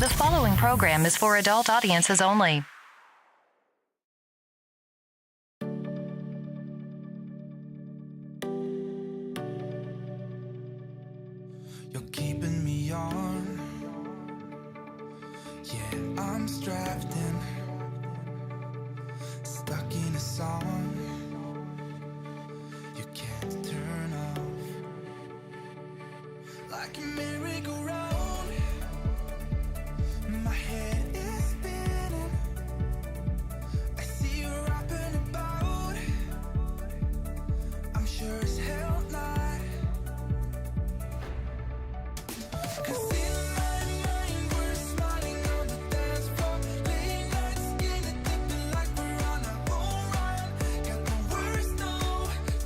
The following program is for adult audiences only. You're keeping me on. Yeah, I'm strapped in, stuck in a song you can't turn off. Like a merry-go-round, my head is spinning. I see you rapping about, I'm sure as hell not. 'Cause in my mind we're smiling on the dance floor, late night skinny dipping like we're on a home run. Got the worst no,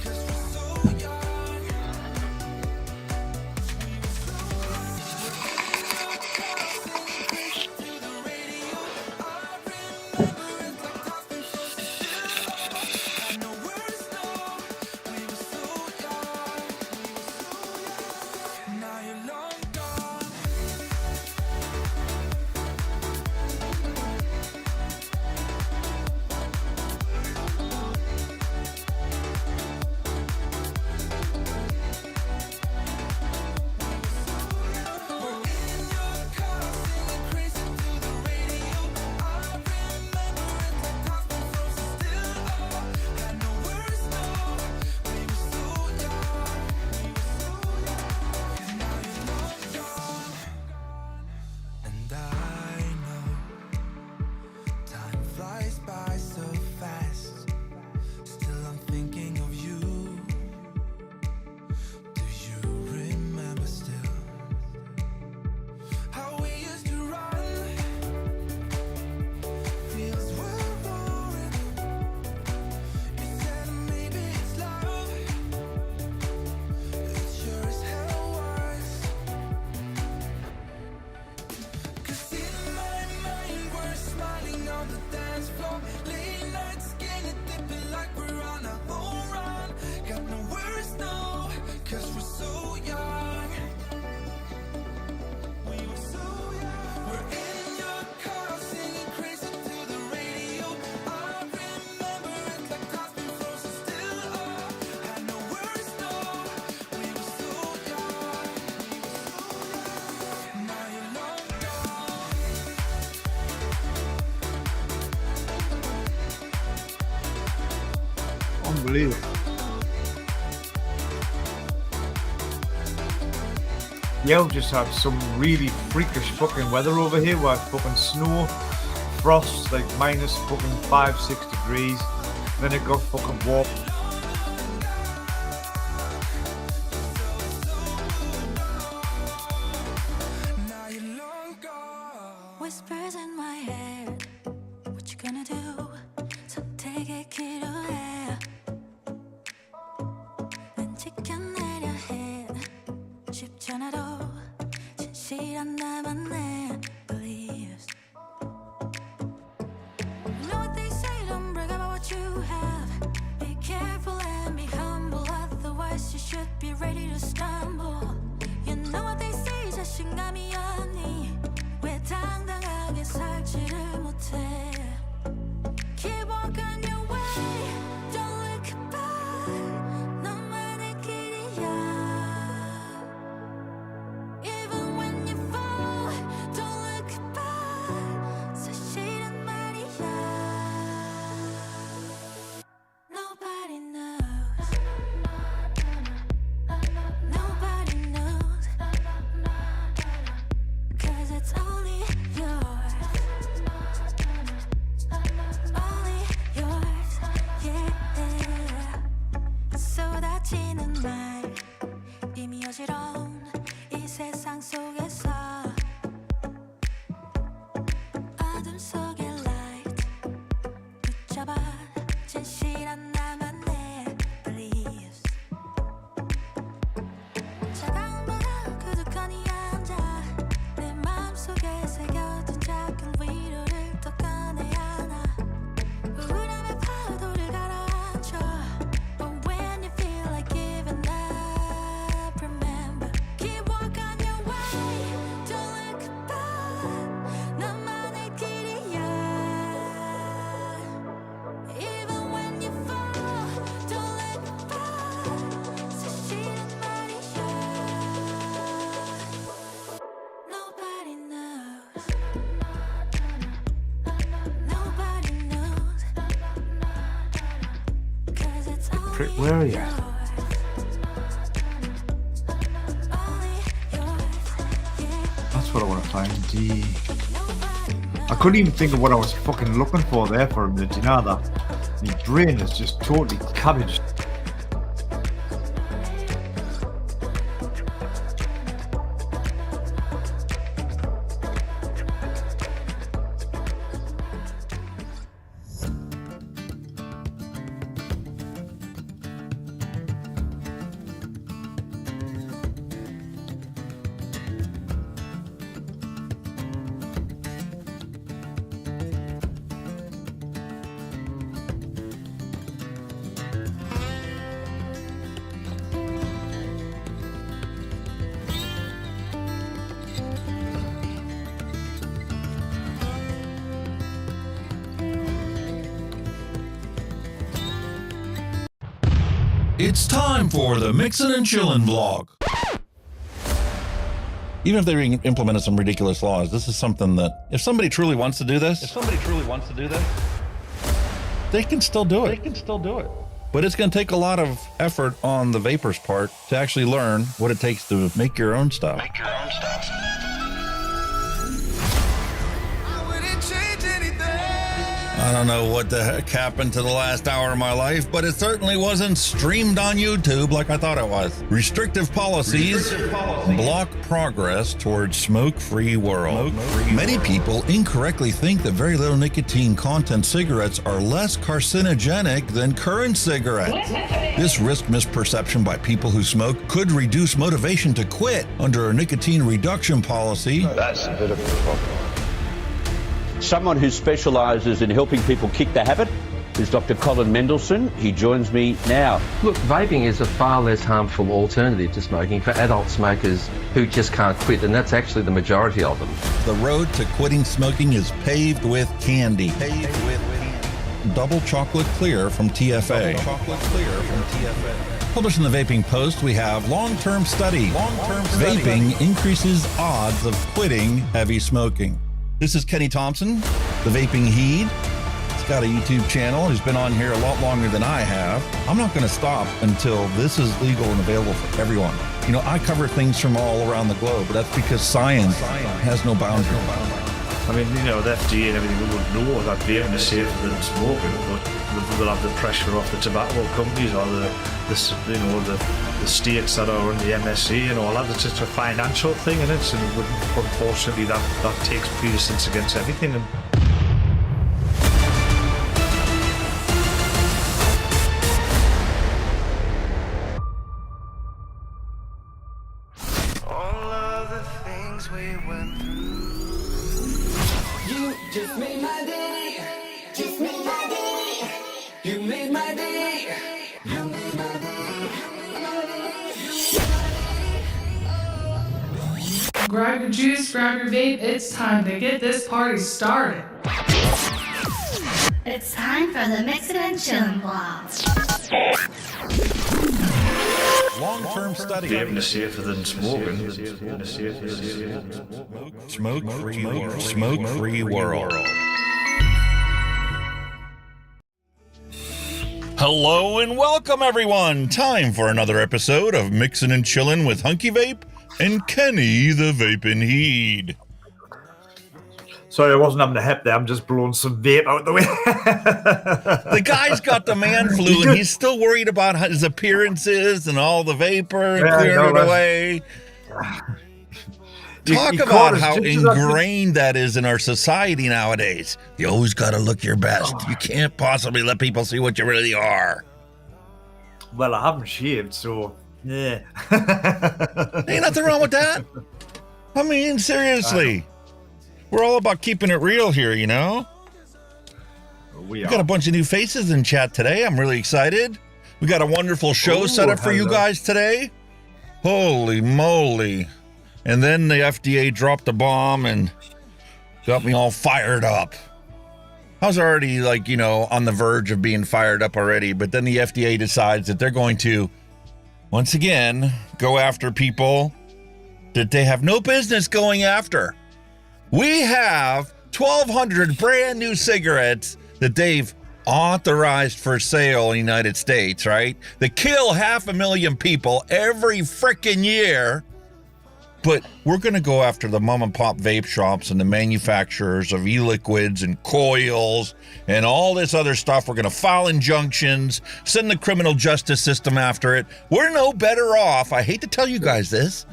'cause we're so young. To the radio, I remember it like times before. Got no words, no, we were so young. Now you're long gone. We're in your car singing crazy to the radio. I remember it like times before, so still got no words, no, we were so young. Now you're long gone. And I know time flies by so fast. Still I'm thinking of you. Do you remember still how we used to run? Fields were roaring. You said maybe it's love. It sure as hell was. 'Cause in my mind we're smiling on the dance floor, late night skinny dipping like we're on a home run. Got no words, no, 'cause we're so young. We were so young. We're in your car singing crazy to the radio. I remember it like times before, so still had no words, no, we were so young. Now you're long gone. Unbelievable. Yeah, we've just had some really freakish fucking weather over here. We had fucking snow, frost, like minus fucking 5-6 degrees. Then it got fucking warm. Now you're long gone. Whispers in my head, what you gonna do? 선택의 기로에 난 지켜내려 해. 쉽지 않아도 진실한 나만의 beliefs. You know what they say, don't brag about what you have. Be careful and be humble, otherwise you should be ready to stumble. You know what they say, 자신감이 없니? 왜 당당하게 살지를 못해? Keep walking your way, don't look back. 너만의 길이야. Even when you fall, don't look back. 사실은 말이야. Nobody knows. Nobody knows. 'Cause it's only yours. Only yours, yeah. 쏟아지는 말, 이미 어지러운 이 세상 속에서 어둠 속의 light 붙잡아 진실한 나만의 beliefs. 차가운 바람 그득하니 앉아 내 마음속에 새겨둔 작은 위로를 또 꺼내야 하나. 우울함의 파도를 가라앉혀. But when you feel like giving up, remember, keep walking your way. prick, where are you? That's what I want to find. D. I couldn't even think of what I was fucking looking for there for a minute. You know that? My brain is just totally cabbaged. It's time for the Mixin and Chillin vlog. Even if they implemented some ridiculous laws, this is something that if somebody truly wants to do this, they can still do it. But it's going to take a lot of effort on the vapors' part to actually learn what it takes to make your own stuff. I don't know what the heck happened to the last hour of my life, but it certainly wasn't streamed on YouTube like I thought it was. Restrictive policies block progress towards smoke-free world. Many people incorrectly think that very little nicotine content cigarettes are less carcinogenic than current cigarettes. This risk misperception by people who smoke could reduce motivation to quit under a nicotine reduction policy. That's a bit of a problem. Someone who specialises in helping people kick the habit is Dr. Colin Mendelsohn. He joins me now. Look, vaping is a far less harmful alternative to smoking for adult smokers who just can't quit, and that's actually the majority of them. The road to quitting smoking is paved with candy. Double chocolate clear from TFA. Published in the Vaping Post, we have long-term study. Vaping increases odds of quitting heavy smoking. This is Kenny Thompson, the Vaping Heed. He's got a YouTube channel. He's been on here a lot longer than I have. I'm not going to stop until this is legal and available for everyone. You know, I cover things from all around the globe, but that's because science has no boundaries. I mean, you know, the FDA and everything would know that vaping is safer than smoking, but they'll have the pressure off the tobacco companies or the states that are on the MSC and all that. It's just a financial thing, and unfortunately that takes precedence against everything. And All of the things we went through. You just made my day. Just made my day. You made my day. You made my day. Grab your juice, grab your vape, it's time to get this party started. It's time for the Mixin and Chillin vlog. Long-term study. vaping is safer than smoking. Smoke-free world. Hello and welcome, everyone. Time for another episode of Mixin and Chillin with Hunky Vape and Kenny the Vaping Heed. Sorry, I wasn't having a hep there. I'm just blowing some vape out the way. The guy's got the man flu and he's still worried about his appearances and all the vapor and clearing it away. Talk about how ingrained that is in our society nowadays. You always got to look your best. You can't possibly let people see what you really are. Well, I haven't shaved, so yeah. Ain't nothing wrong with that. I mean, seriously. We're all about keeping it real here, you know? We got a bunch of new faces in chat today. I'm really excited. We got a wonderful show set up for you guys today. Holy moly. And then the FDA dropped a bomb and got me all fired up. I was already, on the verge of being fired up already, but then the FDA decides that they're going to, once again, go after people that they have no business going after. We have 1,200 brand new cigarettes that they've authorized for sale in the United States, right? They kill 500,000 people every freaking year. But we're going to go after the mom and pop vape shops and the manufacturers of e-liquids and coils and all this other stuff. We're going to file injunctions, send the criminal justice system after it. We're no better off. I hate to tell you guys this.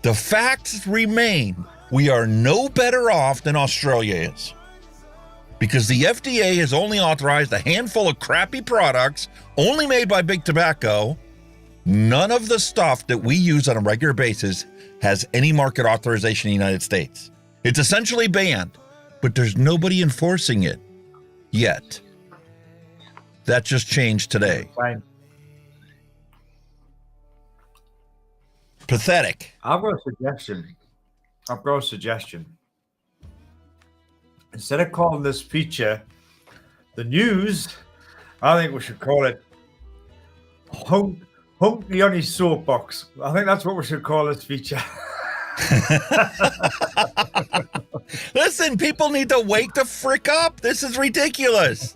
The facts remain. We are no better off than Australia is. Because the FDA has only authorized a handful of crappy products, only made by Big Tobacco. None of the stuff that we use on a regular basis has any market authorization in the United States. It's essentially banned, but there's nobody enforcing it yet. That just changed today. Fine. Pathetic. I've got a suggestion. Instead of calling this feature the news, I think we should call it Hunky on his soapbox. I think that's what we should call this feature. Listen, people need to wake the frick up. This is ridiculous.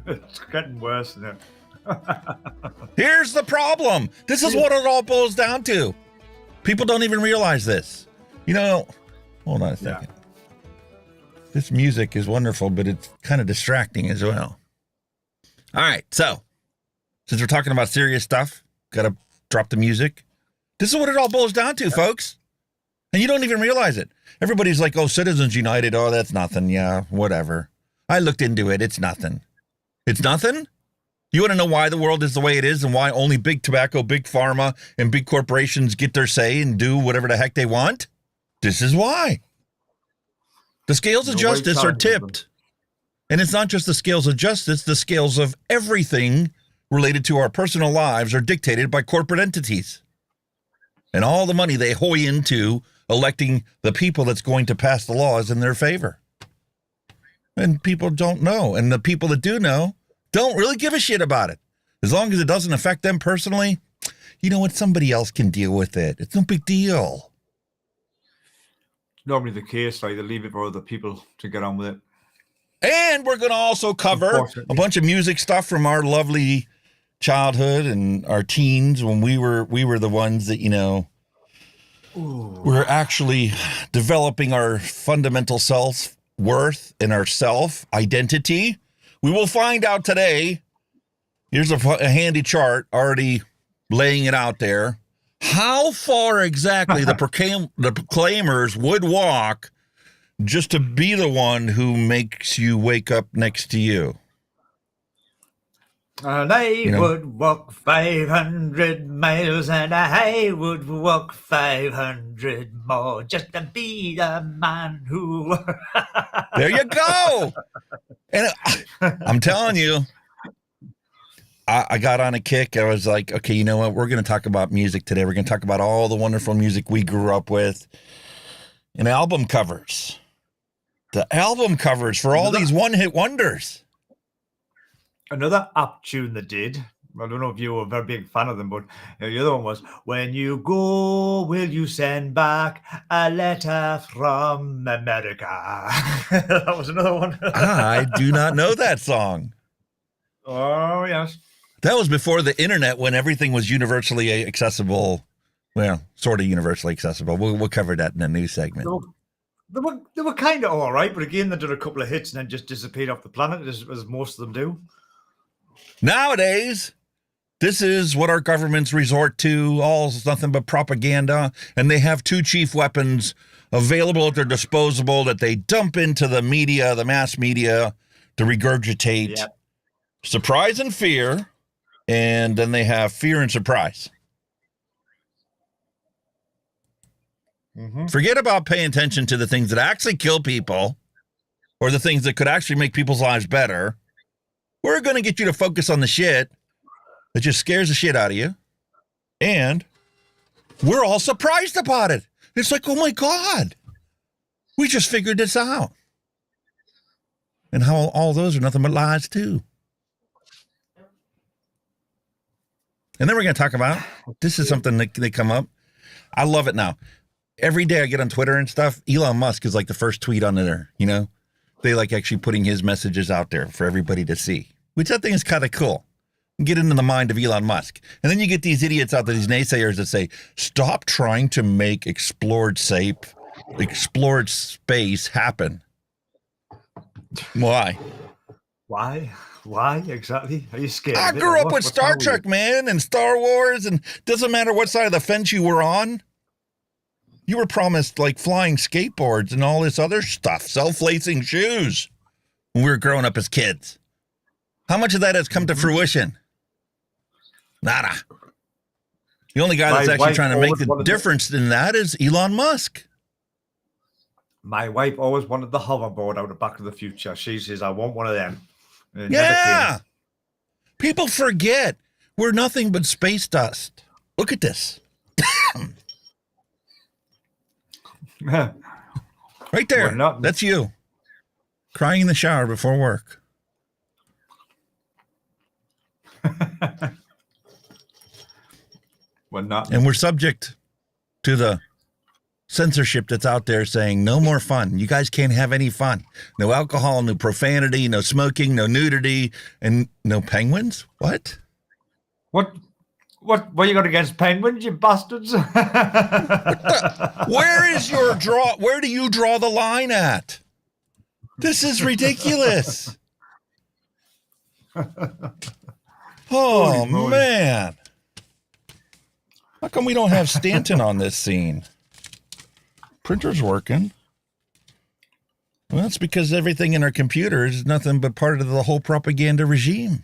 It's getting worse, isn't it? Here's the problem. This is what it all boils down to. People don't even realize this. You know, hold on a second. Yeah. This music is wonderful, but it's kind of distracting as well. All right, so since we're talking about serious stuff, got to drop the music. This is what it all boils down to, folks. And you don't even realize it. Everybody's like, oh, Citizens United, oh, that's nothing. Yeah, whatever. I looked into it. It's nothing. It's nothing? You want to know why the world is the way it is and why only big tobacco, big pharma, and big corporations get their say and do whatever the heck they want? This is why. The scales of justice are tipped. And it's not just the scales of justice, the scales of everything related to our personal lives are dictated by corporate entities. And all the money they hoy into electing the people that's going to pass the laws in their favor. And people don't know. And the people that do know don't really give a shit about it. As long as it doesn't affect them personally, you know what? Somebody else can deal with it. It's no big deal. Normally the case, like they leave it for other people to get on with it. And we're going to also cover a bunch of music stuff from our lovely childhood and our teens when we were the ones that, you know, we're actually developing our fundamental self-worth and our self-identity. We will find out today. Here's a handy chart already laying it out there. How far exactly the proclaimers would walk just to be the one who makes you wake up next to you. And I would walk 500 miles and I would walk 500 more just to be the man who... There you go. And I'm telling you, I got on a kick. I was like, okay, you know what? We're going to talk about music today. We're going to talk about all the wonderful music we grew up with and album covers. The album covers for all these one-hit wonders. Another app tune that did, I don't know if you were a very big fan of them, but the other one was, when you go, will you send back a letter from America? That was another one. I do not know that song. Oh, yes. That was before the internet when everything was universally accessible. Well, sort of universally accessible. We'll cover that in a new segment. They were kind of all right, but again, they did a couple of hits and then just disappeared off the planet, as most of them do. Nowadays, this is what our governments resort to. All is nothing but propaganda, and they have two chief weapons available at their disposal that they dump into the media, the mass media, to regurgitate surprise and fear, and then they have fear and surprise. Forget about paying attention to the things that actually kill people or the things that could actually make people's lives better. We're going to get you to focus on the shit that just scares the shit out of you. And we're all surprised about it. It's like, oh my God, we just figured this out. And how all those are nothing but lies too. And then we're going to talk about, this is something that they come up. I love it now. Every day I get on Twitter and stuff, Elon Musk is like the first tweet on there, you know? they like actually putting his messages out there for everybody to see, which I think is kind of cool. Get into the mind of Elon Musk. And then you get these idiots out there, these naysayers that say, stop trying to make explored space happen. Why? Why exactly? Are you scared? I grew up with Star Trek, man, and Star Wars, and doesn't matter what side of the fence you were on. You were promised like flying skateboards and all this other stuff, self-lacing shoes when we were growing up as kids. How much of that has come to fruition? Nada. The only guy that's actually trying to make the difference in that is Elon Musk. My wife always wanted the hoverboard out of Back to the Future. She says, I want one of them. Yeah. People forget we're nothing but space dust. Look at this. Right there. That's you. Crying in the shower before work. We're not. And we're subject to the censorship that's out there saying no more fun. You guys can't have any fun. No alcohol, no profanity, no smoking, no nudity, and no penguins? What? What you got against penguins, you bastards? Where is your draw? Where do you draw the line at? This is ridiculous. Oh, man. How come we don't have Stanton on this scene? Printer's working. Well, that's because everything in our computers is nothing but part of the whole propaganda regime.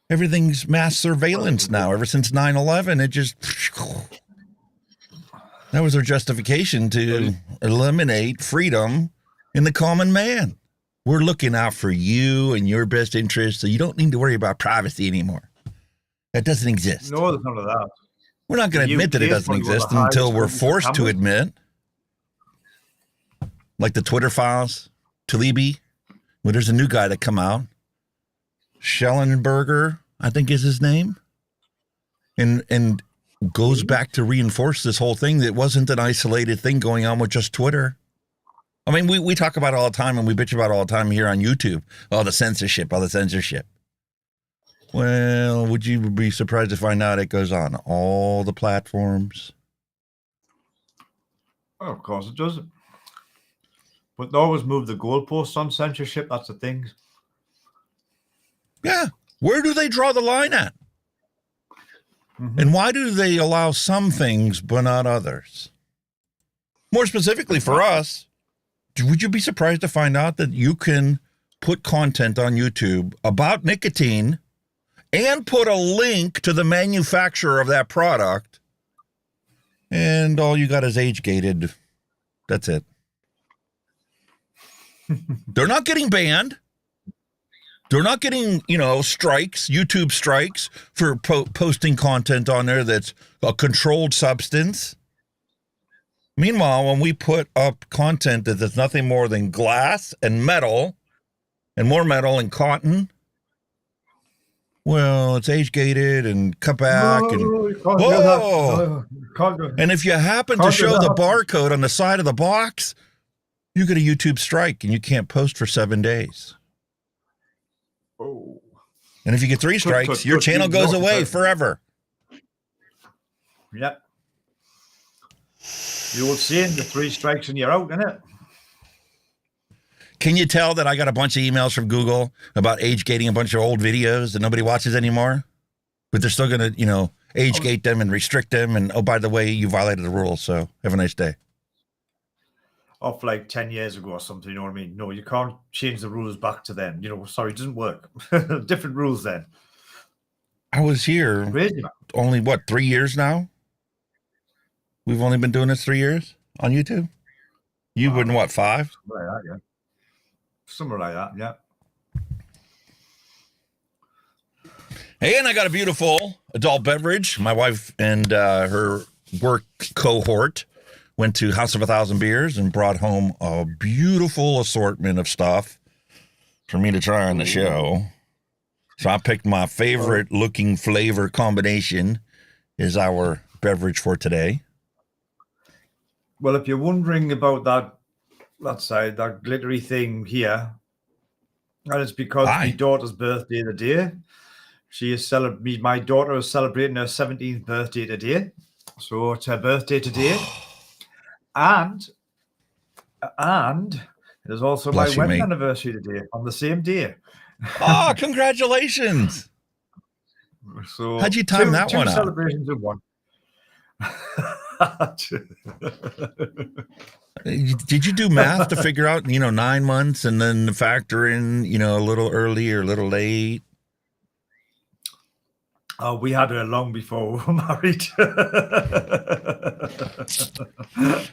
Everything's mass surveillance now. Ever since 9/11, it just... That was their justification to eliminate freedom in the common man. We're looking out for you and your best interest, so you don't need to worry about privacy anymore. That doesn't exist. No, there's none of that. We're not going to admit that it doesn't exist until we're forced to admit. Like the Twitter files, Taibbi. Well, there's a new guy that come out. Shellenberger, I think is his name. And goes back to reinforce this whole thing that it wasn't an isolated thing going on with just Twitter. I mean, we talk about it all the time and we bitch about it all the time here on YouTube. Oh, the censorship, Well, would you be surprised to find out it goes on all the platforms? Oh, of course it does. But they always move the goalposts on censorship. That's the thing. Yeah. Where do they draw the line at? Mm-hmm. And why do they allow some things but not others? More specifically for us, would you be surprised to find out that you can put content on YouTube about nicotine and put a link to the manufacturer of that product, and all you got is age-gated? That's it. They're not getting banned. They're not getting, strikes, YouTube strikes for posting content on there that's a controlled substance. Meanwhile, when we put up content that is nothing more than glass and metal, and more metal and cotton, well, it's age-gated and cut back. And if you happen to show the barcode on the side of the box, you get a YouTube strike and you can't post for 7 days. Oh. And if you get 3 strikes, your channel goes away forever. Yep. The old saying, the 3 strikes and you're out, isn't it? Can you tell that I got a bunch of emails from Google about age-gating a bunch of old videos that nobody watches anymore? But they're still going to, age-gate them and restrict them. And, oh, by the way, you violated the rules, so have a nice day. Off like 10 years ago or something, you know what I mean? No, you can't change the rules back to then. Sorry, it doesn't work. Different rules then. I was here Crazy, only, 3 years now? We've only been doing this 3 years on YouTube? You've been, 5? Something like that, yeah. Something like that, yeah. Hey, and I got a beautiful adult beverage. My wife and her work cohort went to House of 1,000 Beers and brought home a beautiful assortment of stuff for me to try on the show. So I picked my favorite looking flavor combination as our beverage for today. Well, if you're wondering about that that side, that glittery thing here. And it's because my daughter's birthday today. My daughter is celebrating her 17th birthday today. So it's her birthday today. And it is also Bless my you, wedding mate. anniversary today on the same day. Oh, congratulations. So How'd you time that two one out? celebrations in one. Did you do math to figure out, 9 months and then factor in, a little early or a little late? We had her long before we were married.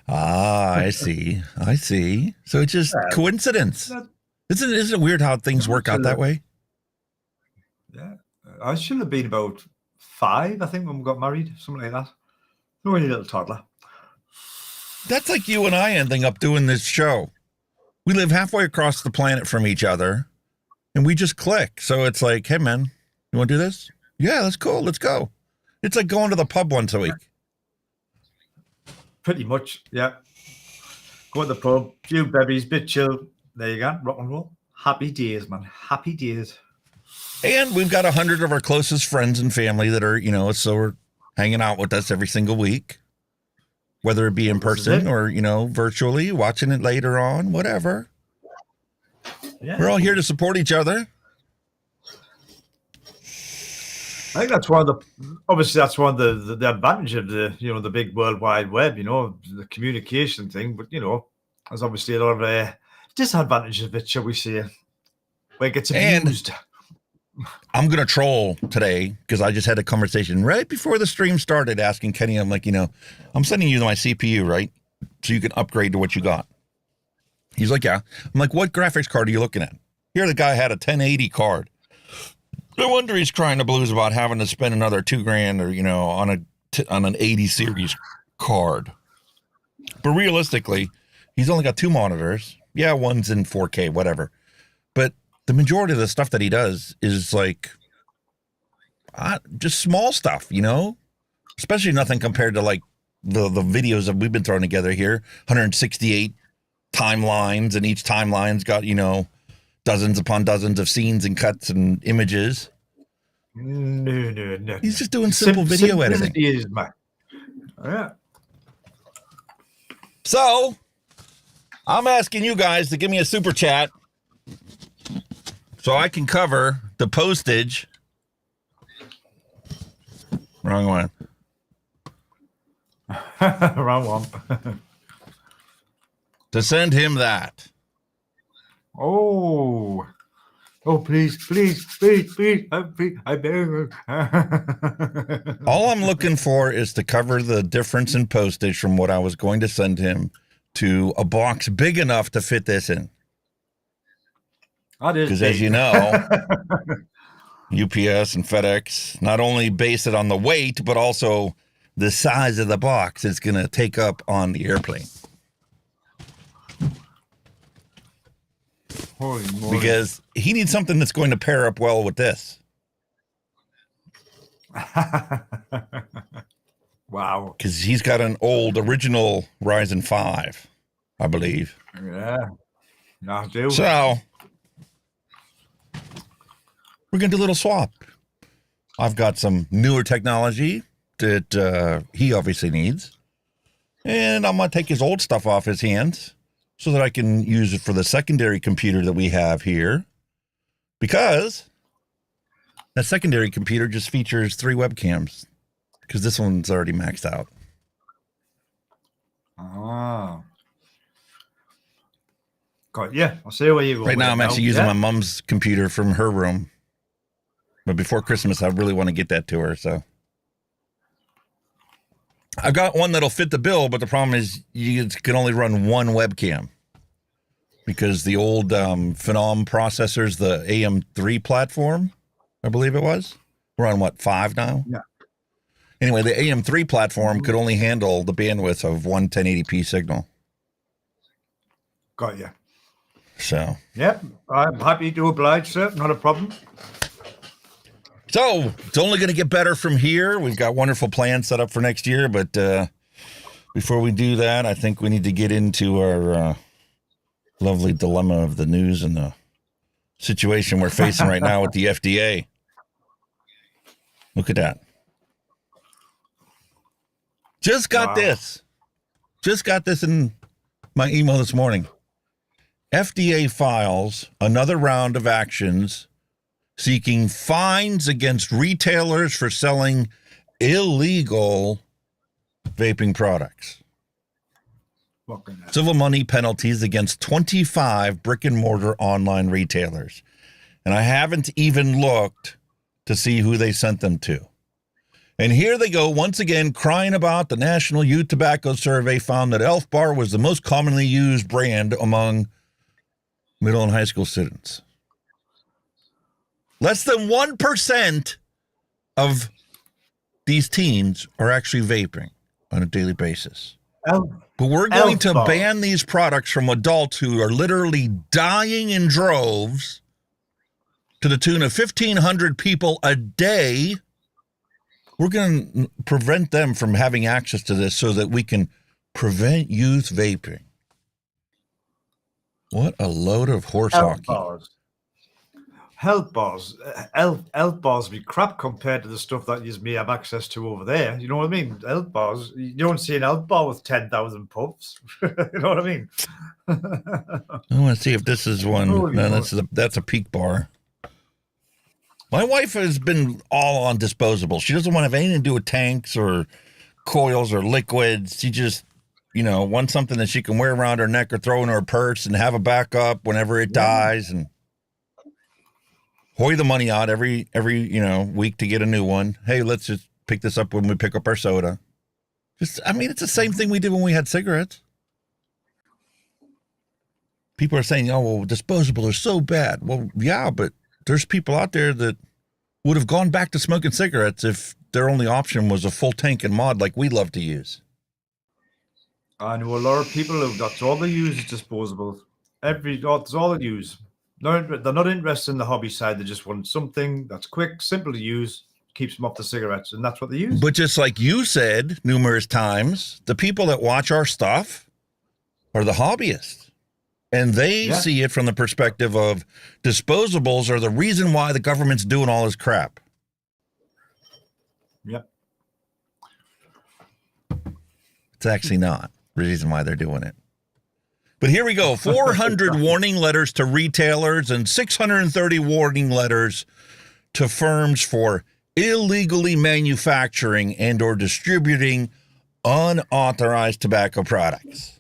I see. So it's just coincidence. Isn't it weird how things work out that way? Yeah. I should have been about 5, I think, when we got married, something like that. Only a little toddler. That's like you and I ending up doing this show. We live halfway across the planet from each other, and we just click. So it's like, hey, man, you want to do this? Yeah, that's cool. Let's go. It's like going to the pub once a week. Pretty much, yeah. Go to the pub, few bevies, bit chill. There you go, rock and roll. Happy days, man. Happy days. And we've got 100 of our closest friends and family that are, so we're hanging out with us every single week, whether it be in person or, virtually, watching it later on, whatever. Yeah. We're all here to support each other. I think that's one of the advantage of the big World Wide Web, the communication thing. But, there's obviously a lot of disadvantages of it, shall we say, where it gets abused. I'm going to troll today because I just had a conversation right before the stream started asking Kenny, I'm like, I'm sending you my CPU, right? So you can upgrade to what you got. He's like, yeah. I'm like, what graphics card are you looking at? Here, the guy had a 1080 card. No wonder he's crying the blues about having to spend another $2,000 or, on an 80 series card. But realistically, he's only got 2 monitors. Yeah, one's in 4K, whatever. But the majority of the stuff that he does is like just small stuff, especially nothing compared to like the videos that we've been throwing together here. 168 timelines, and each timeline's got, dozens upon dozens of scenes and cuts and images. No. He's just doing simple video editing. Yeah. So I'm asking you guys to give me a super chat so I can cover the postage. Wrong one. Wrong one. To send him that. Oh, please. I beg you. All I'm looking for is to cover the difference in postage from what I was going to send him to a box big enough to fit this in. Because as you know, UPS and FedEx not only base it on the weight, but also the size of the box it's going to take up on the airplane. Holy moly. Because he needs something that's going to pair up well with this. Wow. Because he's got an old original Ryzen 5, I believe. Yeah. I do. So we're going to do a little swap. I've got some newer technology that he obviously needs. And I'm going to take his old stuff off his hands so that I can use it for the secondary computer that we have here. Because that secondary computer just features 3 webcams. Because this one's already maxed out. Oh. God, yeah. I'll see where you go. Right now, I'm actually using my mom's computer from her room. But before Christmas, I really want to get that to her. So I've got one that'll fit the bill, but the problem is you can only run 1 webcam. Because the old Phenom processors, the AM3 platform, I believe it was. We're on, 5 now? Yeah. Anyway, the AM3 platform could only handle the bandwidth of one 1080p signal. Got you. So. Yep. I'm happy to oblige, sir. Not a problem. So it's only going to get better from here. We've got wonderful plans set up for next year. But before we do that, I think we need to get into our Lovely dilemma of the news and the situation we're facing right now with the FDA. Look at that. Just got this. Just got this in my email this morning. FDA files another round of actions seeking fines against retailers for selling illegal vaping products. Civil money penalties against 25 brick and mortar online retailers. And I haven't even looked to see who they sent them to. And here they go once again crying about the National Youth Tobacco Survey found that Elf Bar was the most commonly used brand among middle and high school students. Less than 1% of these teens are actually vaping on a daily basis. But we're going to ban these products from adults who are literally dying in droves to the tune of 1,500 people a day. We're going to prevent them from having access to this so that we can prevent youth vaping. What a load of horse hockey. Health bars. Health bars be crap compared to the stuff that you may have access to over there. You know what I mean? Health bars. You don't see an health bar with 10,000 puffs. You know what I mean? I want to see if this is one. No, that's a peak bar. My wife has been all on disposable. She doesn't want to have anything to do with tanks or coils or liquids. She just, wants something that she can wear around her neck or throw in her purse and have a backup whenever it dies, and hoy the money out every week to get a new one. Hey, let's just pick this up when we pick up our soda. It's the same thing we did when we had cigarettes. People are saying, oh, well, disposable are so bad. Well, yeah, but there's people out there that would have gone back to smoking cigarettes if their only option was a full tank and mod like we love to use. I know a lot of people who that's all they use is disposable. That's all they use. They're not interested in the hobby side. They just want something that's quick, simple to use, keeps them off the cigarettes, and that's what they use. But just like you said numerous times, the people that watch our stuff are the hobbyists. And they see it from the perspective of disposables are the reason why the government's doing all this crap. Yep. It's actually not the reason why they're doing it. But here we go. 400 warning letters to retailers and 630 warning letters to firms for illegally manufacturing and or distributing unauthorized tobacco products.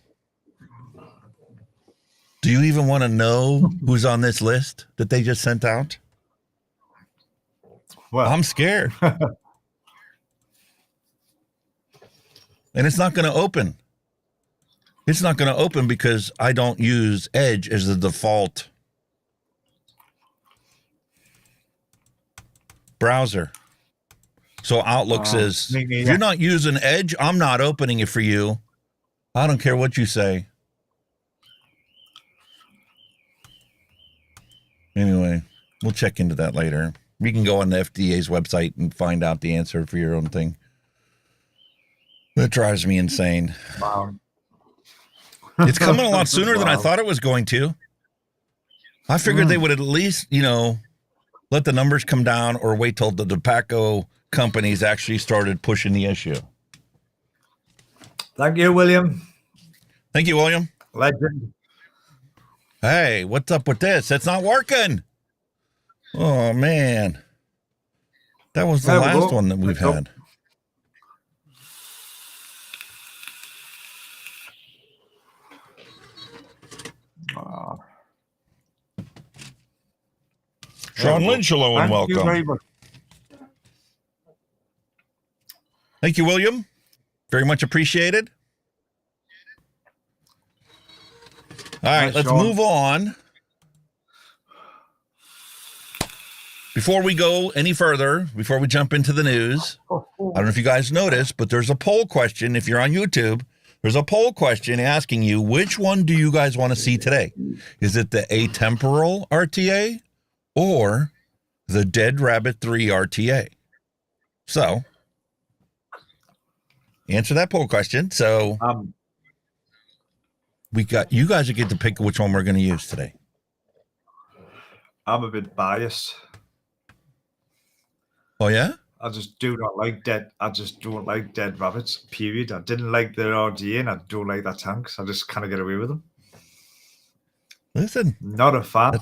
Do you even want to know who's on this list that they just sent out? Well, I'm scared. And it's not going to open. It's not going to open because I don't use Edge as the default browser. So Outlook says, if you're not using Edge, I'm not opening it for you. I don't care what you say. Anyway, we'll check into that later. You can go on the FDA's website and find out the answer for your own thing. That drives me insane. Wow. It's coming a lot sooner than I thought it was going to. I figured they would at least, let the numbers come down or wait till the tobacco companies actually started pushing the issue. Thank you, William. Thank you, William. Legend. Hey, what's up with this? It's not working. Oh, man. That was the last one that we've had. Sean Lynch, hello and welcome. Thank you very much. Thank you, William. Very much appreciated. All right, let's move on. Before we go any further, before we jump into the news, I don't know if you guys noticed, but there's a poll question. If you're on YouTube, there's a poll question asking you, which one do you guys want to see today? Is it the Atemporal RTA or the Dead Rabbit 3 RTA? So, answer that poll question. So, you guys get to pick which one we're going to use today. I'm a bit biased. Oh, yeah? I just do not like dead. I just don't like dead rabbits, period. I didn't like the RTA and I don't like the tanks. I just kind of get away with them. Listen. Not a fan.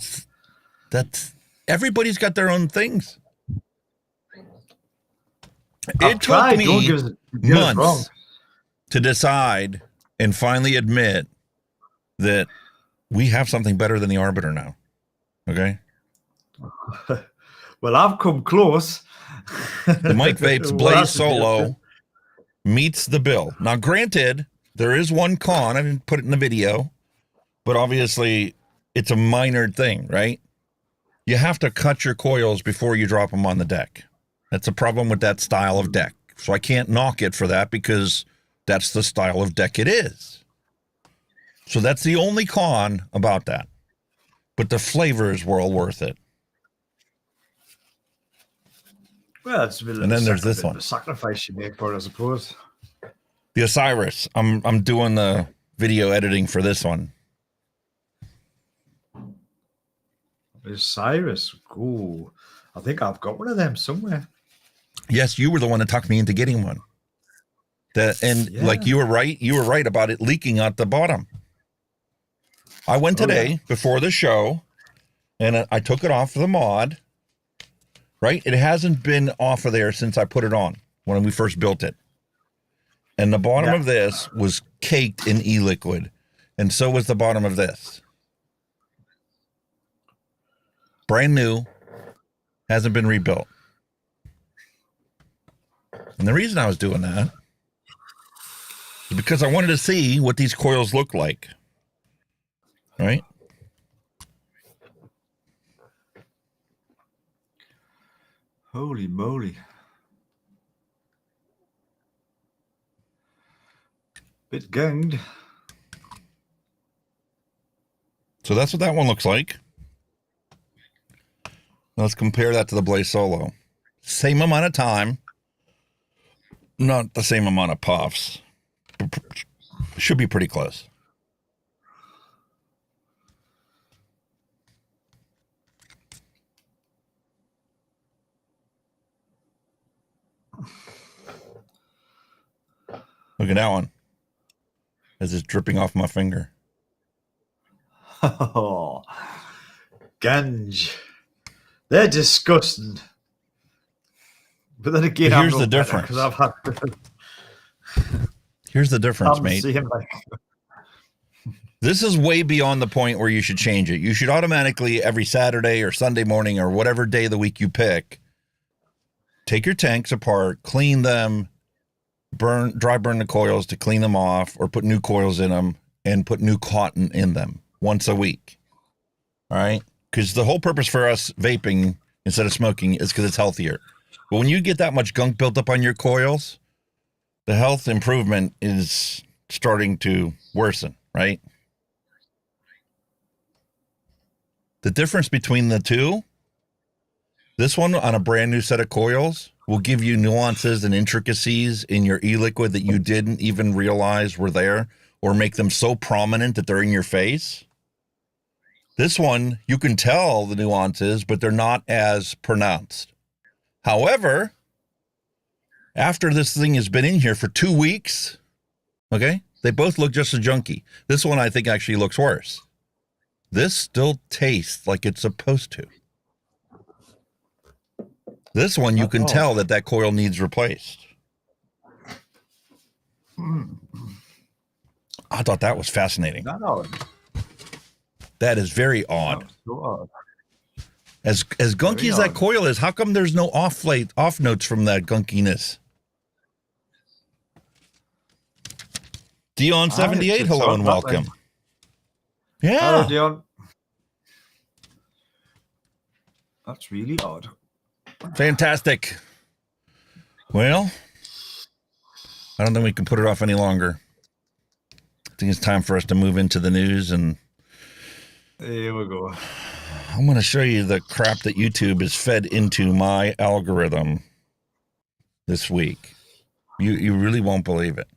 That's everybody's got their own things. I've It tried. took me Don't get us wrong. months to decide and finally admit that we have something better than the Arbiter now. Okay? Well, I've come close. The Mike Vape's Well, Blaze that's Solo meets the bill. Now, granted, there is one con. I didn't put it in the video, but obviously it's a minor thing, right? You have to cut your coils before you drop them on the deck. That's a problem with that style of deck. So I can't knock it for that because that's the style of deck it is. So that's the only con about that. But the flavor is well worth it. Well, it's a bit And then there's this one. The sacrifice you make for it, I suppose. The Osiris. I'm doing the video editing for this one. Osiris. Ooh, I think I've got one of them somewhere. Yes, you were the one that talked me into getting one. Like you were right about it leaking out the bottom. I went today before the show and I took it off the mod. Right? It hasn't been off of there since I put it on when we first built it. And the bottom of this was caked in e-liquid. And so was the bottom of this. Brand new. Hasn't been rebuilt. And the reason I was doing that is because I wanted to see what these coils look like. Right? Holy moly. Bit ganged. So that's what that one looks like. Let's compare that to the Blaze Solo. Same amount of time. Not the same amount of puffs. Should be pretty close. Look at that one. As it's dripping off my finger. Oh, ganj. They're disgusting. But then again, But here's the difference. Because I've had. Here's the difference, mate. Like... This is way beyond the point where you should change it. You should automatically, every Saturday or Sunday morning or whatever day of the week you pick, take your tanks apart, clean them, dry burn the coils to clean them off, or put new coils in them and put new cotton in them once a week. All right? Because the whole purpose for us vaping instead of smoking is because it's healthier. But when you get that much gunk built up on your coils, the health improvement is starting to worsen, right? The difference between the two, this one on a brand new set of coils will give you nuances and intricacies in your e-liquid that you didn't even realize were there, or make them so prominent that they're in your face. This one, you can tell the nuances, but they're not as pronounced. However, after this thing has been in here for 2 weeks, okay, they both look just as junky. This one, I think, actually looks worse. This still tastes like it's supposed to. This one, you can tell that coil needs replaced. I thought that was fascinating. That is very odd. As gunky as that coil is, how come there's no off notes from that gunkiness? Dion78, hello and welcome. Yeah. Hello, Dion. That's really odd. Fantastic. Well, I don't think we can put it off any longer. I think it's time for us to move into the news, and here we go. I'm going to show you the crap that YouTube has fed into my algorithm this week. You really won't believe it.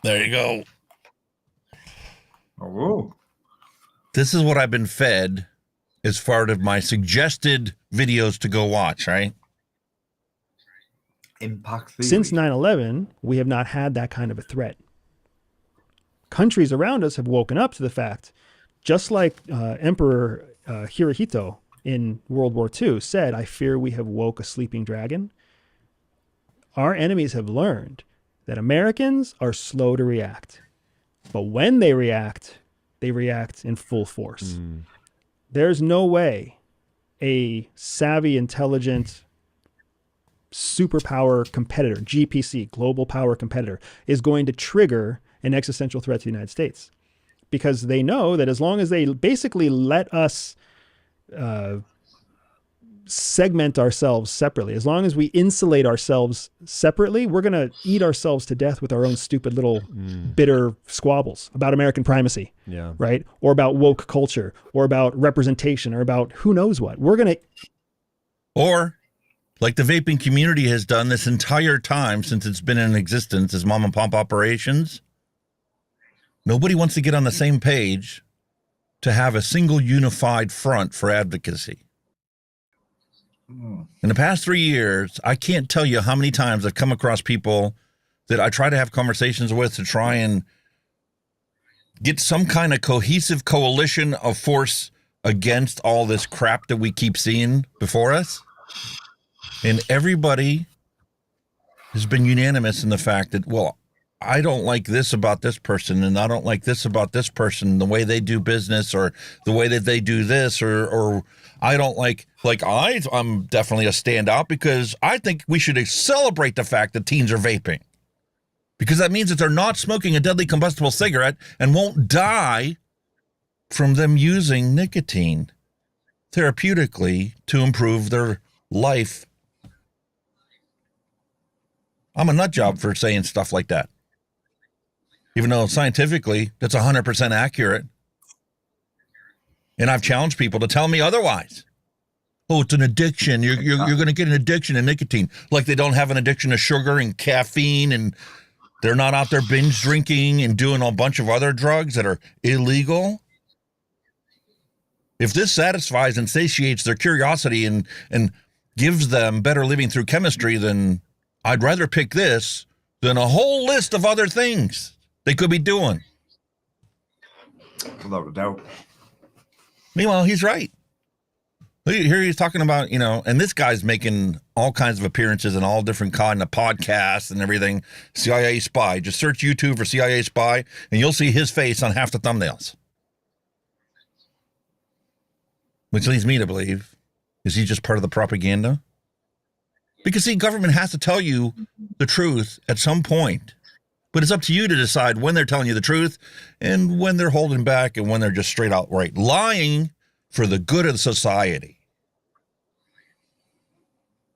There you go. Oh. This is what I've been fed as far as my suggested videos to go watch, right? Impact theory. Since 9/11, we have not had that kind of a threat. Countries around us have woken up to the fact, just like Emperor Hirohito in World War II said, "I fear we have woke a sleeping dragon." Our enemies have learned that Americans are slow to react. But when they react in full force. There's no way a savvy, intelligent, superpower competitor, GPC, global power competitor, is going to trigger an existential threat to the United States. Because they know that as long as they basically let us segment ourselves separately, as long as we insulate ourselves separately, we're going to eat ourselves to death with our own stupid little bitter squabbles about American primacy, right? Or about woke culture, or about representation, or about who knows what. We're going to... Or, like the vaping community has done this entire time since it's been in existence as mom and pop operations, nobody wants to get on the same page to have a single unified front for advocacy. In the past 3 years, I can't tell you how many times I've come across people that I try to have conversations with to try and get some kind of cohesive coalition of force against all this crap that we keep seeing before us. And everybody has been unanimous in the fact that, well, I don't like this about this person, and I don't like this about this person, the way they do business, or the way that they do this, or I don't like I'm definitely a standout because I think we should celebrate the fact that teens are vaping, because that means that they're not smoking a deadly combustible cigarette and won't die from them using nicotine therapeutically to improve their life. I'm a nut job for saying stuff like that, even though scientifically that's 100% accurate. And I've challenged people to tell me otherwise. Oh, it's an addiction. You're going to get an addiction to nicotine. Like they don't have an addiction to sugar and caffeine, and they're not out there binge drinking and doing a bunch of other drugs that are illegal. If this satisfies and satiates their curiosity and gives them better living through chemistry, then I'd rather pick this than a whole list of other things they could be doing. Without a doubt. Meanwhile, he's right. Here he's talking about, and this guy's making all kinds of appearances in all different kind of podcasts and everything. CIA spy. Just search YouTube for CIA spy, and you'll see his face on half the thumbnails. Which leads me to believe, is he just part of the propaganda? Because, see, government has to tell you the truth at some point. But it's up to you to decide when they're telling you the truth and when they're holding back and when they're just straight outright lying for the good of society.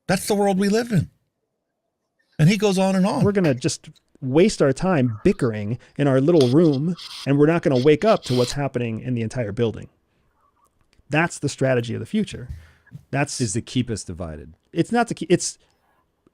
That's the world we live in. And he goes on and on. We're going to just waste our time bickering in our little room, and we're not going to wake up to what's happening in the entire building. That's the strategy of the future. Is to keep us divided. It's not to keep...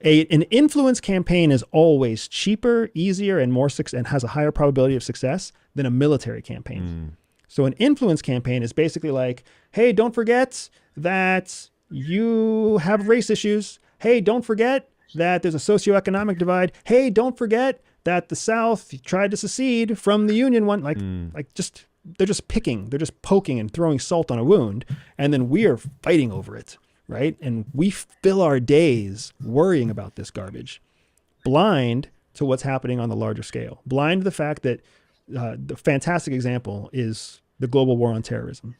An influence campaign is always cheaper, easier, and more and has a higher probability of success than a military campaign. So an influence campaign is basically like, hey, don't forget that you have race issues. Hey, don't forget that there's a socioeconomic divide. Hey, don't forget that the South tried to secede from the Union one. They're just picking, they're just poking and throwing salt on a wound, and then we are fighting over it. Right? And we fill our days worrying about this garbage, blind to what's happening on the larger scale, blind to the fact that the fantastic example is the global war on terrorism.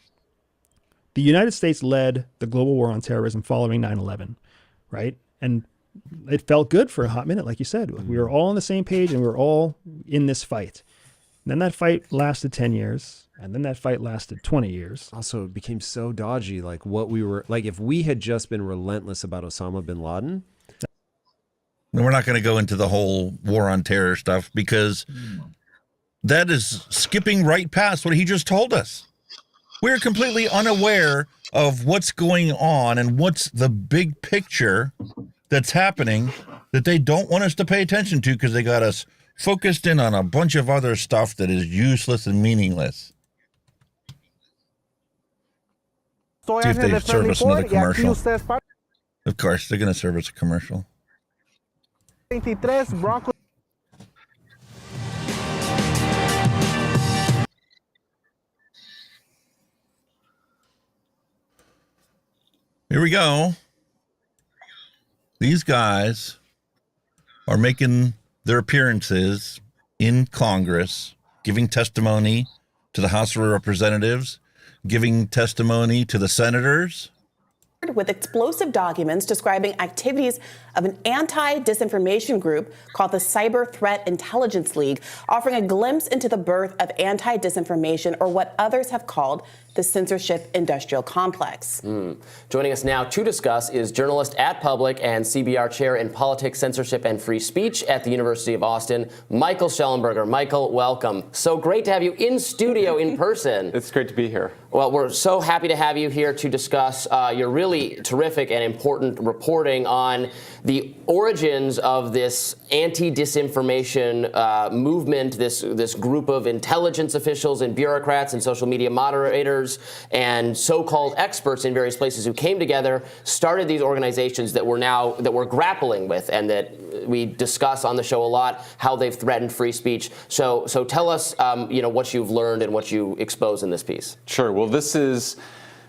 The United States led the global war on terrorism following 9/11, right? And it felt good for a hot minute, like you said. We were all on the same page and we were all in this fight. And then that fight lasted 10 years. And then that fight lasted 20 years. Also, it became so dodgy. Like if we had just been relentless about Osama bin Laden. We're not going to go into the whole war on terror stuff because that is skipping right past what he just told us. We're completely unaware of what's going on and what's the big picture that's happening that they don't want us to pay attention to because they got us focused in on a bunch of other stuff that is useless and meaningless. See if they serve us another commercial. Of course, they're going to serve us a commercial. Here we go. These guys are making their appearances in Congress, giving testimony to the House of Representatives, giving testimony to the senators. With explosive documents describing activities of an anti-disinformation group called the Cyber Threat Intelligence League, offering a glimpse into the birth of anti-disinformation, or what others have called the censorship industrial complex. Joining us now to discuss is journalist at Public and CBR chair in politics, censorship, and free speech at the University of Austin, Michael Shellenberger. Michael, welcome. So great to have you in studio in person. It's great to be here. Well, we're so happy to have you here to discuss your really terrific and important reporting on the origins of this anti-disinformation movement, this group of intelligence officials and bureaucrats and social media moderators and so-called experts in various places who came together, started these organizations that we're grappling with, and that we discuss on the show a lot, how they've threatened free speech. So tell us, what you've learned and what you expose in this piece. Sure. Well, this is,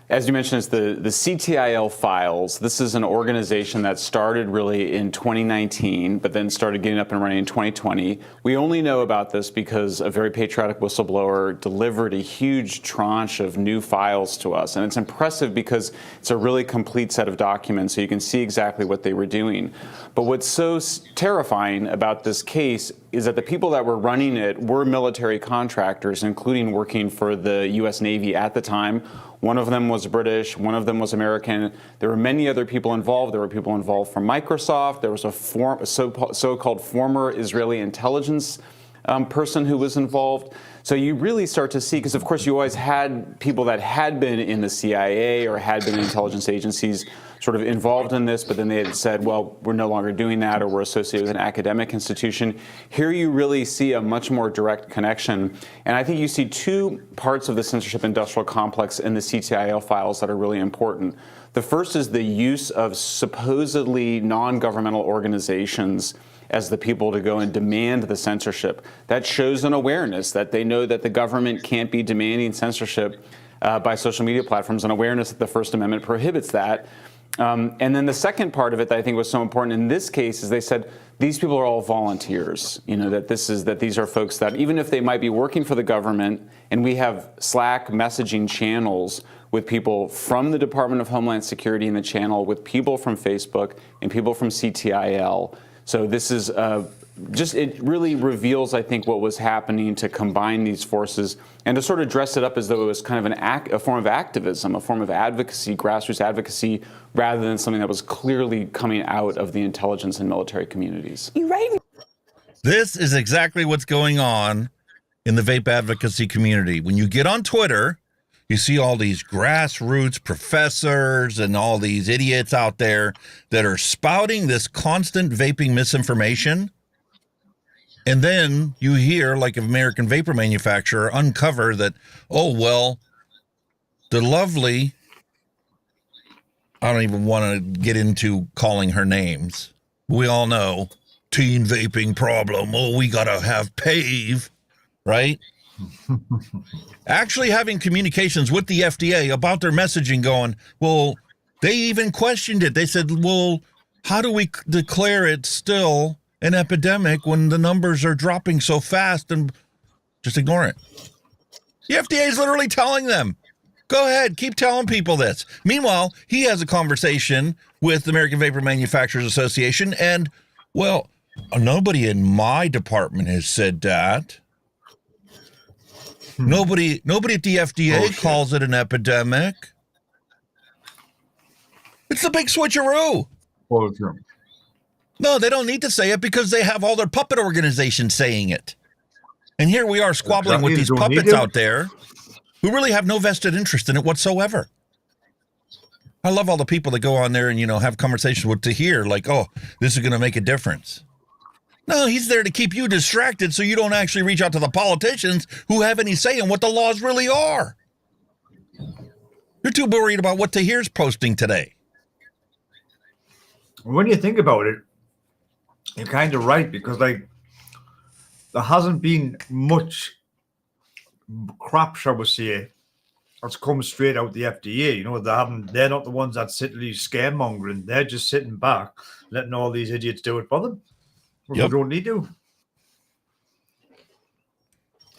as you mentioned, it's the CTIL files. This is an organization that started really in 2019, but then started getting up and running in 2020. We only know about this because a very patriotic whistleblower delivered a huge tranche of new files to us. And it's impressive because it's a really complete set of documents, so you can see exactly what they were doing. But what's so terrifying about this case is that the people that were running it were military contractors, including working for the U.S. Navy at the time. One of them was British, one of them was American. There were many other people involved. There were people involved from Microsoft. There was a so-called former Israeli intelligence person who was involved. So you really start to see, because of course you always had people that had been in the CIA or had been in intelligence agencies sort of involved in this, but then they had said, well, we're no longer doing that, or we're associated with an academic institution. Here you really see a much more direct connection. And I think you see two parts of the censorship industrial complex in the CTIL files that are really important. The first is the use of supposedly non-governmental organizations as the people to go and demand the censorship. That shows an awareness that they know that the government can't be demanding censorship by social media platforms, an awareness that the First Amendment prohibits that. And then the second part of it that I think was so important in this case is they said these people are all volunteers. That these are folks that even if they might be working for the government, and we have Slack messaging channels with people from the Department of Homeland Security in the channel, with people from Facebook and people from CTIL. So this is it really reveals, I think, what was happening to combine these forces and to sort of dress it up as though it was kind of a form of activism, a form of advocacy, grassroots advocacy, rather than something that was clearly coming out of the intelligence and military communities. You're right. This is exactly what's going on in the vape advocacy community. When you get on Twitter, you see all these grassroots professors and all these idiots out there that are spouting this constant vaping misinformation. And then you hear, like, American vapor manufacturer uncover that, oh, well, the lovely, I don't even want to get into calling her names. We all know, teen vaping problem. Oh, we got to have PAVE, right? Actually having communications with the FDA about their messaging going, well, they even questioned it. They said, well, how do we declare it still an epidemic when the numbers are dropping so fast? And just ignore it. The FDA is literally telling them, go ahead, keep telling people this. Meanwhile, he has a conversation with the American Vapor Manufacturers Association, and, well, nobody in my department has said that. Nobody at the FDA calls it an epidemic. It's a big switcheroo. No, they don't need to say it because they have all their puppet organizations saying it. And here we are squabbling with these puppets out there who really have no vested interest in it whatsoever. I love all the people that go on there and, have conversations with to hear like, oh, this is going to make a difference. No, he's there to keep you distracted so you don't actually reach out to the politicians who have any say in what the laws really are. You're too worried about what Tahir's posting today. When you think about it, you're kind of right, because like there hasn't been much crap, shall we say, that's come straight out the FDA. You know, they're not the ones that sit scaremongering. They're just sitting back, letting all these idiots do it for them. Well, Yep. they don't need to.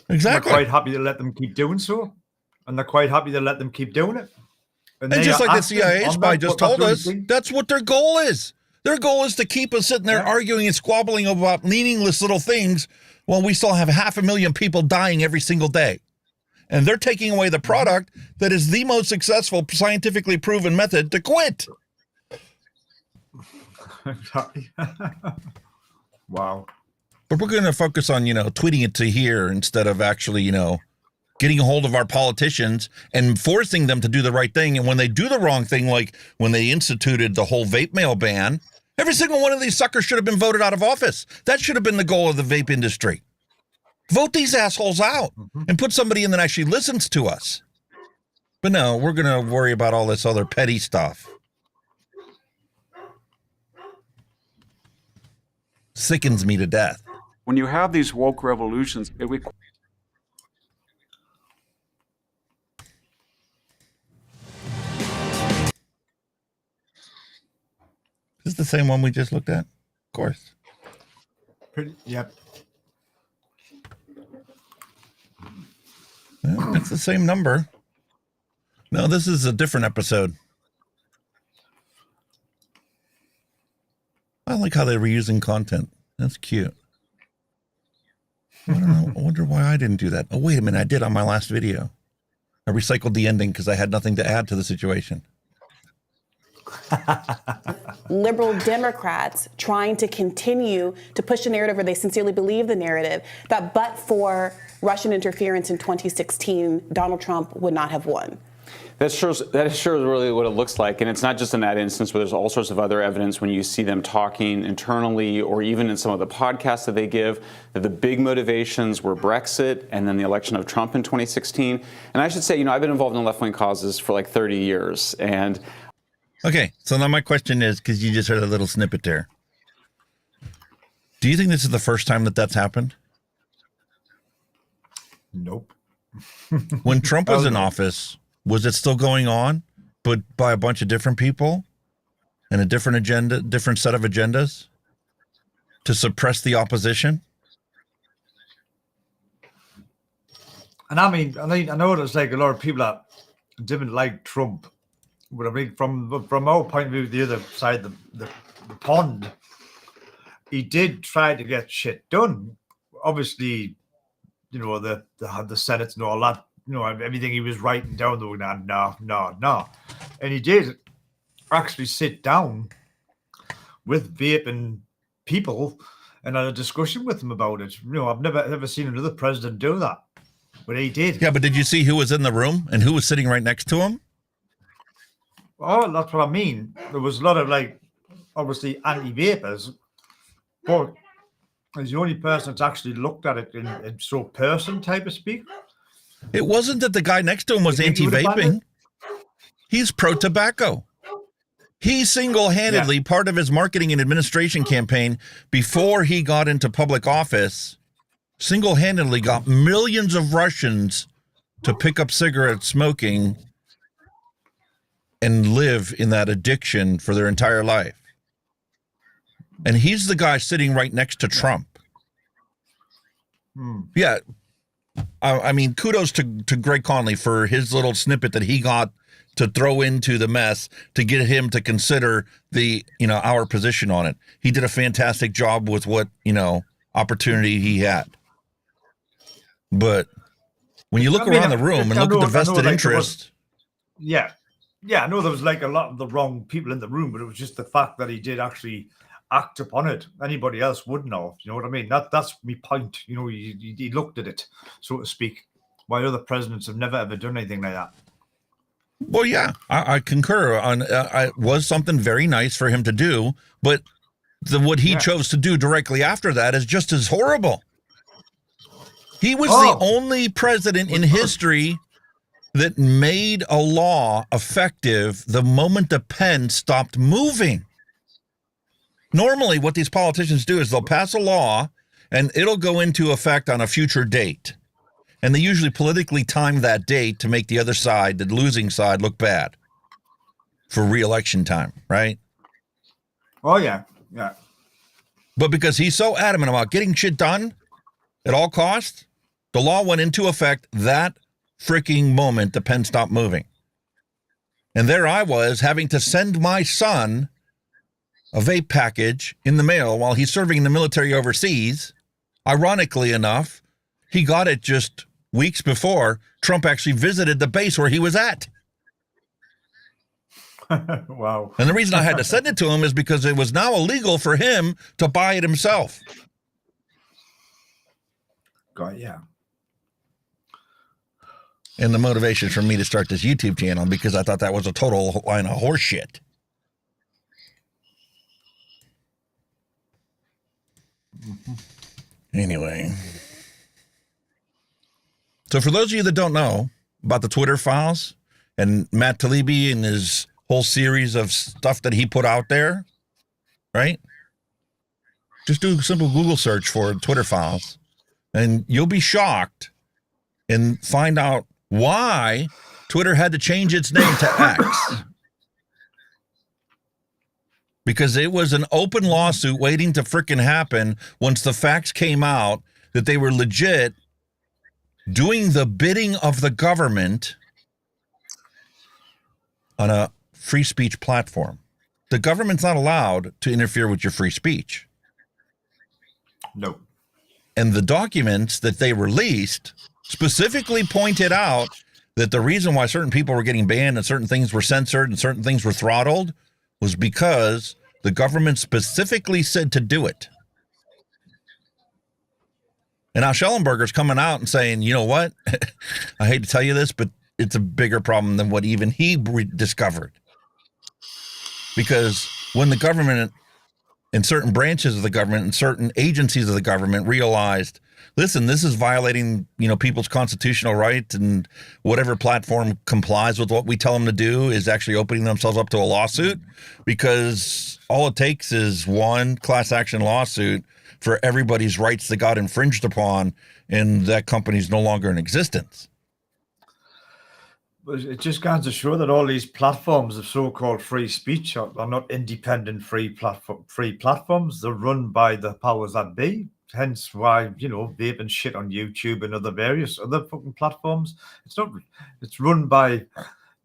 Exactly. They're quite happy to let them keep doing so. And they're quite happy to let them keep doing it. And they just are like the acting CIA on spy that, just but told that's the us, only thing. that's what their goal is. Their goal is to keep us sitting there arguing and squabbling about meaningless little things while we still have 500,000 people dying every single day. And they're taking away the product that is the most successful, scientifically proven method to quit. Wow. But we're going to focus on, tweeting it to here instead of actually, getting a hold of our politicians and forcing them to do the right thing. And when they do the wrong thing, like when they instituted the whole vape mail ban, every single one of these suckers should have been voted out of office. That should have been the goal of the vape industry. Vote these assholes out and put somebody in that actually listens to us. But no, we're going to worry about all this other petty stuff. Sickens me to death. When you have these woke revolutions, it requires Is this the same one we just looked at? Of course. Yep. Well, it's the same number. No, this is a different episode. I like how they're reusing content. That's cute. I don't know. I wonder why I didn't do that. Oh, wait a minute. I did on my last video. I recycled the ending because I had nothing to add to the situation. Liberal Democrats trying to continue to push a narrative, or they sincerely believe the narrative, that but for Russian interference in 2016, Donald Trump would not have won. That is sure really what it looks like. And it's not just in that instance, but there's all sorts of other evidence when you see them talking internally or even in some of the podcasts that they give, that the big motivations were Brexit and then the election of Trump in 2016. And I should say, I've been involved in left-wing causes for like 30 years. And okay, so now my question is, because you just heard a little snippet there. Do you think this is the first time that that's happened? Nope. When Trump was in office, was it still going on, but by a bunch of different people and a different agenda, different set of agendas to suppress the opposition? And I mean, I know there's like a lot of people that didn't like Trump, but I mean, from our point of view, the other side of the pond, he did try to get shit done. Obviously, the Senate and all that, everything he was writing down, though, no. And he did actually sit down with Vape and people and had a discussion with them about it. I've never seen another president do that, but he did. Yeah, but did you see who was in the room and who was sitting right next to him? Oh, that's what I mean. There was a lot of, obviously anti-vapers, but he's the only person that's actually looked at it in so person, type of speak. It wasn't that the guy next to him was anti-vaping. He's pro-tobacco. He single-handedly, part of his marketing and administration campaign before he got into public office, single-handedly got millions of Russians to pick up cigarette smoking and live in that addiction for their entire life. And he's the guy sitting right next to Trump. Yeah. I mean, kudos to Greg Conley for his little snippet that he got to throw into the mess to get him to consider our position on it. He did a fantastic job with what, opportunity he had. But when you look around the room and look at the vested interest. I know there was a lot of the wrong people in the room, but it was just the fact that he did actually act upon it. Anybody else wouldn't have. You know what I mean? That's my point. He looked at it, so to speak. Why other presidents have never ever done anything like that. Well, yeah, I concur. It was something very nice for him to do, but what he chose to do directly after that is just as horrible. He was the only president in history that made a law effective the moment the pen stopped moving. Normally, what these politicians do is they'll pass a law and it'll go into effect on a future date. And they usually politically time that date to make the other side, the losing side, look bad for re-election time, right? Oh, yeah. Yeah. But because he's so adamant about getting shit done at all costs, the law went into effect that freaking moment the pen stopped moving. And there I was having to send my son a vape package in the mail while he's serving in the military overseas. Ironically enough, he got it just weeks before Trump actually visited the base where he was at. Wow. And the reason I had to send it to him is because it was now illegal for him to buy it himself. God, yeah. And the motivation for me to start this YouTube channel because I thought that was a total line of horse shit. Anyway. So for those of you that don't know about the Twitter files and Matt Taibbi and his whole series of stuff that he put out there, right? Just do a simple Google search for Twitter files and you'll be shocked and find out why Twitter had to change its name to X. Because it was an open lawsuit waiting to frickin' happen once the facts came out that they were legit doing the bidding of the government on a free speech platform. The government's not allowed to interfere with your free speech. No. And the documents that they released specifically pointed out that the reason why certain people were getting banned and certain things were censored and certain things were throttled was because the government specifically said to do it. And now Shellenberger's coming out and saying, you know what? I hate to tell you this, but it's a bigger problem than what even he discovered. Because when the government and certain branches of the government and certain agencies of the government realized, listen, this is violating, people's constitutional rights, and whatever platform complies with what we tell them to do is actually opening themselves up to a lawsuit, because all it takes is one class action lawsuit for everybody's rights that got infringed upon, and that company's no longer in existence. But it just goes to show that all these platforms of so-called free speech are not independent free platforms. They're run by the powers that be. Hence why, Vape and shit on YouTube and other various other fucking platforms. It's not. It's run by,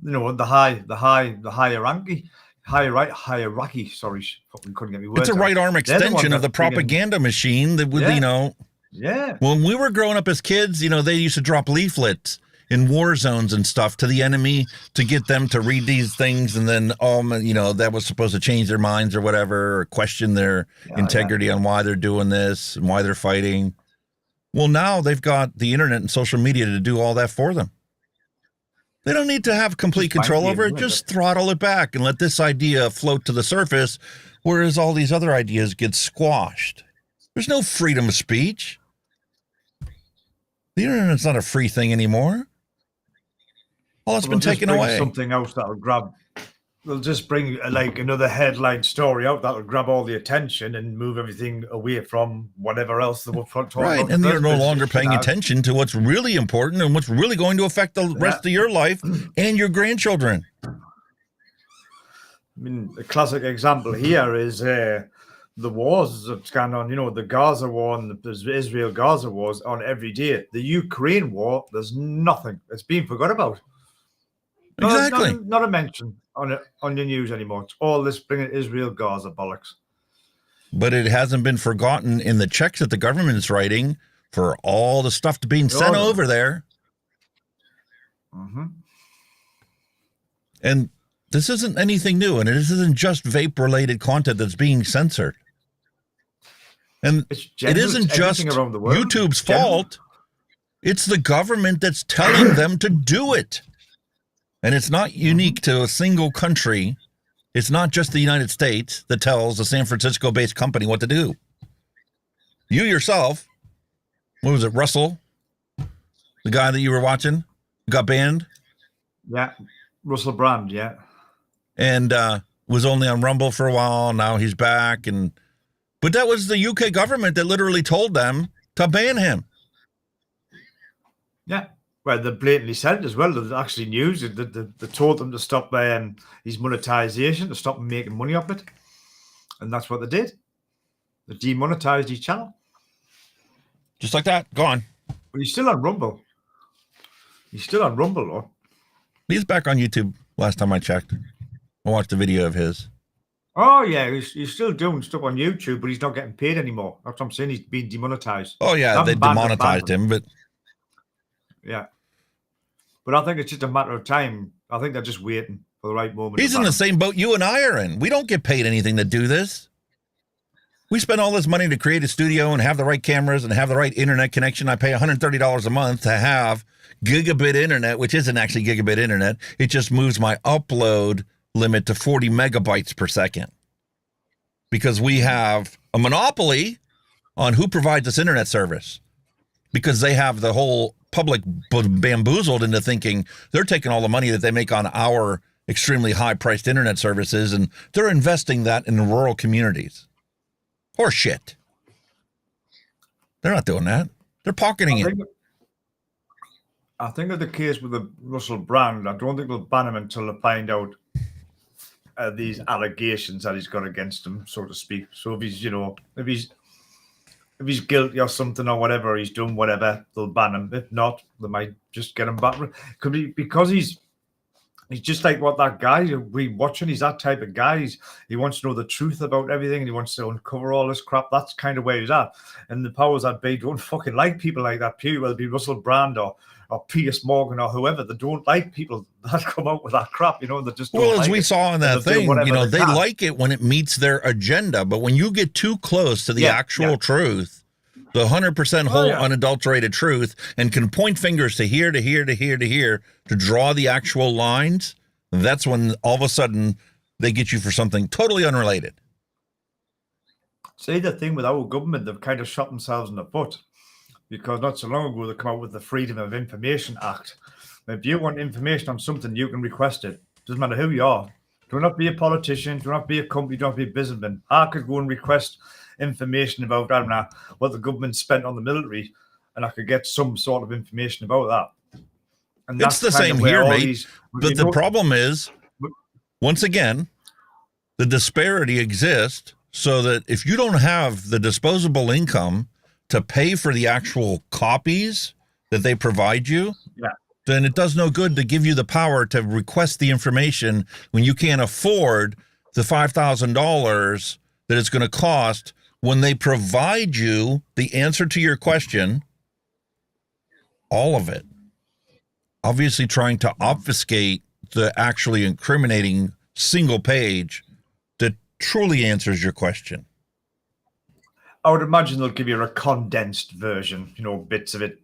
the hierarchy. Sorry, fucking couldn't get me words. It's a right arm extension of the propaganda machine that would, Yeah. When we were growing up as kids, they used to drop leaflets in war zones and stuff to the enemy to get them to read these things, and then that was supposed to change their minds or whatever, or question their integrity on why they're doing this and why they're fighting. Well, now they've got the internet and social media to do all that for them. They don't need to have complete control over it. Just throttle it back and let this idea float to the surface, whereas all these other ideas get squashed. There's no freedom of speech. The internet's not a free thing anymore. All that's been taken away. Something else that'll grab. They'll just bring another headline story out that'll grab all the attention and move everything away from whatever else they were talking about. Right, and they're no longer paying attention to what's really important and what's really going to affect the rest of your life and your grandchildren. I mean, a classic example here is the wars that's going on. The Gaza war and the Israel-Gaza wars on every day. The Ukraine war, there's nothing. It's being forgot about. Exactly. Not a mention on the news anymore. It's all this bringing Israel-Gaza bollocks. But it hasn't been forgotten in the checks that the government is writing for all the stuff being sent over there. Mm-hmm. And this isn't anything new, and this isn't just vape-related content that's being censored. And it isn't just YouTube's fault. It's the government that's telling them to do it. And it's not unique to a single country It's not just the United States that tells a San Francisco-based company what to do. You yourself, what was it, Russell? The guy that you were watching got banned? Yeah, Russell Brand, yeah. And was only on Rumble for a while. Now he's back. But that was the UK government that literally told them to ban him. Yeah. Well, they blatantly said it as well. They actually news it. They told them to stop his monetization, to stop making money off it. And that's what they did. They demonetized his channel. Just like that. Gone. But he's still on Rumble. He's still on Rumble, though. He's back on YouTube last time I checked. I watched a video of his. Oh, yeah. He's still doing stuff on YouTube, but he's not getting paid anymore. That's what I'm saying. He's been demonetized. Oh, yeah. They demonetized him, but... Yeah. But I think it's just a matter of time. I think they're just waiting for the right moment. He's in the same boat you and I are in. We don't get paid anything to do this. We spend all this money to create a studio and have the right cameras and have the right internet connection. I pay $130 a month to have gigabit internet, which isn't actually gigabit internet. It just moves my upload limit to 40 megabytes per second. Because we have a monopoly on who provides this internet service. Because they have the whole public bamboozled into thinking they're taking all the money that they make on our extremely high-priced internet services and they're investing that in rural communities. Horse shit. They're not doing that. They're pocketing it. I think of the case with the Russell Brand, I don't think they'll ban him until they find out these allegations that he's got against him, so to speak. So if he's, if he's guilty or something or whatever, he's done whatever, they'll ban him. If not, they might just get him back. Could be because he's just like what that guy we watching. He's that type of guy. He wants to know the truth about everything and he wants to uncover all this crap. That's kind of where he's at. And the powers that be don't fucking like people like that. Whether it be Russell Brand or Piers Morgan or whoever, they don't like people that come out with that crap, They just don't as like we it. saw in that thing, they can. like it when it meets their agenda, but when you get too close to the actual truth, the 100% whole unadulterated truth, and can point fingers to here, to here, to here, to here, to draw the actual lines, that's when all of a sudden they get you for something totally unrelated. See, the thing with our government, they've kind of shot themselves in the foot. Because not so long ago, they come out with the Freedom of Information Act. If you want information on something, you can request it. Doesn't matter who you are. Do not be a politician. Do not be a company. Do not be a businessman. I could go and request information about, I don't know, what the government spent on the military, and I could get some sort of information about that. And It's the same here, mate. But the problem is, once again, the disparity exists so that if you don't have the disposable income to pay for the actual copies that they provide you, then it does no good to give you the power to request the information when you can't afford the $5,000 that it's going to cost when they provide you the answer to your question, all of it. Obviously trying to obfuscate the actually incriminating single page that truly answers your question. I would imagine they'll give you a condensed version, bits of it.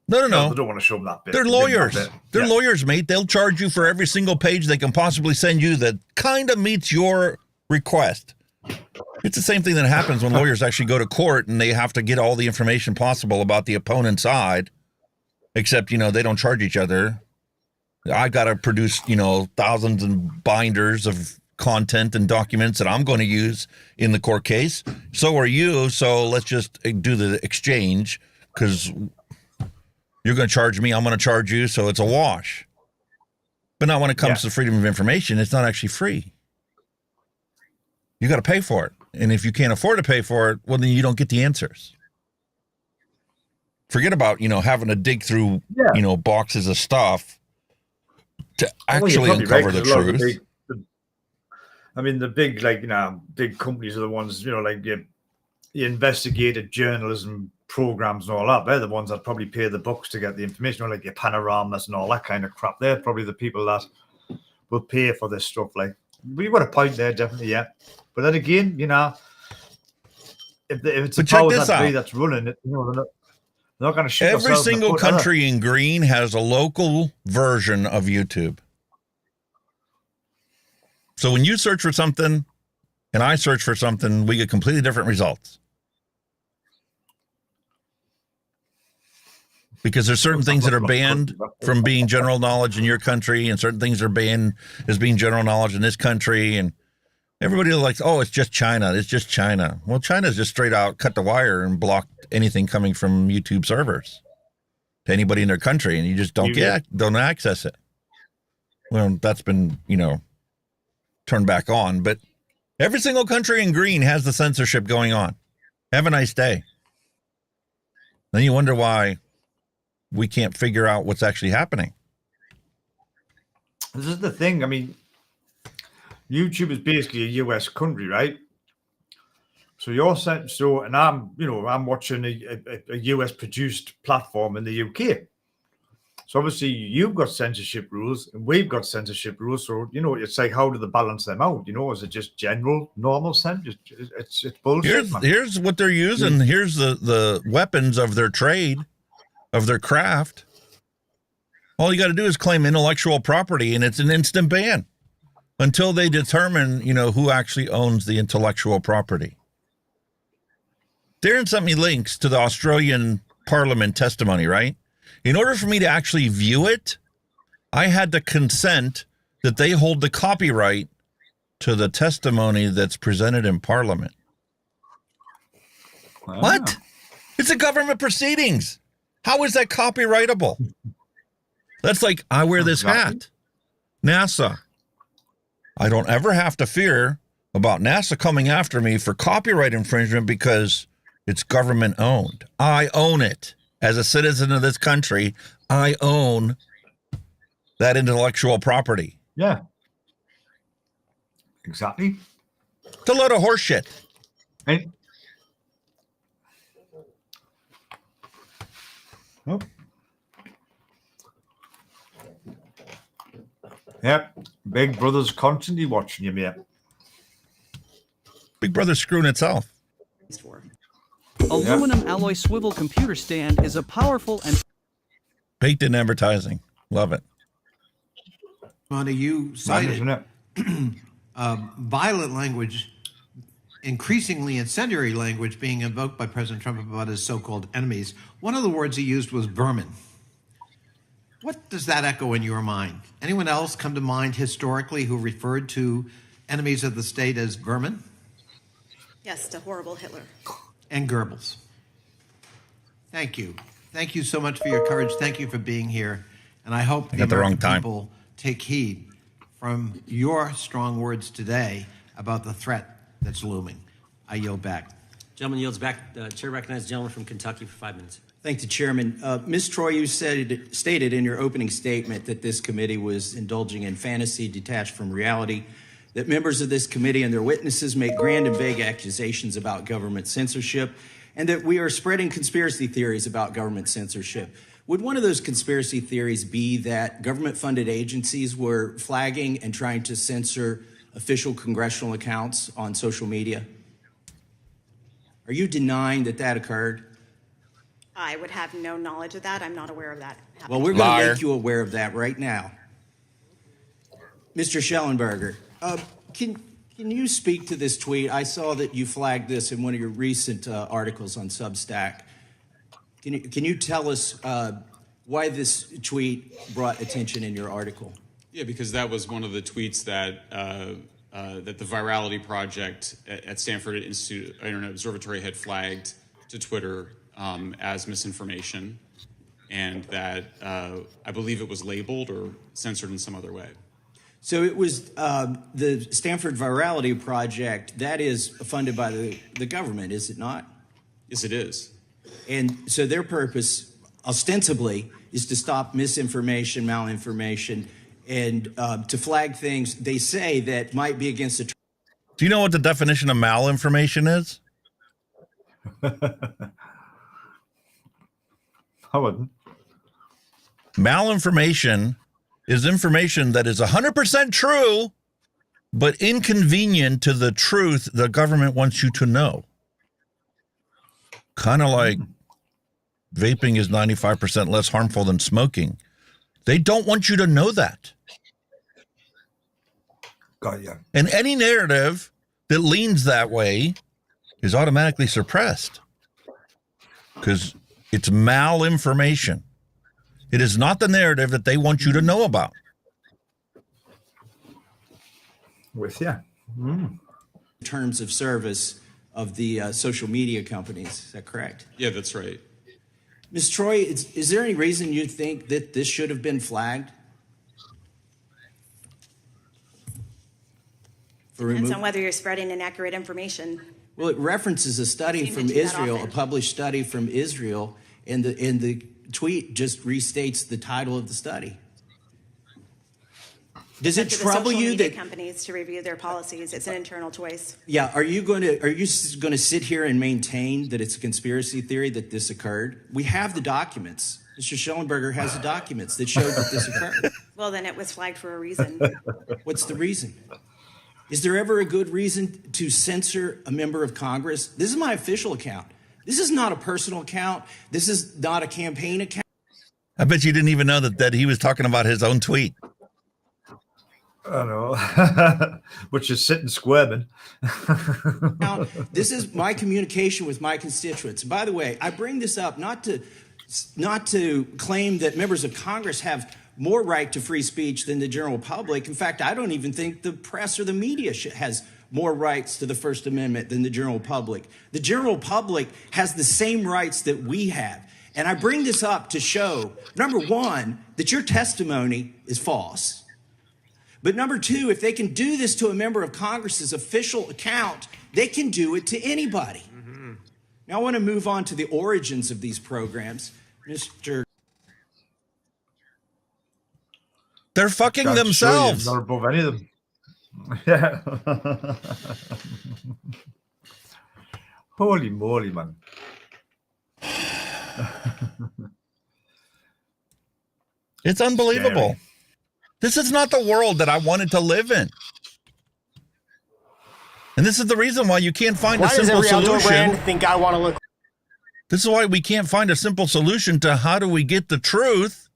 No. They don't want to show them that bit. They're lawyers. They're lawyers, mate. They'll charge you for every single page they can possibly send you that kind of meets your request. It's the same thing that happens when lawyers actually go to court and they have to get all the information possible about the opponent's side, except, they don't charge each other. I got to produce, thousands and binders of content and documents that I'm going to use in the court case. So are you. So let's just do the exchange because you're going to charge me. I'm going to charge you. So it's a wash. But not when it comes to freedom of information. It's not actually free. You got to pay for it. And if you can't afford to pay for it, well, then you don't get the answers. Forget about, having to dig through, boxes of stuff to actually uncover the truth. The big, big companies are the ones, your investigative journalism programs and all that. They're the ones that probably pay the bucks to get the information, like your panoramas and all that kind of crap. They're probably the people that will pay for this stuff. Like, we've got a point there, definitely, yeah. But then again, if it's the powers that be that's running it, they're not going to shoot every single country in green has a local version of YouTube. So when you search for something and I search for something, we get completely different results. Because there's certain things that are banned from being general knowledge in your country, and certain things are banned as being general knowledge in this country. And everybody likes, oh, it's just China. It's just China. Well, China's just straight out cut the wire and blocked anything coming from YouTube servers to anybody in their country, and you just don't access it. Well, that's been, turned back on. But every single country in green has the censorship going on. Have a nice day. Then you wonder why we can't figure out what's actually happening. This is the thing. I mean, YouTube is basically a US country, right? So and I'm watching a US produced platform in the UK. So obviously you've got censorship rules and we've got censorship rules. So, it's like, how do they balance them out? Is it just general, normal censorship? It's bullshit. Here's what they're using. Here's the weapons of their trade, of their craft. All you got to do is claim intellectual property, and it's an instant ban until they determine, who actually owns the intellectual property. Darren sent me links to the Australian Parliament testimony, right? In order for me to actually view it, I had to consent that they hold the copyright to the testimony that's presented in Parliament. Wow. What? It's a government proceedings. How is that copyrightable? That's like, I wear this hat. NASA. I don't ever have to fear about NASA coming after me for copyright infringement because it's government owned. I own it. As a citizen of this country, I own that intellectual property. Yeah. Exactly. It's a load of horse shit. Hey. Oh. Yep. Big Brother's constantly watching you, mate. Big Brother's screwing itself. Aluminum alloy swivel computer stand is a powerful and baked in advertising. Love it. Monty, you cited violent language, increasingly incendiary language being invoked by President Trump about his so-called enemies. One of the words he used was vermin. What does that echo in your mind? Anyone else come to mind historically who referred to enemies of the state as vermin? Yes, the horrible Hitler. And Goebbels. Thank you. Thank you so much for your courage. Thank you for being here. And I hope the American people take heed from your strong words today about the threat that's looming. I yield back. Gentleman yields back. Chair recognizes the gentleman from Kentucky for 5 minutes. Thank the chairman. Ms. Troy, you stated in your opening statement that this committee was indulging in fantasy detached from reality, that members of this committee and their witnesses make grand and vague accusations about government censorship, and that we are spreading conspiracy theories about government censorship. Would one of those conspiracy theories be that government-funded agencies were flagging and trying to censor official congressional accounts on social media? Are you denying that that occurred? I would have no knowledge of that. I'm not aware of that happening. Well, we're going to make you aware of that right now. Mr. Shellenberger, can you speak to this tweet? I saw that you flagged this in one of your recent articles on Substack. Can you tell us why this tweet brought attention in your article? Yeah, because that was one of the tweets that that the Virality Project at Stanford Institute Internet Observatory had flagged to Twitter as misinformation, and that I believe it was labeled or censored in some other way. So it was the Stanford Virality Project, that is funded by the government, is it not? Yes, it is. And so their purpose, ostensibly, is to stop misinformation, malinformation, and to flag things they say that might be against the... Do you know what the definition of malinformation is? I wouldn't. Malinformation is information that is 100% true, but inconvenient to the truth the government wants you to know. Kind of like vaping is 95% less harmful than smoking. They don't want you to know that. Got you. And any narrative that leans that way is automatically suppressed because it's malinformation. It is not the narrative that they want you to know about. With you. In terms of service of the social media companies. Is that correct? Yeah, that's right. Ms. Troy, is there any reason you think that this should have been flagged? Depends on whether you're spreading inaccurate information. Well, it references a study Seem to from do that Israel, a often. published study from Israel, and the tweet just restates the title of the study. Does it Up to the trouble social you media that? companies to review their policies? It's an internal choice. Yeah, are you going to sit here and maintain that it's a conspiracy theory that this occurred? We have the documents. Mr. Shellenberger has the documents that showed that this occurred. Well, then it was flagged for a reason. What's the reason? Is there ever a good reason to censor a member of Congress? This is my official account. This is not a personal account. This is not a campaign account. I bet you didn't even know that he was talking about his own tweet. I know. Which is sitting squirming. Now, this is my communication with my constituents. By the way, I bring this up not to claim that members of Congress have more right to free speech than the general public. In fact, I don't even think the press or the media has more rights to the First Amendment than the general public. The general public has the same rights that we have. And I bring this up to show, number one, that your testimony is false. But number two, if they can do this to a member of Congress's official account, they can do it to anybody. Now, I want to move on to the origins of these programs. Mr. They're fucking God, themselves. Sure, not above any of them. Yeah. Holy moly, man. It's unbelievable. Scary. This is not the world that I wanted to live in. And this is the reason why you can't find a simple solution. Think I want to look? This is why we can't find a simple solution to how do we get the truth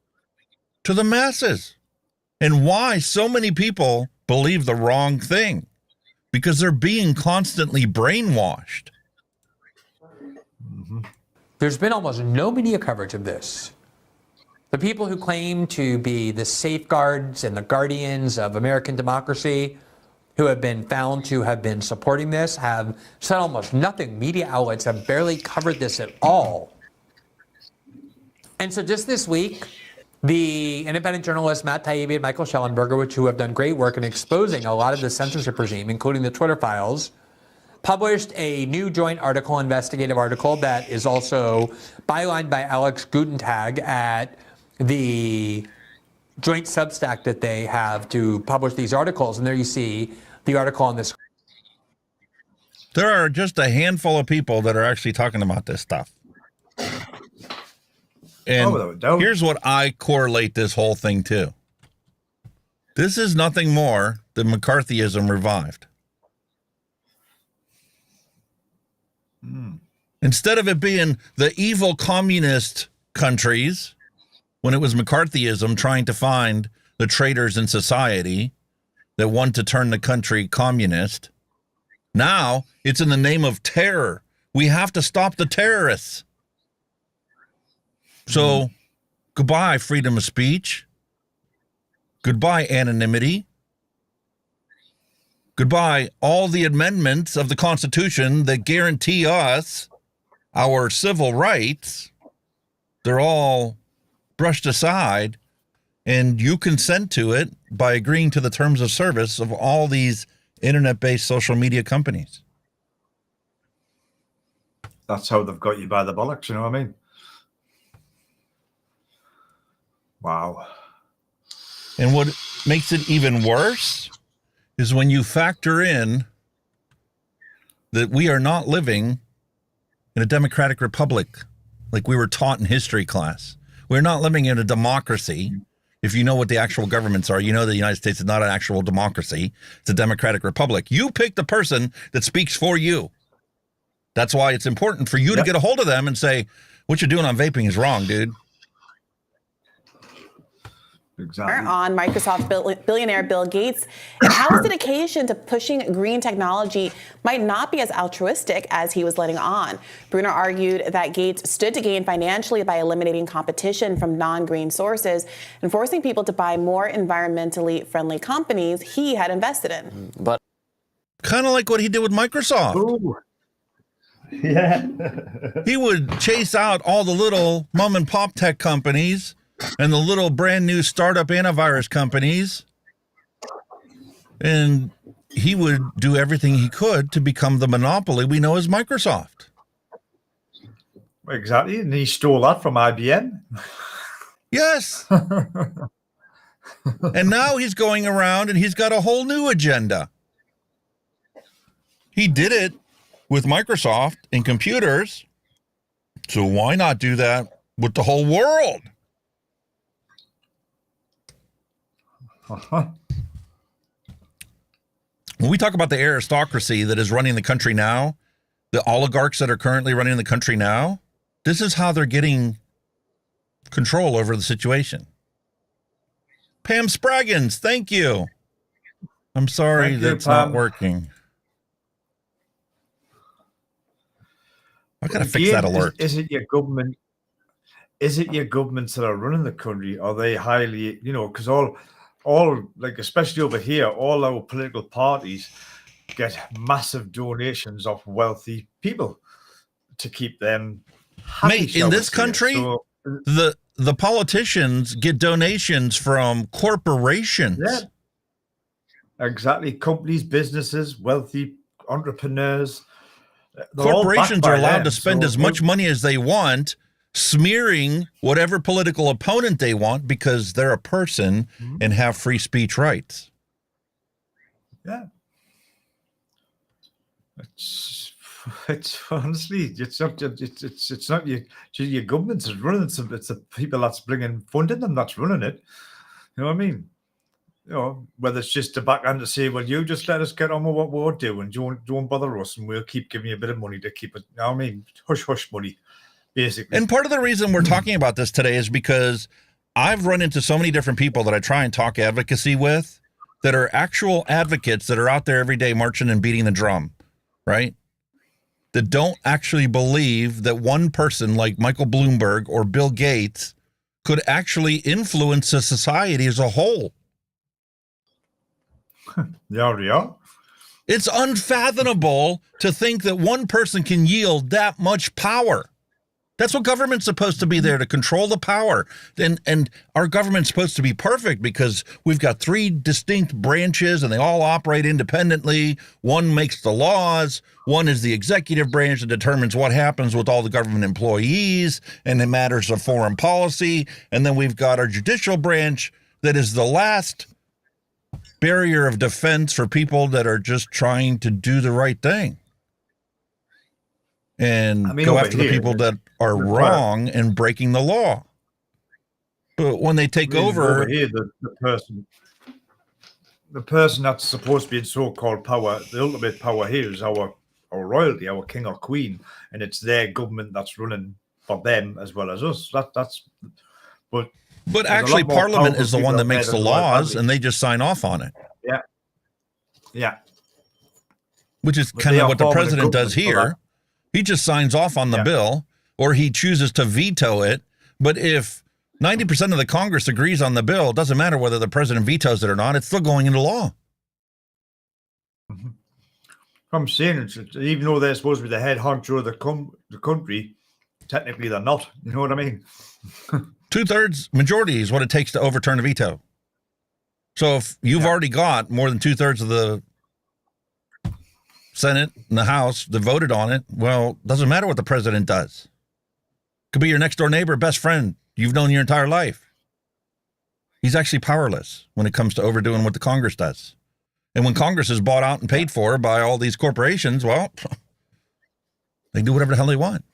to the masses and why so many people believe the wrong thing, because they're being constantly brainwashed. There's been almost no media coverage of this. The people who claim to be the safeguards and the guardians of American democracy, who have been found to have been supporting this, have said almost nothing. Media outlets have barely covered this at all. And so just this week, the independent journalists Matt Taibbi and Michael Shellenberger, who have done great work in exposing a lot of the censorship regime, including the Twitter files, published a new joint article, investigative article, that is also bylined by Alex Gutentag at the joint Substack that they have to publish these articles. And there you see the article on this. There are just a handful of people that are actually talking about this stuff. And here's what I correlate this whole thing to. This is nothing more than McCarthyism revived. Instead of it being the evil communist countries, when it was McCarthyism trying to find the traitors in society that want to turn the country communist, now it's in the name of terror. We have to stop the terrorists. So, goodbye, freedom of speech. Goodbye, anonymity. Goodbye, all the amendments of the Constitution that guarantee us our civil rights. They're all brushed aside, and you consent to it by agreeing to the terms of service of all these internet-based social media companies. That's how they've got you by the bollocks, you know what I mean? Wow. And what makes it even worse is when you factor in that we are not living in a democratic republic like we were taught in history class. We're not living in a democracy. If you know what the actual governments are, you know the United States is not an actual democracy. It's a democratic republic. You pick the person that speaks for you. That's why it's important for you to get a hold of them and say, what you're doing on vaping is wrong, dude. Exactly. On Microsoft billionaire Bill Gates and how his dedication to pushing green technology might not be as altruistic as he was letting on. Bruner argued that Gates stood to gain financially by eliminating competition from non-green sources and forcing people to buy more environmentally friendly companies he had invested in. But kind of like what he did with Microsoft. Ooh. Yeah. He would chase out all the little mom and pop tech companies and the little brand new startup antivirus companies. And he would do everything he could to become the monopoly we know as Microsoft. Exactly. And he stole that from IBM. Yes. And now he's going around and he's got a whole new agenda. He did it with Microsoft and computers. So why not do that with the whole world? Uh-huh. When we talk about the aristocracy that is running the country now, the oligarchs that are currently running the country now, this is how they're getting control over the situation. Pam Spraggins, thank you. I'm sorry that's not working. I gotta fix that alert. Is it your government? Is it your governments that are running the country? Are they highly, because all like, especially over here, all our political parties get massive donations of wealthy people to keep them happy. Mate, in this country, so, the politicians get donations from corporations. Yeah, exactly. Companies, businesses, wealthy entrepreneurs. Corporations are allowed to spend as much money as they want, smearing whatever political opponent they want because they're a person and have free speech rights. Yeah. It's honestly, it's not your governments is running some. It's the people that's funding them that's running it. You know what I mean? Whether it's just to backhand to say, well, you just let us get on with what we're doing. Don't bother us, and we'll keep giving you a bit of money to keep it. You know what I mean? Hush money, basically. And part of the reason we're talking about this today is because I've run into so many different people that I try and talk advocacy with that are actual advocates that are out there every day marching and beating the drum, right? That don't actually believe that one person like Michael Bloomberg or Bill Gates could actually influence a society as a whole. Yeah. It's unfathomable to think that one person can yield that much power. That's what government's supposed to be there, to control the power. And our government's supposed to be perfect because we've got 3 distinct branches and they all operate independently. One makes the laws. One is the executive branch that determines what happens with all the government employees and in matters of foreign policy. And then we've got our judicial branch that is the last barrier of defense for people that are just trying to do the right thing. And go after the people that are wrong and breaking the law. But when they take over here, the person that's supposed to be in so-called power, the ultimate power here is our royalty, our king or queen, and it's their government that's running for them as well as us. But actually, Parliament is the one that makes the laws, and they just sign off on it. Yeah. Which is kind of what the president does here. He just signs off on the bill, or he chooses to veto it. But if 90% of the Congress agrees on the bill, it doesn't matter whether the president vetoes it or not. It's still going into law. I'm saying, even though they're supposed to be the head honcho of the country, technically they're not. You know what I mean? 2/3 majority is what it takes to overturn a veto. So if you've already got more than 2/3 of the Senate and the House that voted on it, well, doesn't matter what the president does. Could be your next door neighbor, best friend you've known your entire life. He's actually powerless when it comes to overdoing what the Congress does. And when Congress is bought out and paid for by all these corporations, well, they do whatever the hell they want.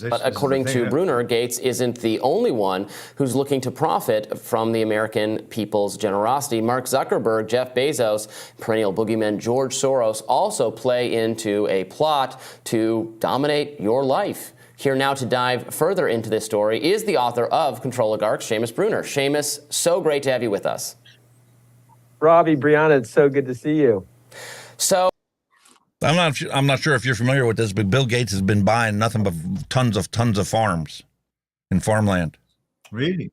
But according to Bruner, Gates isn't the only one who's looking to profit from the American people's generosity. Mark Zuckerberg, Jeff Bezos, perennial boogeyman George Soros also play into a plot to dominate your life. Here now to dive further into this story is the author of Controligarchs, Seamus Bruner. Seamus, so great to have you with us. Robbie, Brianna, it's so good to see you. So I'm not sure if you're familiar with this, but Bill Gates has been buying nothing but tons of farms and farmland. Really?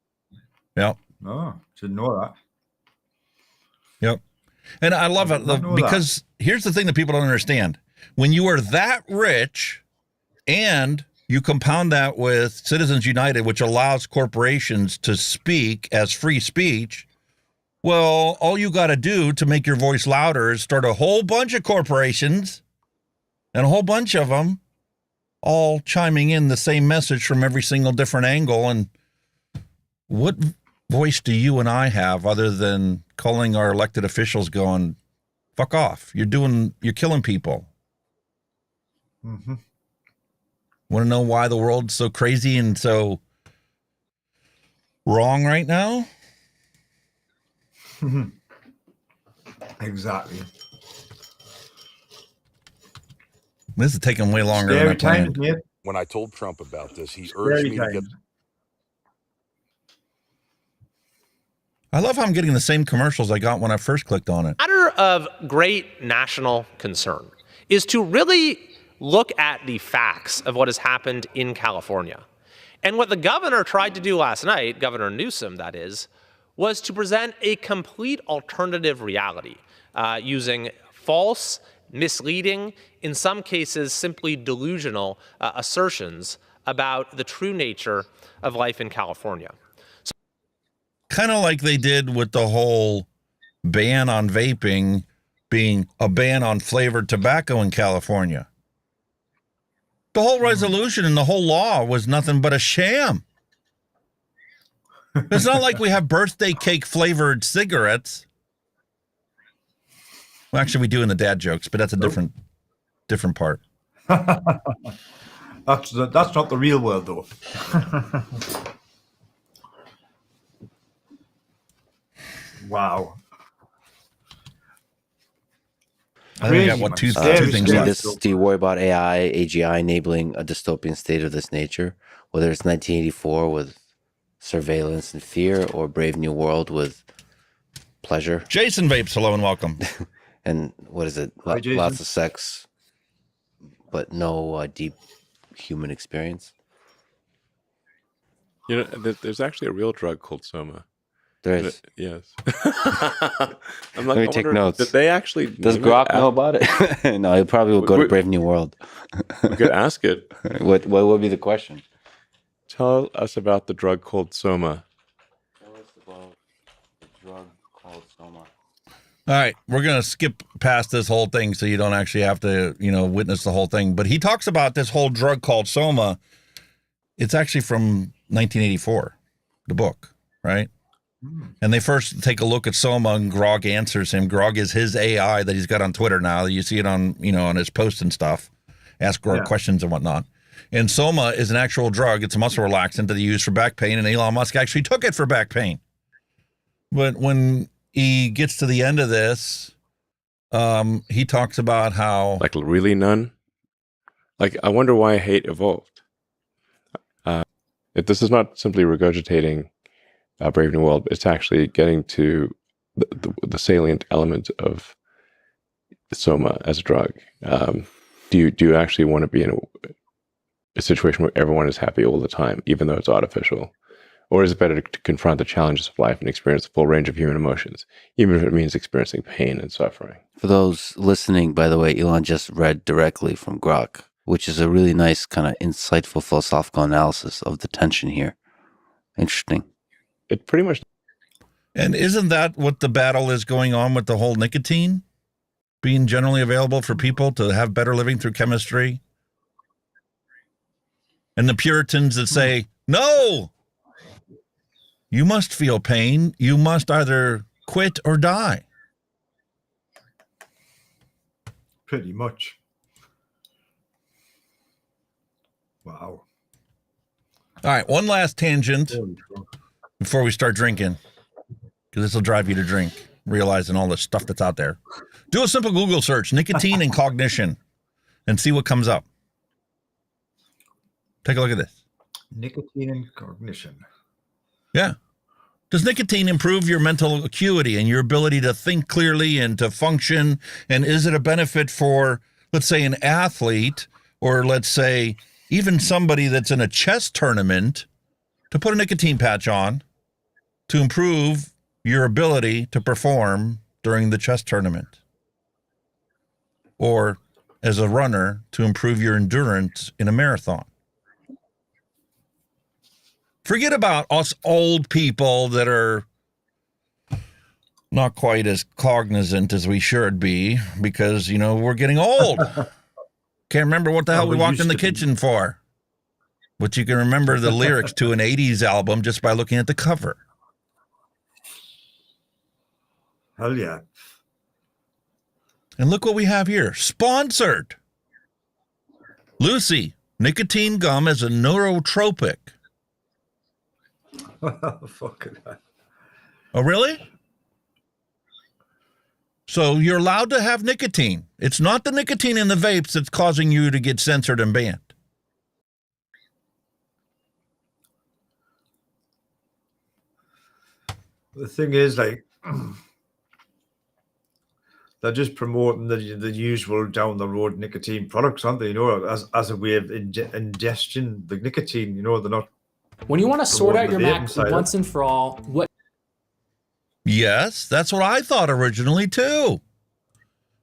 Yep. Oh, didn't know that. Yep. And I love it because here's the thing that people don't understand. When you are that rich and you compound that with Citizens United, which allows corporations to speak as free speech, well, all you got to do to make your voice louder is start a whole bunch of corporations and a whole bunch of them all chiming in the same message from every single different angle. And what voice do you and I have other than calling our elected officials going, fuck off, you're killing people? Mm-hmm. Want to know why the world's so crazy and so wrong right now? Exactly. This is taking way longer than I planned. When I told Trump about this, he Scary urged me to get... I love how I'm getting the same commercials I got when I first clicked on it. Matter of great national concern is to really look at the facts of what has happened in California. And what the governor tried to do last night, Governor Newsom, that is, was to present a complete alternative reality using false, misleading, in some cases simply delusional assertions about the true nature of life in California. Kind of like they did with the whole ban on vaping being a ban on flavored tobacco in California. The whole resolution and the whole law was nothing but a sham. It's not like we have birthday cake flavored cigarettes. Well, actually, we do in the dad jokes, but that's a different part. That's not the real world, though. Wow. I think I got two things left. Do you worry about AI, AGI enabling a dystopian state of this nature? Whether it's 1984 with surveillance and fear, or Brave New World with pleasure. Jason Vapes, hello and welcome. And what is it? Hi, Jason. Lots of sex, but no deep human experience. You know, there's actually a real drug called Soma. There is. Yes. Let me take notes. Did they actually? Does Grok know about it? No, he probably will go to Brave New World. We could ask it. What would be the question? Tell us about the drug called Soma. Tell us about the drug called Soma. All right, we're going to skip past this whole thing so you don't actually have to, witness the whole thing. But he talks about this whole drug called Soma. It's actually from 1984, the book, right? And they first take a look at Soma, and Grog answers him. Grog is his AI that he's got on Twitter now. You see it on, on his posts and stuff. Ask Grog questions and whatnot. And Soma is an actual drug. It's a muscle relaxant that he used for back pain, and Elon Musk actually took it for back pain. But when he gets to the end of this, he talks about how... Like, really none? Like, I wonder why hate evolved. This is not simply regurgitating Brave New World. It's actually getting to the salient element of Soma as a drug. Do you actually want to be in a situation where everyone is happy all the time, even though it's artificial? Or is it better to confront the challenges of life and experience the full range of human emotions, even if it means experiencing pain and suffering? For those listening, by the way, Elon just read directly from Grok, which is a really nice kind of insightful philosophical analysis of the tension here. Interesting. It pretty much... And isn't that what the battle is going on with the whole nicotine being generally available for people to have better living through chemistry? And the Puritans that say, no, you must feel pain. You must either quit or die. Pretty much. Wow. All right, one last tangent before we start drinking, because this will drive you to drink, realizing all the stuff that's out there. Do a simple Google search, nicotine and cognition, and see what comes up. Take a look at this. Nicotine Cognition. Yeah. Does nicotine improve your mental acuity and your ability to think clearly and to function? And is it a benefit for, let's say, an athlete, or let's say even somebody that's in a chess tournament, to put a nicotine patch on to improve your ability to perform during the chess tournament? Or as a runner, to improve your endurance in a marathon? Forget about us old people that are not quite as cognizant as we should be because, you know, we're getting old. Can't remember what the hell we walked in the kitchen for. But you can remember the lyrics to an 80s album just by looking at the cover. Hell yeah. And look what we have here. Sponsored. Lucy, nicotine gum as a neurotropic. Fucking hell. Oh, really? So you're allowed to have nicotine. It's not the nicotine in the vapes that's causing you to get censored and banned. The thing is, like, they're just promoting the usual down the road nicotine products, aren't they? You know, as a way of ingestion, the nicotine. You know, they're not. When you want to sort out your vaping Mac side. once and for all, what? Yes, that's what I thought originally too.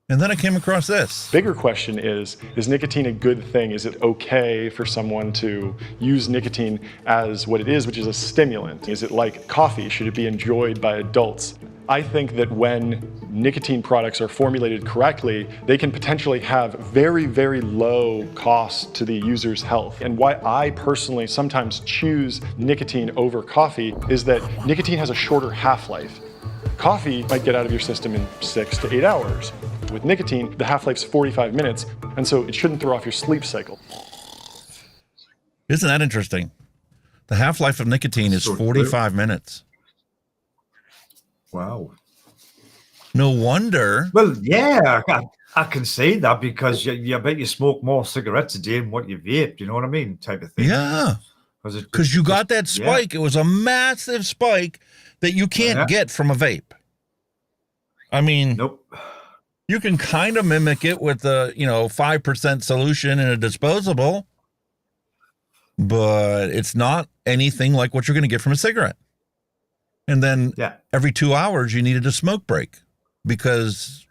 And then I came across this. Bigger question is nicotine a good thing? Is it okay for someone to use nicotine as what it is, which is a stimulant? Is it like coffee? Should it be enjoyed by adults? I think that when nicotine products are formulated correctly, they can potentially have very, very low cost to the user's health. And why I personally sometimes choose nicotine over coffee is that nicotine has a shorter half-life. Coffee might get out of your system in 6 to 8 hours. With nicotine, the half-life's 45 minutes, and so it shouldn't throw off your sleep cycle. Isn't that interesting? The half-life of nicotine is 45 minutes. Wow. No wonder. Well, yeah, I can see that because I bet you smoke more cigarettes a day than what you vape. You know what I mean? Type of thing. Yeah. Because you got that spike. Yeah. It was a massive spike that you can't get from a vape. I mean, nope. You can kind of mimic it with a 5% solution in a disposable, but it's not anything like what you're going to get from a cigarette. And then every 2 hours you needed a smoke break because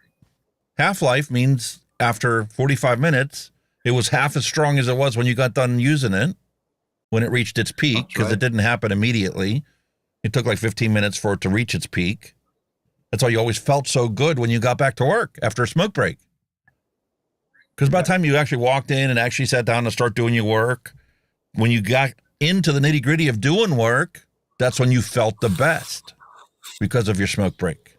half-life means after 45 minutes, it was half as strong as it was when you got done using it, when it reached its peak, because it didn't happen immediately. It took like 15 minutes for it to reach its peak. That's why you always felt so good when you got back to work after a smoke break. Because by the time you actually walked in and actually sat down to start doing your work, when you got into the nitty-gritty of doing work, that's when you felt the best because of your smoke break.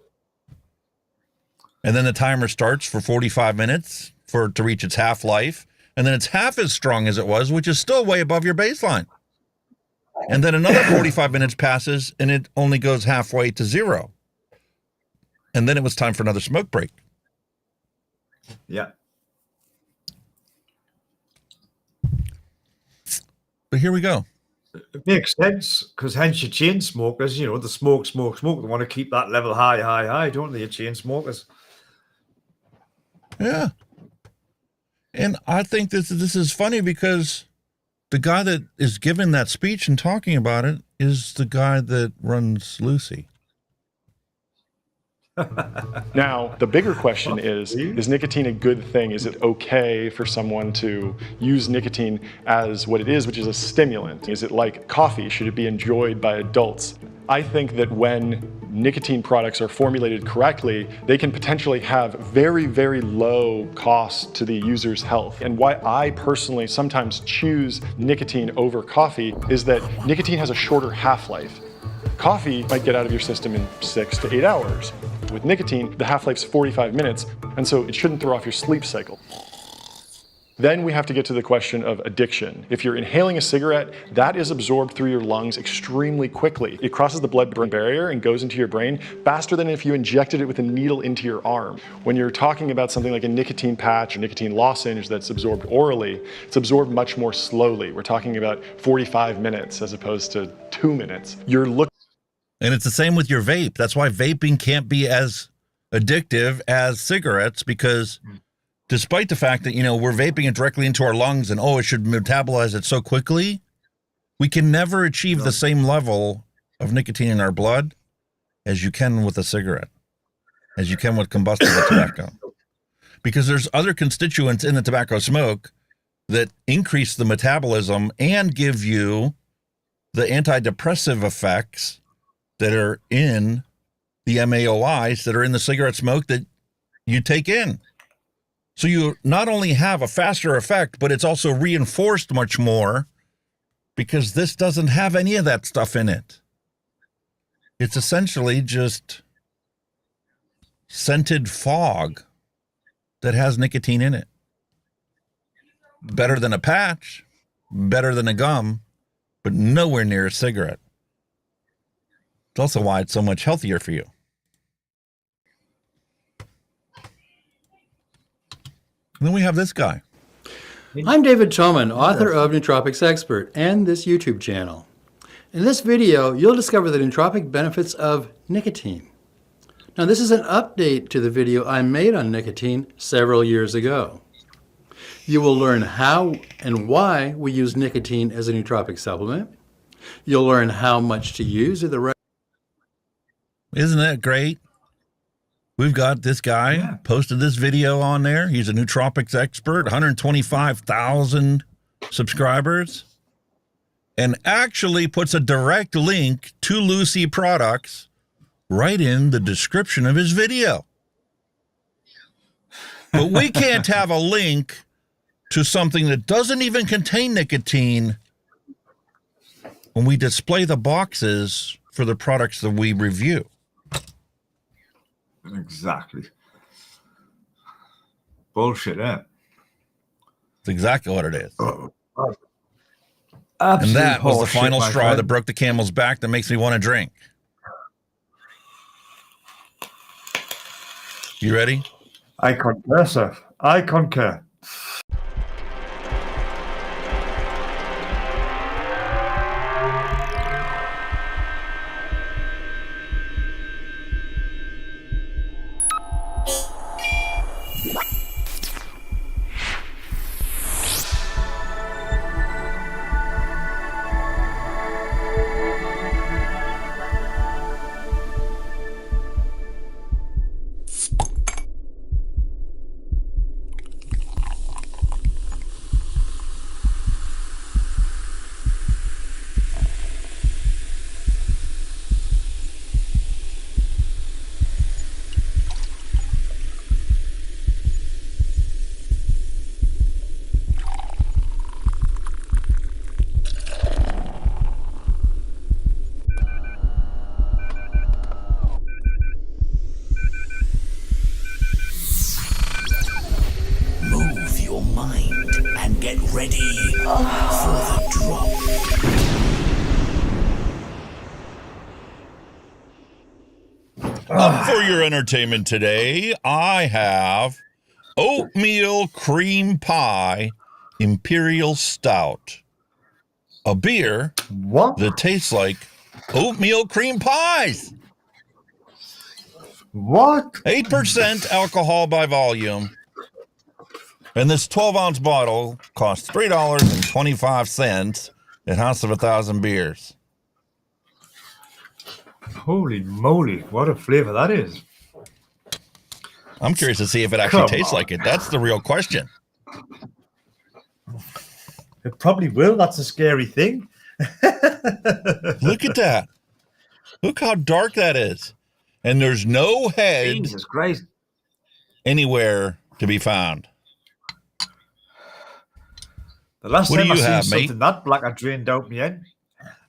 And then the timer starts for 45 minutes for it to reach its half-life. And then it's half as strong as it was, which is still way above your baseline. And then another 45 minutes passes and it only goes halfway to zero. And then it was time for another smoke break. Yeah. But here we go. It makes sense because hence your chain smokers, the smoke. They want to keep that level high, don't they, your chain smokers? Yeah. And I think this is funny because the guy that is giving that speech and talking about it is the guy that runs Lucy. Now, the bigger question is nicotine a good thing? Is it okay for someone to use nicotine as what it is, which is a stimulant? Is it like coffee? Should it be enjoyed by adults? I think that when nicotine products are formulated correctly, they can potentially have very, very low cost to the user's health. And why I personally sometimes choose nicotine over coffee is that nicotine has a shorter half-life. Coffee might get out of your system in 6 to 8 hours. With nicotine, the half-life's 45 minutes, and so it shouldn't throw off your sleep cycle. Then we have to get to the question of addiction. If you're inhaling a cigarette, that is absorbed through your lungs extremely quickly. It crosses the blood-brain barrier and goes into your brain faster than if you injected it with a needle into your arm. When you're talking about something like a nicotine patch or nicotine lozenge that's absorbed orally, it's absorbed much more slowly. We're talking about 45 minutes as opposed to 2 minutes. You're looking. And it's the same with your vape. That's why vaping can't be as addictive as cigarettes, because despite the fact that, we're vaping it directly into our lungs and, it should metabolize it so quickly, we can never achieve the same level of nicotine in our blood as you can with a cigarette, as you can with combustible tobacco. Because there's other constituents in the tobacco smoke that increase the metabolism and give you the antidepressive effects that are in the MAOIs that are in the cigarette smoke that you take in. So you not only have a faster effect, but it's also reinforced much more because this doesn't have any of that stuff in it. It's essentially just scented fog that has nicotine in it. Better than a patch, better than a gum, but nowhere near a cigarette. It's also why it's so much healthier for you. And then we have this guy. I'm David Toman, author of Nootropics Expert and this YouTube channel. In this video, you'll discover the nootropic benefits of nicotine. Now, this is an update to the video I made on nicotine several years ago. You will learn how and why we use nicotine as a nootropic supplement. You'll learn how much to use at the right. Isn't that great? We've got this guy posted this video on there. He's a nootropics expert, 125,000 subscribers, and actually puts a direct link to Lucy products right in the description of his video. But we can't have a link to something that doesn't even contain nicotine when we display the boxes for the products that we review. Exactly. Bullshit, eh? It's exactly what it is. Absolute And that was the horseshit, final my straw friend. that broke the camel's back that makes me want to drink. You ready? I concur, sir. I concur. Move your mind and get ready for the drop. For your entertainment today, I have oatmeal cream pie imperial stout, a beer that tastes like oatmeal cream pies. What? 8% alcohol by volume. And this 12-ounce bottle costs $3.25 at House of 1,000 Beers. Holy moly, what a flavor that is. I'm curious to see if it actually Come tastes on. like it. That's the real question. It probably will. That's a scary thing. Look at that. Look how dark that is. And there's no head Jesus Christ. anywhere to be found. The last What time do I you seen have, mate? something that black, I drained out my engine.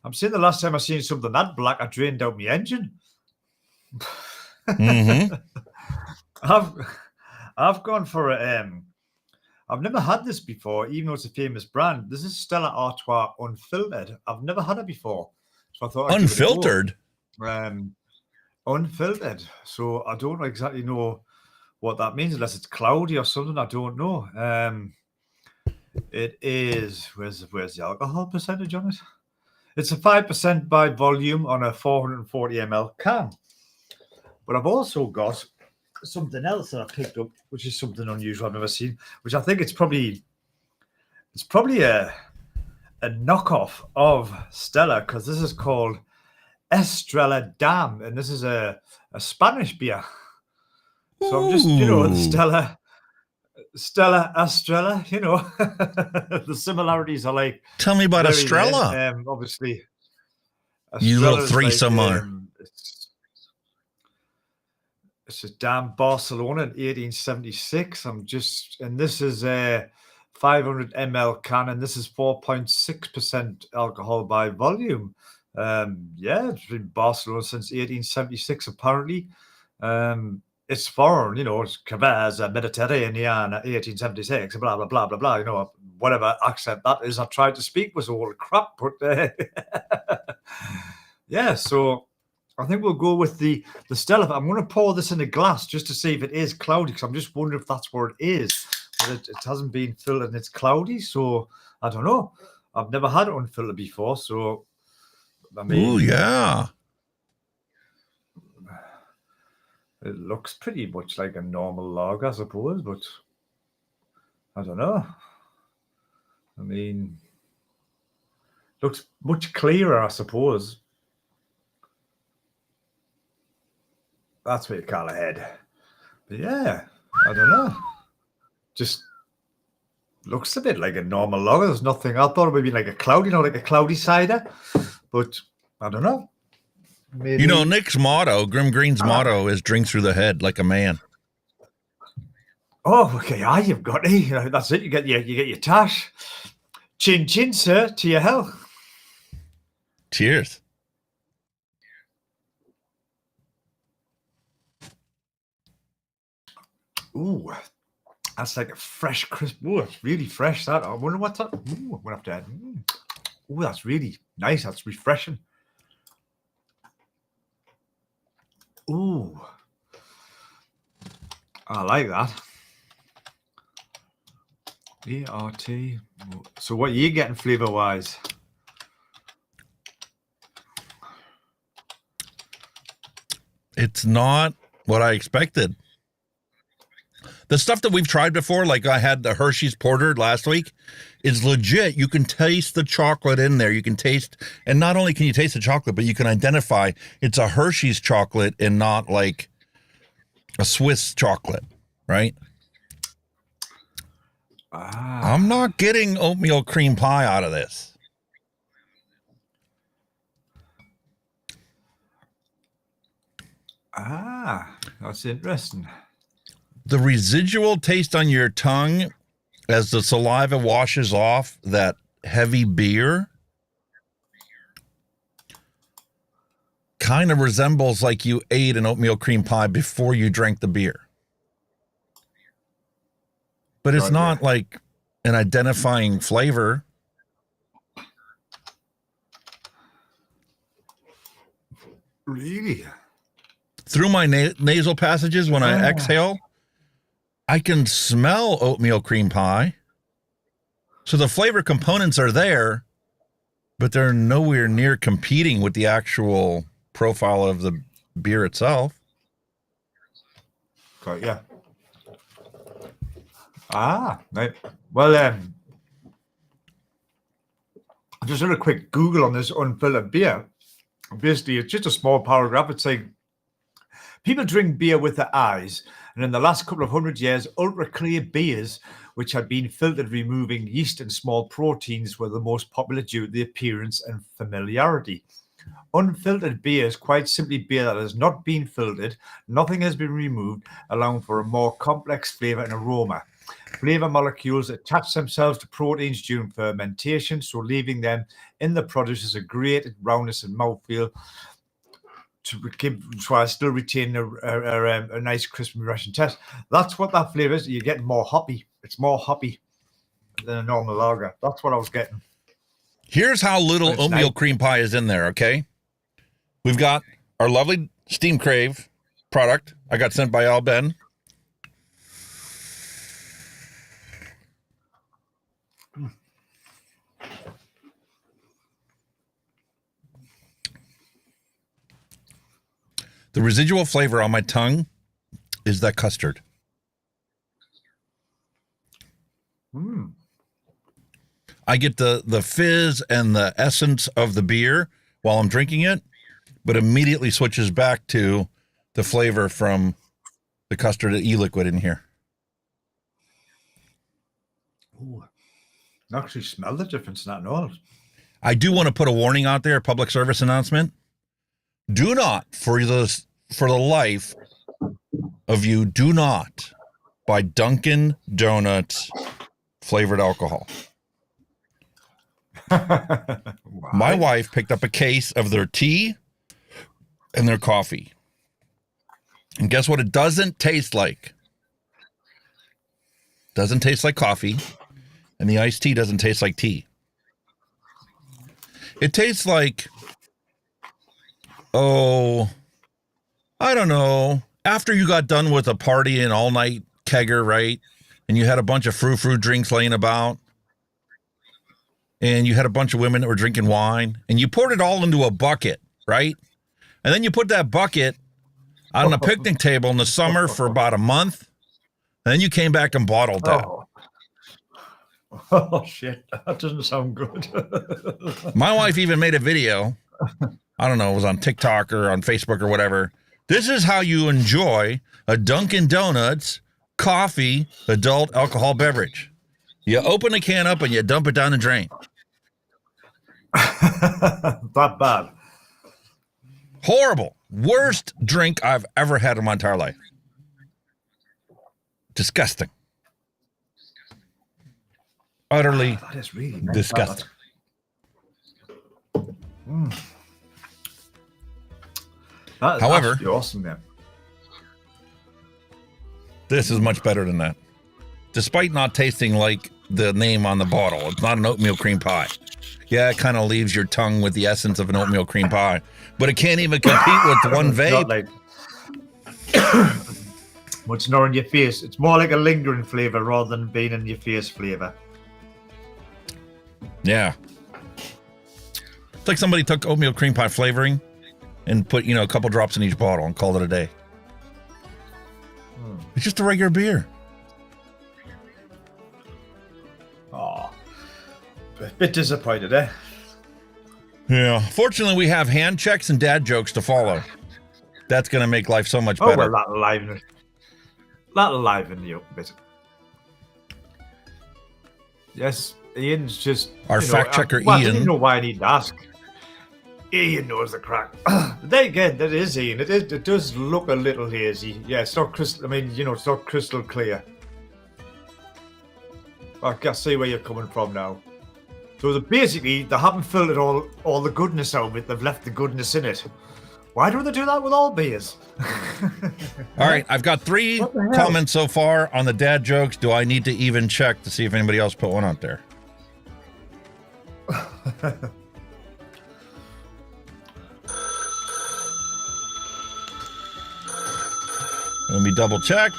I'm saying the last time I seen something that black, I drained out my engine. Mm-hmm. I've gone for a I've never had this before, even though it's a famous brand. This is Stella Artois Unfiltered. I've never had it before. So I thought I'd give it a go. Unfiltered? Unfiltered. So I don't exactly know what that means, unless it's cloudy or something. I don't know. It is, where's the alcohol percentage on it? It's a 5% by volume on a 440 ml can. But I've also got something else that I picked up, which is something unusual I've never seen, which I think it's probably a knockoff of Stella, because this is called Estrella Dam, and this is a Spanish beer. So I'm just, the Stella Estrella, the similarities are like. Tell me about Estrella. Obviously, you little threesomer. It's a damn Barcelona in 1876. And this is a 500 ml can, and this is 4.6% alcohol by volume. It's been Barcelona since 1876, apparently. It's foreign, it's Quebec, Mediterranean, 1876, blah, blah, blah, blah, blah, whatever accent that is. I tried to speak was all crap, but so I think we'll go with the Stella. I'm going to pour this in a glass just to see if it is cloudy, because I'm just wondering if that's where it is. But it hasn't been filtered and it's cloudy, so I don't know. I've never had it unfiltered before, so I mean. Oh, yeah. It looks pretty much like a normal lager, I suppose, but I don't know. I mean, looks much clearer, I suppose. That's what you call a head. But yeah, I don't know. Just looks a bit like a normal lager. There's nothing. I thought it would be like a cloudy, like a cloudy cider, but I don't know. Maybe. Nick's motto, Grim Green's motto is drink through the head like a man. Oh, okay. You've got it. That's it. You get your tash. Chin chin, sir, to your health. Cheers. Ooh, that's like a fresh, crisp. Ooh, it's really fresh. That I wonder what's that. Ooh, I'm gonna have to add. Ooh, that's really nice. That's refreshing. Ooh, I like that. ART. So what are you getting flavor-wise? It's not what I expected. The stuff that we've tried before, like I had the Hershey's Porter last week, is legit. You can taste the chocolate in there. You can taste, and not only can you taste the chocolate, but you can identify it's a Hershey's chocolate and not like a Swiss chocolate, right? I'm not getting oatmeal cream pie out of this. That's interesting. The residual taste on your tongue as the saliva washes off that heavy beer kind of resembles like you ate an oatmeal cream pie before you drank the beer. But it's not like an identifying flavor. Really? Through my nasal passages when I exhale, I can smell oatmeal cream pie. So the flavor components are there, but they're nowhere near competing with the actual profile of the beer itself. Okay, yeah. Right. Well, I just did a quick Google on this unfiltered beer. Basically, it's just a small paragraph. It's saying, people drink beer with their eyes, and in the last couple of 100 years, ultra-clear beers, which had been filtered removing yeast and small proteins, were the most popular due to the appearance and familiarity. Unfiltered beer is quite simply beer that has not been filtered, nothing has been removed, allowing for a more complex flavor and aroma. Flavor molecules attach themselves to proteins during fermentation, so leaving them in the produce as a great roundness and mouthfeel so I still retain a nice crisp and refreshing taste. That's what that flavor is. You get more hoppy. It's more hoppy than a normal lager. That's what I was getting. Here's how little It's oatmeal nice. cream pie is in there, okay? We've got our lovely Steam Crave product. I got sent by Al Ben. The residual flavor on my tongue is that custard. I get the fizz and the essence of the beer while I'm drinking it, but immediately switches back to the flavor from the custard e-liquid in here. Ooh. I actually smell the difference in that and all. I do want to put a warning out there, a public service announcement. Do not, for the life of you, do not buy Dunkin' Donuts flavored alcohol. My wife picked up a case of their tea and their coffee. And guess what it doesn't taste like? Doesn't taste like coffee, and the iced tea doesn't taste like tea. It tastes like, oh, I don't know, after you got done with a party and all-night kegger, right? And you had a bunch of frou-frou drinks laying about, and you had a bunch of women that were drinking wine, and you poured it all into a bucket, right? And then you put that bucket on a picnic table in the summer for about a month, and then you came back and bottled that. Oh, shit. That doesn't sound good. My wife even made a video. I don't know, it was on TikTok or on Facebook or whatever. This is how you enjoy a Dunkin' Donuts coffee adult alcohol beverage. You open the can up and you dump it down the drain. That bad. Horrible. Worst drink I've ever had in my entire life. Disgusting. Utterly that is really nice. disgusting. However, actually awesome, man. This is much better than that. Despite not tasting like the name on the bottle, it's not an oatmeal cream pie. Yeah, it kind of leaves your tongue with the essence of an oatmeal cream pie, but it can't even compete with one vape. What's not in your face? It's more like a lingering flavor rather than being in your face flavor. Yeah. It's like somebody took oatmeal cream pie flavoring and put, a couple drops in each bottle and called it a day. It's just a regular beer. Oh, a bit disappointed, eh? Yeah. Fortunately, we have hand checks and dad jokes to follow. That's going to make life so much better. Oh, well, that'll liven you up a bit. Yes, Ian's just... Our fact checker, I Ian. didn't know why I need to ask. Ian knows the crack. Then again, that is Ian. It does look a little hazy. Yeah, it's not crystal... I mean, it's not crystal clear. I can see where you're coming from now. So basically, they haven't filtered all the goodness out of it. They've left the goodness in it. Why don't they do that with all beers? All right, I've got 3 comments so far on the dad jokes. Do I need to even check to see if anybody else put one out there? Let me double check.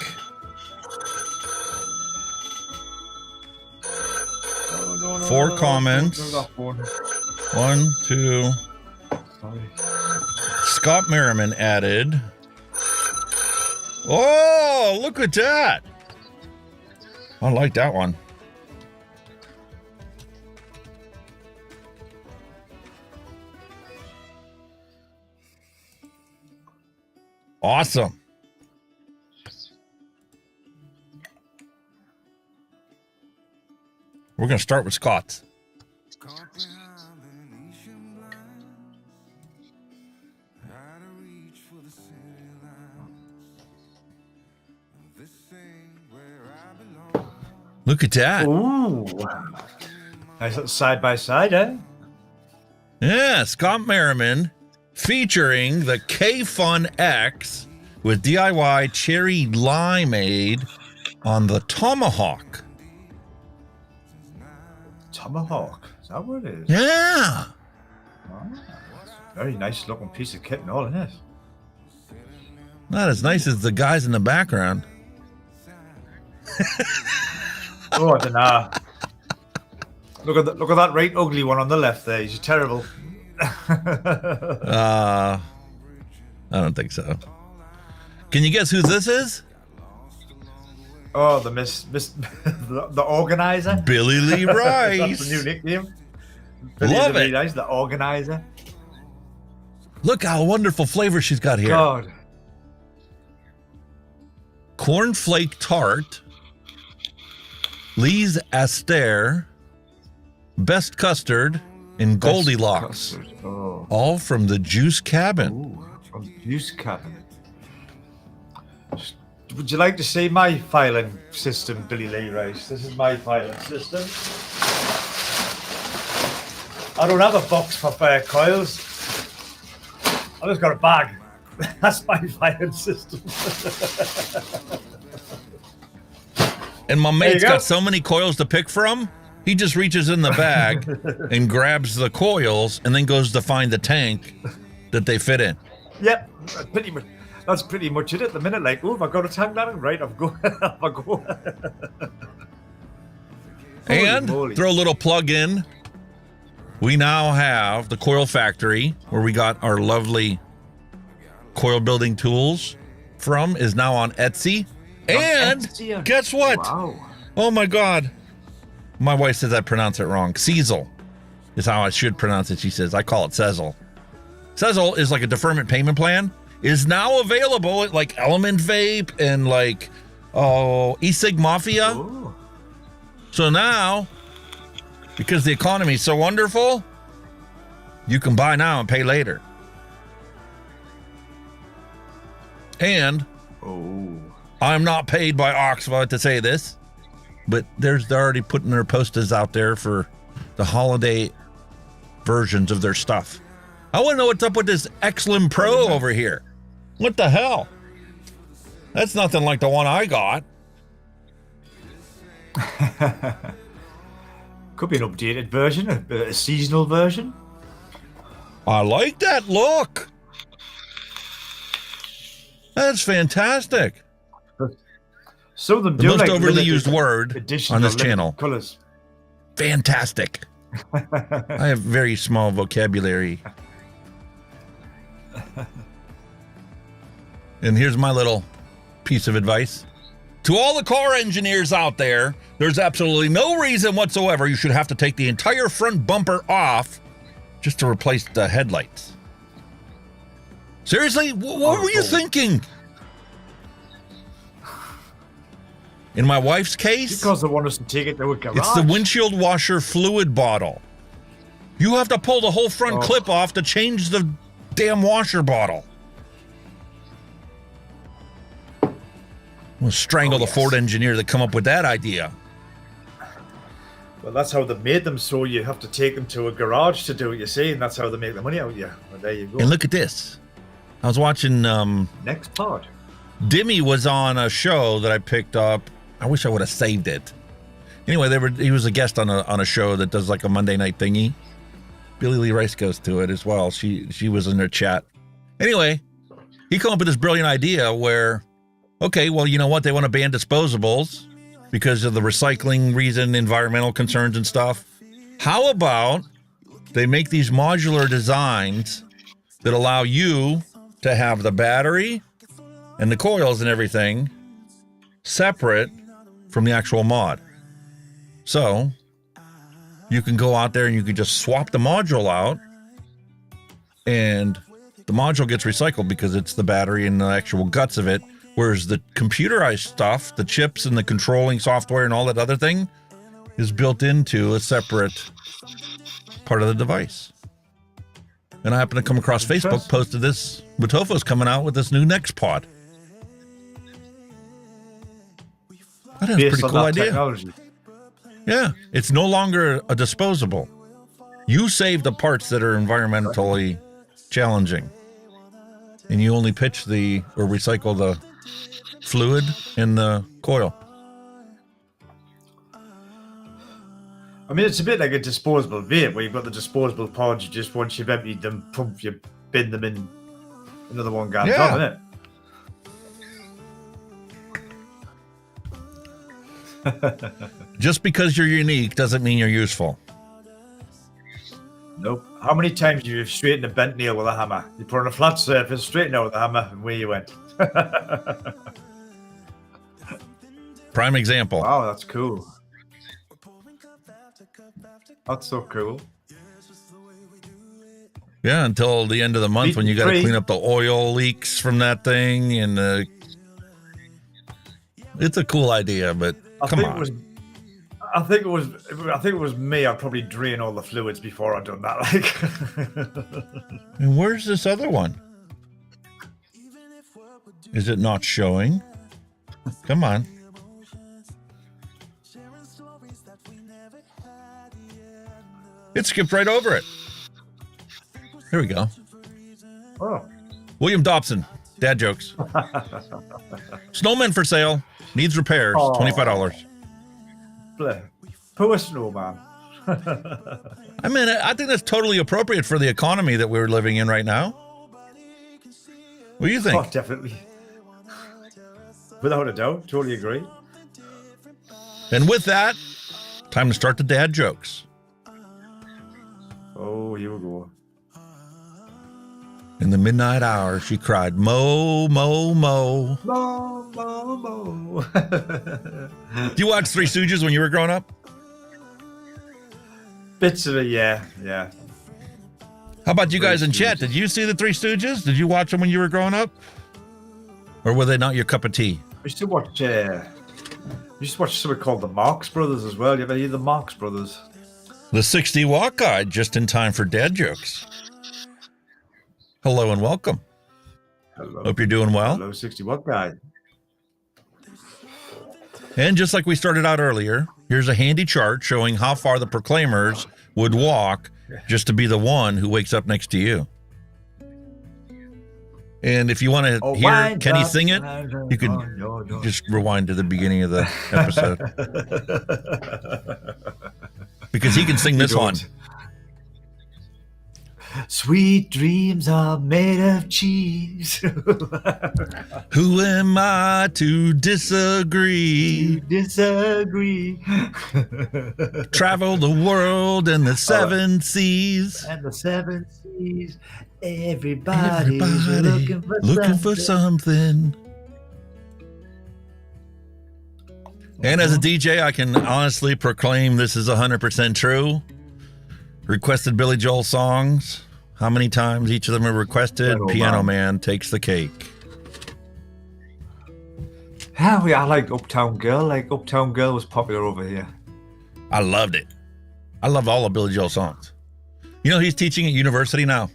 No, 4 comments. No, 1, 2. Sorry. Scott Merriman added. Oh, look at that. I like that one. Awesome. We're going to start with Scott's. Look at that. Ooh. Nice little side by side, eh? Yeah, Scott Merriman featuring the K-Fun X with DIY cherry limeade on the Tomahawk Tomahawk. Is that what it is? Yeah. Oh, very nice looking piece of kit and all, isn't it? Not as nice as the guys in the background. Oh, I don't know. Look at that right ugly one on the left there. He's terrible. I don't think so. Can you guess who this is? Oh, the organizer. Billy Lee Rice. That's the new nickname. Love Lee it. Rice, the organizer. Look how wonderful flavor she's got here. God. Cornflake tart, Lee's Astaire, Best Custard, and Goldilocks. Oh. All from the Juice Cabin. Ooh, from the Juice Cabin. Would you like to see my filing system, Billy Lee Rice? This is my filing system. I don't have a box for coils. I just got a bag. That's my filing system. And my mate's got so many coils to pick from, he just reaches in the bag and grabs the coils and then goes to find the tank that they fit in. Yep, pretty much. That's pretty much it at the minute. Like, oh, have I got a tank that? Right, I've got. And throw a little plug in. We now have the coil factory where we got our lovely coil building tools from is now on Etsy. And guess what? Wow. Oh my God. My wife says I pronounce it wrong. Sezel is how I should pronounce it. She says, I call it Sezel. Sezel is like a deferment payment plan. Is now available at like Element Vape and like e-cig Mafia. Ooh. So now, because the economy is so wonderful, you can buy now and pay later. And I'm not paid by Oxford to say this, but they're already putting their posters out there for the holiday versions of their stuff. I want to know what's up with this Xlim Pro over here. What the hell? That's nothing like the one I got. Could be an updated version, a seasonal version. I like that look. That's fantastic. Some of them the do most like overly used word on this channel. Colors. Fantastic. I have very small vocabulary. And here's my little piece of advice. To all the car engineers out there, there's absolutely no reason whatsoever you should have to take the entire front bumper off just to replace the headlights. Seriously? What were you thinking? In my wife's case, because they want us to take it to a garage. It's the windshield washer fluid bottle. You have to pull the whole front clip off to change the damn washer bottle. We'll strangle the Ford engineer that come up with that idea. Well, that's how they made them, so you have to take them to a garage to do it, you see, and that's how they make the money out of you. Well, there you go. And look at this. I was watching... Next part. Dimmy was on a show that I picked up. I wish I would have saved it. Anyway, he was a guest on a show that does like a Monday night thingy. Billy Lee Rice goes to it as well. She was in their chat. Anyway, he came up with this brilliant idea where, okay, well, you know what? They want to ban disposables because of the recycling reason, environmental concerns and stuff. How about they make these modular designs that allow you to have the battery and the coils and everything separate from the actual mod. So you can go out there and you can just swap the module out and the module gets recycled because it's the battery and the actual guts of it. Whereas the computerized stuff, the chips and the controlling software and all that other thing is built into a separate part of the device. And I happened to come across Facebook, posted this. Butofo's coming out with this new Next Pod. That is a pretty cool idea. Technology. Yeah, it's no longer a disposable. You save the parts that are environmentally challenging. And you only pitch or recycle the fluid in the coil. I mean, it's a bit like a disposable vape where you've got the disposable pods. You just, once you've emptied them, pump, you bin them in. Another one goes on, isn't it? Just because you're unique doesn't mean you're useful. Nope. How many times have you straightened a bent nail with a hammer? You put on a flat surface, straighten out with a hammer, and away you went. Prime example. Wow, that's cool. That's so cool. Yeah, until the end of the month when you got to clean up the oil leaks from that thing, and it's a cool idea, but come on. I think it was me. I'd probably drain all the fluids before I'd done that. Like, and where's this other one? Is it not showing? Come on. It skipped right over it. Here we go. Oh. William Dobson, dad jokes. Snowman for sale. Needs repairs. $25. Poor snowman. I mean, I think that's totally appropriate for the economy that we're living in right now. What do you think? Oh, definitely. Without a doubt. Totally agree. And with that, time to start the dad jokes. Oh, here we go. In the midnight hour, she cried, "Mo, mo, mo." Mo, mo, mo. Do you watch Three Stooges when you were growing up? Bits of it, yeah. How about you guys in chat? Did you see the Three Stooges? Did you watch them when you were growing up? Or were they not your cup of tea? I used to watch something called the Marx Brothers as well. You ever hear the Marx Brothers? The 60 Watt Guide, just in time for dad jokes. Hello and welcome. Hello. Hope you're doing well. Hello, 60 Watt Guide. And just like we started out earlier, here's a handy chart showing how far the proclaimers would walk just to be the one who wakes up next to you. And if you want to hear Kenny sing it, you can just rewind to the beginning of the episode. Because he can sing this one. Sweet dreams are made of cheese. Who am I to disagree? Travel the world and the seven seas. And the seven seas. Everybody's looking for something. And as a DJ, I can honestly proclaim this is 100% true. Requested Billy Joel songs. How many times each of them are requested? Piano Man takes the cake. Yeah, I like Uptown Girl. Like Uptown Girl was popular over here. I loved it. I loved all of Billy Joel songs. You know, he's teaching at university now.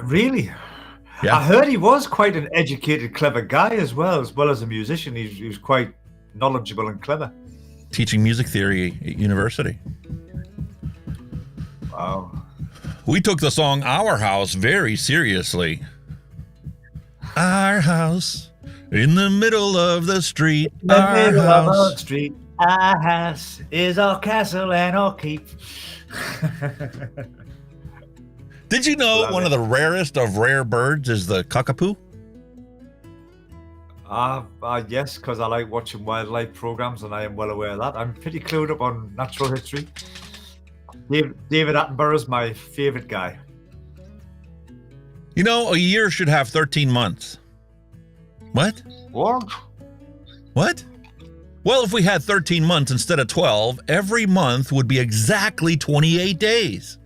Really? Yeah. I heard he was quite an educated, clever guy as well as a musician. He was quite knowledgeable and clever. Teaching music theory at university. Wow. We took the song Our House very seriously. Our house in the middle of the street. Our house. Our house is our castle and our keep. Did you know one of the rarest of rare birds is the cockapoo? Yes, because I like watching wildlife programs and I am well aware of that. I'm pretty clued up on natural history. David Attenborough is my favorite guy. You know, a year should have 13 months. What? What? Well, if we had 13 months instead of 12, every month would be exactly 28 days.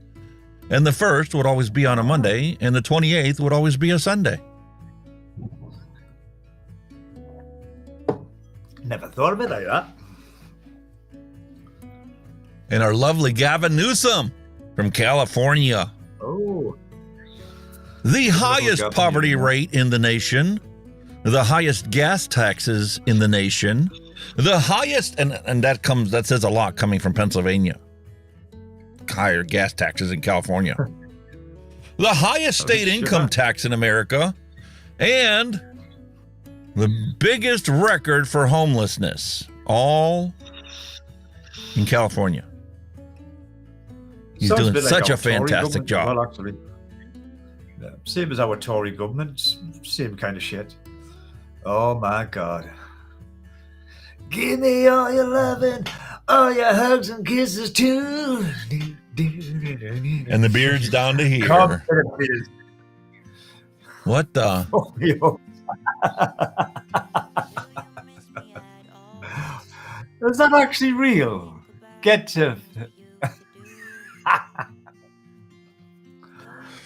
And the first would always be on a Monday, and the 28th would always be a Sunday. Never thought of it like that. And our lovely Gavin Newsom from California. Oh. The highest poverty rate in the nation, the highest gas taxes in the nation, the highest, and that says a lot coming from Pennsylvania. Higher gas taxes in California. The highest state income tax in America, and the biggest record for homelessness, all in California. He's Sounds doing bit like such our a Tory fantastic government as job. well, actually. Yeah, same as our Tory government, same kind of shit. Oh my God. Give me all your loving, all your hugs and kisses too. And the beard's down to here. What the? Is that actually real? Get to...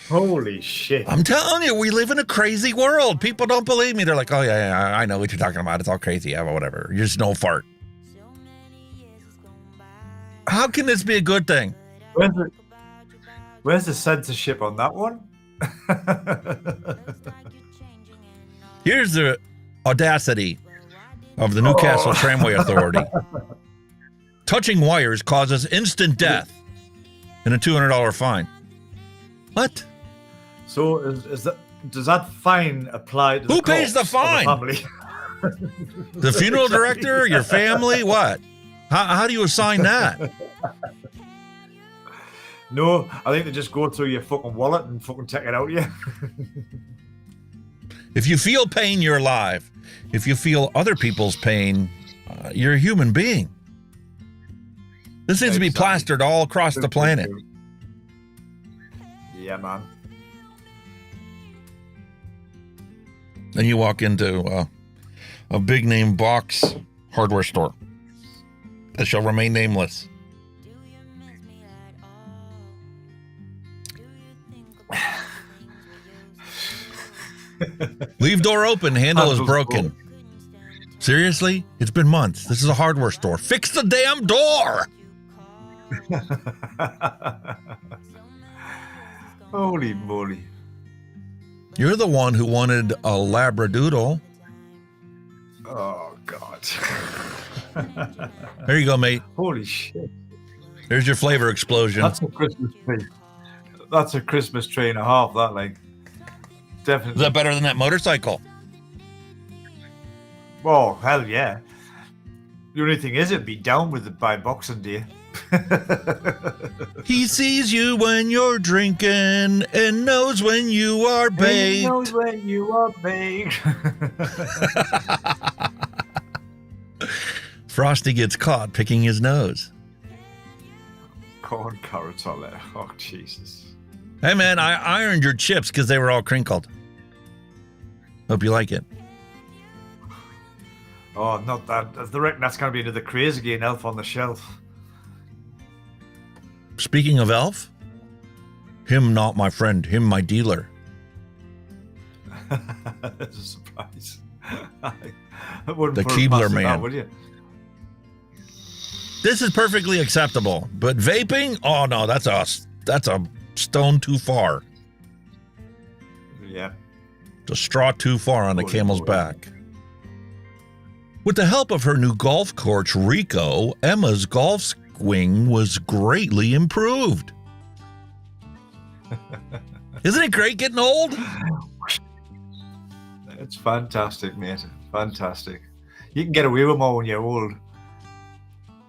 Holy shit. I'm telling you, we live in a crazy world. People don't believe me. They're like, oh, yeah, I know what you're talking about. It's all crazy. Yeah, whatever. You're just no fart. How can this be a good thing? Where's the censorship on that one? Here's the audacity of the Newcastle Tramway Authority. Touching wires causes instant death and a $200 fine. What? So is that, does that fine apply to who pays the fine? The funeral director, your family, what? How do you assign that? No, I think they just go through your fucking wallet and fucking take it out of you. If you feel pain, you're alive. If you feel other people's pain, you're a human being. This needs to be plastered all across the planet. Yeah, man. Then you walk into a big name box hardware store that shall remain nameless. Leave door open, handle is broken. Seriously? It's been months. This is a hardware store. Fix the damn door! Holy moly. You're the one who wanted a Labradoodle. Oh, God. There you go, mate. Holy shit. There's your flavor explosion. That's a Christmas tree. That's a Christmas tree and a half, that, like. Definitely. Is that better than that motorcycle? Oh, hell yeah. The only thing is, it'd be down with it by Boxing Day. He sees you when you're drinking and knows when you are baked. He knows when you are baked. Frosty gets caught picking his nose. Corn carrots all there. Oh, Jesus. Hey, man, I ironed your chips because they were all crinkled. Hope you like it. Oh, not that. I reckon that's going to be another craze again, Elf on the Shelf. Speaking of Elf, him not my friend, him my dealer. That's a surprise. Wouldn't The put it Keebler past it, man. would you? This is perfectly acceptable, but vaping? Oh no, that's a stone too far. Yeah. It's a straw too far on a camel's back. With the help of her new golf course, Rico, Emma's golf swing was greatly improved. Isn't it great getting old? It's fantastic, mate. Fantastic. You can get away with more when you're old.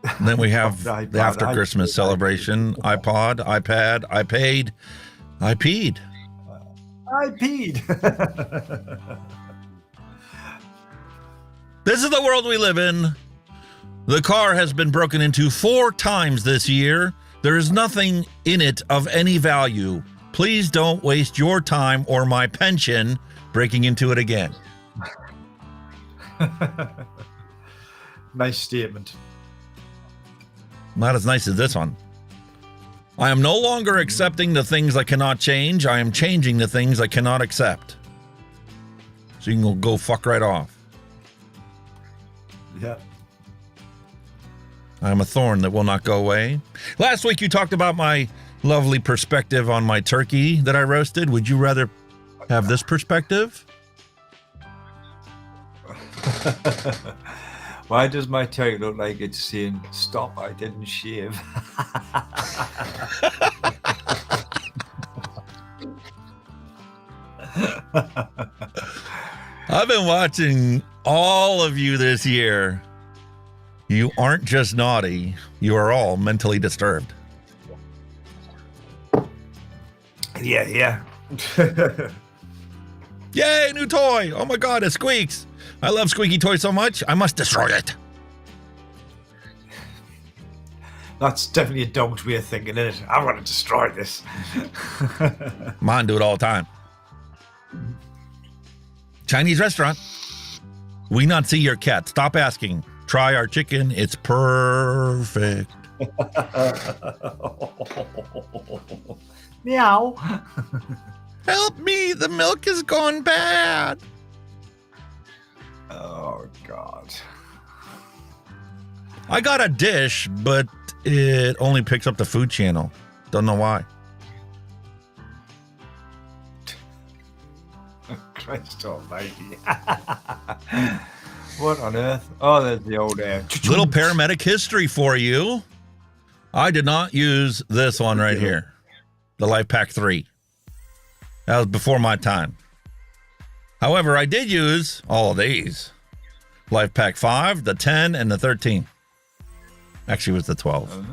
And then we have iPad, the after Christmas celebration, iPod, iPad, I paid, I peed. I peed. This is the world we live in. The car has been broken into 4 times this year. There is nothing in it of any value. Please don't waste your time or my pension breaking into it again. Nice statement. Not as nice as this one. I am no longer accepting the things I cannot change. I am changing the things I cannot accept. So you can go fuck right off. Yeah. I am a thorn that will not go away. Last week you talked about my lovely perspective on my turkey that I roasted. Would you rather have this perspective? Why does my turkey look like it's saying, "Stop, I didn't shave"? I've been watching all of you this year. You aren't just naughty. You are all mentally disturbed. Yeah. Yay, new toy. Oh my God, it squeaks. I love squeaky toys so much, I must destroy it. That's definitely a dog's way of thinking, isn't it? I want to destroy this. Mine do it all the time. Chinese restaurant. We not see your cat. Stop asking. Try our chicken. It's perfect. Meow. Help me. The milk is gone bad. Oh, God. I got a dish, but it only picks up the food channel. Don't know why. Christ almighty. What on earth? Oh, there's the old air. Little paramedic history for you. I did not use this one right here. The Life Pack 3. That was before my time. However, I did use all of these. Life Pack 5, the 10, and the 13. Actually, it was the 12.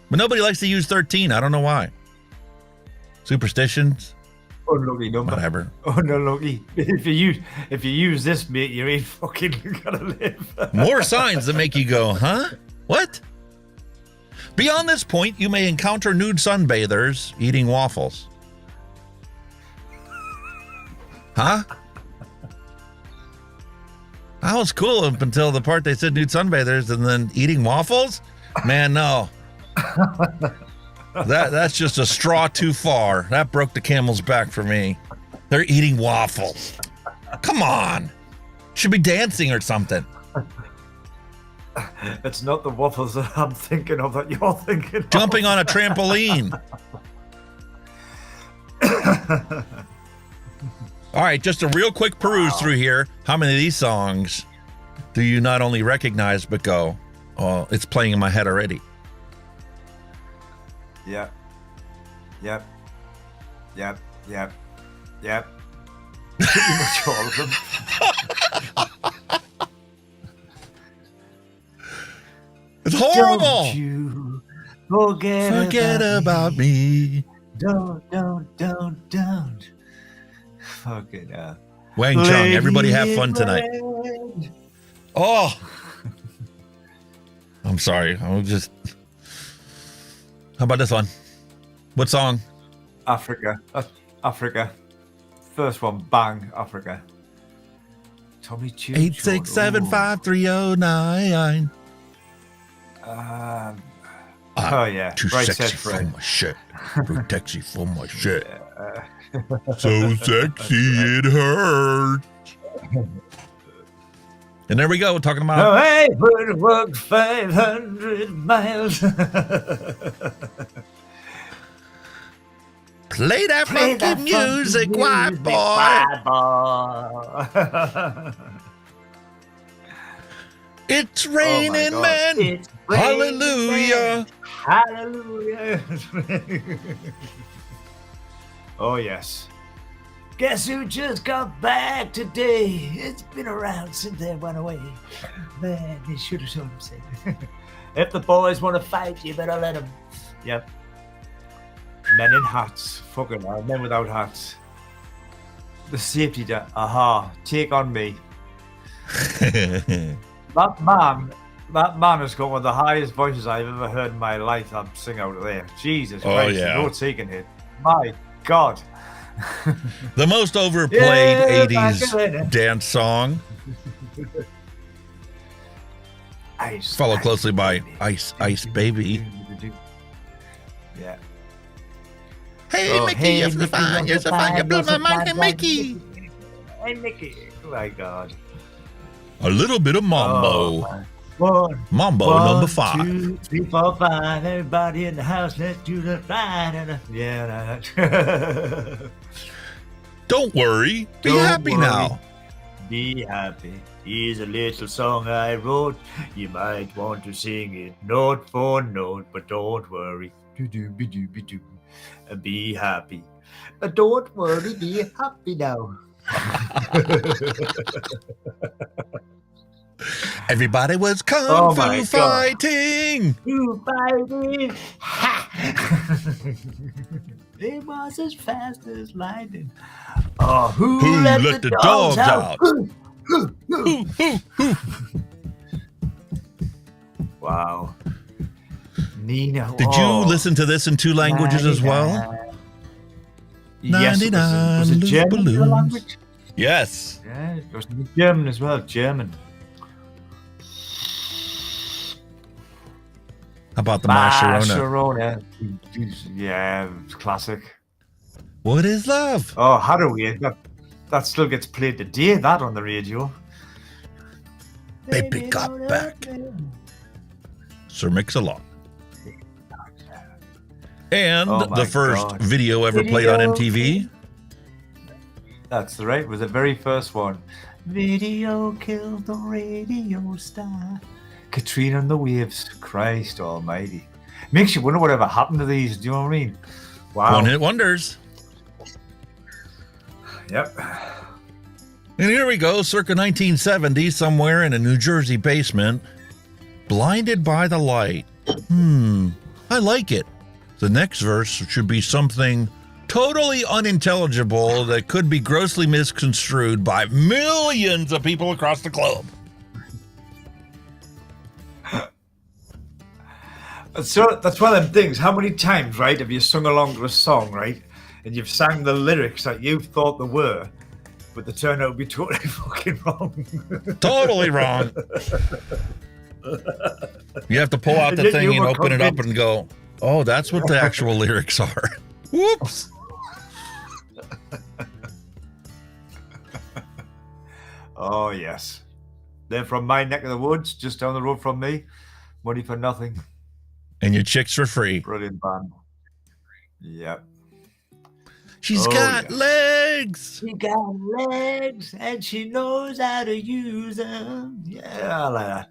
But nobody likes to use 13. I don't know why. Superstitions. Unlucky number. Whatever. Unlucky. If you use this, mate, you ain't fucking gonna live. More signs that make you go, huh? What? Beyond this point, you may encounter nude sunbathers eating waffles. Huh? That was cool up until the part they said nude sunbathers and then eating waffles? Man, no. That's just a straw too far. That broke the camel's back for me. They're eating waffles. Come on. Should be dancing or something. It's not the waffles that I'm thinking of that you're thinking Jumping on a trampoline. All right, just a real quick peruse through here. How many of these songs do you not only recognize but go, oh, it's playing in my head already? Yep. Pretty much all of them. It's horrible. Don't you forget about me. Don't. Fucking Wang Chung, everybody have fun tonight. Oh. I'm sorry. I'm just... How about this one? What song? Africa. First one, bang, Africa. Tommy Tune. 8675309. Oh yeah, Too right, sexy said Fred. for my shit. Too sexy for my shit. So sexy it hurts. And there we go, talking about. Oh, hey, would walk 500 miles. Play that funky music, white boy. It's raining men. It's Hallelujah. Hallelujah. Oh, yes. Guess who just got back today? It's been around since they went away. Man, they should have told him so. If the boys want to fight, you better let them. Yep. Men in hats. Fucking hell. Men without hats. The safety net. Aha. Take on me. That man has got one of the highest voices I've ever heard in my life. I'm sing out of there. Jesus Christ. yeah. No taking it. My God. The most overplayed Yeah, 80s dance song. Ice. Followed closely by Ice Ice Baby. Yeah. Hey, Oh, Mickey, hey, you're so Mickey, fine. You're so fine. You blew my mind. Hey, Mickey. Hey, Mickey. Oh, my God. A little bit of mambo. Mambo One, number 5. 2, 3, 4, 5. Everybody in the house, let's do the fine. Yeah. Don't worry. Be Don't happy worry. now. Be happy. Here's a little song I wrote. You might want to sing it note for note, but don't worry. Do-do-be-do-be-do. Be happy. Don't worry, be happy now. Everybody was kung Oh fu my God. fighting. You fighting. Ha! It was as fast as lightning. Oh, who let the dogs out? Wow. Nina. Did you listen to this in 2 languages as well? Yes, it was 99 German balloons. language? Yes. Yeah, it was German as well. German. How about the Mascherona? Mascherona. Yeah, classic. What is love? Oh, Hathaway. That still gets played today, that on the radio. Baby got back. Sir Mix-a-Lot. And Oh my the first God. video ever played on MTV. That's right. It was the very first one. Video killed the radio star. Katrina and the Waves. Christ almighty. Makes you wonder whatever happened to these. Do you know what I mean? Wow. One-hit wonders. Yep. And here we go, circa 1970, somewhere in a New Jersey basement. Blinded by the light. I like it. The next verse should be something totally unintelligible that could be grossly misconstrued by millions of people across the globe. So that's one of them things. How many times, right, have you sung along to a song, right, and you've sang the lyrics that you thought they were, but they turn out to be totally fucking wrong. Totally wrong. You have to pull out the thing and open it up and go, oh, that's what the actual lyrics are. Whoops. Oh, yes. They're from my neck of the woods, just down the road from me. Money for nothing. And your chicks for free. Brilliant band. Yep. She's got yes. legs. She got legs and she knows how to use them. Yeah, I like that.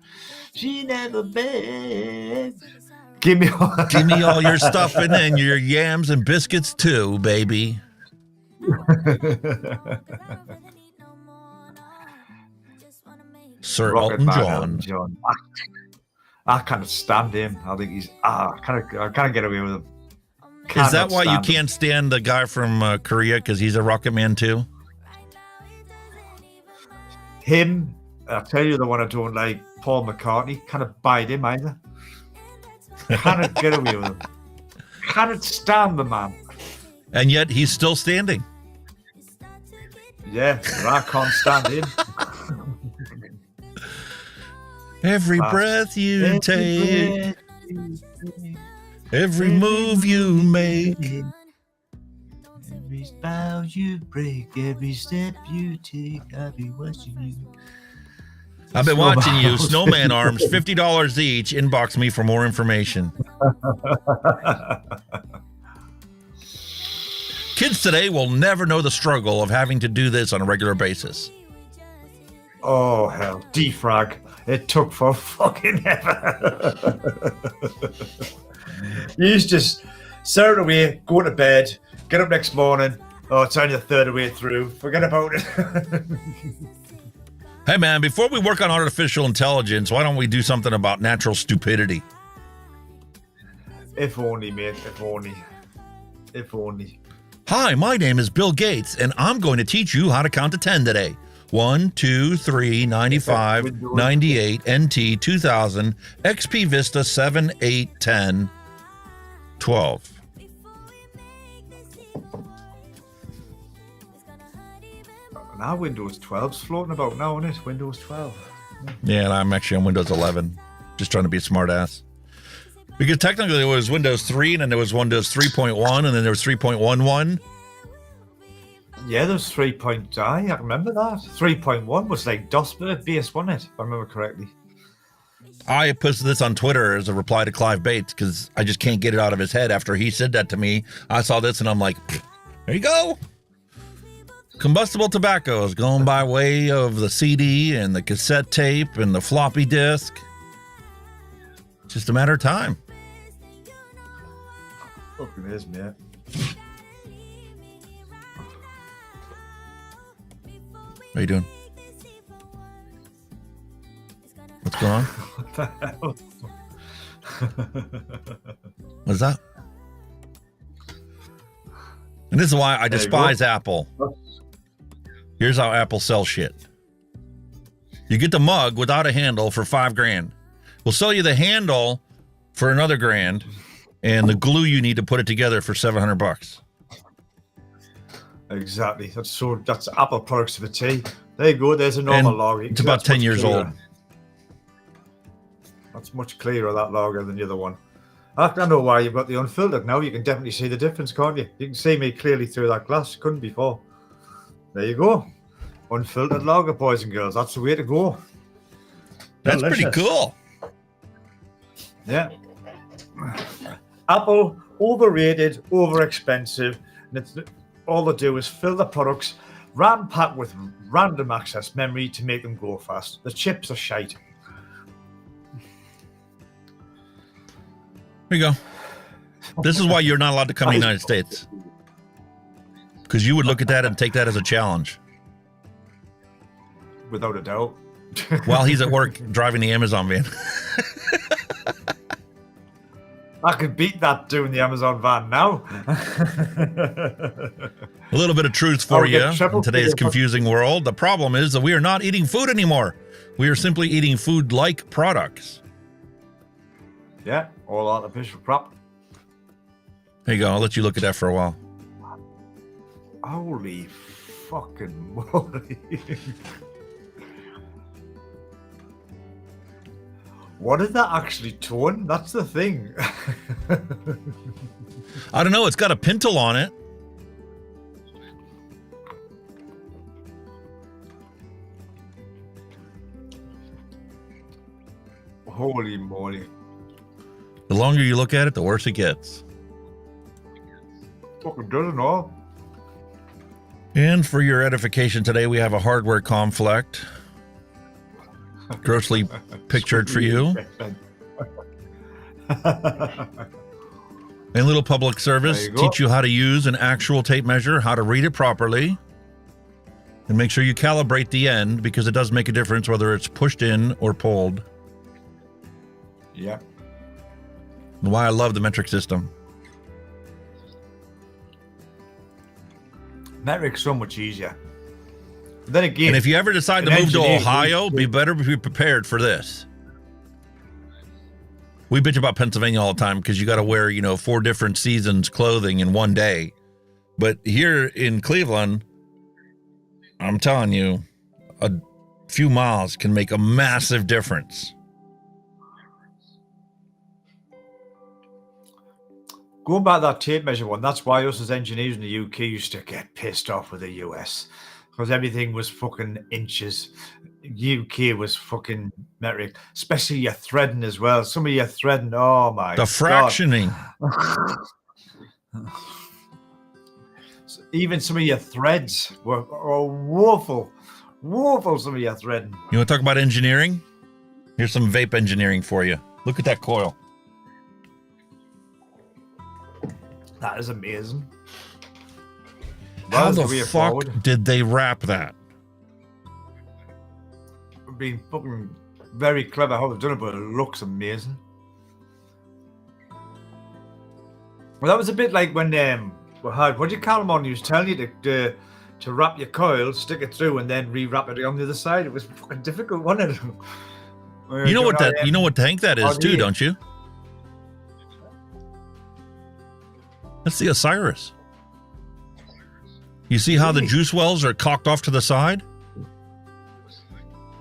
She never begs. Give me all your stuffing and your yams and biscuits too, baby. Sir Rocket Elton Man, John. I can't stand him. I think he's I can't get away with him. Is that why you Cannot stand him. can't stand the guy from Korea because he's a rocket man too? Him, I'll tell you the one I don't like, Paul McCartney. Can't abide him either. Cannot get away with him. Cannot stand the man. And yet he's still standing. Yeah, but I can't stand him. Every breath you take, every move you make, every bow you break, every step you take, I'll be watching you. I've been watching you. Snowman arms, $50 each. Inbox me for more information. Kids today will never know the struggle of having to do this on a regular basis. Oh, hell. Defrag. It took for fucking ever. You used to just set it away, go to bed, get up next morning. Oh, it's only a third of the way through. Forget about it. Hey, man, before we work on artificial intelligence, why don't we do something about natural stupidity? If only, mate. If only. If only. Hi, my name is Bill Gates, and I'm going to teach you how to count to 10 today. 1, 2, 3, 95, 98, NT, 2000, XP Vista, 7, 8, 10, 12. Now Windows 12's floating about now, isn't it? Windows 12. Yeah, and I'm actually on Windows 11. Just trying to be a smart ass. Because technically there was Windows 3, and then there was Windows 3.1, and then there was 3.11. Yeah, there was 3. I remember that. 3.1 was like DOS based, wasn't it? If I remember correctly. I posted this on Twitter as a reply to Clive Bates because I just can't get it out of his head after he said that to me. I saw this and I'm like, there you go. Combustible tobacco is going by way of the CD and the cassette tape and the floppy disk. Just a matter of time. Fucking is, mate. How you doing? Go on. What the hell? What's that? And this is why I despise Apple. Here's how Apple sells shit. You get the mug without a handle for $5,000. We'll sell you the handle for another $1,000 and the glue you need to put it together for $700. Exactly. That's Apple products to the T. There you go. There's a normal log. It's about 10 years old. That's much clearer, that lager, than the other one. I know why you've got the unfiltered now. You can definitely see the difference, can't you? You can see me clearly through that glass. Couldn't before. There you go. Unfiltered lager, boys and girls. That's the way to go. That's Delicious. pretty cool. Yeah. Apple, overrated, over-expensive. And all they do is fill the products, ram-packed with random access memory to make them go fast. The chips are shite. Here you go. This is why you're not allowed to come to the United States. Because you would look at that and take that as a challenge. Without a doubt. While he's at work driving the Amazon van. I could beat that doing the Amazon van now. A little bit of truth for you in today's confusing world. The problem is that we are not eating food anymore. We are simply eating food-like products. Yeah, all artificial crap. There you go. I'll let you look at that for a while. Holy fucking moly. What did that actually tone? That's the thing. I don't know. It's got a pintle on it. Holy moly. The longer you look at it, the worse it gets. Fucking doesn't all. And for your edification today, we have a hardware conflict. Grossly pictured for you. A little public service, teach you how to use an actual tape measure, how to read it properly, and make sure you calibrate the end because it does make a difference whether it's pushed in or pulled. Yeah. And why I love the metric system. Metric's so much easier. But then again, and if you ever decide to move to Ohio, be better be prepared for this. We bitch about Pennsylvania all the time because you got to wear, 4 different seasons clothing in one day. But here in Cleveland, I'm telling you, a few miles can make a massive difference. Going back to that tape measure one, that's why us as engineers in the UK used to get pissed off with the US. Because everything was fucking inches. UK was fucking metric. Especially your threading as well. Some of your threading, oh my God. The fractioning. Even some of your threads were woeful. Woeful, some of your threading. You want to talk about engineering? Here's some vape engineering for you. Look at that coil. That is amazing. How the fuck did they wrap that? Being fucking very clever how they've done it, but it looks amazing. Well, that was a bit like when what do you call him on? He was telling you to wrap your coil, stick it through, and then re-wrap it on the other side. It was fucking difficult, wasn't it? You know what tank that is too, don't you? That's the Osiris. You see how the juice wells are cocked off to the side?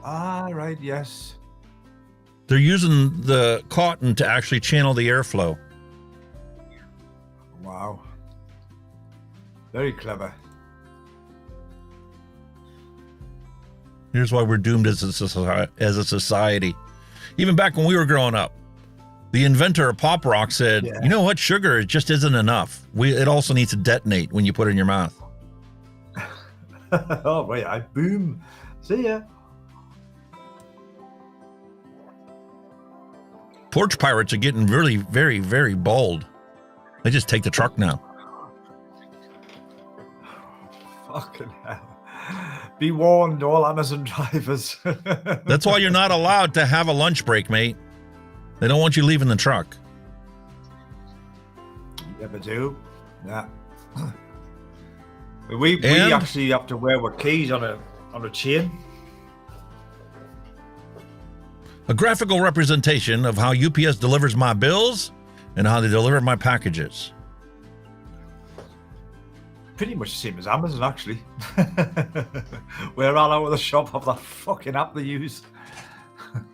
Ah, right, yes. They're using the cotton to actually channel the airflow. Wow. Very clever. Here's why we're doomed as a society. Even back when we were growing up, the inventor of pop rock said, you know what, sugar, it just isn't enough. It also needs to detonate when you put it in your mouth. Oh, wait, boom. See ya. Porch pirates are getting really very, very bold. They just take the truck now. Fucking hell. Be warned, all Amazon drivers. That's why you're not allowed to have a lunch break, mate. They don't want you leaving the truck. You ever do? Yeah. We actually have to wear our keys on a chain. A graphical representation of how UPS delivers my bills and how they deliver my packages. Pretty much the same as Amazon, actually. We're all out of the shop of that fucking app they use.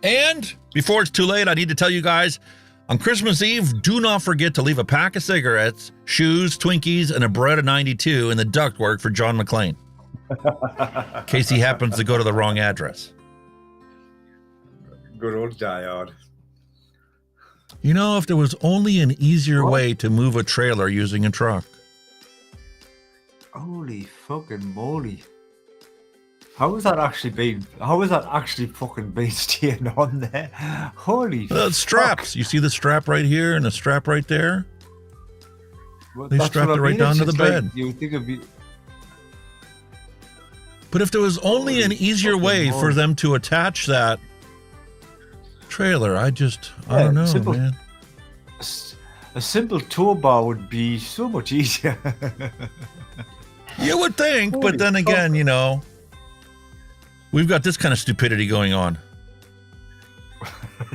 And before it's too late, I need to tell you guys, on Christmas Eve, do not forget to leave a pack of cigarettes, shoes, Twinkies, and a Beretta 92 in the ductwork for John McClane, in case he happens to go to the wrong address. Good old diehard. You know, if there was only an easier way to move a trailer using a truck. Holy fucking moly. How has that actually fucking been staying on there? Holy straps. You see the strap right here and the strap right there? Well, they strapped it right down to the bed. You would think it'd be... But if there was only an easier way for them to attach that trailer, I don't know, man. A simple tow bar would be so much easier. You would think, but then again, you know, we've got this kind of stupidity going on.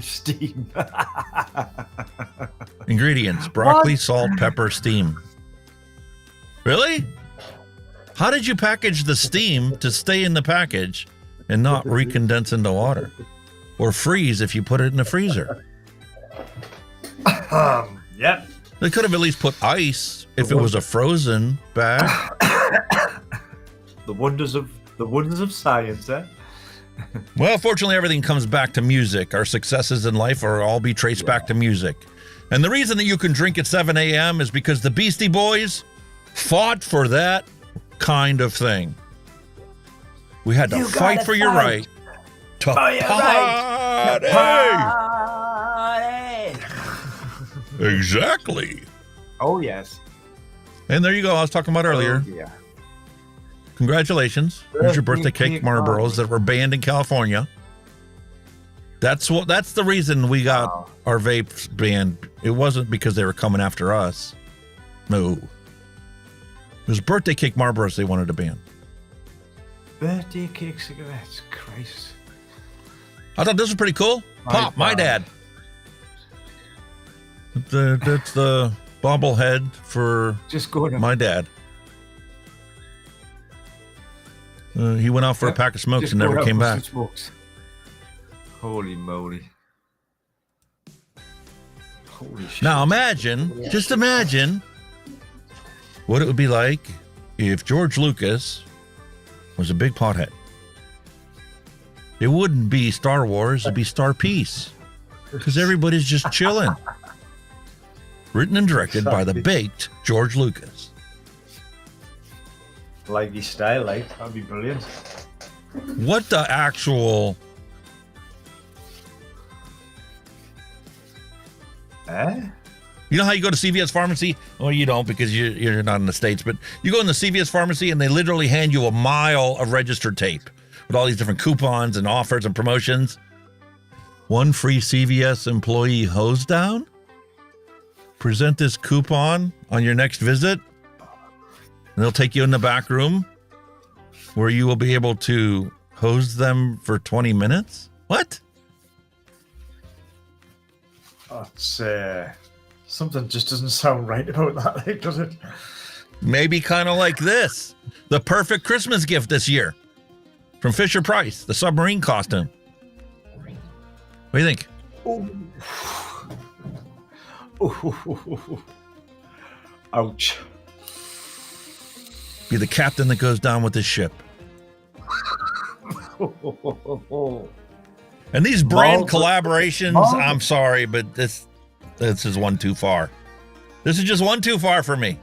Steam. Ingredients: broccoli, salt, pepper, steam. Really? How did you package the steam to stay in the package and not recondense into water? Or freeze if you put it in the freezer? Yep. They could have at least put ice if it was a frozen bag. The wonders of science, eh? Well, fortunately, everything comes back to music. Our successes in life are all be traced back to music. And the reason that you can drink at 7 a.m. is because the Beastie Boys fought for that kind of thing. We had to fight for your right to party. Exactly. Oh, yes. And there you go. I was talking about earlier. Oh, yeah. Congratulations. Here's your birthday cake Marlboros that were banned in California. That's the reason we got our vapes banned. It wasn't because they were coming after us. No. It was birthday cake Marlboros they wanted to ban. Birthday cake cigarettes. Christ. I thought this was pretty cool. Pop, my dad. That's the bobblehead for my dad. He went out for a pack of smokes and never came back. Holy moly. Holy shit. Now imagine, just imagine what it would be like if George Lucas was a big pothead. It wouldn't be Star Wars, it'd be Star Peace. Because everybody's just chilling. Written and directed by the baked George Lucas. Like his style, like that'd be brilliant. What the actual? You know how you go to CVS pharmacy? Well, you don't because you're not in the States, but you go in the CVS pharmacy and they literally hand you a mile of registered tape with all these different coupons and offers and promotions. One free CVS employee hose down. Present this coupon on your next visit. And they'll take you in the back room where you will be able to hose them for 20 minutes. What? That's something just doesn't sound right about that, like, does it? Maybe kind of like this. The perfect Christmas gift this year. From Fisher Price, the submarine costume. What do you think? Ouch. Be the captain that goes down with his ship. And these brand collaborations, I'm sorry, but this is one too far. This is just one too far for me.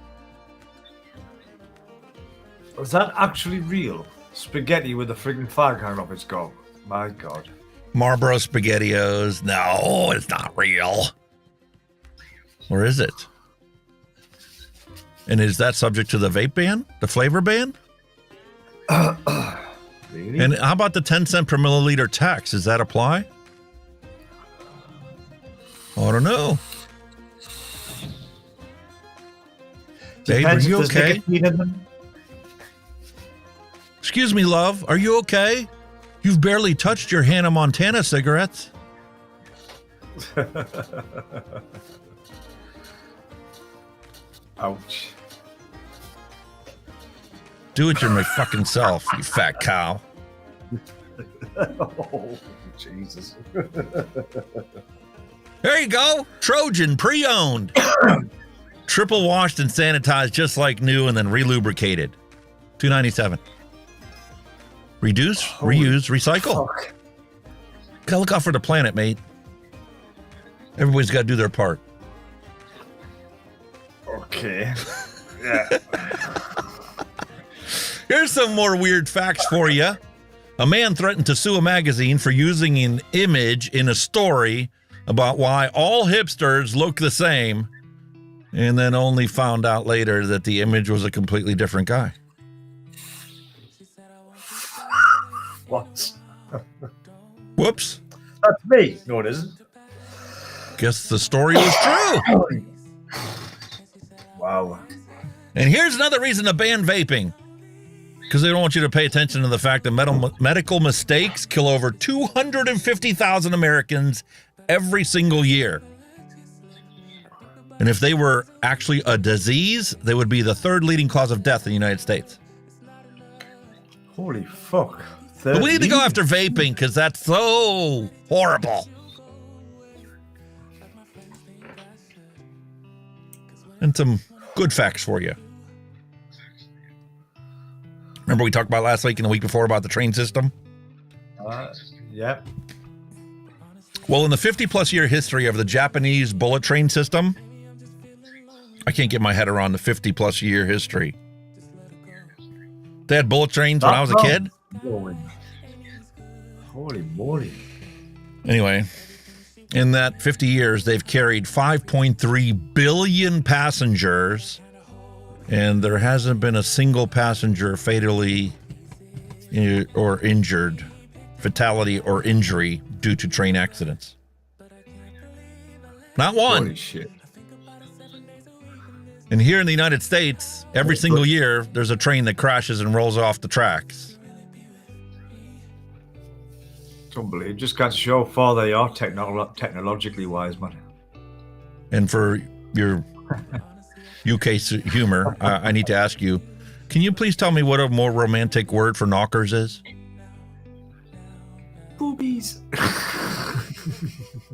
Was that actually real? Spaghetti with a friggin' flag hanging off its gob. My God. Marlboro SpaghettiOs. No, it's not real. Or is it? And is that subject to the vape ban? The flavor ban? Really? And how about the 10 cent per milliliter tax? Does that apply? I don't know. Babe, are Depends you if there's okay? nicotine in them. Excuse me, love. Are you okay? You've barely touched your Hannah Montana cigarettes. Ouch. Do it your fucking self, you fat cow. Oh, Jesus. There you go. Trojan, pre-owned. Triple washed and sanitized just like new and then relubricated. $2.97. Reduce, reuse, recycle. Gotta look out for the planet, mate. Everybody's got to do their part. Okay. Yeah. Here's some more weird facts for you. A man threatened to sue a magazine for using an image in a story about why all hipsters look the same, and then only found out later that the image was a completely different guy. What? Whoops. That's me. No, it isn't. Guess the story was true. Wow. And here's another reason to ban vaping. Because they don't want you to pay attention to the fact that medical mistakes kill over 250,000 Americans every single year. And if they were actually a disease, they would be the third leading cause of death in the United States. Holy fuck. But we need to go after vaping because that's so horrible. And some good facts for you. Remember we talked about last week and the week before about the train system? Yep. Well, in the 50-plus year history of the Japanese bullet train system, I can't get my head around the 50-plus year history. They had bullet trains when I was a kid? Holy moly. Anyway, in that 50 years, they've carried 5.3 billion passengers, and there hasn't been a single passenger fatally or injured, fatality or injury due to train accidents. Not one. Holy shit. And here in the United States, every single year, there's a train that crashes and rolls off the tracks. It's unbelievable. Just got to show how far they are technologically wise, man. And for your UK humor, I need to ask you, can you please tell me what a more romantic word for knockers is? Boobies.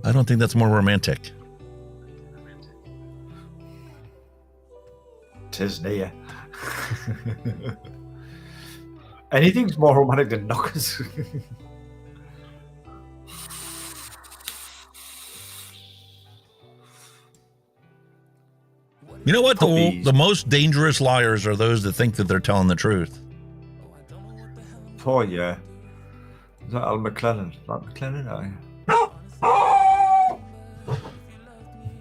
I don't think that's more romantic. Tis near. Anything's more romantic than knockers. You know what? The most dangerous liars are those that think that they're telling the truth. Oh, yeah. Is that Al McLennan? Not McLennan,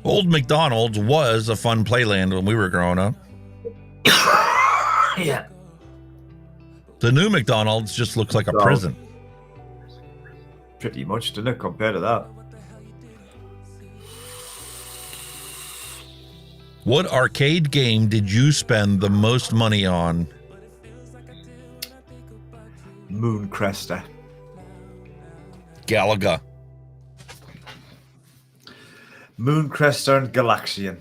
Old McDonald's was a fun playland when we were growing up. Yeah. The new McDonald's just looks like a prison. Pretty much, doesn't it, compared to that? What arcade game did you spend the most money on? Mooncrester. Galaga. Mooncrester and Galaxian.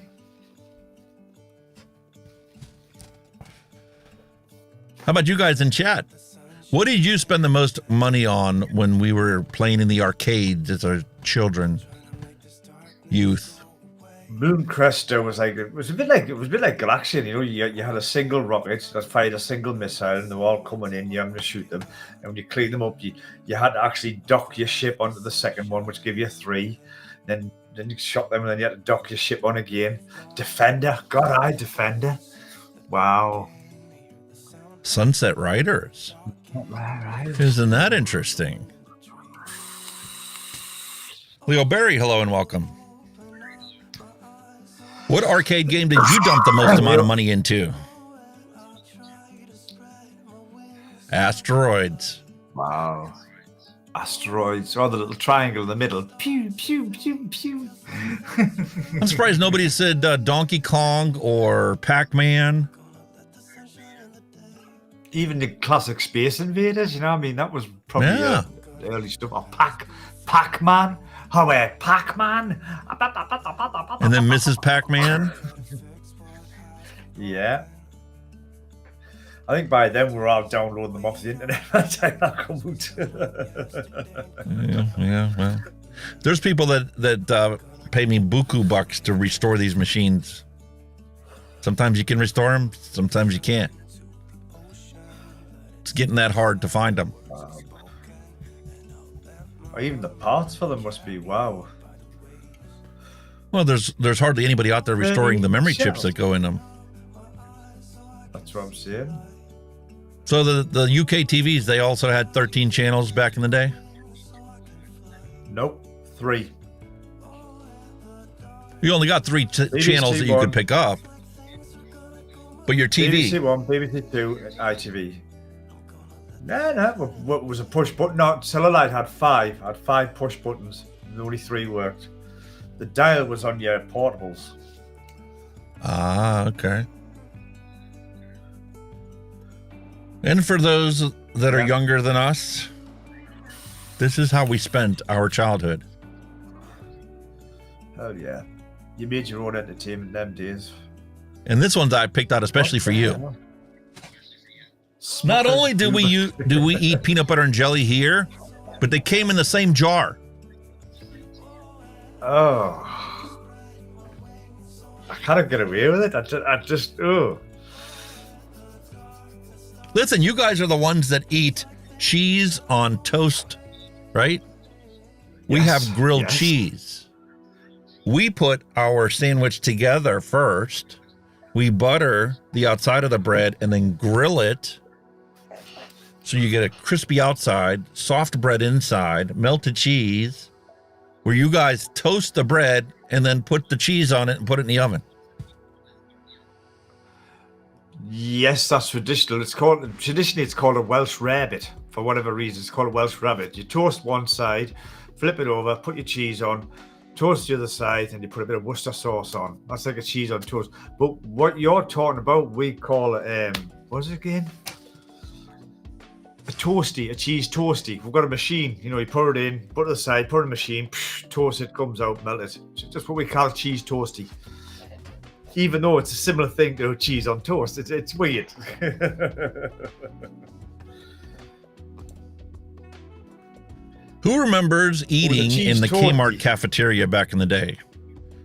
How about you guys in chat? What did you spend the most money on when we were playing in the arcades as our children, youth? Mooncrester was like it was a bit like Galaxian, you know. You had a single rocket that fired a single missile, and they were all coming in. You had to shoot them, and when you clean them up, you had to actually dock your ship onto the second one, which gave you 3. Then you shot them, and then you had to dock your ship on again. Defender, God, Defender. Wow. Sunset Riders. Isn't that interesting? Leo Berry, hello and welcome. What arcade game did you dump the most amount of money into? Asteroids. Wow. Asteroids, or the little triangle in the middle. Pew, pew, pew, pew. I'm surprised nobody said Donkey Kong or Pac-Man. Even the classic Space Invaders, you know what I mean? That was probably the early stuff. Or Pac-Man. Oh, Pac-Man. And then Mrs. Pac-Man. Yeah. I think by then we were all downloading them off the internet. Well, there's people that pay me buku bucks to restore these machines. Sometimes you can restore them, sometimes you can't. It's getting that hard to find them. Or even the parts for them must be wow. Well, there's hardly anybody out there restoring the memory chips that go in them. That's what I'm saying. So the UK TVs, they also had 13 channels back in the day? Nope, 3. You only got 3 channels that you could pick up. But your TV... BBC 1, BBC 2, ITV. No, what was a push button? No, Cellulite had 5. I had 5 push buttons, and only 3 worked. The dial was on your portables. Ah, okay. And for those that are younger than us, this is how we spent our childhood. Hell yeah. You made your own entertainment them days. And this one's I picked out especially for you. Not only do we eat peanut butter and jelly here, but they came in the same jar. Oh. I can't get away with it. I just Listen, you guys are the ones that eat cheese on toast, right? We have grilled cheese. We put our sandwich together first. We butter the outside of the bread and then grill it. So you get a crispy outside, soft bread inside, melted cheese, where you guys toast the bread and then put the cheese on it and put it in the oven. Yes, that's traditional. Traditionally it's called a Welsh rabbit. For whatever reason, it's called a Welsh rabbit. You toast one side, flip it over, put your cheese on, toast the other side, and you put a bit of Worcester sauce on. That's like a cheese on toast. But what you're talking about, we call it, what is it again? A cheese toasty. We've got a machine, you put it in, put it aside, put it in the machine, toast it, comes out, melt it. It's just what we call cheese toasty. Even though it's a similar thing to cheese on toast, it's weird. Who remembers eating in the Kmart cafeteria back in the day?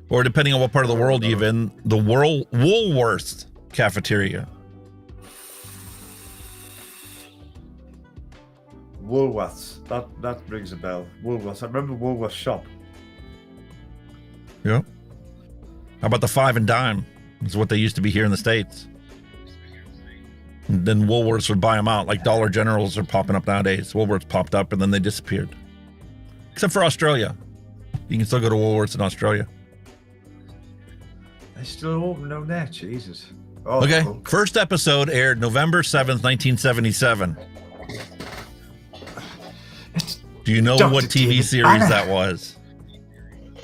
Or depending on what part of the world you're in, the Woolworths cafeteria. Woolworths. That rings a bell. Woolworths. I remember Woolworths shop. Yeah. How about the 5 and dime? Is what they used to be here in the States. And then Woolworths would buy them out. Like Dollar Generals are popping up nowadays. Woolworths popped up and then they disappeared. Except for Australia. You can still go to Woolworths in Australia. They still open down there, Jesus. Oh, okay, cool. First episode aired November 7th, 1977. Do you know what TV series that was?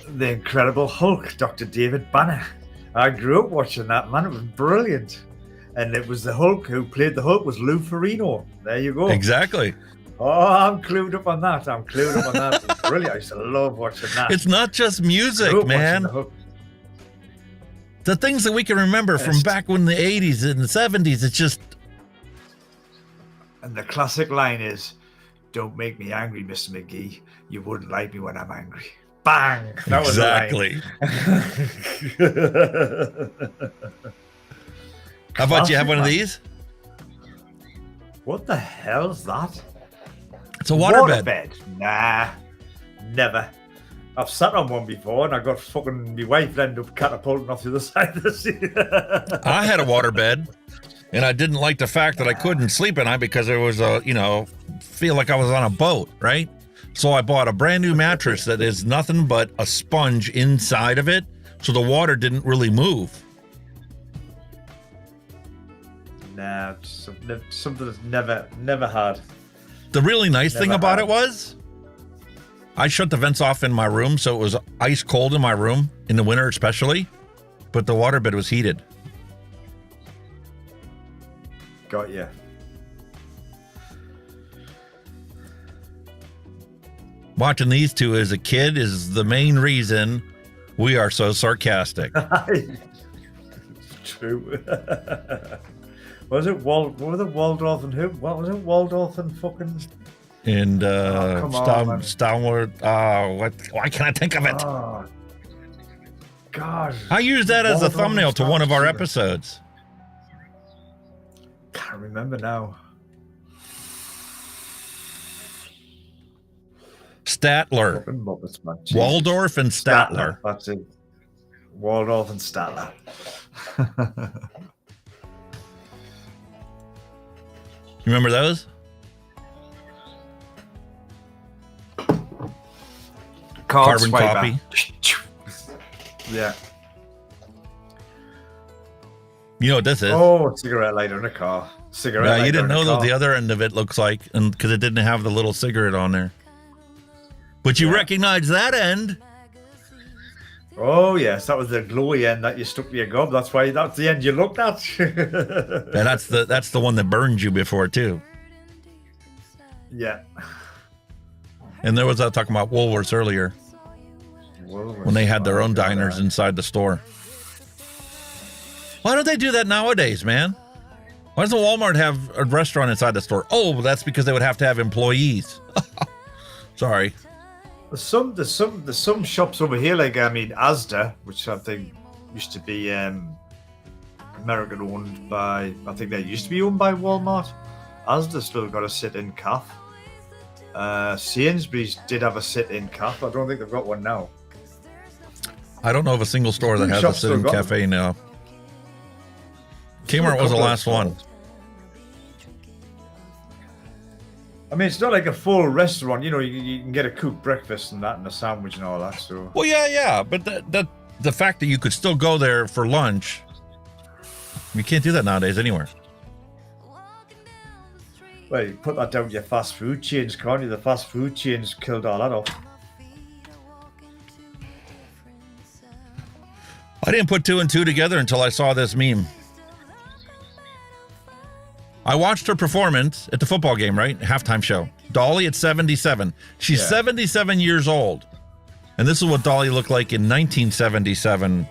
The Incredible Hulk, Dr. David Banner. I grew up watching that, man. It was brilliant. And it was the Hulk who played the Hulk was Lou Ferrigno. There you go. Exactly. Oh, I'm clued up on that. It was brilliant. I used to love watching that. It's not just music, man. The things that we can remember from back when the 80s and the 70s, it's just... And the classic line is, "Don't make me angry, Mr. McGee. You wouldn't like me when I'm angry." Bang! That was exactly. How about you have one of these? What the hell's that? It's a waterbed. Waterbed? Nah, never. I've sat on one before and I got fucking my wife ended up catapulting off the other side of the sea. I had a waterbed and I didn't like the fact that I couldn't sleep at night because it was feel like I was on a boat, right? So I bought a brand new mattress that is nothing but a sponge inside of it, so the water didn't really move. Nah, something that's never had. The really nice thing Never about had. it was I shut the vents off in my room, so it was ice cold in my room, in the winter especially, but the waterbed was heated. Got you. Watching these two as a kid is the main reason we are so sarcastic. True. Was it What was it, Waldorf and who? What was it, Waldorf and fucking? And come on, man. Stalwart, why can't I think of it? Oh, God. I used that as a Waldorf thumbnail and to one of our Stalwart. episodes. Can't remember now. Statler. Fucking Muppets, man. Jeez. Waldorf and Statler. That's it. Waldorf and Statler. You remember those? Carbon swiper. copy. Yeah. You know what this is? Oh, cigarette lighter in a car. Cigarette lighter You didn't in a know that car. the other end of it looks like, and because it didn't have the little cigarette on there. But you recognize that end. Oh yes, that was the glowy end that you stuck to your gob. That's the end you looked at. Yeah, that's the one that burned you before too. Yeah. And there was talking about Woolworths earlier when they had their own diners inside the store. Why don't they do that nowadays, man? Why doesn't Walmart have a restaurant inside the store? Oh, that's because they would have to have employees. Sorry. There's some shops over here, like Asda, which I think used to be American owned by. I think they used to be owned by Walmart. Asda still got a sit-in cafe. Sainsbury's did have a sit-in cafe. I don't think they've got one now. I don't know of a single store that has a Shops still sitting got cafe now. Still Kmart a was the couple of last one. stores. I mean, it's not like a full restaurant. You know, you can get a cooked breakfast and that, and a sandwich and all that. So, Well, yeah, but the fact that you could still go there for lunch, you can't do that nowadays anywhere. well, you put that down to your fast food chains, can't you? The fast food chains killed all that off. I didn't put two and two together until I saw this meme. I watched her performance at the football game, right? Halftime show. Dolly at 77. She's 77 years old. And this is what Dolly looked like in 1977.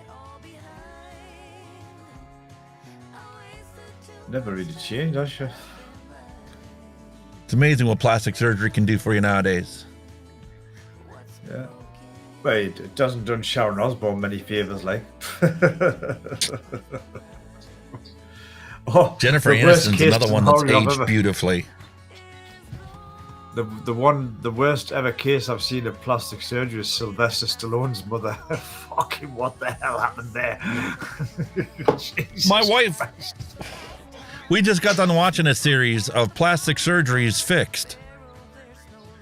Never really changed, has she? It's amazing what plastic surgery can do for you nowadays. Yeah. Well, it doesn't done Sharon Osbourne many favours, like. Jennifer the worst Aniston's case another one that's scenario I've aged ever- beautifully. The worst ever case I've seen of plastic surgery is Sylvester Stallone's mother. Fucking what the hell happened there? Jesus My wife, Christ. we just got done watching a series of plastic surgeries fixed.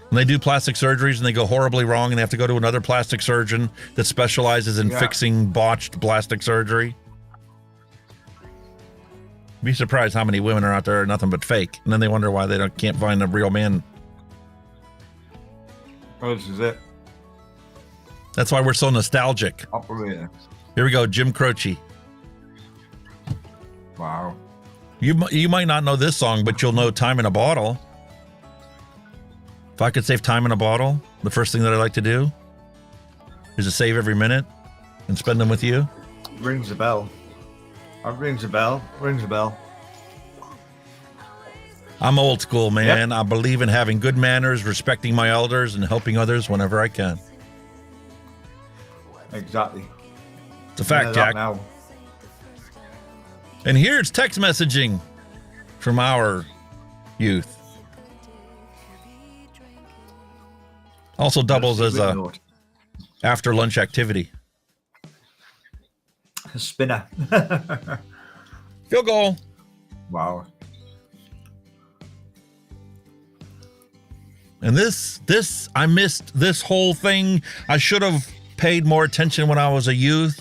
And they do plastic surgeries and they go horribly wrong and they have to go to another plastic surgeon that specializes in fixing botched plastic surgery. Be surprised how many women are out there nothing but fake, and then they wonder why they can't find a real man. Oh, this is it. That's why we're so nostalgic. Operator. Here we go, Jim Croce. Wow. You might not know this song, but you'll know "Time in a Bottle." If I could save time in a bottle, the first thing that I like to do is to save every minute and spend them with you. Rings a bell. Rings a bell. Rings a bell. I'm old school, man. I believe in having good manners, respecting my elders, and helping others whenever I can. Exactly. It's a fact, Jack. Now. And here's text messaging from our youth. Also doubles as a after lunch activity. A spinner. Field goal. Wow. And this, I missed this whole thing. I should have paid more attention when I was a youth.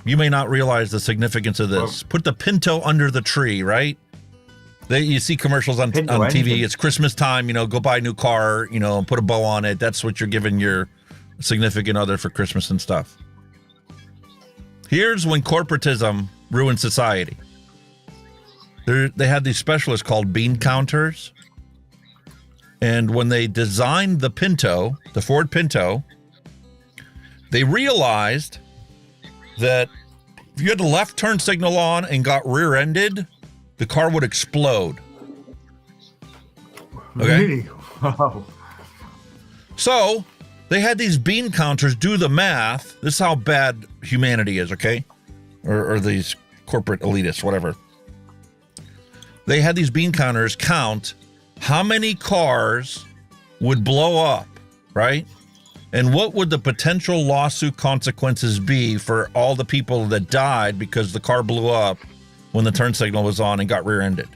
You may not realize the significance of this. Put the pinto under the tree, right? You see commercials on Pinto TV. anything. It's Christmas time, go buy a new car, and put a bow on it. That's what you're giving your significant other for Christmas and stuff. Here's when corporatism ruined society. They had these specialists called bean counters. And when they designed the Pinto, the Ford Pinto, they realized that if you had the left turn signal on and got rear-ended, the car would explode. Okay? Really? Wow. So they had these bean counters do the math. This is how bad humanity is, okay? Or these corporate elitists, whatever. They had these bean counters count how many cars would blow up, right? And what would the potential lawsuit consequences be for all the people that died because the car blew up when the turn signal was on and got rear-ended?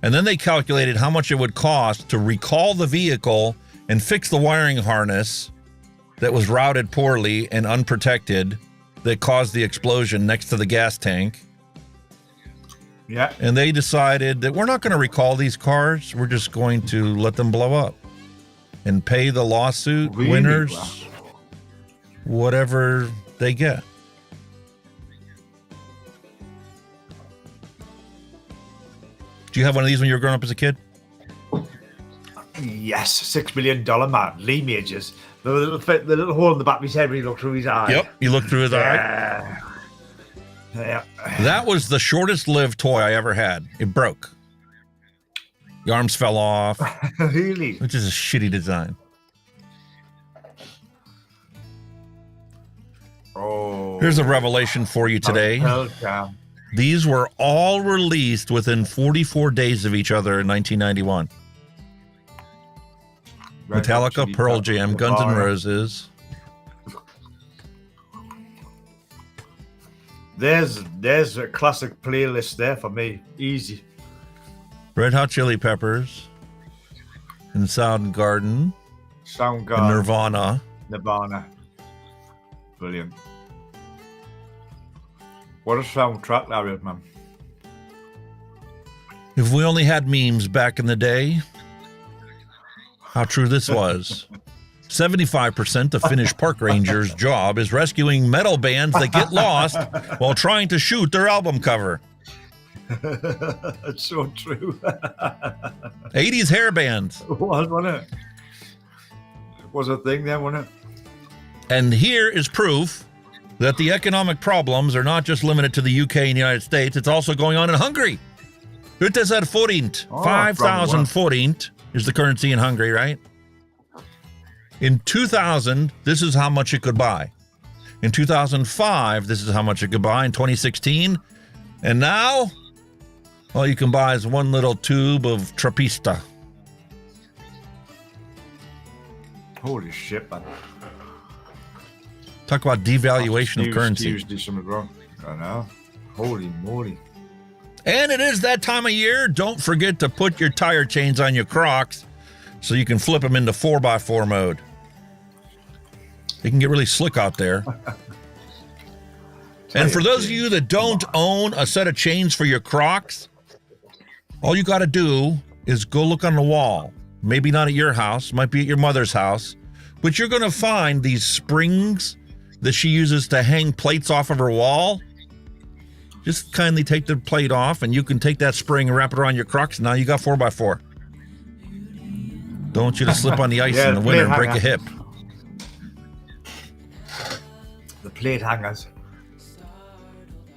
And then they calculated how much it would cost to recall the vehicle and fix the wiring harness that was routed poorly and unprotected that caused the explosion next to the gas tank. Yeah. And they decided that we're not going to recall these cars. We're just going to let them blow up and pay the lawsuit winners whatever they get. Do you have one of these when you were growing up as a kid? Yes, $6 million man, Lee Majors. The little hole in the back of his head when he looked through his eye. Yep, you look through his eye. Yeah. That was the shortest lived toy I ever had. It broke. The arms fell off. Really? Which is a shitty design. Oh. Here's a revelation for you today. These were all released within 44 days of each other in 1991. Metallica, Pearl Jam, Guns N' Roses. There's a classic playlist there for me. Easy. Red Hot Chili Peppers. And Soundgarden. And Nirvana. Brilliant. What a soundtrack that is, man. If we only had memes back in the day, how true this was. 75% of Finnish park rangers' job is rescuing metal bands that get lost while trying to shoot their album cover. It's so true. 80s hair bands. It was, wasn't it? It was a thing then, wasn't it? And here is proof that the economic problems are not just limited to the UK and the United States, it's also going on in Hungary. It is at forint. 5,000 forint is the currency in Hungary, right? In 2000, this is how much it could buy. In 2005, this is how much it could buy. In 2016, and now, all you can buy is one little tube of Trappista. Holy shit, man. Talk about devaluation of currency. Tuesday, something wrong. I know. Holy moly. And it is that time of year. Don't forget to put your tire chains on your Crocs so you can flip them into 4x4 mode. It can get really slick out there. And for those of you that don't own a set of chains for your Crocs, all you got to do is go look on the wall. Maybe not at your house, might be at your mother's house, but you're going to find these springs that she uses to hang plates off of her wall. Just kindly take the plate off and you can take that spring and wrap it around your Crocs. Now you got 4x4. Don't want you to slip on the ice in the winter and break a hip. The plate hangers.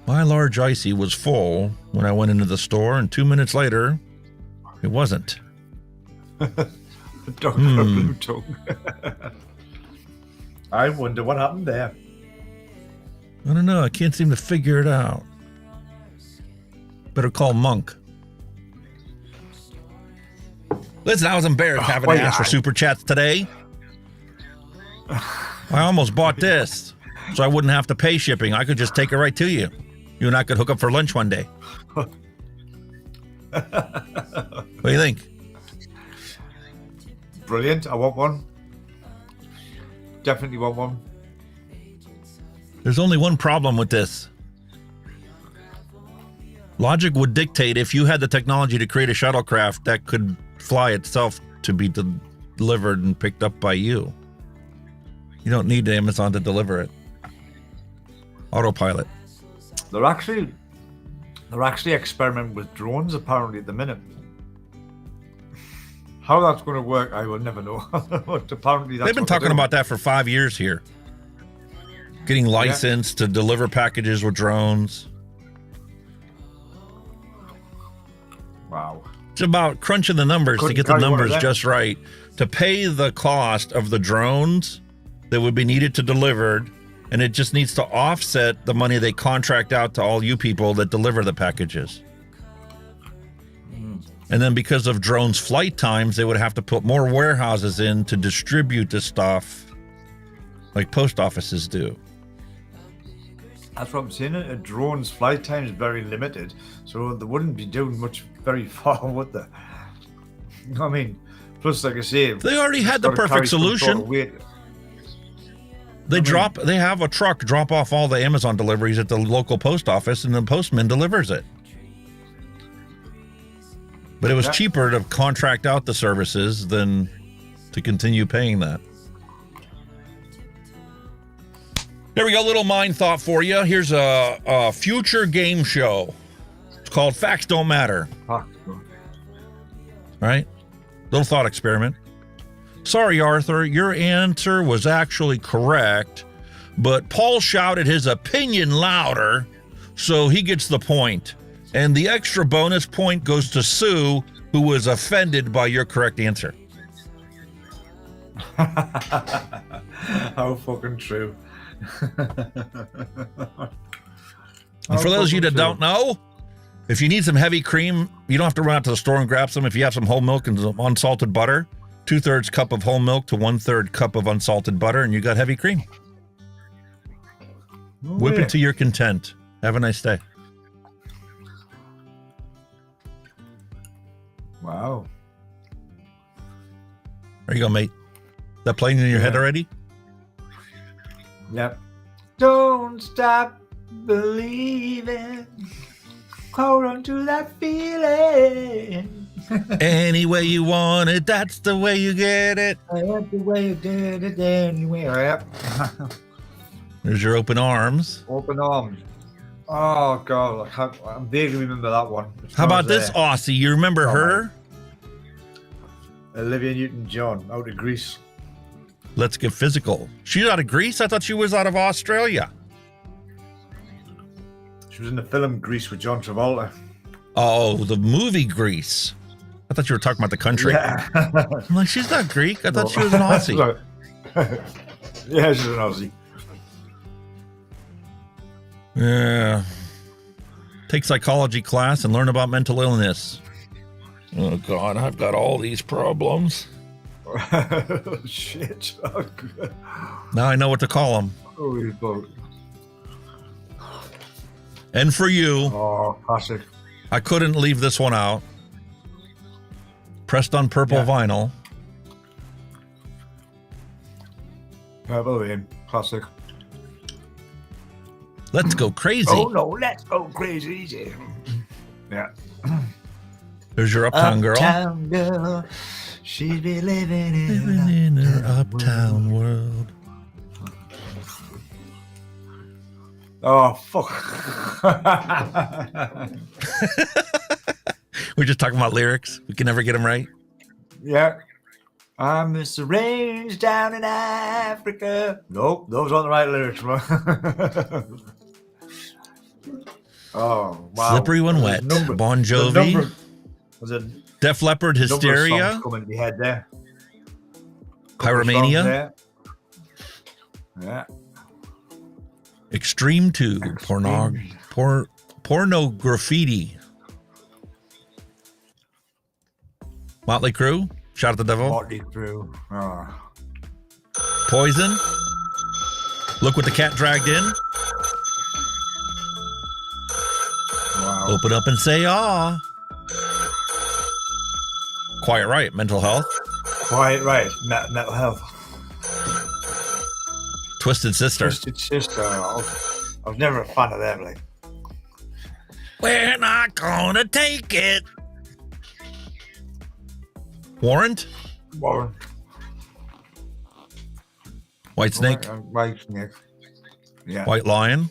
My large icy was full when I went into the store, and 2 minutes later, it wasn't. Dr. Blue Tongue. I wonder what happened there. I don't know. I can't seem to figure it out. Better call Monk. Listen, I was embarrassed having to ask for super chats today. I almost bought this so I wouldn't have to pay shipping. I could just take it right to you. You and I could hook up for lunch one day. What do you think? Brilliant. I want one. Definitely want one. There's only one problem with this. Logic would dictate if you had the technology to create a shuttlecraft that could fly itself to be delivered and picked up by you. You don't need Amazon to deliver it. Autopilot. They're actually experimenting with drones apparently at the minute. How that's going to work, I will never know. But apparently that's They've been talking about that for 5 years here. Getting licensed to deliver packages with drones. Wow. It's about crunching the numbers to get the numbers just right. To pay the cost of the drones that would be needed to deliver, and it just needs to offset the money they contract out to all you people that deliver the packages. And then because of drones' flight times, they would have to put more warehouses in to distribute the stuff like post offices do. That's what I'm saying. A drone's flight time is very limited, so they wouldn't be doing much very far, would they? I mean, plus, like I say, they already had the perfect solution. They have a truck drop off all the Amazon deliveries at the local post office, and the postman delivers it. But it was cheaper to contract out the services than to continue paying that. There we go, little mind thought for you. Here's a future game show. It's called Facts Don't Matter. Right? Little thought experiment. Sorry, Arthur, your answer was actually correct, but Paul shouted his opinion louder, so he gets the point. And the extra bonus point goes to Sue, who was offended by your correct answer. How fucking true. And for those of you that don't know, if you need some heavy cream, you don't have to run out to the store and grab some. If you have some whole milk and some unsalted butter, 2/3 cup of whole milk to 1/3 cup of unsalted butter, and you got heavy cream. Whip it to your content. Have a nice day. Wow. There you go, mate. That playing in your head already? Yep. Don't stop believing. Hold on to that feeling. Any way you want it, that's the way you get it. That's the way you did it anyway. Yep. There's your open arms. Open arms. Oh, God. I vaguely remember that one. How about this Aussie? You remember her? Olivia Newton-John, out of Greece. Let's get physical. She's out of Greece? I thought she was out of Australia. She was in the film Grease with John Travolta. Oh, the movie Grease. I thought you were talking about the country. Yeah. I'm like, she's not Greek. I thought she was an Aussie. Yeah, she's an Aussie. Yeah. Take psychology class and learn about mental illness. Oh, God, I've got all these problems. Shit. Oh, good. Now I know what to call them. Oh, and for you, classic. I couldn't leave this one out. Pressed on purple vinyl. Purple Rain, classic. Let's go crazy. Oh no, let's go crazy. Yeah. There's your Uptown Girl. Uptown girl. She's been living in her uptown world. Oh, fuck. We're just talking about lyrics. We can never get them right. Yeah. I'm Mr. Range down in Africa. Nope, those aren't the right lyrics, man. Oh, wow. Slippery When Wet. Bon Jovi. Def Leppard, Hysteria. Coming to your head there. Pyromania. Yeah. Extreme 2. Porno Graffiti. Motley Crue. Shout at the Devil. Motley Crue. Oh. Poison. Look what the cat dragged in. Wow. Open up and say ah. Quiet Riot, Mental Health. Quiet Riot, Mental Health. Twisted Sister. Twisted Sister. I was never a fan of them. Like, We're not gonna take it. Warrant? Warrant. White snake? White snake. Yeah. White lion?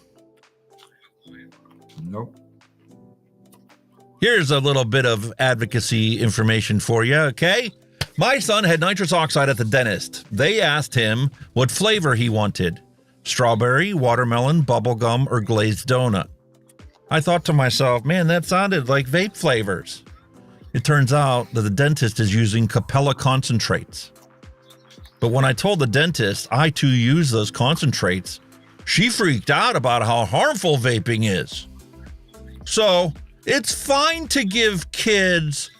Nope. Here's a little bit of advocacy information for you, okay? My son had nitrous oxide at the dentist. They asked him what flavor he wanted. Strawberry, watermelon, bubblegum, or glazed donut. I thought to myself, man, that sounded like vape flavors. It turns out that the dentist is using Capella concentrates. But when I told the dentist I too use those concentrates, she freaked out about how harmful vaping is. So it's fine to give kids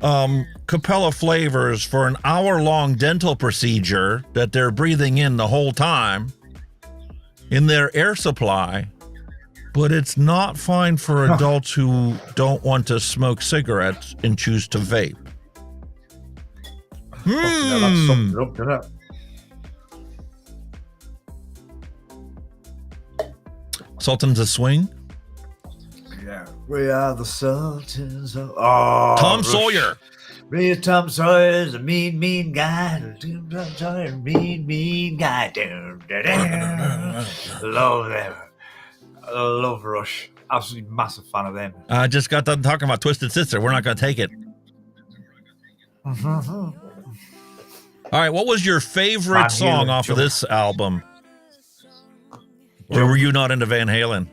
Capella flavors for an hour-long dental procedure that they're breathing in the whole time in their air supply, but it's not fine for adults who don't want to smoke cigarettes and choose to vape. Yeah, that's something up, isn't it? Sultans of Swing? Yeah. We are the Sultans of... Oh, Tom Sawyer. Me, Tom Sawyer's a mean, mean guy. Tom Sawyer, mean guy. Love them. I love Rush. Absolutely massive fan of them. I just got done talking about Twisted Sister. We're not going to take it. All right, what was your favorite song off of this album? Or were you not into Van Halen?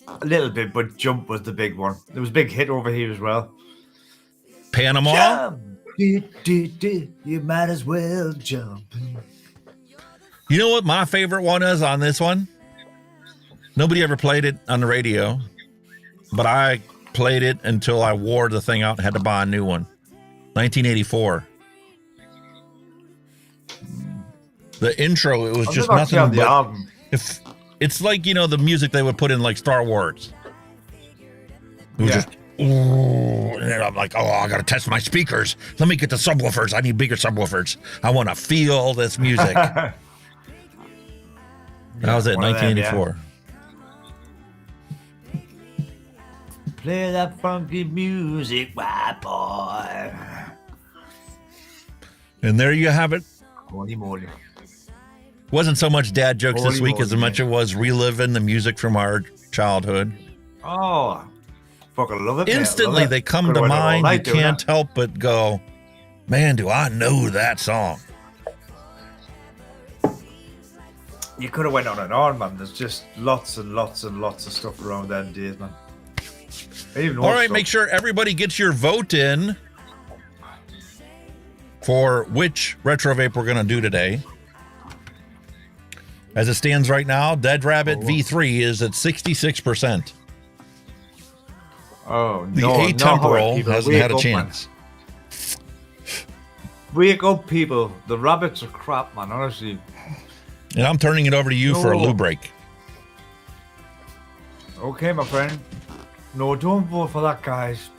A little bit, but Jump was the big one. There was a big hit over here as well. Panama? Jump. You might as well jump. You know what my favorite one is on this one? Nobody ever played it on the radio, but I played it until I wore the thing out and had to buy a new one. 1984. The intro, it was just nothing but... If it's like, you know, the music they would put in like Star Wars. It was just... And I'm like, oh, I gotta test my speakers. Let me get the subwoofers. I need bigger subwoofers. I want to feel this music. That was it, 1984. Play that funky music, white boy. And there you have it. Holy moly. Wasn't so much dad jokes this Holy week as moly, much it was reliving the music from our childhood. Oh, fucking love it. Instantly, they come to mind. You can't help but go, man, do I know that song. You could have went on and on, man. There's just lots and lots and lots of stuff around them days, man. All right, make sure everybody gets your vote in for which retro vape we're going to do today. As it stands right now, Dead Rabbit V3 is at 66%. Oh, the no, Atemporal no, hasn't had a chance. Wake up, people. The rabbits are crap, man, honestly. And I'm turning it over to you for a loo break. Okay, my friend. No, don't vote for that, guys.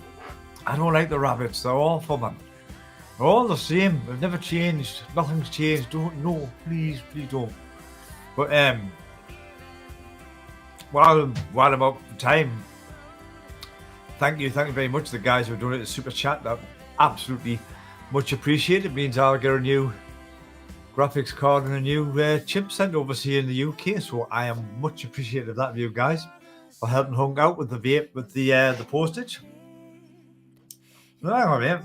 I don't like the rabbits. They're awful, man. They're all the same. They've never changed. Nothing's changed. No, please don't. But while I'm up for time, thank you very much to the guys who have donated the super chat. That absolutely much appreciated. It means I'll get a new graphics card and a new chip sent over here in the UK. So I am much appreciative of that of you guys for helping hung out with the vape with the postage. No, hang on, man.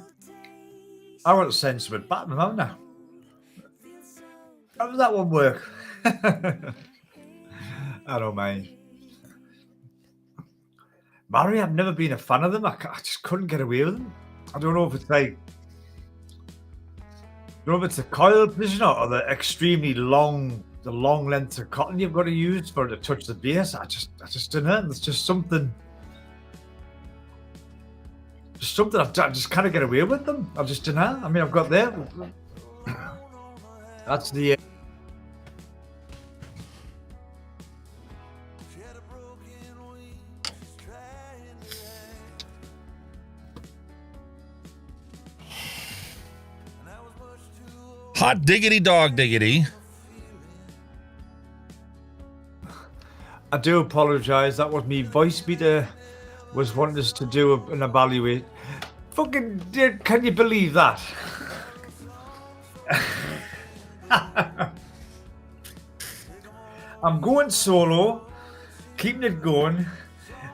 I want to send some at Batman, haven't I? How does that one work? I don't mind. Mario, I've never been a fan of them. I just couldn't get away with them. I don't know if it's like, I don't know if it's the coil position or the extremely long, the long length of cotton you've got to use for it to touch the base. I just don't know. There's just something. I just can't get away with them. I just don't know. I mean, I've got there. That's the. Hot diggity dog diggity. I do apologise. That was me voice meter was wanting us to do an evaluate. Fucking, can you believe that? I'm going solo, keeping it going,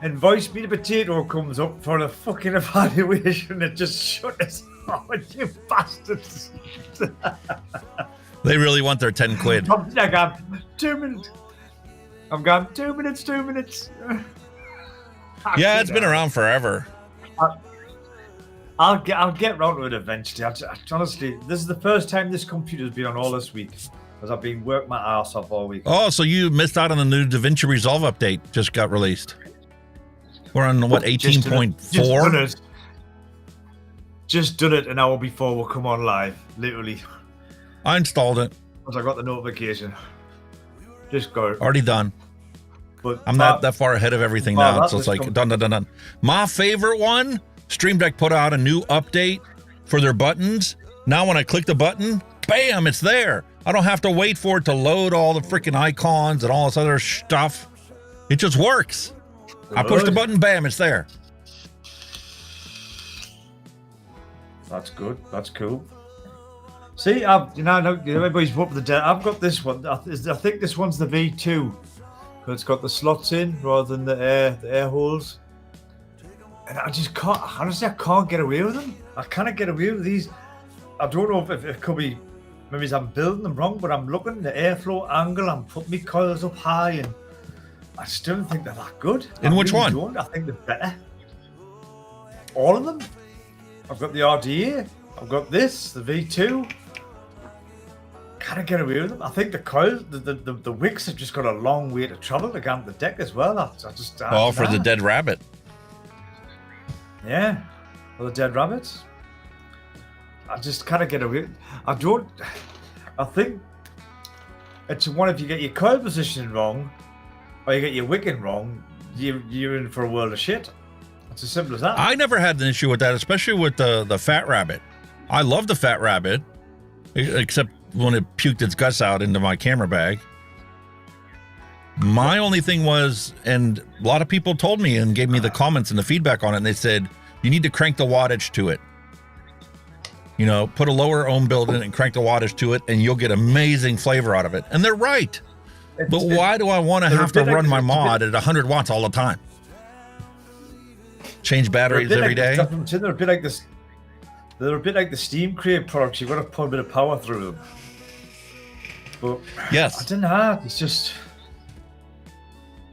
and voice meter potato comes up for a fucking evaluation. It just shut us off, you bastards. They really want their 10 quid. I'm going 2 minutes. I'm going 2 minutes, 2 minutes. Yeah, it's been around forever. I'll get round to it eventually. Honestly, this is the first time this computer's been on all this week, because I've been working my ass off all week. Oh, so you missed out on the new DaVinci Resolve update just got released. We're on what, 18.4? Just done it an hour before we'll come on live, literally. I installed it. Once I got the notification. Just go. Already done. But I'm not that far ahead of everything now, so it's like done, done, done, done. My favorite one, Stream Deck put out a new update for their buttons. Now when I click the button, bam, it's there. I don't have to wait for it to load all the freaking icons and all this other stuff. It just works. I push the button, bam, it's there. That's good. That's cool. See, everybody's up the dead. I've got this one. I think this one's the V2. It's got the slots in rather than the air holes. And I just can't, honestly, I can't get away with them. I cannot get away with these. I don't know if it could be, maybe I'm building them wrong, but I'm looking at the airflow angle, I'm putting my coils up high, and I still don't think they're that good. In which one? Don't. I think they're better. All of them. I've got the RTA, I've got this, the V2. Can I get away with them? I think the coils, the wicks have just got a long way to travel to get on the deck as well. Oh, for the dead rabbit. Yeah, for the dead rabbits. I just kind of get away. I think it's one, if you get your coil positioning wrong or you get your wicking wrong, you're in for a world of shit. It's as simple as that. I never had an issue with that, especially with the fat rabbit. I love the fat rabbit, except when it puked its guts out into my camera bag. My only thing was, and a lot of people told me and gave me the comments and the feedback on it, and they said, you need to crank the wattage to it. You know, put a lower ohm build in it and crank the wattage to it, and you'll get amazing flavor out of it. And they're right. But why do I want to have to run my mod at 100 watts all the time? Change batteries every day? They're a bit like this. They're a bit like the Steam Crate products. You've got to put a bit of power through them. But yes, I don't know. It's just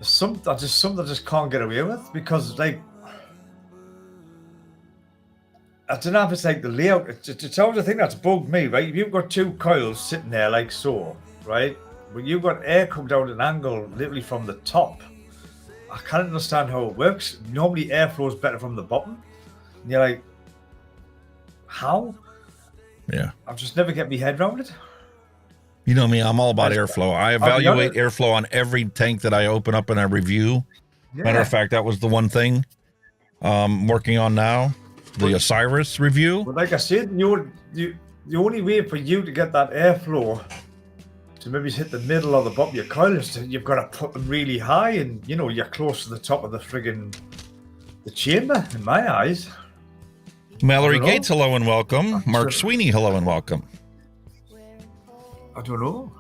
something I just can't get away with, because like I don't know if it's like the layout. It's always the thing that's bugged me, right? If you've got two coils sitting there like so, right? But you've got air coming down an angle literally from the top. I can't understand how it works. Normally airflow is better from the bottom. And you're like, how? Yeah. I'll just never get my head around it. You know me, I'm all about airflow. I evaluate airflow on every tank that I open up and I review. Yeah. Matter of fact, that was the one thing I'm working on now, the Osiris review. But like I said, the only way for you to get that airflow to maybe hit the middle or the bottom of your coil is you've got to put them really high, and you know, you're close to the top of the chamber, in my eyes. Mallory Gates, hello and welcome. Mark Sweeney, hello and welcome. I don't know.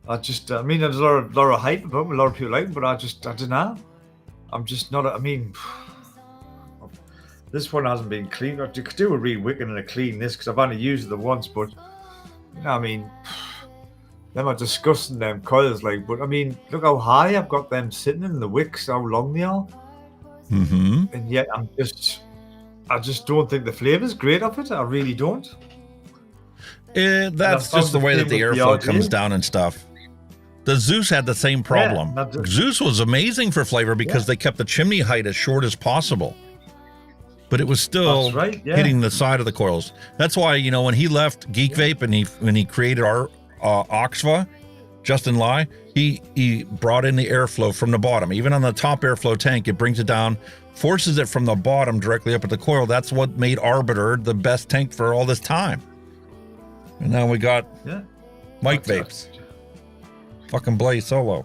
I mean, there's a lot of hype about them, a lot of people like them, but I don't know. I'm just not, I mean, this one hasn't been clean. You could do a re-wicking and a clean this, because I've only used it once, but, you know, I mean, them are disgusting, them coils, like, but I mean, look how high I've got them sitting in the wicks, how long they are. Mm-hmm. And yet I just don't think the flavor's great of it. I really don't. That's just the way that the airflow comes down and stuff. The Zeus had the same problem. Yeah, Zeus was amazing for flavor because they kept the chimney height as short as possible. But it was still hitting the side of the coils. That's why, you know, when he left Geek Vape and when he created our Oxva, Justin Lai, he brought in the airflow from the bottom. Even on the top airflow tank, it brings it down, forces it from the bottom directly up at the coil. That's what made Arbiter the best tank for all this time. And now we got Mike Vapes. Fucking Blaze Solo.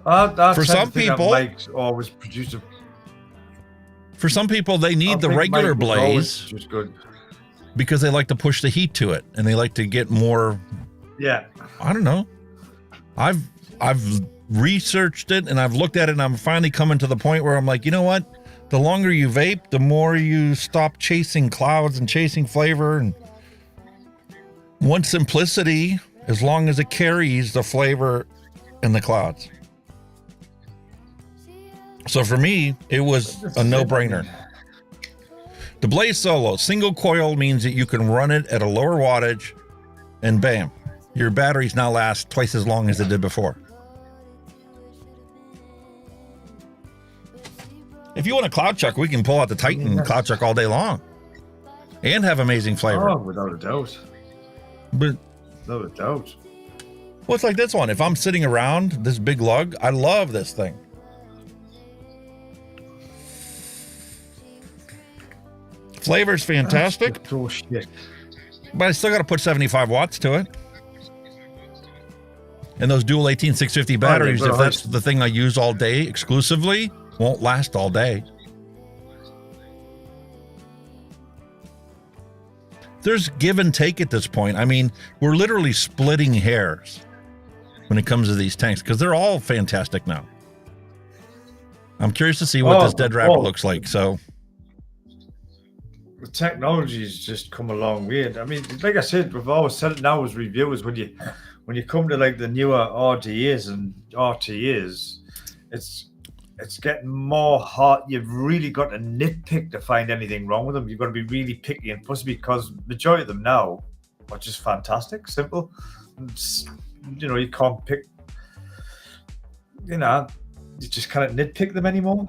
For some people, Mike's always produce a. For some people, they need the regular blaze just good. because they like to push the heat to it and they like to get more. Yeah. I don't know. I've researched it and I've looked at it and I'm finally coming to the point where I'm like, you know what? The longer you vape, the more you stop chasing clouds and chasing flavor. And one simplicity, as long as it carries the flavor and the clouds. So for me, it was a no-brainer. The Blaze Solo, single coil means that you can run it at a lower wattage and bam, your batteries now last twice as long as it did before. If you want a cloud chuck, we can pull out the Titan cloud chuck all day long and have amazing flavor. Oh, without a doubt. But without a doubt. Well, it's like this one. If I'm sitting around this big lug, I love this thing. Flavor's fantastic. Oh, shit. But I still got to put 75 watts to it. And those dual 18650 batteries, if that's the thing I use all day exclusively, won't last all day. There's give and take at this point. I mean, we're literally splitting hairs when it comes to these tanks because they're all fantastic now. I'm curious to see what this dead rabbit looks like. So the technology's just come a long way. I mean, like I said, we've always said it now as reviewers, when you come to like the newer RDAs and RTAs, it's getting more hard. You've really got to nitpick to find anything wrong with them. You've got to be really picky and fussy because majority of them now are just fantastic, simple. You know, you can't pick, you just can't nitpick them anymore.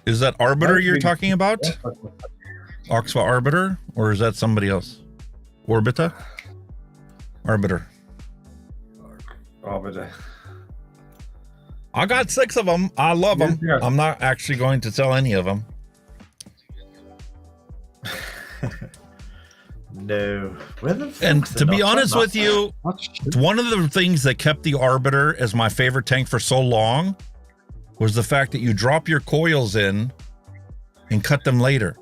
Is that Arbiter you're talking about? Oxford Arbiter? Or is that somebody else? Orbita? Arbiter. Arbiter. I got 6 of them. I love them. Yeah. I'm not actually going to sell any of them. No. And to be honest with you, one of the things that kept the Arbiter as my favorite tank for so long was the fact that you drop your coils in and cut them later.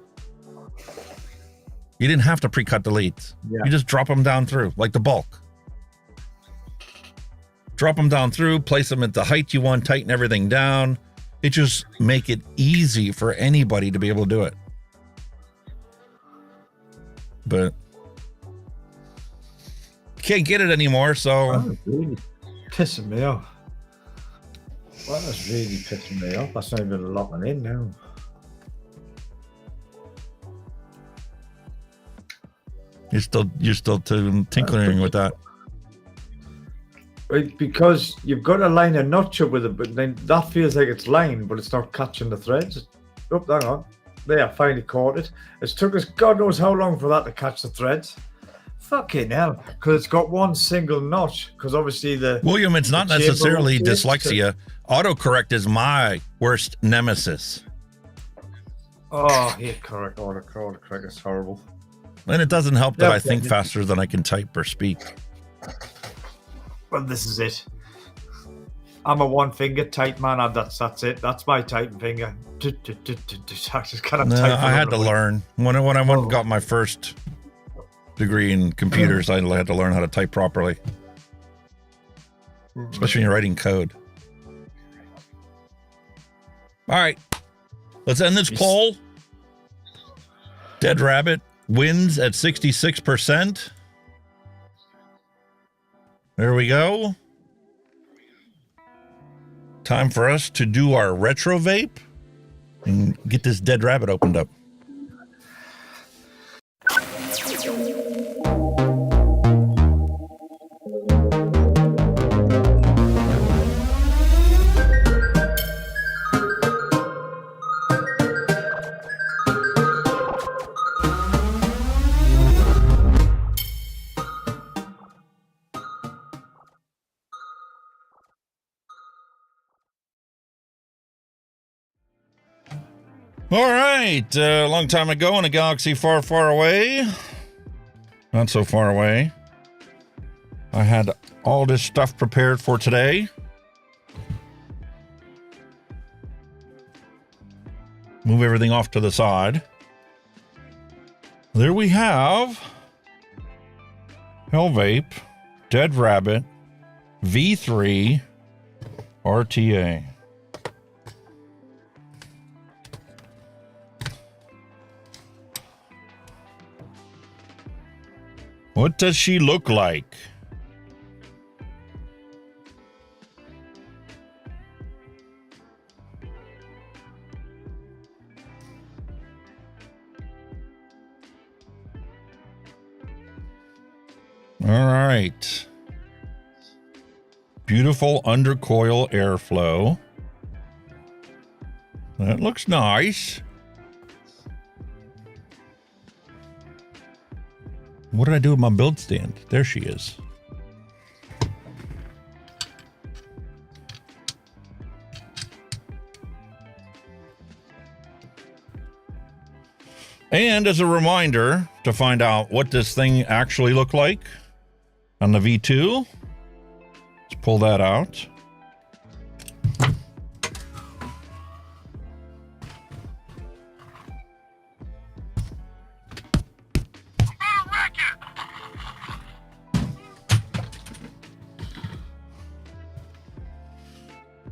You didn't have to pre-cut the leads. Yeah. You just drop them down through, like the bulk. Drop them down through, place them at the height you want, tighten everything down. It just make it easy for anybody to be able to do it. But can't get it anymore, so. That's really pissing me off. Well, that's really pissing me off. That's not even locking in now. You're still tinkering with that. Right, because you've got to line a notch up with it, but then that feels like it's lined, but it's not catching the threads. Oh, hang on. There, finally caught it. It's took us God knows how long for that to catch the threads. Fucking hell. Because it's got one single notch. Because obviously William, it's not necessarily dyslexia. Autocorrect is my worst nemesis. Oh, yeah, correct. Autocorrect is horrible. And it doesn't help that I think faster than I can type or speak. Well, this is it. I'm a one-finger type man. That's it. That's my typing finger. I just kind of type. I had to learn. When I got my first degree in computers, I had to learn how to type properly. Especially when you're writing code. All right. Let's end this poll. Dead Rabbit wins at 66%. There we go. Time for us to do our retro vape and get this Dead Rabbit opened up. All right, a long time ago in a galaxy far, far away, not so far away, I had all this stuff prepared for today. Move everything off to the side. There we have Hell Vape, Dead Rabbit, V3, RTA. What does she look like? All right. Beautiful undercoil airflow. That looks nice. What did I do with my build stand? There she is. And as a reminder, to find out what this thing actually looked like on the V2, let's pull that out.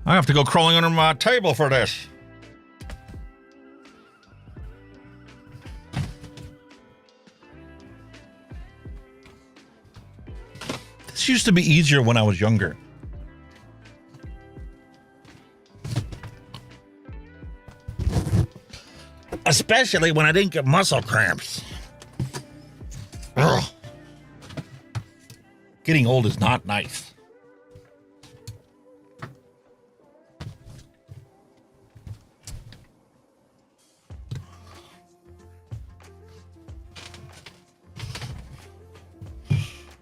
I have to go crawling under my table for this. This used to be easier when I was younger. Especially when I didn't get muscle cramps. Ugh. Getting old is not nice.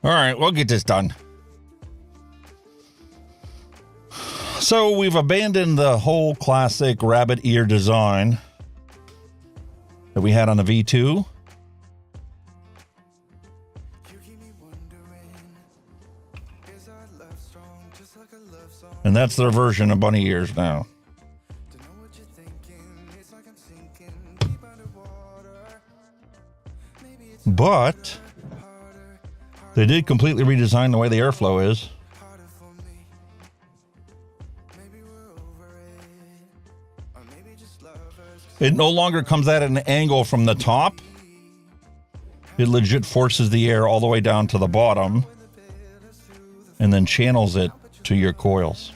All right, we'll get this done. So we've abandoned the whole classic rabbit ear design that we had on the V2. And that's their version of bunny ears now. But they did completely redesign the way the airflow is. It no longer comes at an angle from the top. It legit forces the air all the way down to the bottom and then channels it to your coils.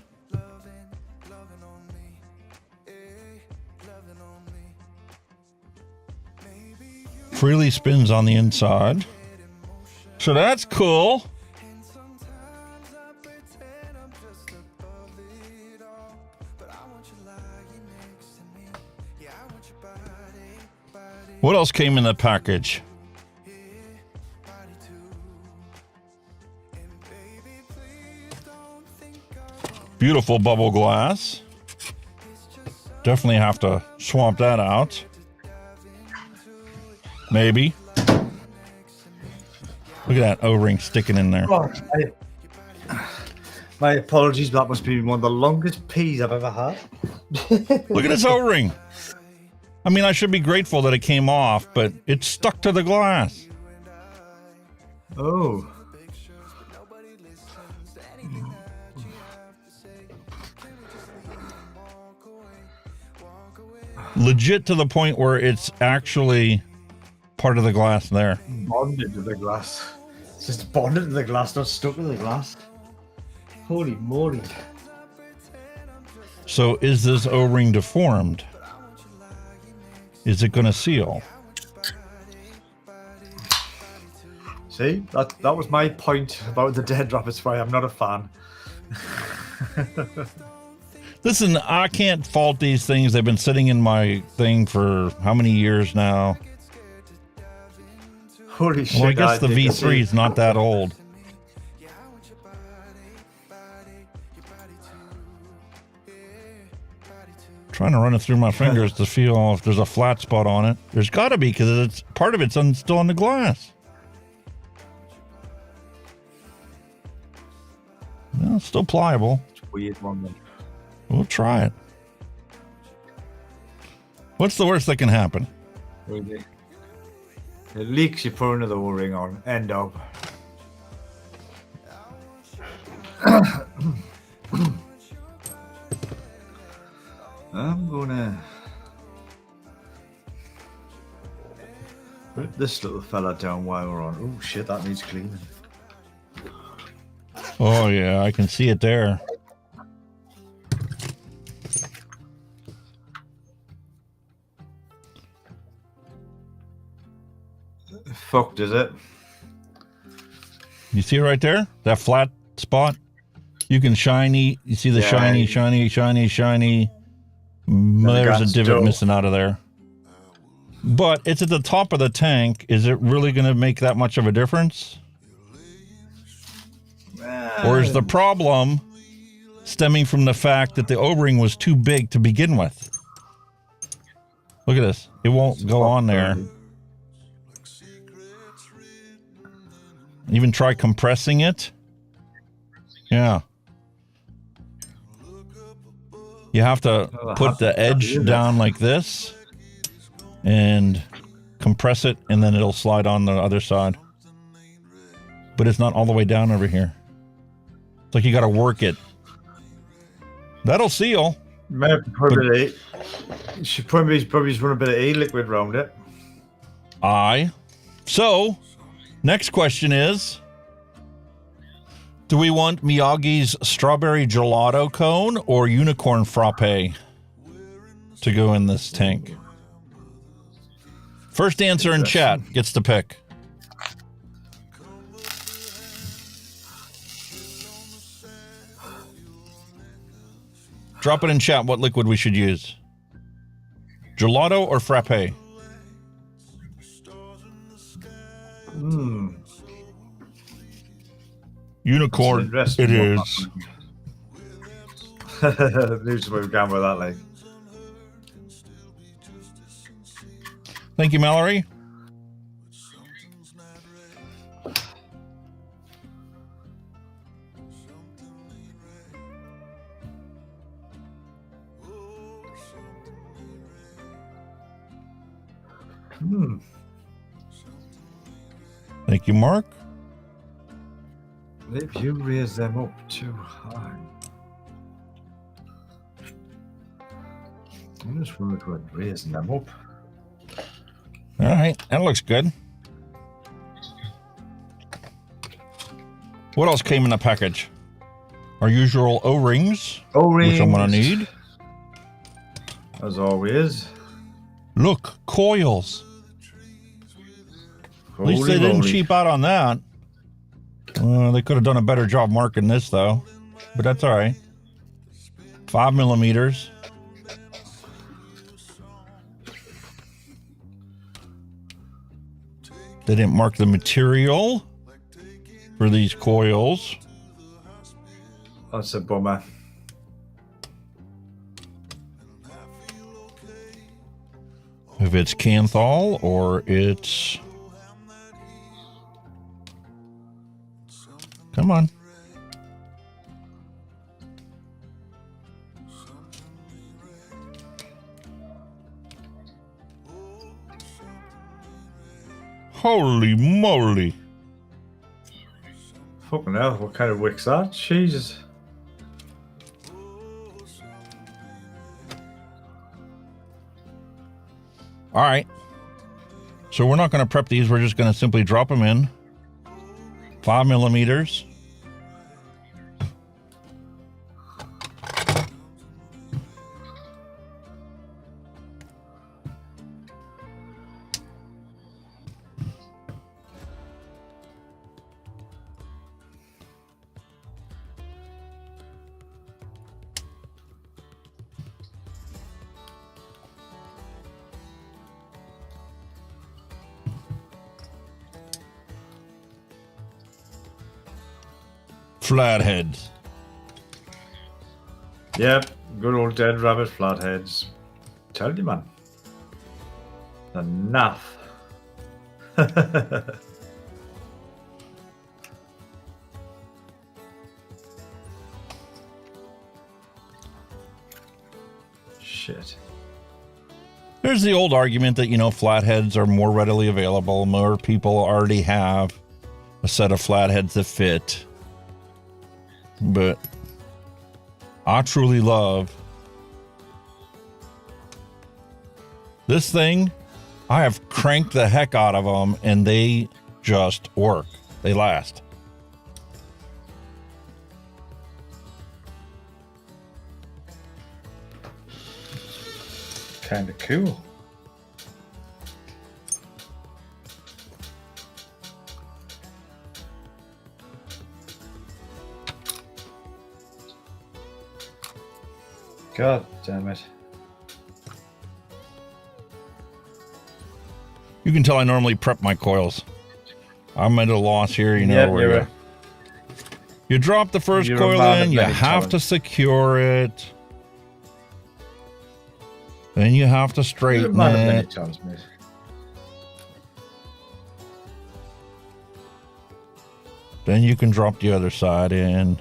Freely spins on the inside. So that's cool. What else came in the package? Beautiful bubble glass. Definitely have to swamp that out. Maybe. Look at that O-ring sticking in there. Oh, my apologies, that must be one of the longest peas I've ever had. Look at this O-ring. I mean, I should be grateful that it came off, but it's stuck to the glass. Oh. Legit to the point where it's actually part of the glass there. Bonded to the glass. It's just bonded to the glass, not stuck to the glass. Holy moly. So is this O-ring deformed? Is it going to seal? See, that was my point about the dead rapid spray. I'm not a fan. Listen, I can't fault these things. They've been sitting in my thing for how many years now? Holy shit. Well, I guess the V3 is not that old. Trying to run it through my fingers to feel if there's a flat spot on it. There's got to be, because it's part of it's still on the glass. No, it's still pliable. It's a weird one, then. We'll try it. What's the worst that can happen? It leaks, you put another O-ring on. End up. I'm gonna put this little fella down while we're on. Oh shit, that needs cleaning. Oh yeah, I can see it there. Fucked, is it? You see it right there? That flat spot? You can shiny. You see the Yeah. shiny. There's a divot missing out of there. But it's at the top of the tank. Is it really going to make that much of a difference? Or is the problem stemming from the fact that the O-ring was too big to begin with? Look at this. It won't go on there. Even try compressing it. Yeah. You have to put the edge down like this and compress it, and then it'll slide on the other side. But it's not all the way down over here. It's like you got to work it. That'll seal. Probably should probably just run a bit of e-liquid around it. Aye. So, next question is, do we want Miyagi's strawberry gelato cone or unicorn frappe to go in this tank? First answer in chat gets to pick. Drop it in chat what liquid we should use. Gelato or frappe? Unicorn, it is. News where we've gone with that, like. Thank you, Mallory. Thank you, Mark. If you raise them up too high. I'm just worried about raising them up. All right, that looks good. What else came in the package? Our usual O-rings, which I'm gonna need. As always. Look, coils. At least they didn't cheap out on that. They could have done a better job marking this, though. But that's all right. 5 millimeters. They didn't mark the material for these coils. That's a bummer. If it's Canthol or it's... Come on. Holy moly. Fucking hell, what kind of wick's that? Jesus. All right. So we're not going to prep these. We're just going to simply drop them in. 5 millimeters. Flatheads. Yep, good old dead rabbit flatheads. Tell you, man. Enough. Shit. There's the old argument that, flatheads are more readily available. More people already have a set of flatheads that fit. But I truly love this thing. I have cranked the heck out of them, and they just work. They last. Kind of cool. God damn it. You can tell I normally prep my coils. I'm at a loss here, where you drop the first coil in, you have to secure it. Then you have to straighten it. Then you can drop the other side in.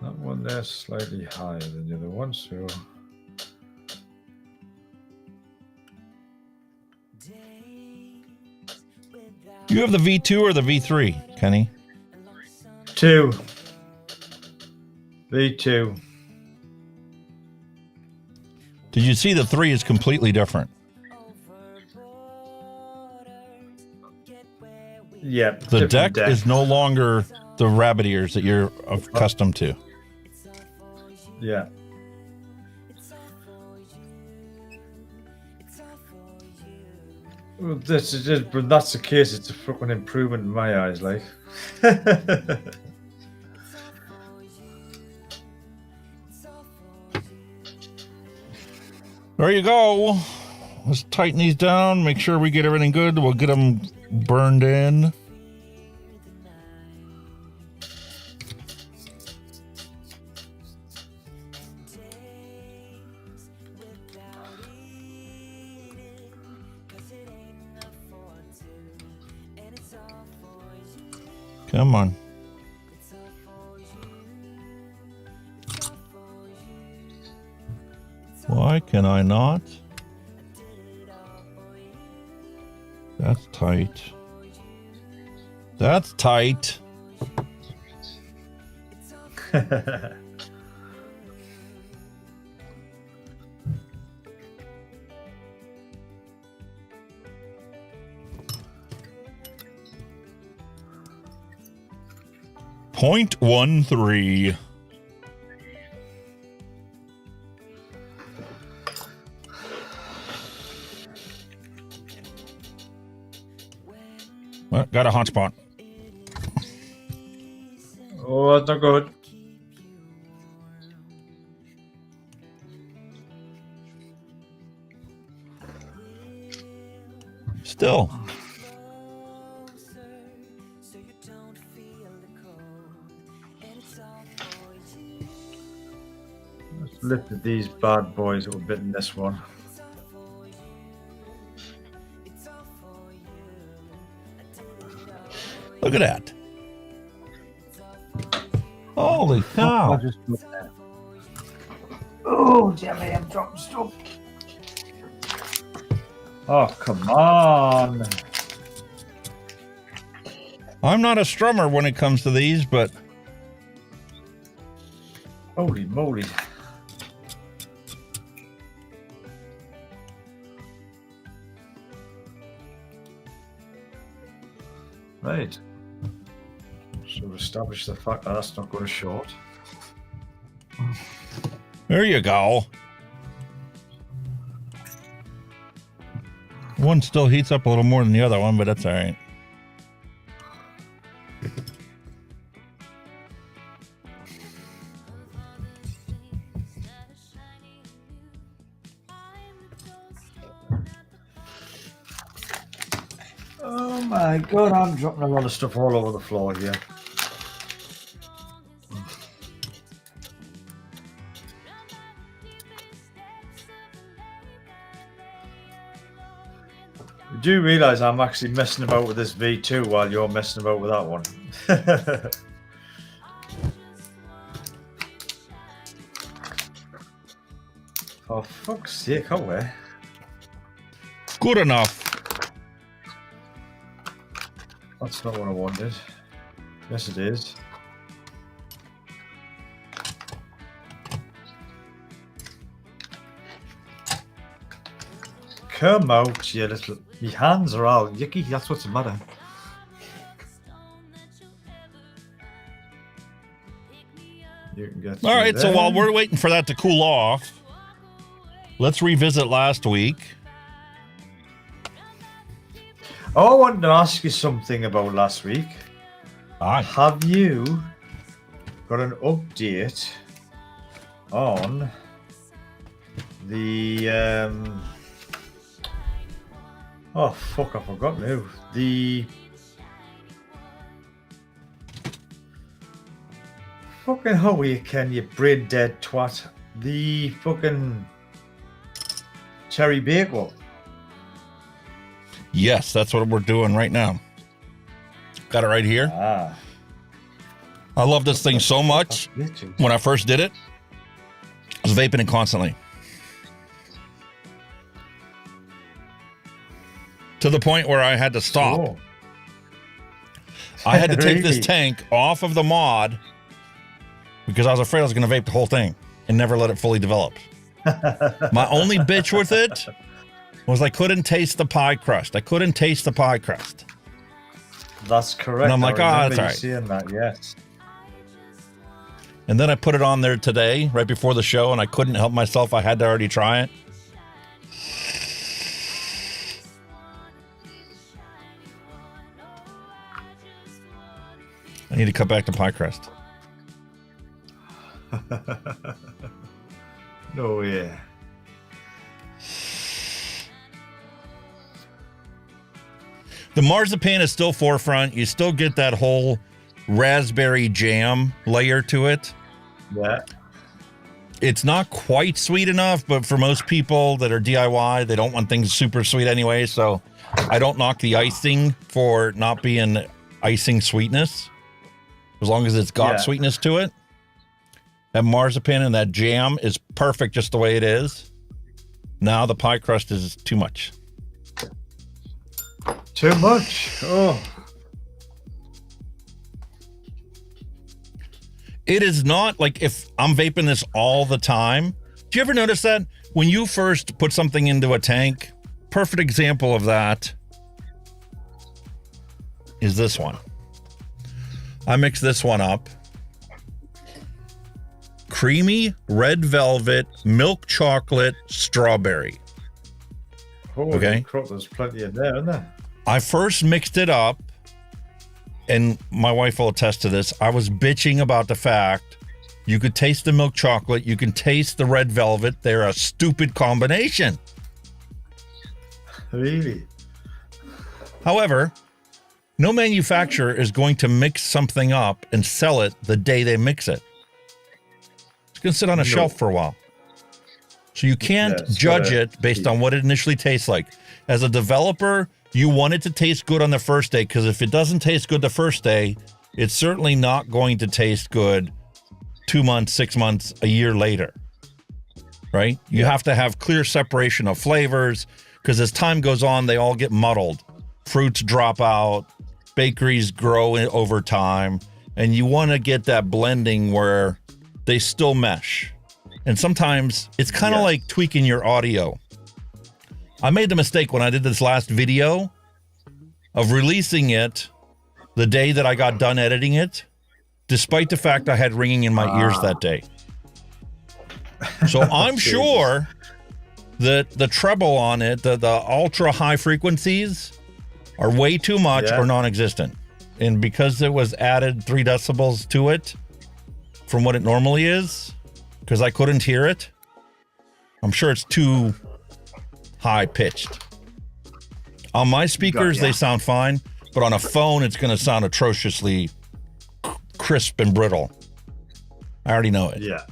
That one there's slightly higher than the other one, so... You have the V2 or the V3, Kenny? 2. V2. Did you see the 3 is completely different? Yeah. The deck is no longer the rabbit ears that you're accustomed to. Yeah. Well, that's the case. It's a fucking improvement in my eyes, like. There you go. Let's tighten these down. Make sure we get everything good. We'll get them burned in. Come on. Why can I not? That's tight. That's tight. .13. Well, got a hot spot. Oh, that's not good. Still. Let's lift at these bad boys a little bit in this one. Look at that. Holy cow. Oh, Jimmy, I'm dropping stuff. Oh, come on. I'm not a strummer when it comes to these, but... Holy moly. Right. So establish the fact that that's not going to short. There you go. One still heats up a little more than the other one, but that's all right. Oh my god, I'm dropping a lot of stuff all over the floor here. You do realise I'm actually messing about with this V2 while you're messing about with that one. For fuck's sake, away. Good enough. That's not what I wanted. Yes, it is. Come out, you little... Your hands are all yucky, that's what's the matter. You can get All right, there. so while we're waiting for that to cool off, let's revisit last week. Oh, I wanted to ask you something about last week. Have you got an update on the oh fuck, I forgot now. The fucking how you can, you brain dead twat. The fucking cherry bagel. Yes, that's what we're doing right now. Got it right here. I love this thing so much. When I first did it, I was vaping it constantly. To the point where I had to stop. Oh. I had to take this Really? tank off of the mod because I was afraid I was going to vape the whole thing and never let it fully develop. My only bitch with it was I couldn't taste the pie crust. I couldn't taste the pie crust. That's correct. And I'm like, I oh, remember that's you all right. saying that, yes. And then I put it on there today, right before the show, and I couldn't help myself. I had to already try it. I need to cut back to pie crust. No way. The marzipan is still forefront. You still get that whole raspberry jam layer to it. Yeah. It's not quite sweet enough, but for most people that are DIY, they don't want things super sweet anyway. So I don't knock the icing for not being icing sweetness, as long as it's got sweetness to it. That marzipan and that jam is perfect just the way it is. Now the pie crust is too much. Too much. Oh. It is not like if I'm vaping this all the time. Do you ever notice that when you first put something into a tank? Perfect example of that is this one. I mix this one up. Creamy red velvet, milk chocolate, strawberry. Holy Okay. crap, there's plenty in there, isn't there? I first mixed it up, and my wife will attest to this. I was bitching about the fact you could taste the milk chocolate, you can taste the red velvet. They're a stupid combination. Really? However, no manufacturer is going to mix something up and sell it the day they mix it. It's going to sit on a shelf for a while. So you can't judge it based on what it initially tastes like. As a developer, you want it to taste good on the first day, because if it doesn't taste good the first day, it's certainly not going to taste good 2 months, 6 months, a year later, right? You have to have clear separation of flavors, because as time goes on, they all get muddled. Fruits drop out, bakeries grow over time, and you want to get that blending where they still mesh. And sometimes it's kind of like tweaking your audio. I made the mistake when I did this last video of releasing it the day that I got done editing it, despite the fact I had ringing in my ears that day. So I'm sure that the treble on it, the ultra high frequencies are way too much or non-existent. And because it was added 3 decibels to it from what it normally is, because I couldn't hear it, I'm sure it's too high pitched. On my speakers, they sound fine, but on a phone, it's going to sound atrociously crisp and brittle. I already know it. Yeah.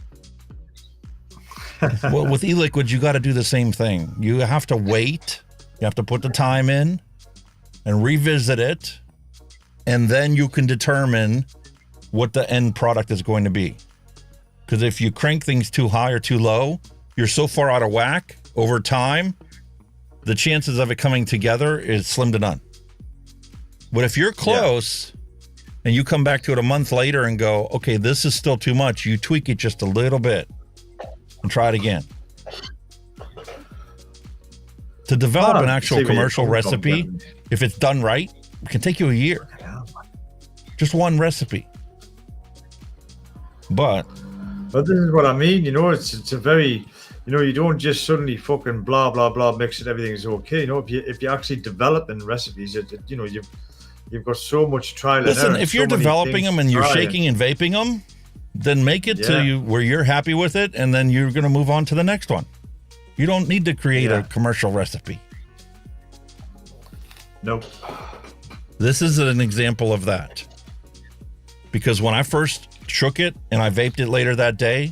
Well, with e-liquids, you got to do the same thing. You have to wait You have to put the time in and revisit it, and then you can determine what the end product is going to be. Because if you crank things too high or too low, you're so far out of whack over time, the chances of it coming together is slim to none. But if you're close and you come back to it a month later and go, okay, this is still too much, you tweak it just a little bit and try it again. To develop an actual commercial recipe, if it's done right, it can take you a year. Just one recipe. But this is what I mean, you know, it's a very, you know, you don't just suddenly fucking blah, blah, blah, mix it, everything's okay. You know, if you're actually developing recipes, you know, you've got so much trial and error. Listen, if you're developing them and you're shaking and vaping them, then make it to you where you're happy with it, and then you're going to move on to the next one. You don't need to create a commercial recipe. Nope. This is an example of that. Because when I first shook it and I vaped it later that day,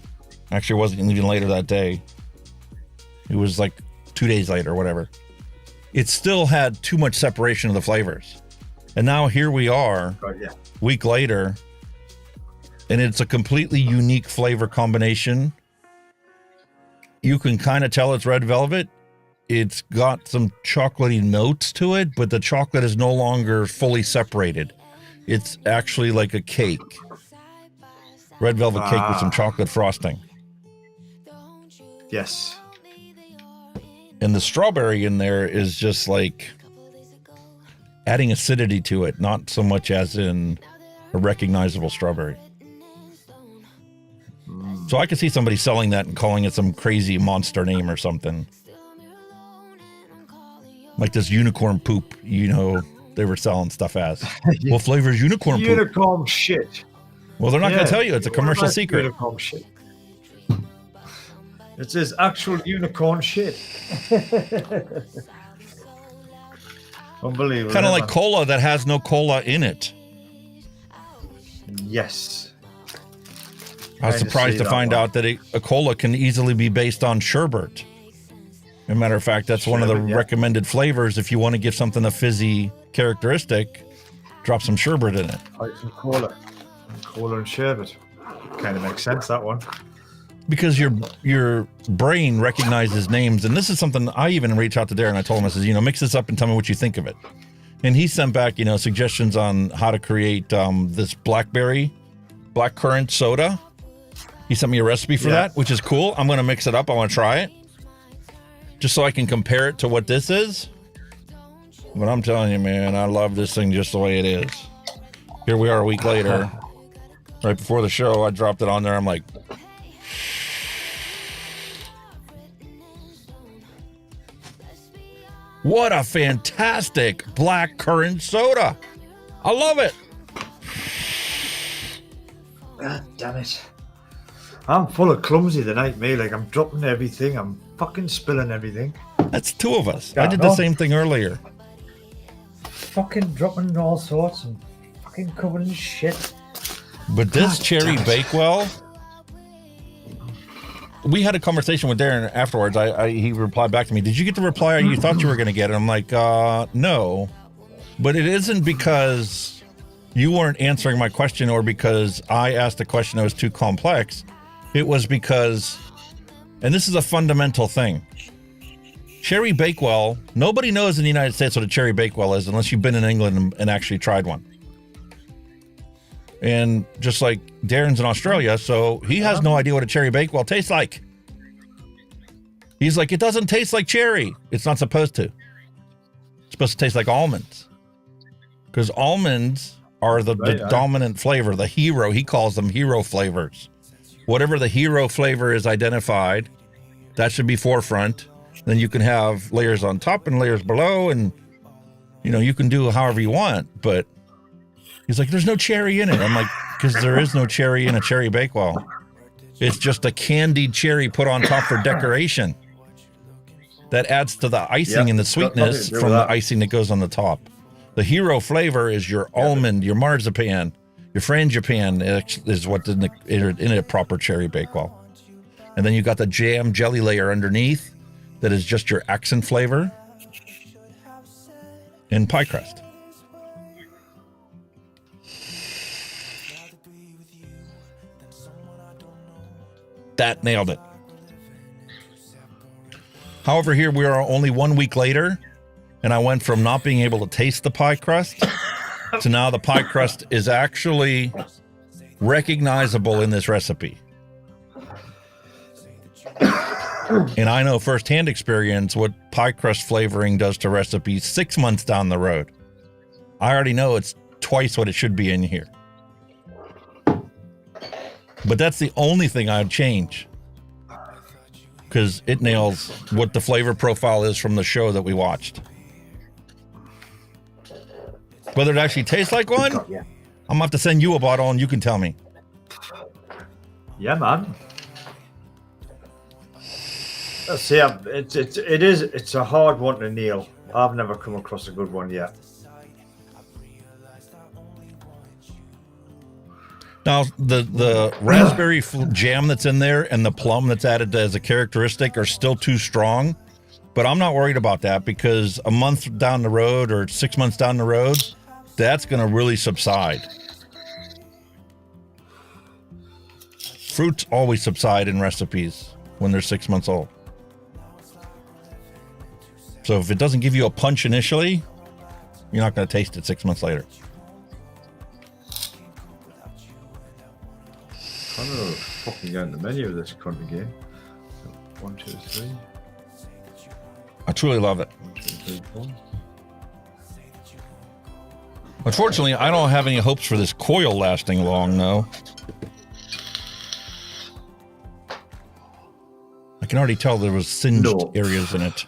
actually it wasn't even later that day, it was like 2 days later or whatever, it still had too much separation of the flavors. And now here we are, week later, and it's a completely unique flavor combination. You can kind of tell it's red velvet. It's got some chocolatey notes to it, but the chocolate is no longer fully separated. It's actually like a cake. Red velvet cake with some chocolate frosting. Yes. And the strawberry in there is just like adding acidity to it, not so much as in a recognizable strawberry. So I could see somebody selling that and calling it some crazy monster name or something. Like this unicorn poop, you know, they were selling stuff as. What flavor is unicorn poop? Unicorn shit. Well, they're not going to tell you. It's a commercial secret. Unicorn shit. It says actual unicorn shit. Unbelievable. Kind of like cola that has no cola in it. Yes. I was surprised to find out that a cola can easily be based on sherbet. As a matter of fact, that's one of the recommended flavors. If you want to give something a fizzy characteristic, drop some sherbet in it. Like some cola. Cola and sherbet. Kind of makes sense, that one. Because your brain recognizes names. And this is something I even reached out to Darren. I told him, I said, you know, mix this up and tell me what you think of it. And he sent back, you know, suggestions on how to create this blackcurrant soda. He sent me a recipe for that, which is cool. I'm going to mix it up. I want to try it. Just so I can compare it to what this is. But I'm telling you, man, I love this thing just the way it is. Here we are a week later. Right before the show, I dropped it on there. I'm like, what a fantastic blackcurrant soda. I love it. God damn it. I'm full of clumsy tonight, mate. Like, I'm dropping everything. I'm fucking spilling everything. That's two of us. I did the same thing earlier. Fucking dropping all sorts and fucking covered in shit. But this Cherry Bakewell, we had a conversation with Darren afterwards. He replied back to me, did you get the reply you thought you were going to get? And I'm like, no. But it isn't because you weren't answering my question or because I asked a question that was too complex. It was because, and this is a fundamental thing, Cherry Bakewell, nobody knows in the United States what a Cherry Bakewell is unless you've been in England and actually tried one. And just like Darren's in Australia, so he has no idea what a Cherry Bakewell tastes like. He's like, it doesn't taste like cherry. It's not supposed to. It's supposed to taste like almonds. Because almonds are the dominant flavor, the hero. He calls them hero flavors. Whatever the hero flavor is identified, that should be forefront. Then you can have layers on top and layers below, and you know, you can do however you want. But he's like, there's no cherry in it. I'm like, because there is no cherry in a Cherry Bakewell. It's just a candied cherry put on top for decoration. That adds to the icing and the sweetness from the icing that goes on the top. The hero flavor is your almond, your marzipan, your frangipane is what's in a proper Cherry Bakewell. And then you got the jam jelly layer underneath that is just your accent flavor. in pie crust. That nailed it. However, here we are only 1 week later, and I went from not being able to taste the pie crust to now the pie crust is actually recognizable in this recipe. And I know firsthand experience what pie crust flavoring does to recipes 6 months down the road. I already know it's twice what it should be in here. But that's the only thing I'd change, because it nails what the flavor profile is from the show that we watched. Whether it actually tastes like one, I'm gonna have to send you a bottle and you can tell me. Yeah, man. Let's see. It's a hard one to nail. I've never come across a good one yet. Now, the raspberry jam that's in there and the plum that's added as a characteristic are still too strong, but I'm not worried about that because a month down the road or 6 months down the road, that's going to really subside. Fruits always subside in recipes when they're 6 months old. So if it doesn't give you a punch initially, you're not going to taste it 6 months later. I don't know fucking get the menu of this cunt again. 1, 2, 3. I truly love it. 1, 2, 3, 4. Unfortunately, I don't have any hopes for this coil lasting long, though. I can already tell there was singed areas in it.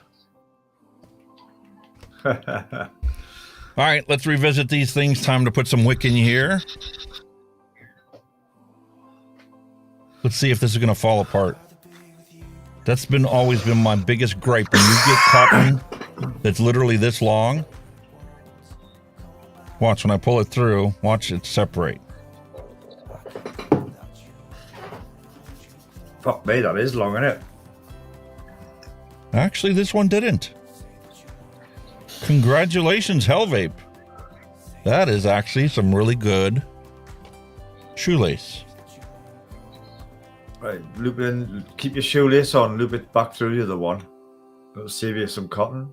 All right, let's revisit these things. Time to put some wick in here. Let's see if this is going to fall apart. That's always been my biggest gripe. When you get cotton that's literally this long, watch when I pull it through, watch it separate. Fuck me, that is long, isn't it? Actually, this one didn't. Congratulations, Vape. That is actually some really good shoelace. Right, loop it in, keep your shoelace on, loop it back through the other one. It'll save you some cotton.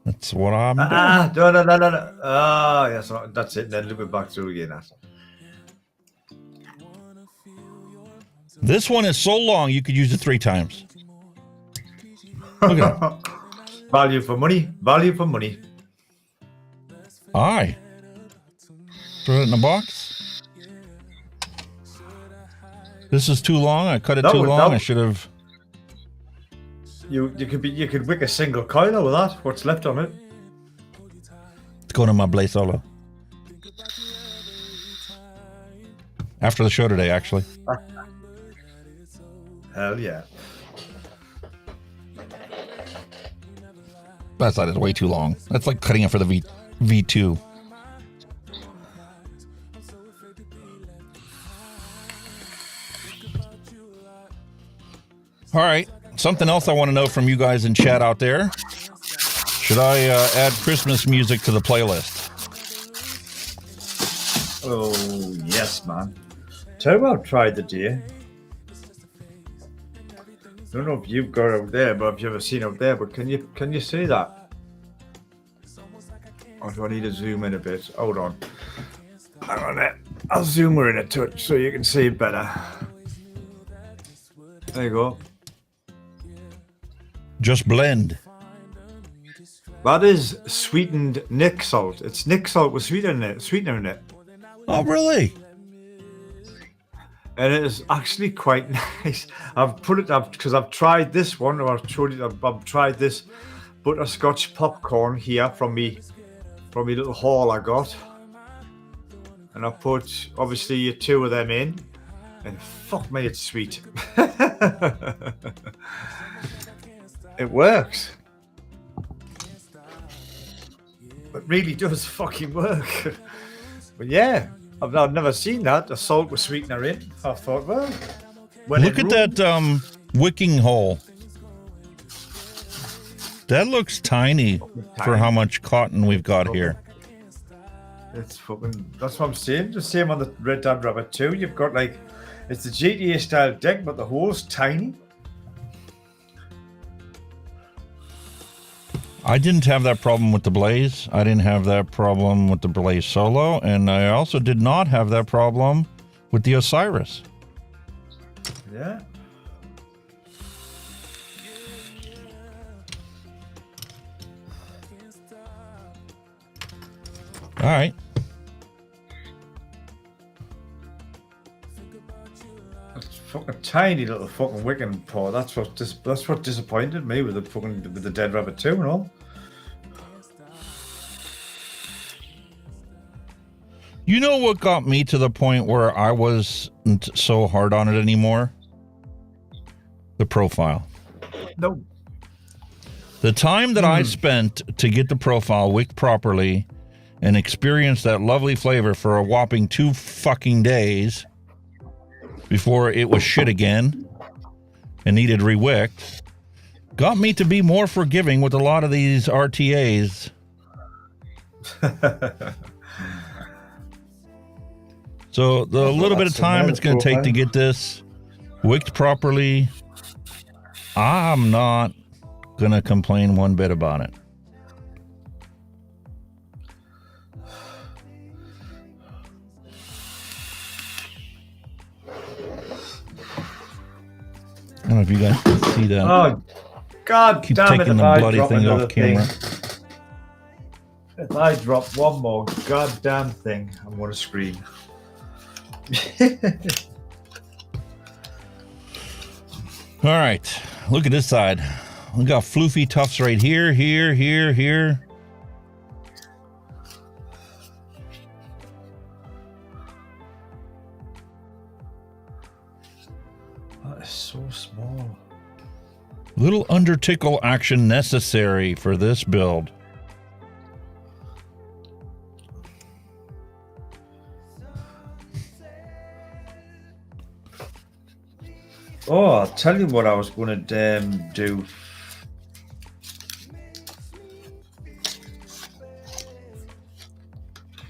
That's what I'm doing. No. Ah, yes, that's it. Then loop it back through again. That's. This one is so long you could use it 3 times. Look at that. Value for money. Value for money. Aye. Throw it in a box. This is too long. I cut it too long. I should have. You could wick a single coil with that. What's left on it? It's going in my Blaze Solo. After the show today, actually. Hell yeah. That side is way too long. That's like cutting it for the V2. All right. Something else I want to know from you guys in chat out there. Should I add Christmas music to the playlist? Oh, yes, man. Tell me I've tried the deer. I don't know if you've got it out there, but if you've ever seen it out there, but can you see that? Or do I need to zoom in a bit? Hold on. Hang on there. I'll zoom her in a touch so you can see it better. There you go. Just blend. That is sweetened Nick salt. It's Nick salt with sweetener in it. Oh, really? And it is actually quite nice. I've put it up because I've tried this one. I've tried this butterscotch popcorn here from me little haul I got, and I put obviously 2 of them in, and fuck me, it's sweet. It works. It really does fucking work. But yeah. I've never seen that, a salt with sweetener in. I thought, well... Look at that wicking hole. That looks tiny for how much cotton we've got here. It's fucking. That's what I'm saying. The same on the Red Dead Rabbit 2. You've got like, it's the GTA style deck, but the hole's tiny. I didn't have that problem with the Blaze. I didn't have that problem with the Blaze Solo, and I also did not have that problem with the Osiris. Yeah. All right. That's fucking tiny little fucking Wicking paw. That's what disappointed me with the Dead Rabbit 2 and all. You know what got me to the point where I wasn't so hard on it anymore? The profile. No. The time that I spent to get the profile wicked properly and experience that lovely flavor for a whopping 2 fucking days before it was shit again and needed rewicked got me to be more forgiving with a lot of these RTAs. So the little bit of time it's going to take to get this wicked properly, I'm not going to complain one bit about it. I don't know if you guys can see that. Oh, God Keep damn it, taking if the I bloody drop thing another off camera. If I drop one more goddamn thing, I'm going to scream. All right, look at this side. We got floofy tufts right here, here. That is so small. Little undertickle action necessary for this build. Oh, I'll tell you what I was going to do.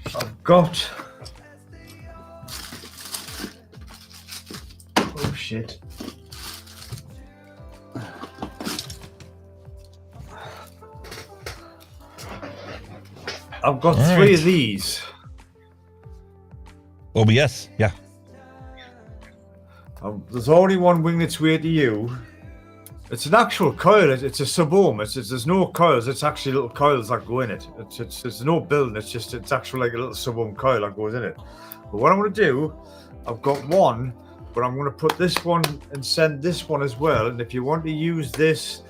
I've got... Oh, shit. I've got All 3 right. of these. OBS, yeah. There's already one wing that's way to you. It's an actual coil. It's a sub-ohm. There's no coils. It's actually little coils that go in it. It's no building. It's actually like a little sub-ohm coil that goes in it. But what I'm going to do, I've got one, but I'm going to put this one and send this one as well. And if you want to use this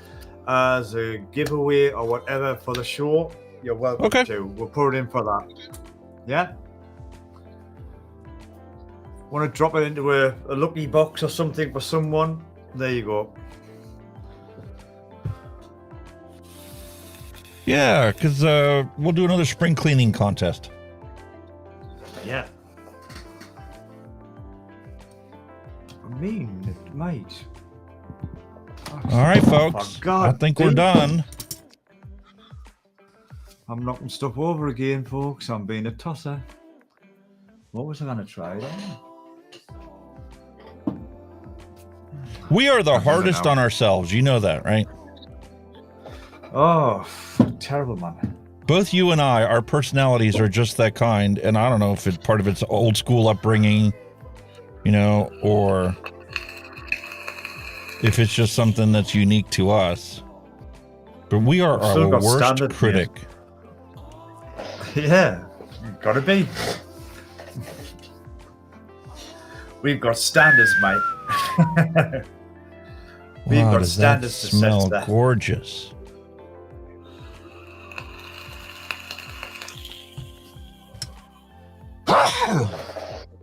as a giveaway or whatever for the show, you're welcome to. We'll put it in for that. Yeah? Want to drop it into a lucky box or something for someone? There you go. Yeah, because we'll do another spring cleaning contest. Yeah. I mean, it might. All right, folks. I think we're done. I'm knocking stuff over again, folks. I'm being a tosser. What was I going to try then? We are the hardest on ourselves. You know that, right? Oh, terrible, man. Both you and I, our personalities are just that kind. And I don't know if it's part of its old school upbringing, you know, or if it's just something that's unique to us. But we are our worst critic. Yeah, gotta be. We've got standards, mate. We've Wow, got does that standards to smell set. gorgeous.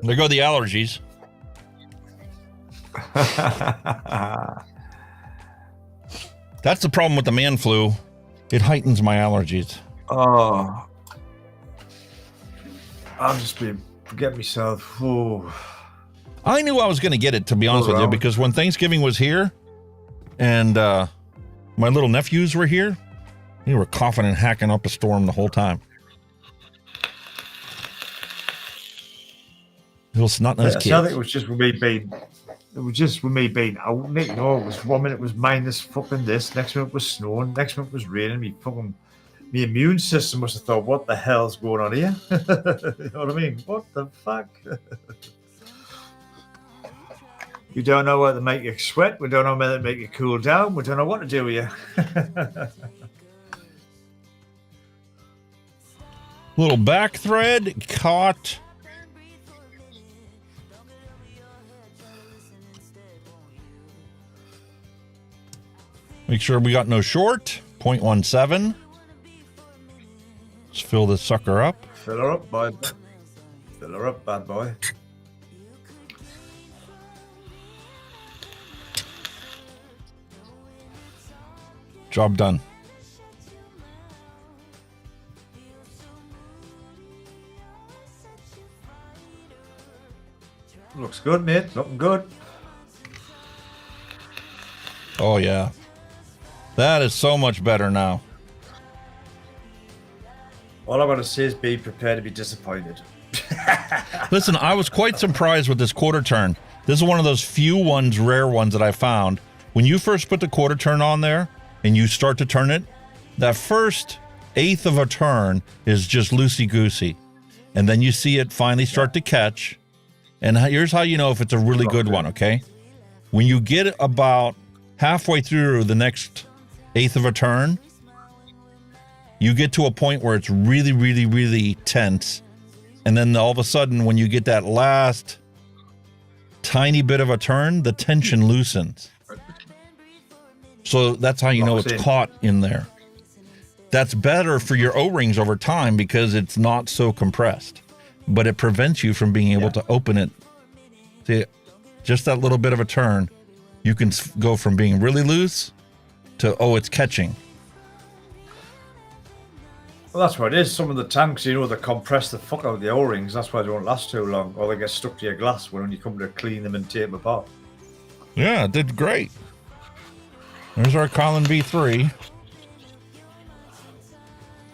There go the allergies. That's the problem with the man flu. It heightens my allergies. Oh, I'm just being forget myself. Oh. I knew I was going to get it, to be honest with you, because when Thanksgiving was here and my little nephews were here, You were coughing and hacking up a storm the whole time. Little snot-nosed kids. I think it was just with me being out in it, you know. It was 1 minute was minus fucking this, next minute was snowing, next minute was raining. My immune system must have thought, what the hell's going on here? You know what I mean? What the fuck? We don't know whether to make you sweat. We don't know whether to make you cool down. We don't know what to do with you. Little back thread caught. Make sure we got no short. 0.17. Let's fill this sucker up. Fill her up, bud. Fill her up, bad boy. Job done. Looks good, mate. Looking good. Oh, yeah. That is so much better now. All I want to say is be prepared to be disappointed. Listen, I was quite surprised with this quarter turn. This is one of those few ones, rare ones that I found. When you first put the quarter turn on there and you start to turn it, that first eighth of a turn is just loosey-goosey. And then you see it finally start to catch. And here's how you know if it's a really good one, okay? When you get about halfway through the next eighth of a turn, you get to a point where it's really, really, really tense. And then all of a sudden, when you get that last tiny bit of a turn, the tension loosens. So that's how you know it's caught in there. That's better for your O-rings over time because it's not so compressed. But it prevents you from being able to open it. See, just that little bit of a turn, you can go from being really loose to, oh, it's catching. Well, that's what it is. Some of the tanks, you know, they compress the fuck out of the O-rings. That's why they won't last too long. Or they get stuck to your glass when you come to clean them and take them apart. Yeah, it did great. There's our Colin V3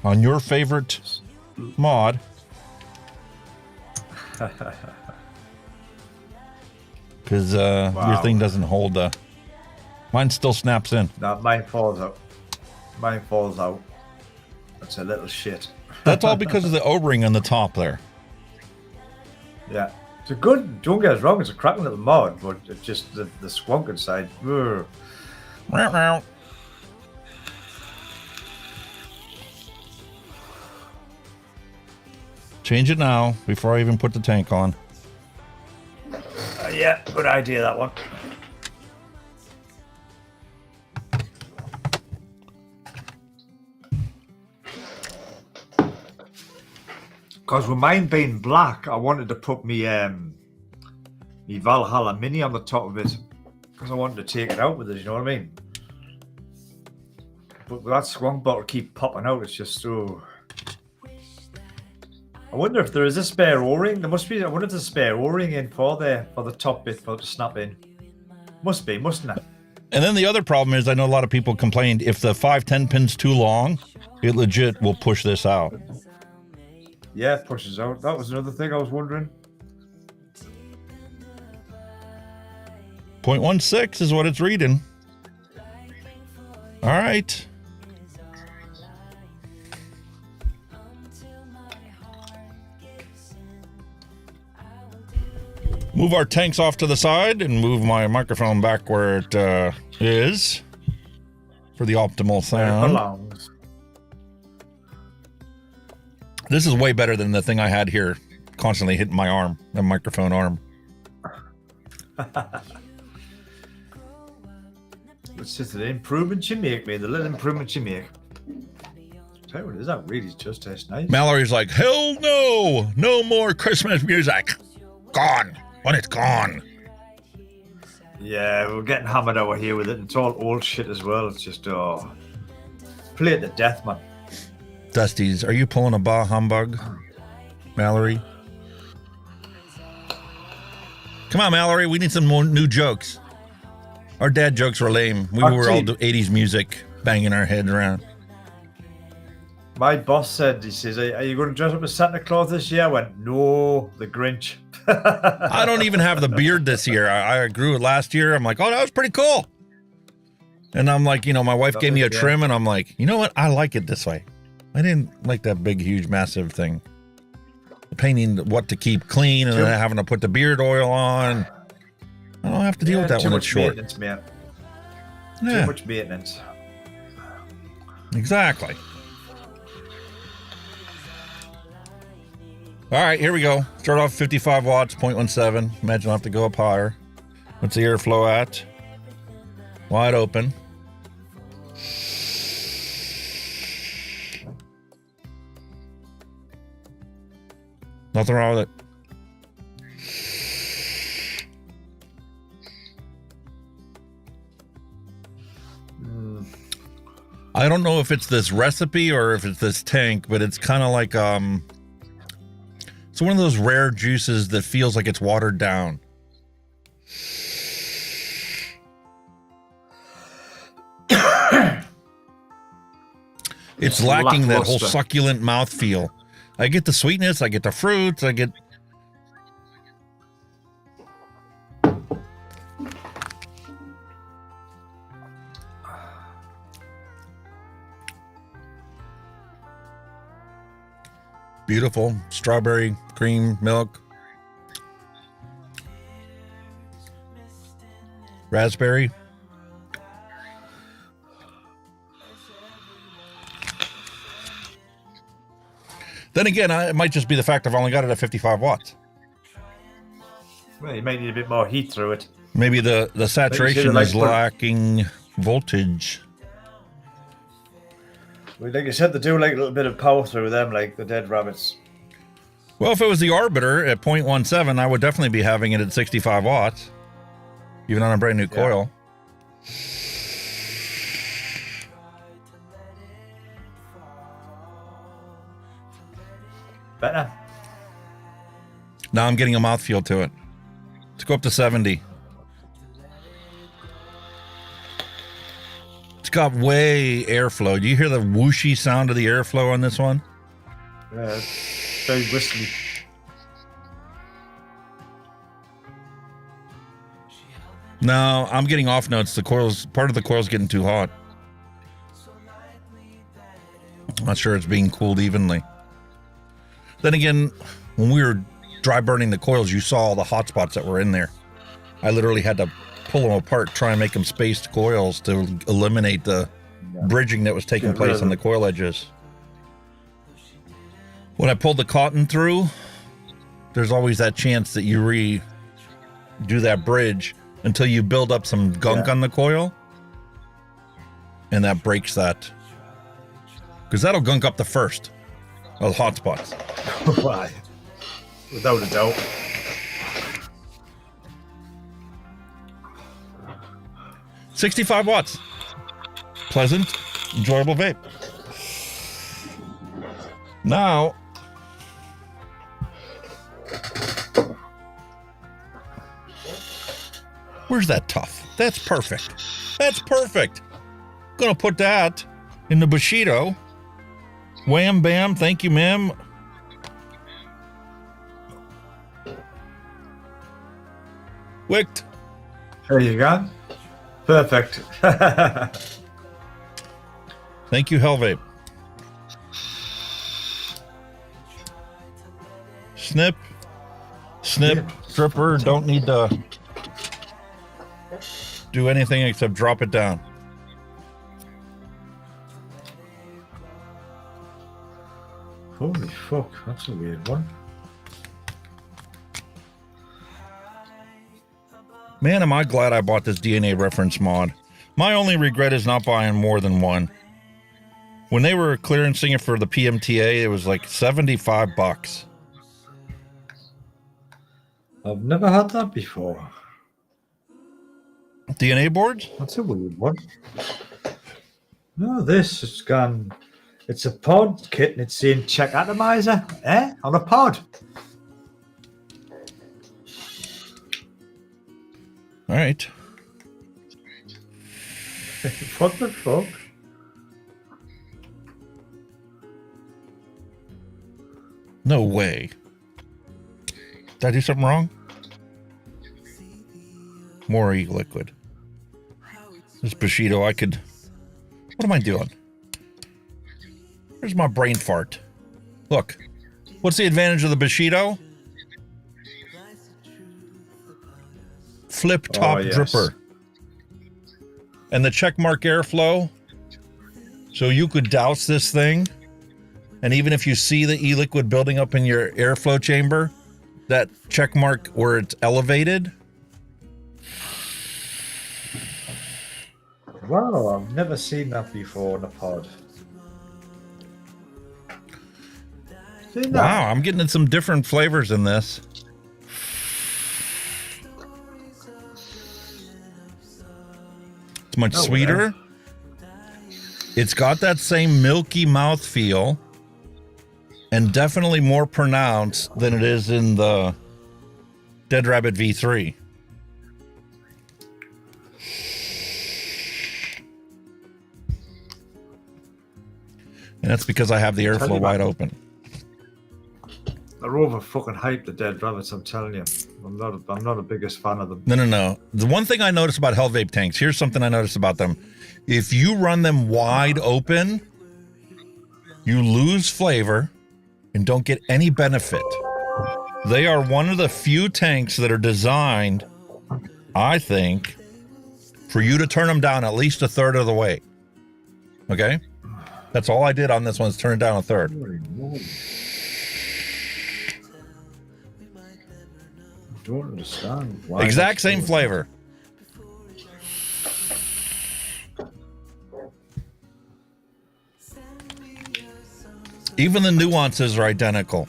on your favorite mod. Because your thing doesn't hold. Mine still snaps in. No, mine falls out. Mine falls out. That's a little shit. That's all because of the O-ring on the top there. Yeah. It's a good, don't get us wrong, it's a cracking little mod, but it's just the squonking side. Change it now before I even put the tank on. Yeah, good idea, that one. Because with mine being black, I wanted to put me Valhalla Mini on the top of it. Because I wanted to take it out with it, you know what I mean? But with that swung bottle keep popping out, it's just so... I wonder if there is a spare O-ring. There must be. I wonder if there's a spare O-ring in for the top bit for it to snap in. Must be, mustn't it? And then the other problem is, I know a lot of people complained if the 510 pin's too long, it legit will push this out. Yeah, it pushes out. That was another thing I was wondering. 0.16 is what it's reading. All right. Move our tanks off to the side and move my microphone back where it is for the optimal sound. This is way better than the thing I had here, constantly hitting my arm, the microphone arm. It's just an improvement you make, mate. The little improvement you make. Tell you what, is that really just tastes nice? Mallory's like, hell no, no more Christmas music. Gone. When it's gone. Yeah, we're getting hammered over here with it. It's all old shit as well. It's just, play it to death, man. Dusty's, are you pulling a bah humbug, Mallory? Come on, Mallory, we need some more new jokes. Our dad jokes were lame. We were all 80s music, banging our heads around. My boss said, he says, are you going to dress up as Santa Claus this year? I went, no, the Grinch. I don't even have the beard this year. I grew it last year. I'm like, oh, that was pretty cool. And I'm like, my wife gave me a trim, and I'm like, you know what? I like it this way. I didn't like that big, huge, massive thing. Painting what to keep clean and then having to put the beard oil on. I don't have to deal with that when it's short. Man. Yeah. Too much maintenance. Exactly. All right, here we go. Start off 55 watts, 0.17. Imagine I'll have to go up higher. What's the airflow at? Wide open. Nothing wrong with it. I don't know if it's this recipe or if it's this tank, but it's kind of like it's one of those rare juices that feels like it's watered down. It's lacking that whole succulent mouthfeel. I get the sweetness, I get the fruits, I get... Beautiful strawberry cream milk, raspberry. Then again, it might just be the fact I've only got it at 55 watts. Well, you might need a bit more heat through it. Maybe the saturation is lacking voltage. Like you said, they do like a little bit of power through them, like the dead rabbits. Well, if it was the Arbiter at 0.17, I would definitely be having it at 65 watts, even on a brand new coil. Better. Now I'm getting a mouthfeel to it. Let's go up to 70. It's got way airflow. Do you hear the whooshy sound of the airflow on this one? Yeah, it's very whistly. No, I'm getting off notes. Part of the coil's getting too hot. I'm not sure it's being cooled evenly. Then again, when we were dry burning the coils, you saw all the hot spots that were in there. I literally had to pull them apart, try and make them spaced coils to eliminate the bridging that was taking place on the coil edges. When I pulled the cotton through, there's always that chance that you redo that bridge until you build up some gunk on the coil, and that breaks that. Because that'll gunk up the first of the hot spots. Why? Without a doubt. $65 watts. Pleasant, enjoyable vape. Now, where's that tough? That's perfect. That's perfect. Gonna put that in the Bushido. Wham bam, thank you, ma'am. Wicked. There you go. Perfect. Thank you, Hellvape. Snip. Snip. Stripper. Don't need to do anything except drop it down. Holy fuck, that's a weird one. Man, am I glad I bought this DNA reference mod. My only regret is not buying more than one. When they were clearancing it for the PMTA, it was like $75. I've never had that before. DNA boards? That's a weird one. No, this has gone. It's a pod kit and it's saying check atomizer, on a pod. All right. What the fuck? No way. Did I do something wrong? More e-liquid. This Bushido, I could... What am I doing? Where's my brain fart? Look. What's the advantage of the Bushido? Flip top dripper. And the checkmark airflow. So you could douse this thing. And even if you see the e-liquid building up in your airflow chamber, that checkmark where it's elevated. Wow, I've never seen that before in a pod. Wow, I'm getting some different flavors in this. It's much sweeter. It's got that same milky mouthfeel and definitely more pronounced than it is in the Dead Rabbit V3. And that's because I have the airflow wide open. They're over fucking hyped, the Dead Rabbits, I'm telling you. I'm not the biggest fan of them. No. The one thing I noticed about Hell Vape tanks, here's something I noticed about them. If you run them wide open, you lose flavor and don't get any benefit. They are one of the few tanks that are designed, I think, for you to turn them down at least a third of the way. Okay? That's all I did on this one is turn it down a third. I don't understand why. Exact same flavor. Even the nuances are identical.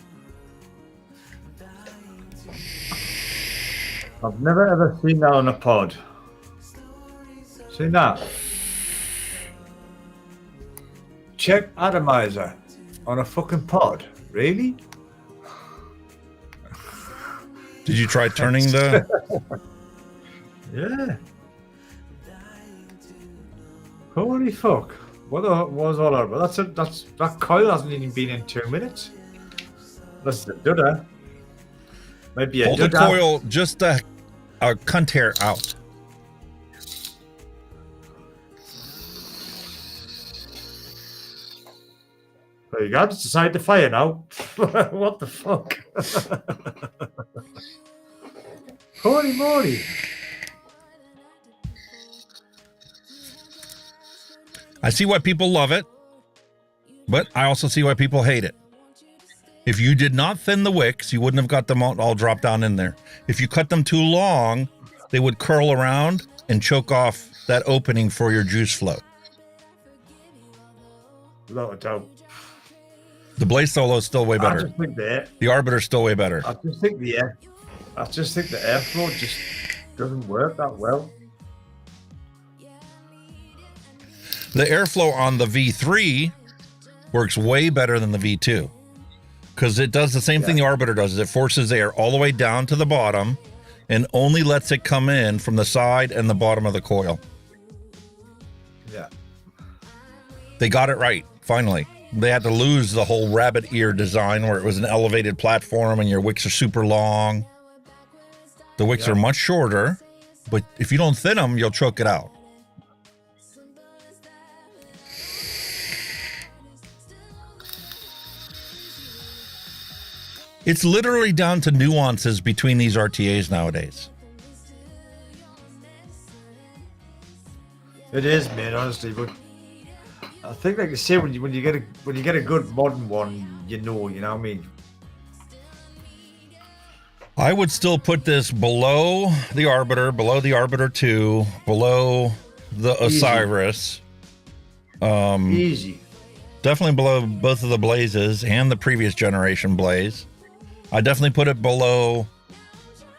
I've never ever seen that on a pod. Seen that? Check atomizer on a fucking pod. Really? Did you try turning the... Yeah. Holy fuck. What was all that about? That coil hasn't even been in 2 minutes. That's the dudder. Maybe a Hold the dudder. coil just a cunt hair out. There you go. Just decided to fire now. What the fuck? Holy moly. I see why people love it, but I also see why people hate it. If you did not thin the wicks, you wouldn't have got them all drop down in there. If you cut them too long, they would curl around and choke off that opening for your juice flow. Without a doubt. The Blaze Solo is still way better. I just think The Arbiter's still way better. I just think the airflow just doesn't work that well. The airflow on the V3 works way better than the V2 because it does the same thing the Arbiter does. Is it forces air all the way down to the bottom and only lets it come in from the side and the bottom of the coil. Yeah. They got it right, finally. They had to lose the whole rabbit ear design where it was an elevated platform and your wicks are super long. The wicks are much shorter, but if you don't thin them, you'll choke it out. It's literally down to nuances between these RTAs nowadays. It is, man, honestly, but I think, like you say, when you get a good modern one, you know what I mean. I would still put this below the Arbiter, below the Arbiter 2, below the Osiris. Easy. Definitely below both of the Blazes and the previous generation Blaze. I definitely put it below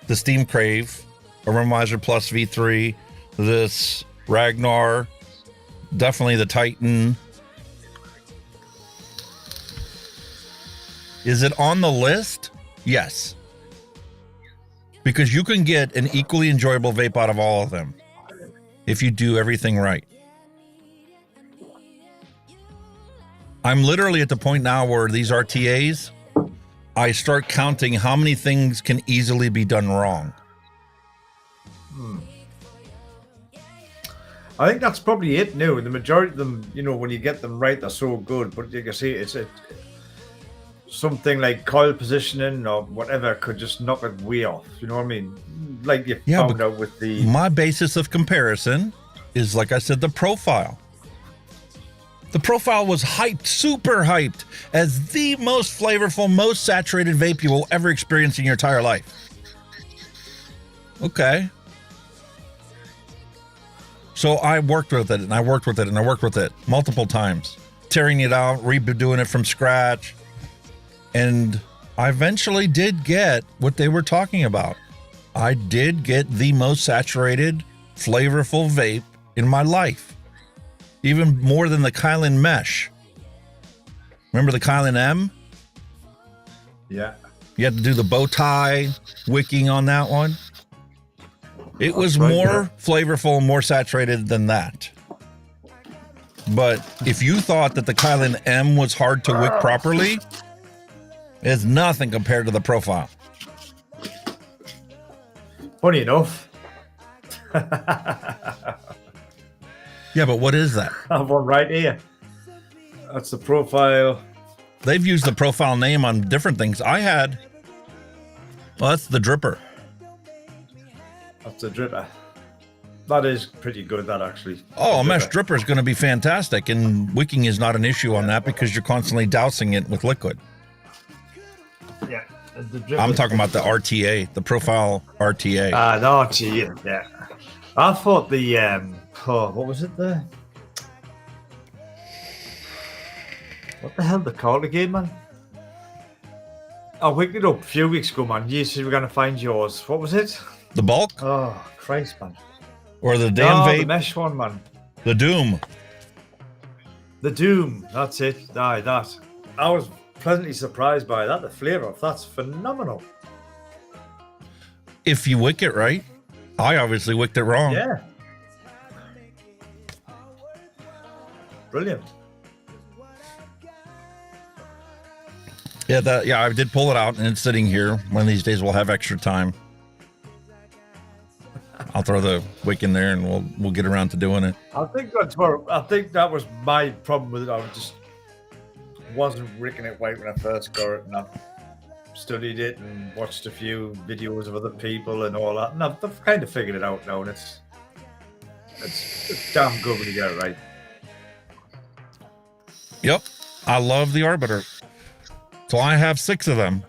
the Steam Crave, Aromizer Plus V3, this Ragnar, definitely the Titan. Is it on the list? Yes. Because you can get an equally enjoyable vape out of all of them if you do everything right. I'm literally at the point now where these RTAs, I start counting how many things can easily be done wrong. I think that's probably it now. The majority of them, you know, when you get them right, they're so good. But you can see it's something like coil positioning or whatever could just knock it way off. You know what I mean? Like you found out with the... My basis of comparison is, like I said, the profile. The profile was hyped, super hyped, as the most flavorful, most saturated vape you will ever experience in your entire life. Okay. So I worked with it, and I worked with it, and I worked with it multiple times, tearing it out, redoing it from scratch. And I eventually did get what they were talking about. I did get the most saturated, flavorful vape in my life. Even more than the Kylan Mesh. Remember the Kylan M? Yeah. You had to do the bow tie wicking on that one. It was more flavorful and more saturated than that. But if you thought that the Kylan M was hard to wick properly, it's nothing compared to the profile. Funny enough. Yeah, but what is that? I have one right here. That's the profile. They've used the profile name on different things. Well, that's the dripper. That's the dripper. That is pretty good, that actually. Oh, a mesh dripper is going to be fantastic, and wicking is not an issue on that because you're constantly dousing it with liquid. Yeah. I'm talking about the RTA, the profile RTA. The RTA, yeah. I thought the, what was it there? What the hell they called again, man? I wicked it up a few weeks ago, man. You said we were going to find yours. What was it? The bulk? Oh, Christ, man. Or the damn vape? The mesh one, man. The Doom. The Doom, that's it. Aye, that. I was pleasantly surprised by that. The flavour of that's phenomenal. If you wick it right. I obviously wicked it wrong. Yeah. Brilliant. Yeah, I did pull it out and it's sitting here. One of these days we'll have extra time. I'll throw the wick in there and we'll get around to doing it. I think that was my problem with it. I just wasn't wicking it right when I first got it, and I studied it and watched a few videos of other people and all that, and I've kind of figured it out now, and it's damn good when you get it right. Yep, I love the Arbiter. So I have 6 of them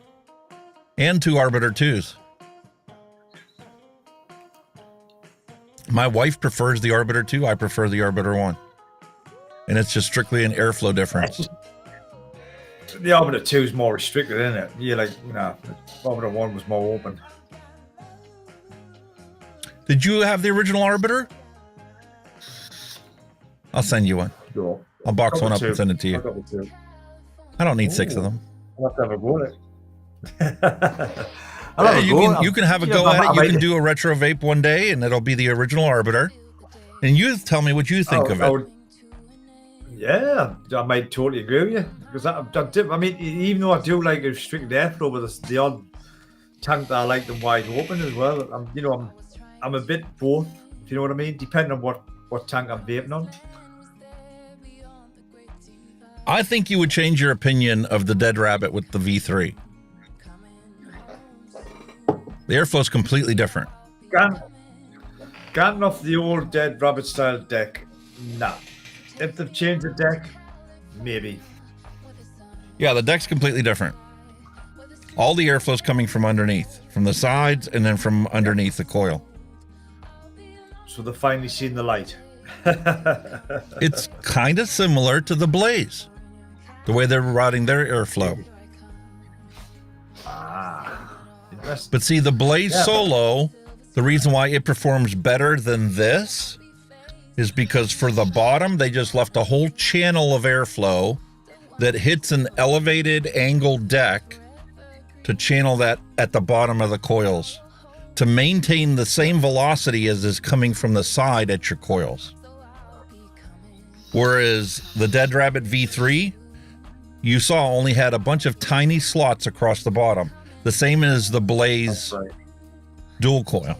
and 2 Arbiter 2s. My wife prefers the Arbiter 2. I prefer the Arbiter 1. And it's just strictly an airflow difference. The Arbiter 2 is more restricted, isn't it? Yeah, like, the Arbiter 1 was more open. Did you have the original Arbiter? I'll send you one. Sure. I'll box one up and send it to you. I don't need 6 of them. I'll have to have a go at it. You can have a go at it. You can do a retro vape one day, and it'll be the original Arbiter. And you tell me what you think of it. Yeah, I might totally agree with you. Because I mean, even though I do like a restricted airflow with the odd tank that I like them wide open as well. I'm a bit both, if you know what I mean, depending on what tank I'm vaping on. I think you would change your opinion of the Dead Rabbit with the V3. The airflow is completely different. Gone off the old Dead Rabbit style deck, nah. If they've changed the deck, maybe. Yeah, the deck's completely different. All the airflow's coming from underneath, from the sides, and then from underneath the coil. So they've finally seen the light. It's kind of similar to the Blaze, the way they're routing their airflow. But see, the Blaze Solo, the reason why it performs better than this is because for the bottom, they just left a whole channel of airflow that hits an elevated angled deck to channel that at the bottom of the coils to maintain the same velocity as is coming from the side at your coils. Whereas the Dead Rabbit V3 you saw only had a bunch of tiny slots across the bottom, the same as the Blaze dual coil.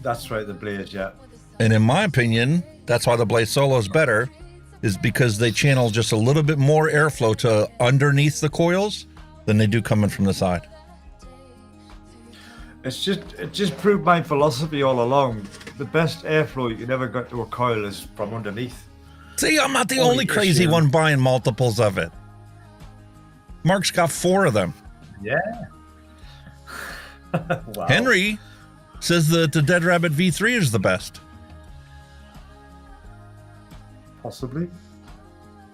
That's right, the Blaze, yeah. And in my opinion, that's why the Blaze Solo is better, is because they channel just a little bit more airflow to underneath the coils than they do coming from the side. It just proved my philosophy all along. The best airflow you can ever get to a coil is from underneath. See, I'm not the only crazy one buying multiples of it. Mark's got 4 of them. Yeah. Wow. Henry says that the Dead Rabbit V3 is the best. Possibly.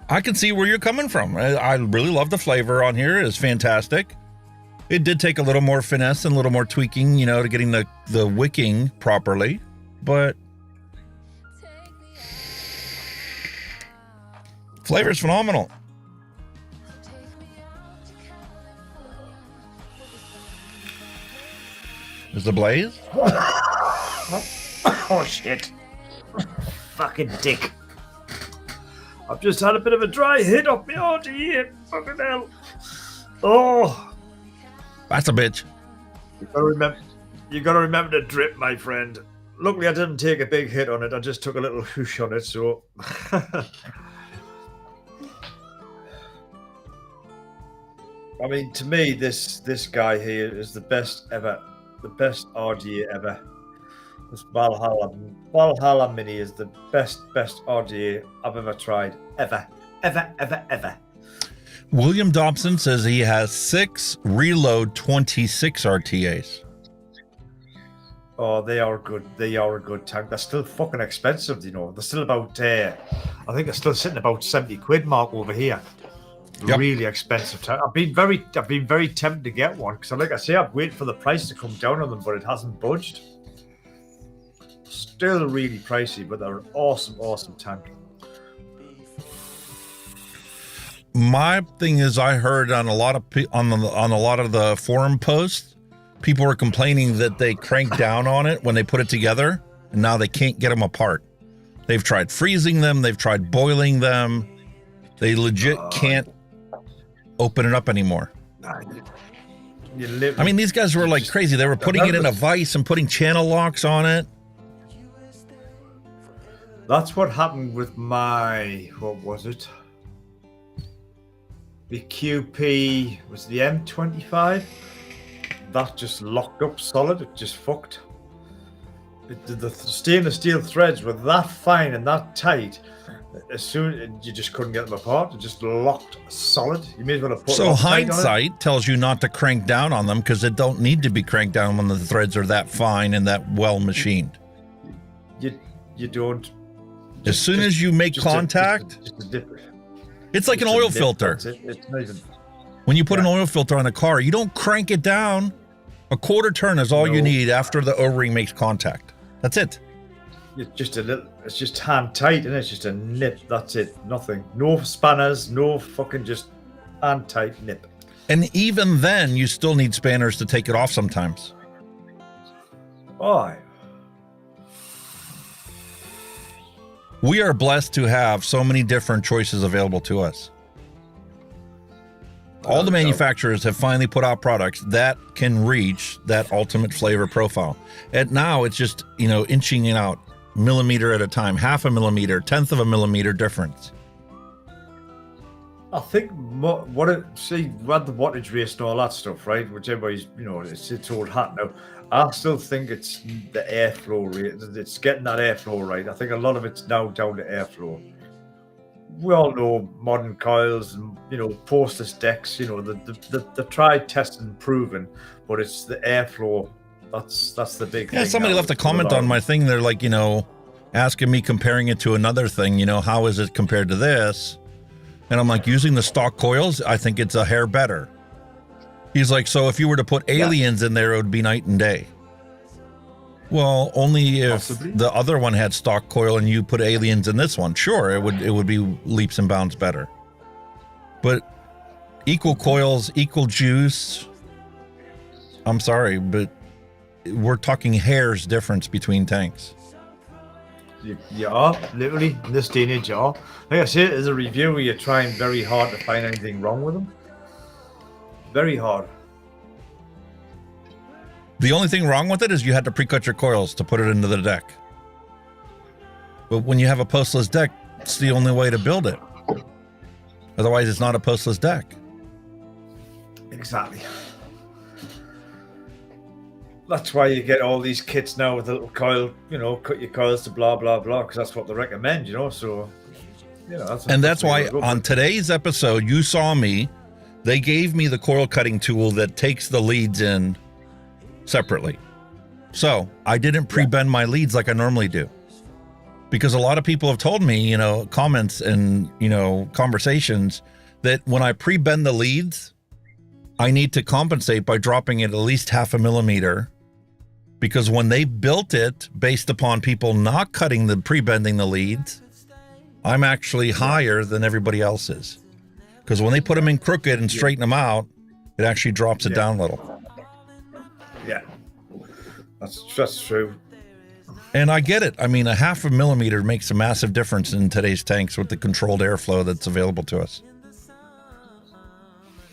I can see where you're coming from. I really love the flavor on here. It's fantastic. It did take a little more finesse and a little more tweaking, you know, to getting the wicking properly, but flavor is phenomenal. Is the Blaze? Oh shit. Fucking dick. I've just had a bit of a dry hit off my RTA. Fucking hell. Oh. That's a bitch. You gotta remember to drip, my friend. Luckily, I didn't take a big hit on it. I just took a little whoosh on it, so. I mean, to me, this guy here is the best ever. The best RDA ever. This Valhalla Mini is the best RDA I've ever tried. Ever. William Dobson says he has 6 Reload 26 RTAs. Oh, they are good. They are a good tank. They're still fucking expensive, you know. They're still about, I think they're still sitting about 70 quid mark over here. Yep. Really expensive tank. I've been very tempted to get one because, like I say, I've waited for the price to come down on them, but it hasn't budged. Still really pricey, but they're an awesome tank. My thing is, I heard on a lot of on a lot of the forum posts, people were complaining that they cranked down on it when they put it together, and now they can't get them apart. They've tried freezing them, they've tried boiling them. They legit can't open it up anymore. I mean, these guys were like crazy. They were putting it in a vise and putting channel locks on it. That's what happened with my, what was it? The QP, was the M25? That just locked up solid. It just fucked. The stainless steel threads were that fine and that tight. As soon you just couldn't get them apart. It just locked solid. You may as well have put. So hindsight tells you not to crank down on them because it don't need to be cranked down when the threads are that fine and that well machined. You don't. As soon as you make contact, it's like an oil filter. It's not even. When you put an oil filter on a car, you don't crank it down. A quarter turn is all you need after the O-ring makes contact. That's it. It's just a little. It's just hand tight, and it's just a nip. That's it. Nothing. No spanners. No fucking just hand tight nip. And even then, you still need spanners to take it off sometimes. Why? We are blessed to have so many different choices available to us. All the manufacturers have finally put out products that can reach that ultimate flavor profile. And now it's just, you know, inching it out millimeter at a time, half a millimeter, 1/10 of a millimeter difference. I think we had the wattage race and all that stuff, right? Which everybody's, you know, it's old hat now. I still think it's the airflow rate. It's getting that airflow right. I think a lot of it's now down to airflow. We all know modern coils and, you know, postless decks, you know, the tried, tested, and proven, but it's the airflow. That's the big thing. Yeah, somebody left a comment on my thing. They're like, you know, asking me, comparing it to another thing, you know, how is it compared to this? And I'm like, using the stock coils, I think it's a hair better. He's like, so if you were to put aliens in there, it would be night and day. Well, only if the other one had stock coil and you put aliens in this one. Sure, it would be leaps and bounds better. But equal coils, equal juice. I'm sorry, but we're talking hairs difference between tanks. You are, literally, in this day and age, you are. Like I say, as a reviewer, you're trying very hard to find anything wrong with them. Very hard. The only thing wrong with it is you had to pre-cut your coils to put it into the deck. But when you have a postless deck, it's the only way to build it. Otherwise, it's not a postless deck. Exactly. That's why you get all these kits now with a little coil, you know, cut your coils to blah, blah, blah, because that's what they recommend, you know, so, you know. That's why on today's episode, you saw me, they gave me the coil cutting tool that takes the leads in separately. So I didn't pre-bend my leads like I normally do. Because a lot of people have told me, you know, comments and, you know, conversations that when I pre-bend the leads, I need to compensate by dropping it at least 0.5 millimeter. Because when they built it based upon people not cutting the pre-bending the leads, I'm actually higher than everybody else is. Because when they put them in crooked and straighten them out, it actually drops it down a little. Yeah, that's true. And I get it. I mean, 0.5 millimeter makes a massive difference in today's tanks with the controlled airflow that's available to us.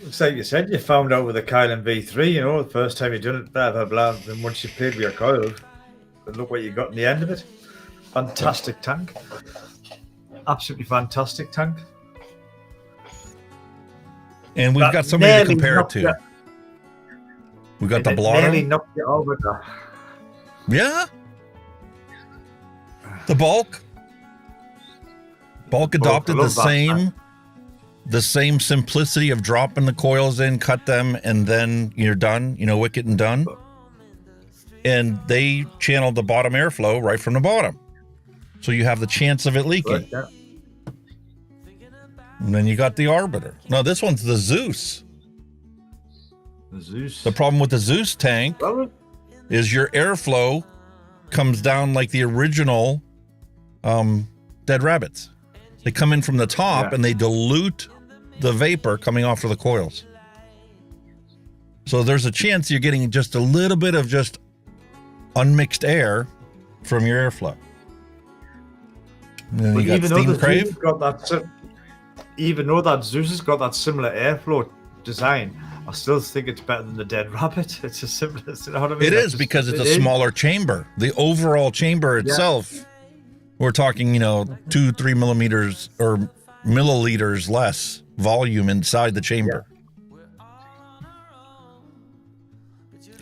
It's like you said, you found out with the Kylan V3, you know, the first time you done it, blah, blah, blah. Then once you played with your coils, and look what you got in the end of it. Fantastic tank. Absolutely fantastic tank. And we've got somebody to compare it to. We got the blotter. Nearly knocked you over there. Yeah. The bulk. Bulk adopted the same simplicity of dropping the coils in, cut them, and then you're done, you know, wick it and done. And they channeled the bottom airflow right from the bottom. So you have the chance of it leaking. Right, yeah. And then you got the Arbiter. No, this one's the Zeus. The Zeus. The problem with the Zeus tank is your airflow comes down like the original Dead Rabbits. They come in from the top and they dilute the vapor coming off of the coils. So there's a chance you're getting just a little bit of just unmixed air from your airflow. And then you got Steam Crave. Even though that Zeus has got that similar airflow design, I still think it's better than the Dead Rabbit. It's as simple as, you know what I mean? It is because it's a smaller chamber. The overall chamber itself, we're talking, you know, 2-3 millimeters or milliliters less volume inside the chamber.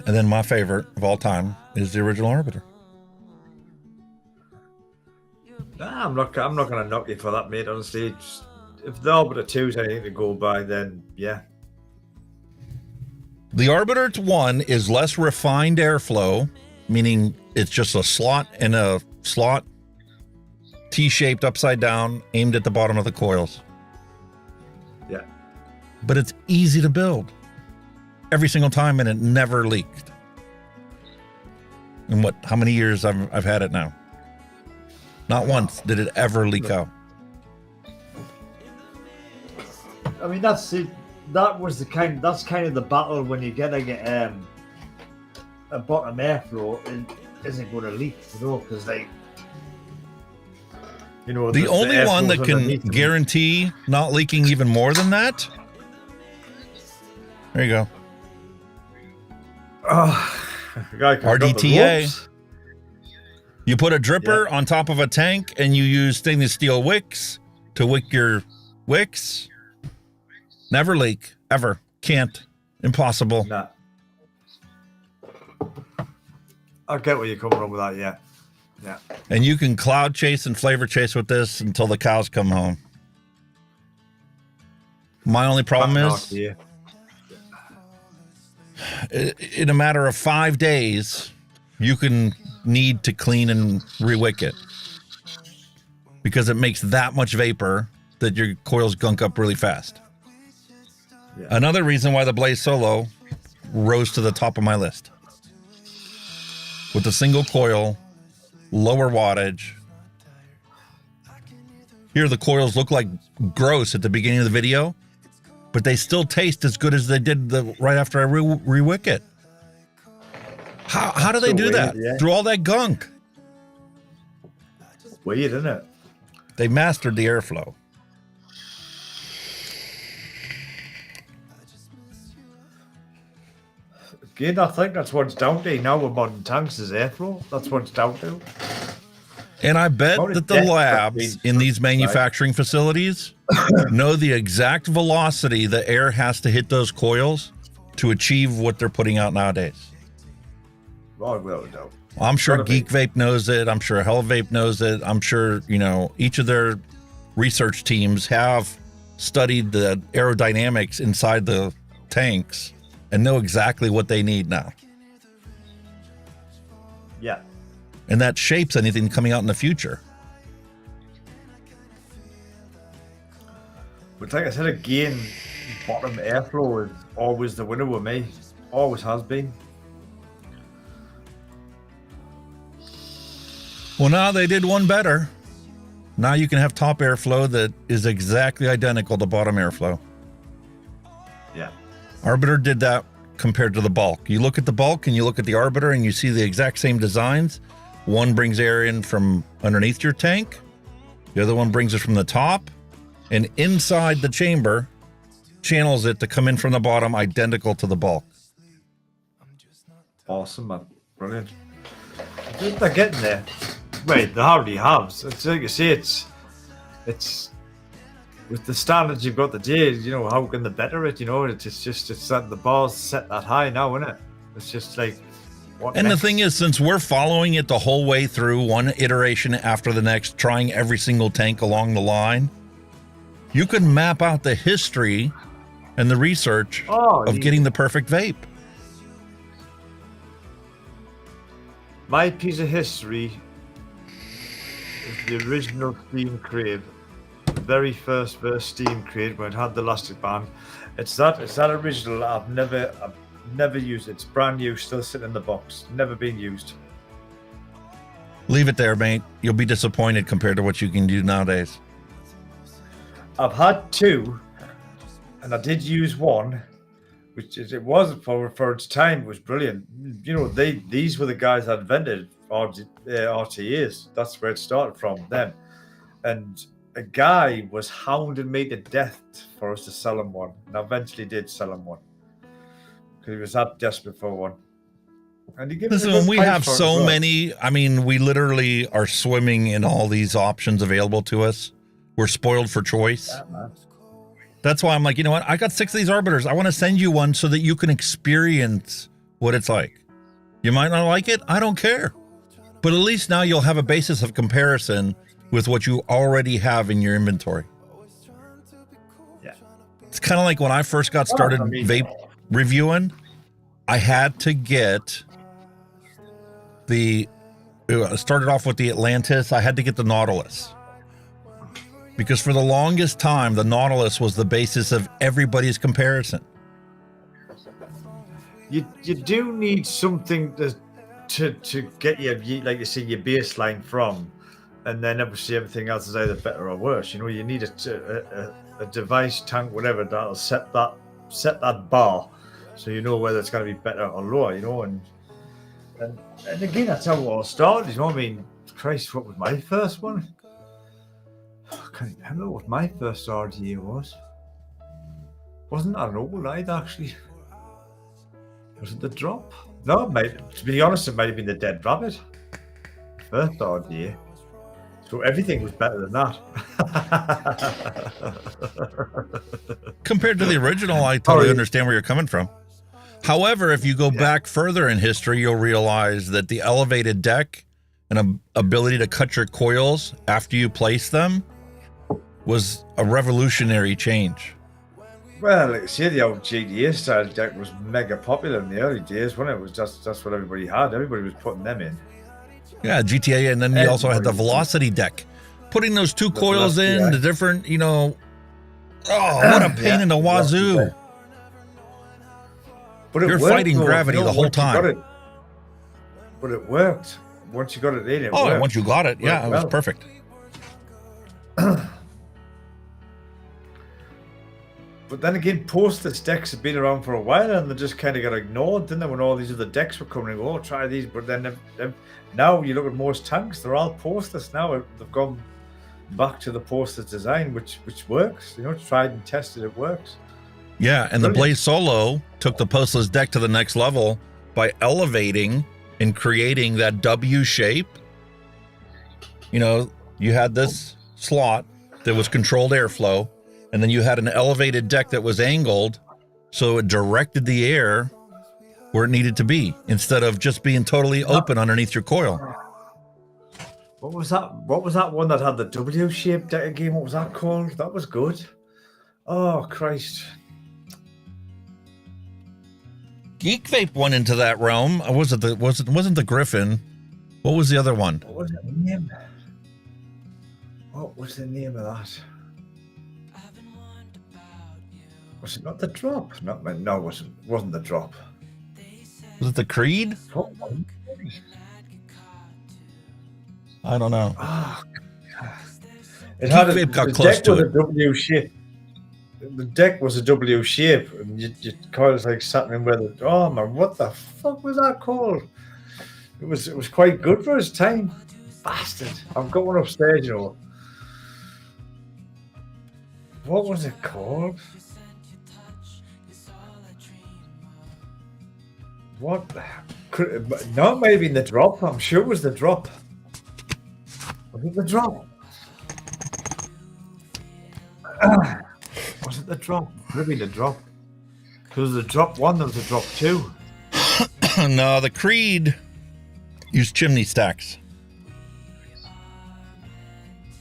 And then my favorite of all time is the original Arbiter. Nah, I'm not going to knock you for that, mate. Honestly, if the Arbiter 2 is anything to go by, then yeah. The Arbiter 1 is less refined airflow, meaning it's just a slot and a slot, T-shaped upside down, aimed at the bottom of the coils. Yeah. But it's easy to build every single time, and it never leaked. And how many years I've had it now? Not once did it ever leak out. I mean, that's it. That's kind of the battle when you get a bottom airflow and isn't going to leak, you know, because they, you know, the only one that can guarantee not leaking even more than that. There you go. RDTA. You put a dripper on top of a tank and you use stainless steel wicks to wick your wicks. Never leak, ever. Can't. Impossible. Nah. I get where you're coming from with that, yeah. Yeah. And you can cloud chase and flavor chase with this until the cows come home. My only problem is, in a matter of 5 days, you can need to clean and re-wick it. Because it makes that much vapor that your coils gunk up really fast. Yeah. Another reason why the Blaze Solo rose to the top of my list. With a single coil, lower wattage. Here the coils look like gross at the beginning of the video, but they still taste as good as they did right after I re-wick it. How do they do that? Through all that gunk? weird, isn't it? They mastered the airflow. Again, I think that's what it's down to now with modern tanks is airflow. That's what it's down to. And I bet that the labs in these manufacturing facilities know the exact velocity the air has to hit those coils to achieve what they're putting out nowadays. Right, well, no. I'm sure Geek Vape knows it. I'm sure Hell Vape knows it. I'm sure, you know, each of their research teams have studied the aerodynamics inside the tanks and know exactly what they need now. Yeah. And that shapes anything coming out in the future. But like I said again, bottom airflow is always the winner with me. Always has been. Well, now they did one better. Now you can have top airflow that is exactly identical to bottom airflow. Yeah. Arbiter did that compared to the bulk. You look at the bulk and you look at the Arbiter and you see the exact same designs. One brings air in from underneath your tank. The other one brings it from the top. And inside the chamber, channels it to come in from the bottom, identical to the bulk. Awesome, man. Brilliant. They're getting there. Wait, they already have. It's like you say, it's with the standards you've got today, you know, how can they better it? You know, it's that the bar's set that high now, isn't it? It's just like, what And next? the thing is, since we're following it the whole way through, one iteration after the next, trying every single tank along the line, you can map out the history and the research of getting the perfect vape. My piece of history is the original Steam Crave. The very first Steam Crate when it had the elastic band. It's that original. I've never used it. It's brand new, still sitting in the box. Never been used. Leave it there, mate. You'll be disappointed compared to what you can do nowadays. I've had two, and I did use one, which is, it was for its time, it was brilliant. You know, these were the guys that invented RTAs. That's where it started from, them. And a guy was hounding me to death for us to sell him one, and I eventually did sell him one because he was that desperate for one. And he gave us a Listen, good we price have for it so as well. many. I mean, we literally are swimming in all these options available to us. We're spoiled for choice. Yeah, man. That's why I'm like, you know what? I got 6 of these arbiters. I want to send you one so that you can experience what it's like. You might not like it. I don't care. But at least now you'll have a basis of comparison with what you already have in your inventory. Yeah. It's kind of like when I first got started vape reviewing, I had to get I started off with the Atlantis. I had to get the Nautilus. Because for the longest time, the Nautilus was the basis of everybody's comparison. You do need something to get your, like you say, your baseline from, and then obviously everything else is either better or worse. You know, you need a device, tank, whatever that'll set that bar, so you know whether it's going to be better or lower. You know, and again, that's how it all started. You know, I mean, Christ, what was my first one? I can't remember what my first RTA was. Wasn't that an old either, actually? Was it the drop? No, to be honest, it might have been the Dead Rabbit. First RTA. So everything was better than that. Compared to the original, I totally understand where you're coming from. However, if you go back further in history, you'll realize that the elevated deck and ability to cut your coils after you place them was a revolutionary change. Well, like I say, the old GTA style deck was mega popular in the early days, wasn't it? It was that's what everybody had. Everybody was putting them in. Yeah, GTA, and then you also had the velocity deck. Putting those two coils in, the different, you know, what a pain in the wazoo. But You're worked, fighting though, gravity the whole once you got time. it. But it worked. Once you got it in, it worked. Oh, once you got it, yeah, it was well. perfect. But then again, postless decks have been around for a while, and they just kind of got ignored, didn't they? When all these other decks were coming, and oh, try these. But then now you look at most tanks; they're all postless now. They've gone back to the postless design, which works. You know, it's tried and tested. It works. Yeah, and the Blaze Solo took the postless deck to the next level by elevating and creating that W shape. You know, you had this slot that was controlled airflow, and then you had an elevated deck that was angled, so it directed the air where it needed to be, instead of just being totally open underneath your coil. What was that? What was that one that had the W-shaped deck again? What was that called? That was good. Oh, Christ. Geek Vape went into that realm. Wasn't the Griffin? What was the other one? What was the name? What was the name of that? Was it not the Drop? No, it wasn't the Drop. Was it the Creed? I don't know. Oh, it had Vape got close to it. W shape. The deck was a W shape, and you kind of like sat in where the oh man, what the fuck was that called? It was quite good for its time. Bastard! I've got one upstairs, you know. What was it called? What? No, it might have been the Drop. I'm sure it was the Drop. Was it the Drop? Was it the Drop? Could have been the Drop. Because the Drop 1, there was a Drop 2. No, the Creed used chimney stacks.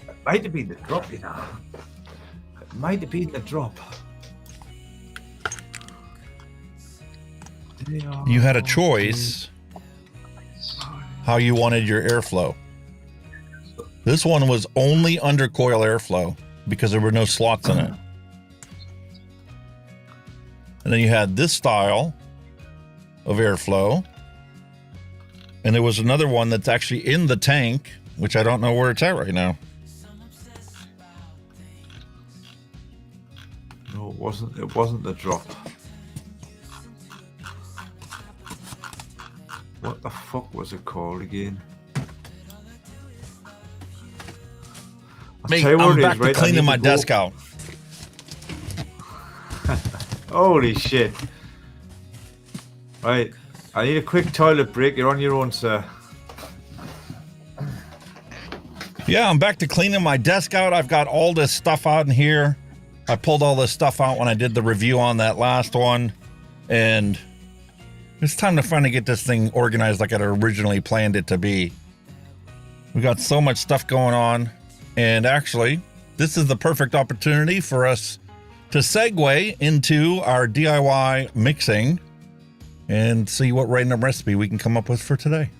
It might have been the Drop, you know. It might have been the Drop. You had a choice how you wanted your airflow. This one was only under coil airflow because there were no slots in it. And then you had this style of airflow. And there was another one that's actually in the tank, which I don't know where it's at right now. No, it wasn't the Drop. What the fuck was it called again? Mate, I'm back to cleaning my desk out. Holy shit. Right, I need a quick toilet break. You're on your own, sir. Yeah, I'm back to cleaning my desk out. I've got all this stuff out in here. I pulled all this stuff out when I did the review on that last one. And it's time to finally get this thing organized like I originally planned it to be. We got so much stuff going on. And actually, this is the perfect opportunity for us to segue into our DIY mixing and see what random recipe we can come up with for today.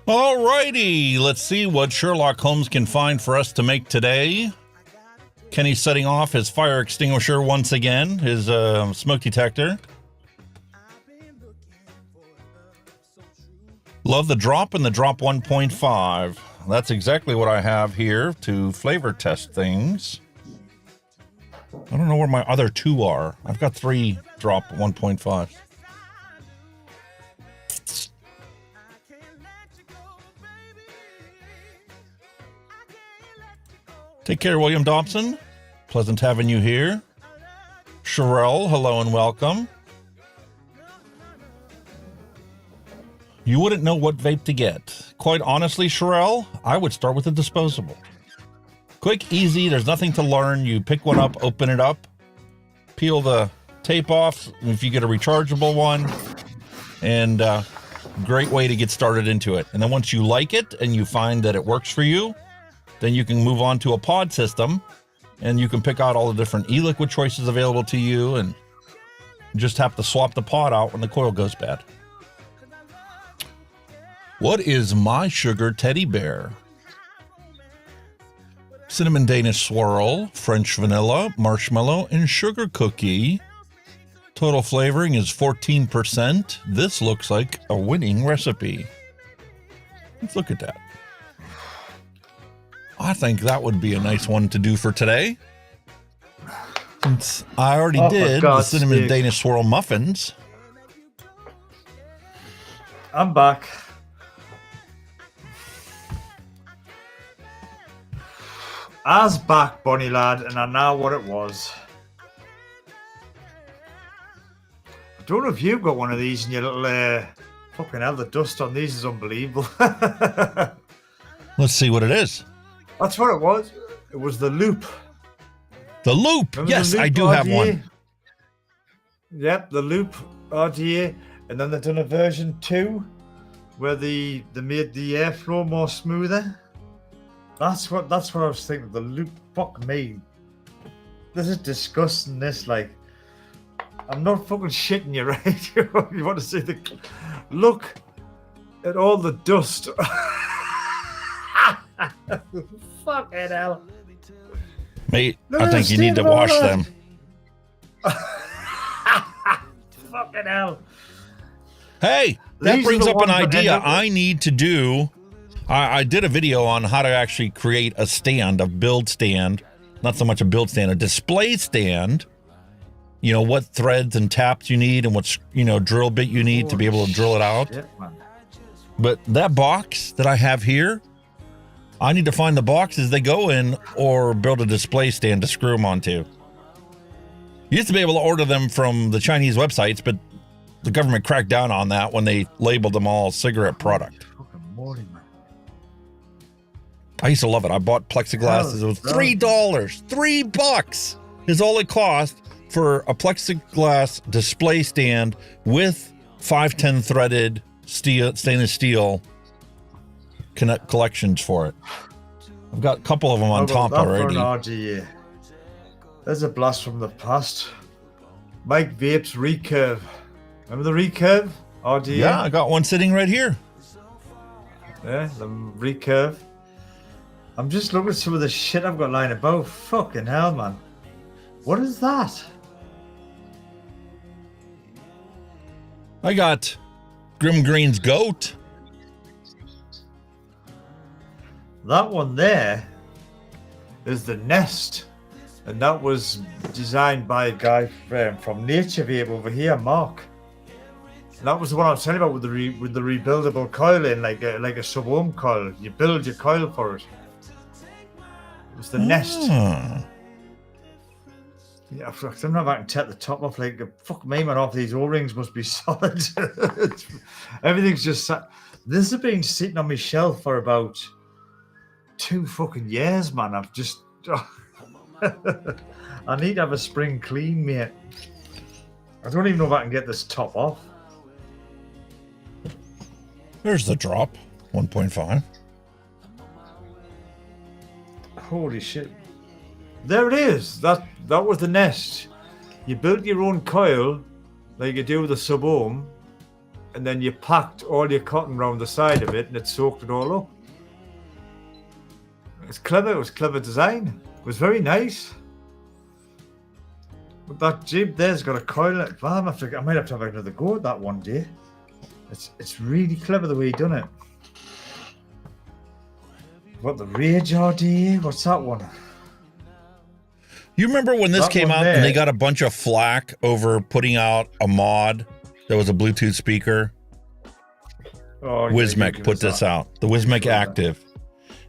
Alrighty, let's see what Sherlock Holmes can find for us to make today. Kenny's setting off his fire extinguisher once again, his smoke detector. Love the Drop and the Drop 1.5. That's exactly what I have here to flavor test things. I don't know where my other 2 are. I've got 3 drop 1.5. Take care, William Dobson. Pleasant having you here. Sherelle, hello and welcome. You wouldn't know what vape to get. Quite honestly, Sherelle, I would start with a disposable. Quick, easy, there's nothing to learn. You pick one up, open it up, peel the tape off if you get a rechargeable one, and great way to get started into it. And then once you like it and you find that it works for you, then you can move on to a pod system, and you can pick out all the different e-liquid choices available to you, and just have to swap the pod out when the coil goes bad. What is my sugar teddy bear? Cinnamon Danish swirl, French vanilla, marshmallow, and sugar cookie. Total flavoring is 14%. This looks like a winning recipe. Let's look at that. I think that would be a nice one to do for today. Since I already did the cinnamon Danish swirl muffins. I'm back. I's back, Bonnie lad, and I know what it was. I don't know if you've got one of these in your little... fucking hell, the dust on these is unbelievable. Let's see what it is. That's what it was. It was the loop. The loop! Remember yes, the loop I do RTA? have one. Yep, the loop RTA. And then they've done a version 2 where they made the airflow more smoother. That's what I was thinking. The loop, fuck me. This is disgusting. This, like, I'm not fucking shitting you, right? You want to see the look at all the dust. Fucking hell, mate! I think you need to wash them. Fucking hell. Hey, that brings up an idea I need to do. I did a video on how to actually create a stand, a build stand, not so much a build stand, a display stand. You know, what threads and taps you need and what, drill bit you need to be able to drill it out. Shit, man. But that box that I have here, I need to find the boxes they go in or build a display stand to screw them onto. You used to be able to order them from the Chinese websites, but the government cracked down on that when they labeled them all cigarette product. I used to love it. I bought plexiglass. It was $3. $3 is all it cost for a plexiglass display stand with 510 threaded stainless steel collections for it. I've got a couple of them on top already. RTA. There's a blast from the past. Mike Vape's recurve. Remember the recurve? RTA? Yeah, I got one sitting right here. Yeah, the recurve. I'm just looking at some of the shit I've got lying about. Fucking hell, man. What is that? I got Grim Green's goat. That one there is the Nest. And that was designed by a guy from Nature Vape over here, Mark. And that was the one I was telling you about with the rebuildable coil in, like a sub-ohm coil. You build your coil for it. It was the Nest. Yeah, I don't know if I can take the top off. Like, fuck me, man, off these O-rings must be solid. Everything's just sat. This has been sitting on my shelf for about 2 fucking years, man. I've just. I need to have a spring clean, mate. I don't even know if I can get this top off. There's the drop, 1.5. Holy shit. There it is. That was the Nest. You built your own coil, like you do with a sub-ohm, and then you packed all your cotton around the side of it, and it soaked it all up. It's clever. It was clever design. It was very nice. But that jib there's got a coil in it. I might have to have another go at that one day. It's really clever the way he done it. What, the Rage RTA? What's that one? You remember when this That came one out there. and they got a bunch of flack over putting out a mod that was a Bluetooth speaker? Oh, yeah, Wismic you put give this us that. out, the Wismic Active.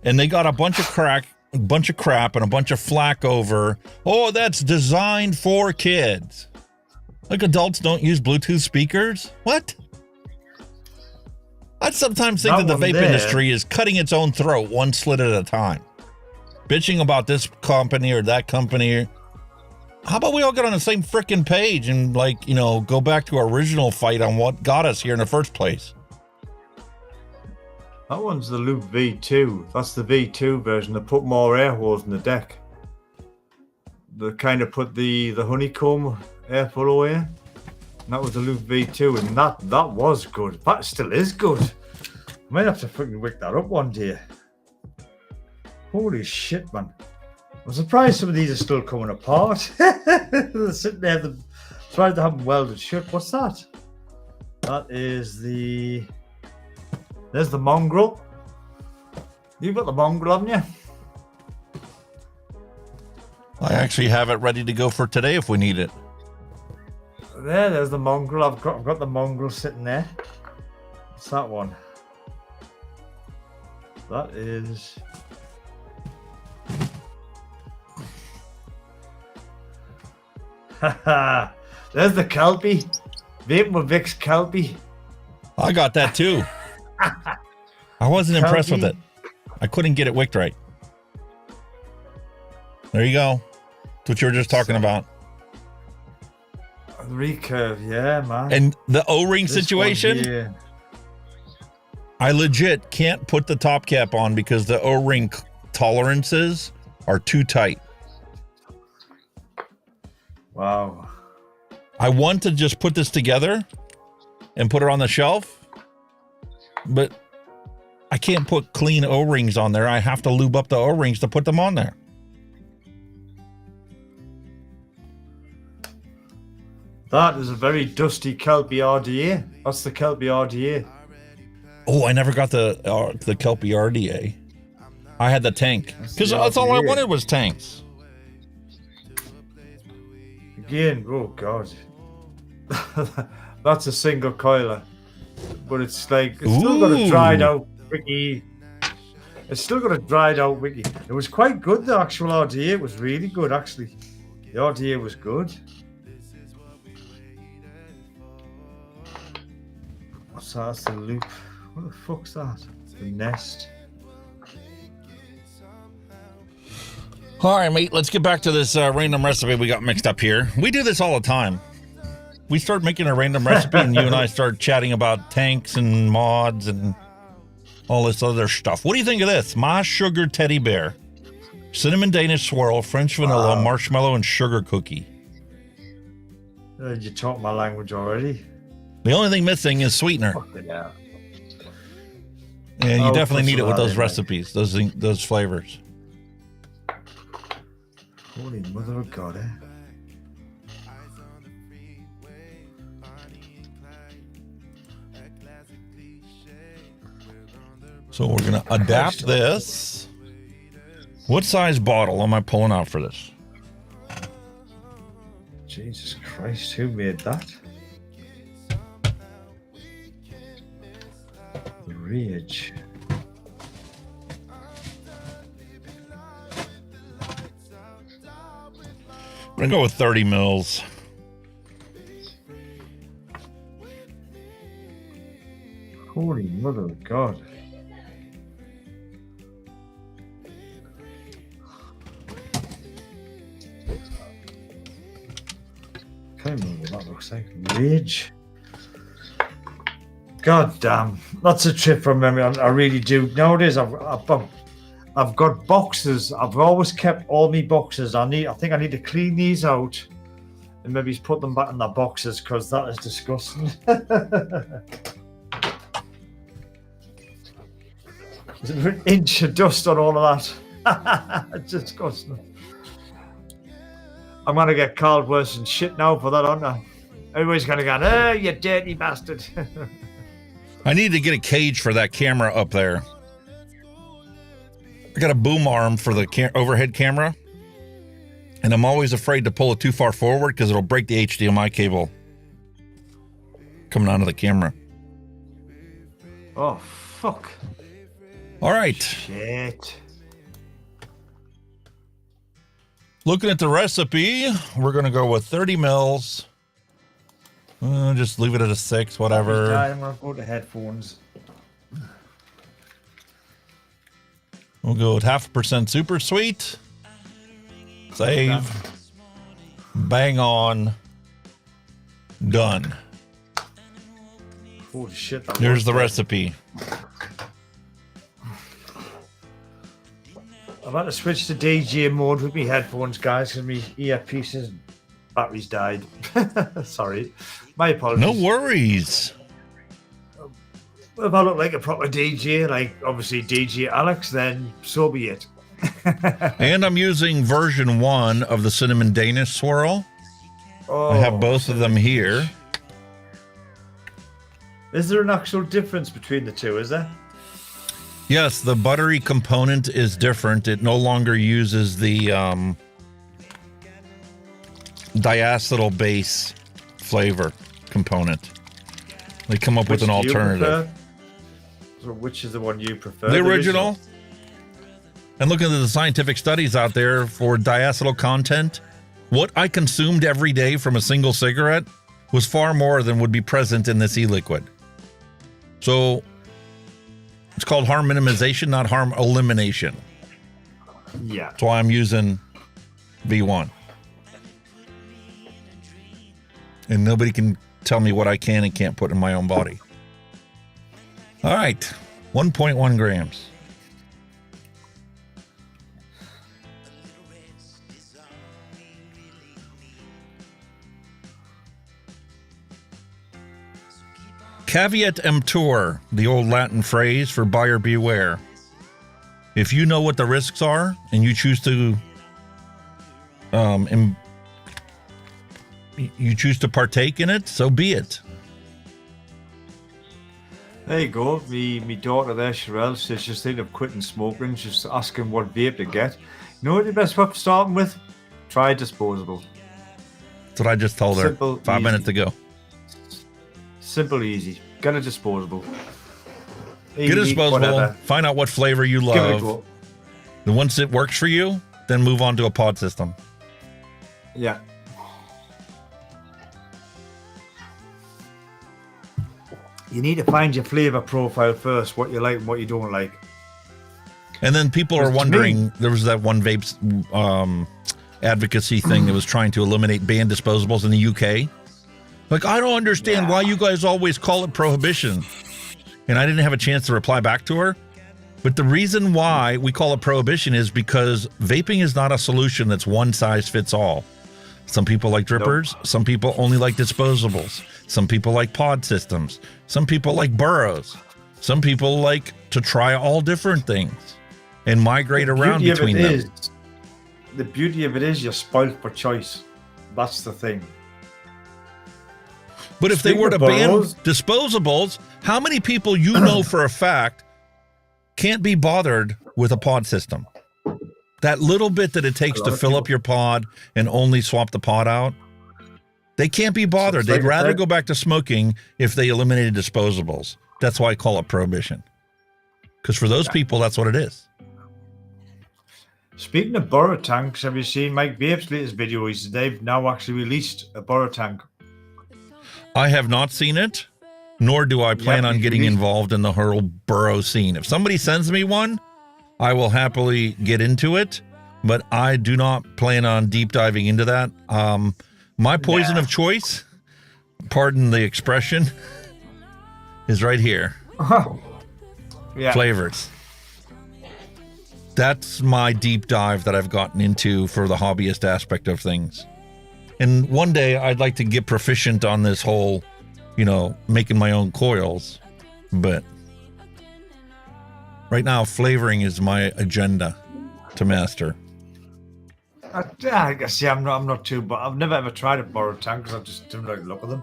And they got a bunch of crap and a bunch of flack over, oh, that's designed for kids. Like adults don't use Bluetooth speakers? What? I sometimes think that the vape industry is cutting its own throat one slit at a time. Bitching about this company or that company. How about we all get on the same frickin' page and, like, you know, go back to our original fight on what got us here in the first place? That one's the Loop V2. That's the V2 version. They put more air holes in the deck. They kind of put the honeycomb airflow away. And that was the Loop V2, and that was good. That still is good. I might have to fucking wick that up one day. Holy shit, man. I'm surprised some of these are still coming apart. They're sitting there, surprised they haven't welded shut. What's that? That is the... There's the mongrel. You've got the mongrel, haven't you? I actually have it ready to go for today if we need it. There's the mongrel. I've got the mongrel sitting there. What's that one? That is... There's the Kelpie. Vaping with Vic's Kelpie. I got that too. I wasn't impressed with it. I couldn't get it wicked right. There you go. That's what you were just talking about. Recurve, yeah, man. And the O-ring This situation, one here. I legit can't put the top cap on because the O-ring tolerances are too tight. Wow. I want to just put this together and put it on the shelf, but I can't put clean O-rings on there. I have to lube up the O-rings to put them on there. That is a very dusty Kelpie RDA. That's the Kelpie RDA. Oh, I never got the Kelpie RDA. I had the tank because that's all I wanted was tanks. Again, oh god. That's a single coiler. But it's like, it's still got a dried out wiki. It's still got a dried out wiki. It was quite good, the actual RDA. It was really good, actually. The RDA was good. What's that? That's the loop. What the fuck's that? The nest. All right, mate, let's get back to this random recipe we got mixed up here. We do this all the time. We start making a random recipe and you and I start chatting about tanks and mods and all this other stuff. What do you think of this? My sugar teddy bear. Cinnamon Danish swirl, French vanilla, marshmallow, and sugar cookie. You taught my language already. The only thing missing is sweetener. Yeah. Yeah, you definitely put need it some with of that those in, recipes, those flavors. Holy mother of God, eh? So we're going to adapt this. What size bottle am I pulling out for this? Jesus Christ, who made that? The Rage. I'm going to go with 30 mils. Holy mother of God. Can't remember what that looks like. Rage. God damn. That's a trip from memory. I really do. Nowadays, I've got boxes. I've always kept all my boxes. I think I need to clean these out and maybe put them back in their boxes because that is disgusting. There's an inch of dust on all of that. It's disgusting. I'm going to get called worse than shit now for that, aren't I? Everybody's going to go, oh, you dirty bastard. I need to get a cage for that camera up there. I got a boom arm for the overhead camera, and I'm always afraid to pull it too far forward because it'll break the HDMI cable coming onto the camera. Oh, fuck. All right. Shit. Looking at the recipe, we're going to go with 30 mils. Just leave it at a 6, whatever. I'm going to go to headphones. We'll go with 0.5% super sweet. Save. Bang on. Done. Holy shit. Here's the recipe. I've had to switch to DJ mode with my headphones, guys, because my earpieces batteries died. Sorry. My apologies. No worries. If I look like a proper DJ, like obviously DJ Alex, then so be it. And I'm using version 1 of the Cinnamon Danish swirl. Oh, I have both of them here. Is there an actual difference between the two, is there? Yes, the buttery component is different. It no longer uses the diacetyl base flavor component. They come up with an alternative. So which is the one you prefer? The original. And looking at the scientific studies out there for diacetyl content, what I consumed every day from a single cigarette was far more than would be present in this e-liquid. So it's called harm minimization, not harm elimination. Yeah. That's why I'm using V1. And nobody can tell me what I can and can't put in my own body. All right, 1.1 grams. Caveat emptor, the old Latin phrase for buyer beware. If you know what the risks are and you choose to partake in it, so be it. There you go. Me daughter there, Sherelle, says she's thinking of quitting smoking. She's asking what vape to get. You know what the best way starting with? Try disposable. That's what I just told her Simple, 5 easy. minutes ago. Simple, easy. Get a disposable. Get a disposable. Whatever. Find out what flavor you Give it a love. go. And once it works for you, then move on to a pod system. Yeah. You need to find your flavor profile first, what you like and what you don't like. And then people are wondering, there was that one vape advocacy thing that was trying to eliminate banned disposables in the UK. Like, I don't understand why you guys always call it prohibition. And I didn't have a chance to reply back to her. But the reason why we call it prohibition is because vaping is not a solution that's one size fits all. Some people like drippers. Nope. Some people only like disposables. Some people like pod systems. Some people like burrows. Some people like to try all different things and migrate around between them. The beauty of it is you're spoiled for choice. That's the thing. But if they were to ban disposables, how many people you know for a fact can't be bothered with a pod system? That little bit that it takes to fill up your pod and only swap the pod out, they can't be bothered. They'd rather go back to smoking if they eliminated disposables. That's why I call it prohibition. Because for those people, that's what it is. Speaking of burrow tanks, have you seen Mike Vape's latest video? They've now actually released a burrow tank. I have not seen it, nor do I plan on getting involved in the whole burrow scene. If somebody sends me one, I will happily get into it, but I do not plan on deep diving into that. My poison of choice, pardon the expression, is right here. Flavors. That's my deep dive that I've gotten into for the hobbyist aspect of things. And one day I'd like to get proficient on this whole, making my own coils. But right now, flavoring is my agenda to master. I guess, I'm not too, but I've never ever tried a burrow tank because I just didn't like the look of them.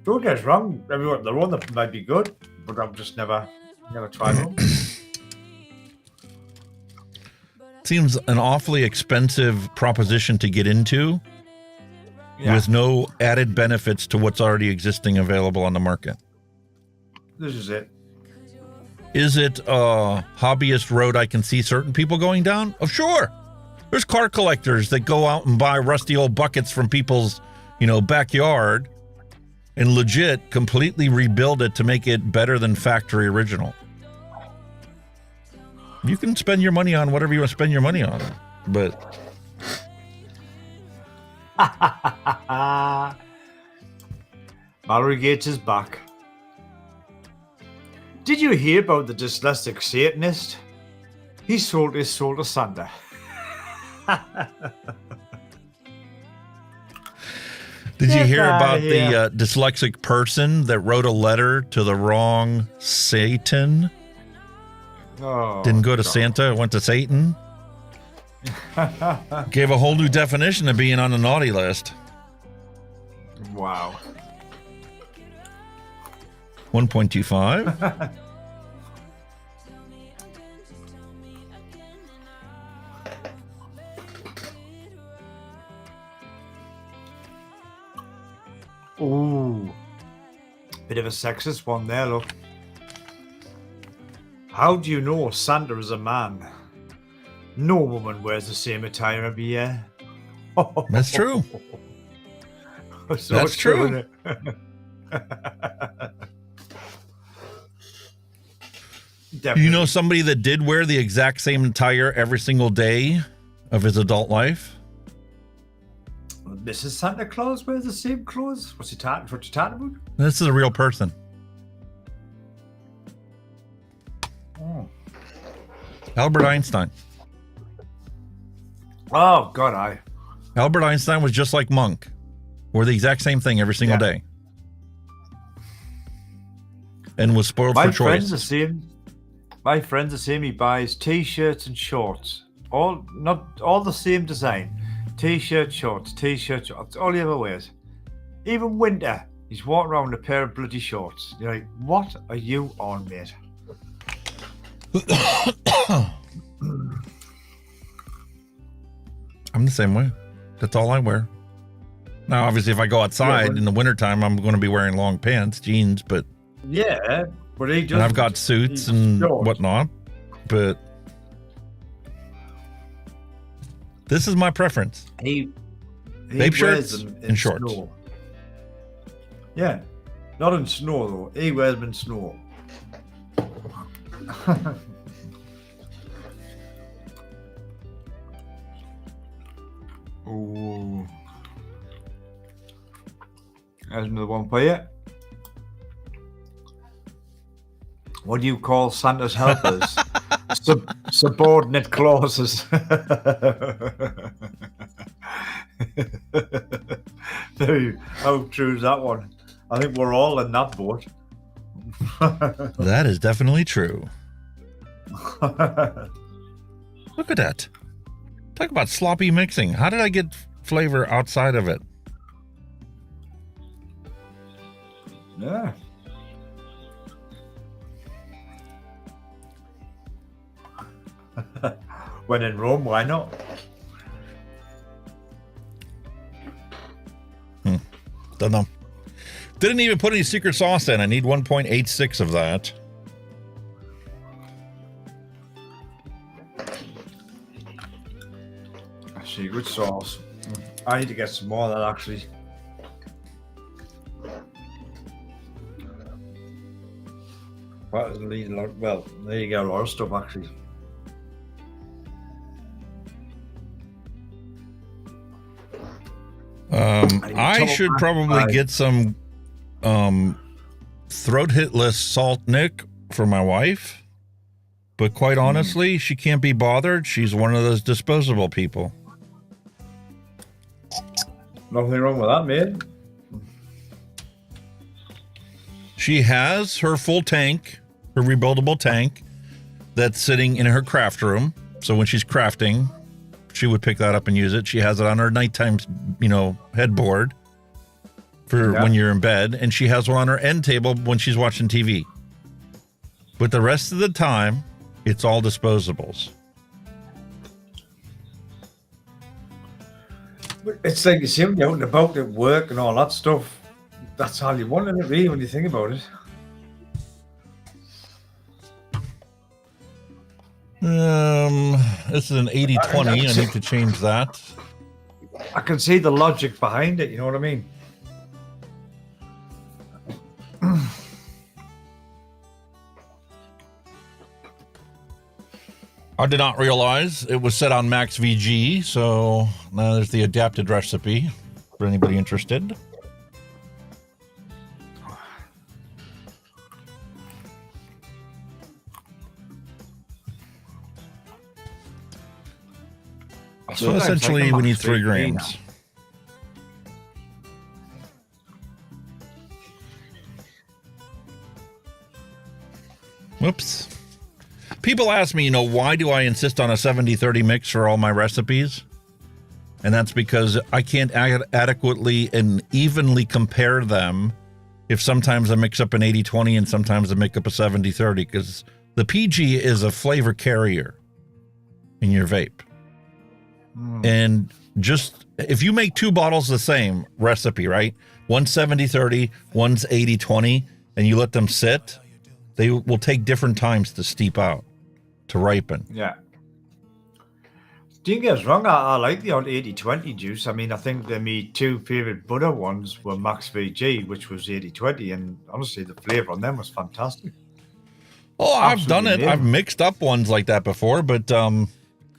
Don't get us wrong, everyone their own that might be good, but I've just never tried them. Seems an awfully expensive proposition to get into with no added benefits to what's already existing available on the market. This is it. Is it a hobbyist road I can see certain people going down? Oh, sure. There's car collectors that go out and buy rusty old buckets from people's, backyard and legit completely rebuild it to make it better than factory original. You can spend your money on whatever you want to spend your money on, but Mallory Gates is back. Did you hear about the dyslexic Satanist? He sold his soul to Santa. Did you hear about the dyslexic person that wrote a letter to the wrong Satan? Oh, Didn't go to Santa, went to Satan? Gave a whole new definition of being on the naughty list. Wow. 1.25. Ooh. Bit of a sexist one there, look. How do you know Santa is a man? No woman wears the same attire every year. That's true. So That's true. isn't it? You know somebody that did wear the exact same attire every single day of his adult life? Mrs. Santa Claus wears the same clothes? What you talking about? This is a real person. Oh. Albert Einstein. Oh, God, Albert Einstein was just like Monk. Wore the exact same thing every single day. And was spoiled for choice. My friend's the same. He buys T-shirts and shorts. Not all the same design. T-shirt, shorts, T-shirt, shorts. That's all he ever wears. Even winter, he's walking around in a pair of bloody shorts. You're like, what are you on, mate? I'm the same way. That's all I wear. Now, obviously, if I go outside in the wintertime, I'm going to be wearing long pants, jeans, but... Yeah, but he just... And I've got suits and whatnot, but... This is my preference. He Vape shirts and shorts. Snow. Yeah. Not in snow, though. He wears them in snow. Ooh. There's another one for you. What do you call Santa's helpers? Subordinate clauses. How true is that one? I think we're all in that boat. That is definitely true. Look at that. Talk about sloppy mixing. How did I get flavor outside of it? Yeah. When in Rome, why not? Don't know. Didn't even put any secret sauce in. I need 1.86 of that. Secret sauce. I need to get some more of that, actually. Well, there you go, a lot of stuff, actually. I should probably get some throat hitless salt Nick for my wife, but quite honestly, she can't be bothered. She's one of those disposable people. Nothing wrong with that, mate. She has her full tank, her rebuildable tank, that's sitting in her craft room. So when she's crafting, she would pick that up and use it. She has it on her nighttime, headboard for when you're in bed. And she has one on her end table when she's watching TV. But the rest of the time, it's all disposables. It's like you see when you're out and about at work and all that stuff. That's all you want, isn't it, really, when you think about it? This is an 80-20. I need to change that. I can see the logic behind it, you know what I mean? I did not realize it was set on max VG, so now there's the adapted recipe for anybody interested. So essentially we need 3 grams. Whoops. People ask me, why do I insist on a 70-30 mix for all my recipes? And that's because I can't adequately and evenly compare them if sometimes I mix up an 80-20 and sometimes I make up a 70-30, because the PG is a flavor carrier in your vape. And just, if you make 2 bottles the same recipe, right? One's 70-30, one's 80-20, and you let them sit, they will take different times to steep out, to ripen. Yeah. Don't get us wrong, I like the old 80-20 juice. I mean, I think my 2 favorite butter ones were Max VG, which was 80-20, and honestly, the flavor on them was fantastic. Oh, I've done it. Amazing. I've mixed up ones like that before, but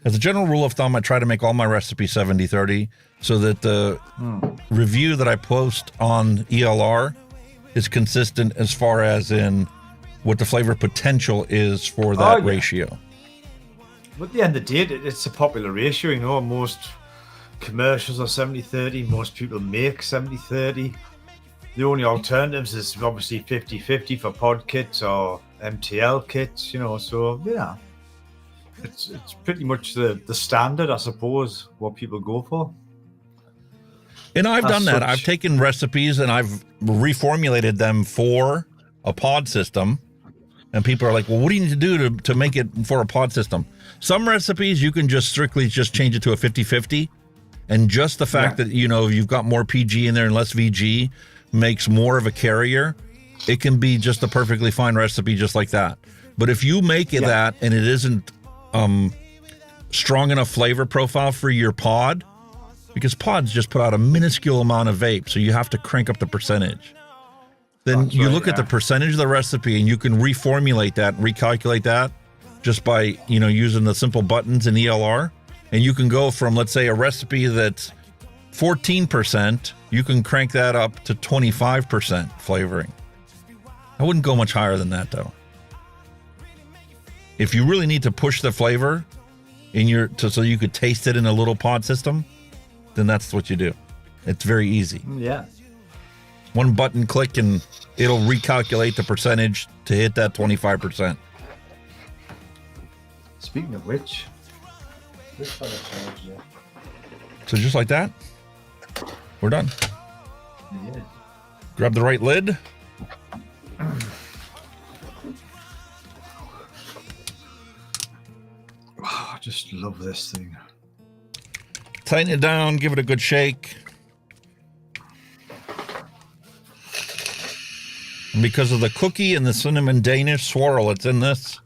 as a general rule of thumb, I try to make all my recipes 70-30 so that the review that I post on ELR is consistent as far as in what the flavor potential is for that ratio. But at the end of the day, it's a popular ratio, most commercials are 70-30, most people make 70-30. The only alternatives is obviously 50-50 for pod kits or MTL kits, so yeah. It's pretty much the standard, I suppose, what people go for. And I've done that. I've taken recipes and I've reformulated them for a pod system. And people are like, well, what do you need to do to make it for a pod system? Some recipes, you can just strictly change it to a 50-50. And just the fact that, you've got more PG in there and less VG makes more of a carrier. It can be just a perfectly fine recipe just like that. But if you make it that and it isn't strong enough flavor profile for your pod, because pods just put out a minuscule amount of vape, so you have to crank up the percentage. Then you look at the percentage of the recipe and you can reformulate that, recalculate that just by, using the simple buttons in ELR. And you can go from, let's say, a recipe that's 14%, you can crank that up to 25% flavoring. I wouldn't go much higher than that, though. If you really need to push the flavor so you could taste it in a little pod system, then that's what you do. It's very easy. Yeah. One button click and it'll recalculate the percentage to hit that 25%. Speaking of which, so just like that, we're done. Yeah. Grab the right lid. I just love this thing. Tighten it down, give it a good shake. And because of the cookie and the cinnamon Danish swirl that's in this,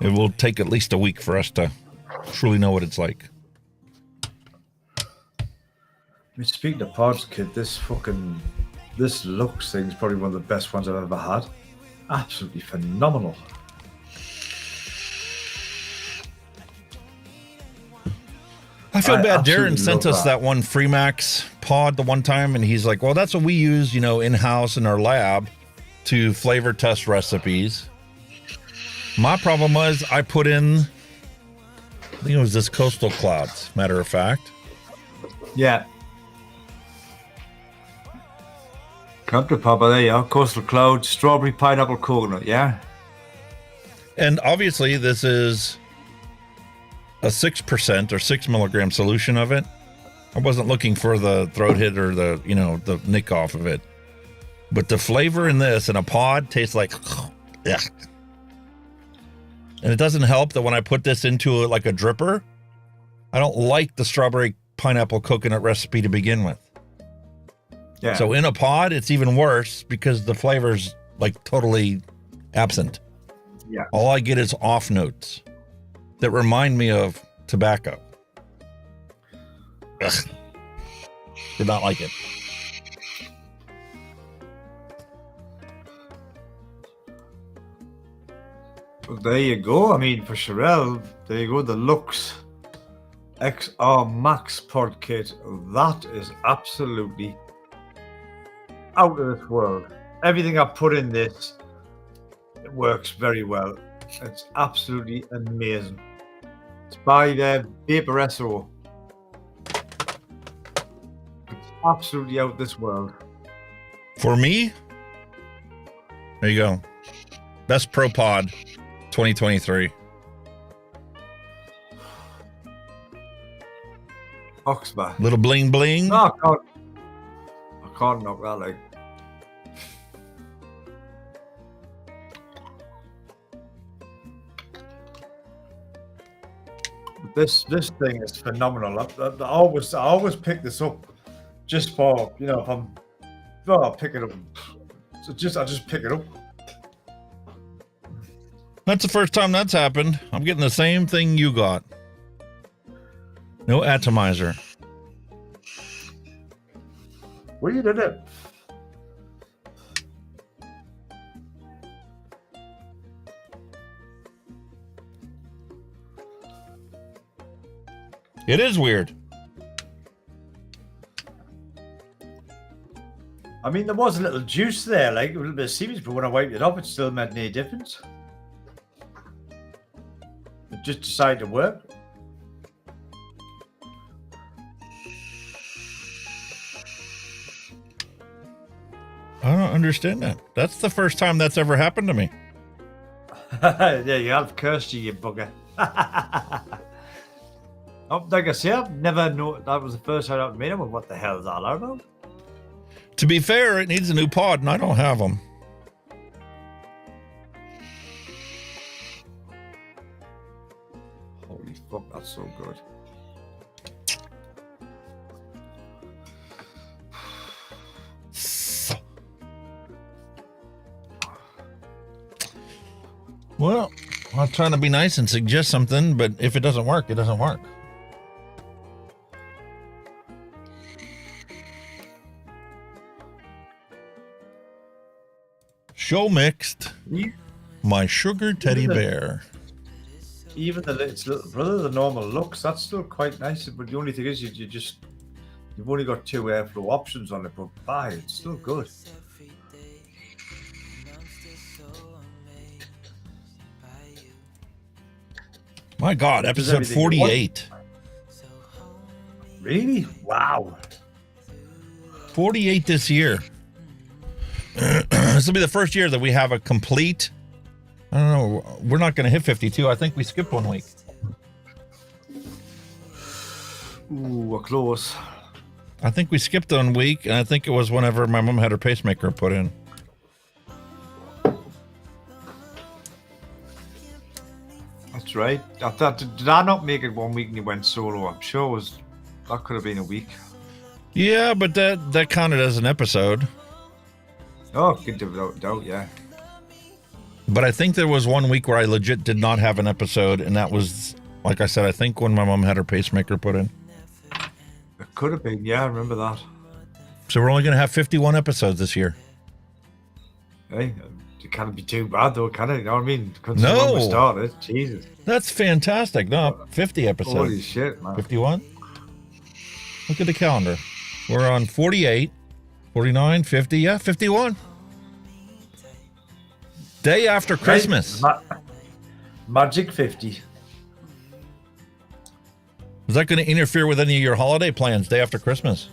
it will take at least a week for us to truly know what it's like. Speaking of pods, kid, this Lux thing is probably one of the best ones I've ever had. Absolutely phenomenal. I feel bad. Darren sent us that one Freemax pod the one time, and he's like, well, that's what we use, in-house in our lab to flavor test recipes. My problem was I put in, I think it was this Coastal Clouds, matter of fact. Yeah. Come to Papa, there you are. Coastal Clouds, strawberry, pineapple, coconut, yeah? And obviously this is a 6% or 6 milligram solution of it. I wasn't looking for the throat hit or the, the nick off of it. But the flavor in this in a pod tastes like, yeah. And it doesn't help that when I put this into like a dripper, I don't like the strawberry pineapple coconut recipe to begin with. Yeah. So in a pod, it's even worse because the flavor's like totally absent. Yeah. All I get is off notes that remind me of tobacco. Ugh. Did not like it. Well, there you go. I mean, for Sherelle, there you go. The Lux XR Max pod kit. That is absolutely out of this world. Everything I put in this, it works very well. It's absolutely amazing. It's by the Vape. It's absolutely out of this world. For me, there you go. Best Pro Pod 2023. Oxford. Little bling bling. No, I can't knock that like. This thing is phenomenal. I always pick this up just for, you know, if I'm, well, I'll pick it up. So I just pick it up. That's the first time that's happened. I'm getting the same thing you got. No atomizer. Well, you did it. It is weird. I mean, there was a little juice there, like a little bit of seaweed, but when I wiped it off, it still made no difference. It just decided to work. I don't understand that. That's the first time that's ever happened to me. There you have cursed you bugger. Oh, like I say, I've never known that was the first time I've made them. What the hell is that all about? To be fair, it needs a new pod, and I don't have them. Holy fuck, that's so good. Well, I'm trying to be nice and suggest something, but if it doesn't work, it doesn't work. Show mixed. My sugar teddy bear. Even its little brother, the normal looks, that's still quite nice. But the only thing is, you've only got 2 airflow options on it. But bye, it's still good. My God, episode 48. Really? Wow. 48 this year. This will be the first year that we have a complete. I don't know. We're not going to hit 52. I think we skipped 1 week. Ooh, we're close. I think we skipped 1 week, and I think it was whenever my mom had her pacemaker put in. That's right. Did I not make it 1 week and you went solo? I'm sure that could have been a week. Yeah, but that counted as an episode. Oh, without doubt, yeah. But I think there was 1 week where I legit did not have an episode, and that was, like I said, I think when my mom had her pacemaker put in. It could have been, yeah, I remember that. So we're only going to have 51 episodes this year. Hey, it can't be too bad, though, can it? You know what I mean? No. When we started, Jesus. That's fantastic. No, 50 episodes. Holy shit, man. 51? Look at the calendar. We're on 48, 49, 50. Yeah, 51. Day after Christmas. Magic 50. Is that going to interfere with any of your holiday plans day after Christmas?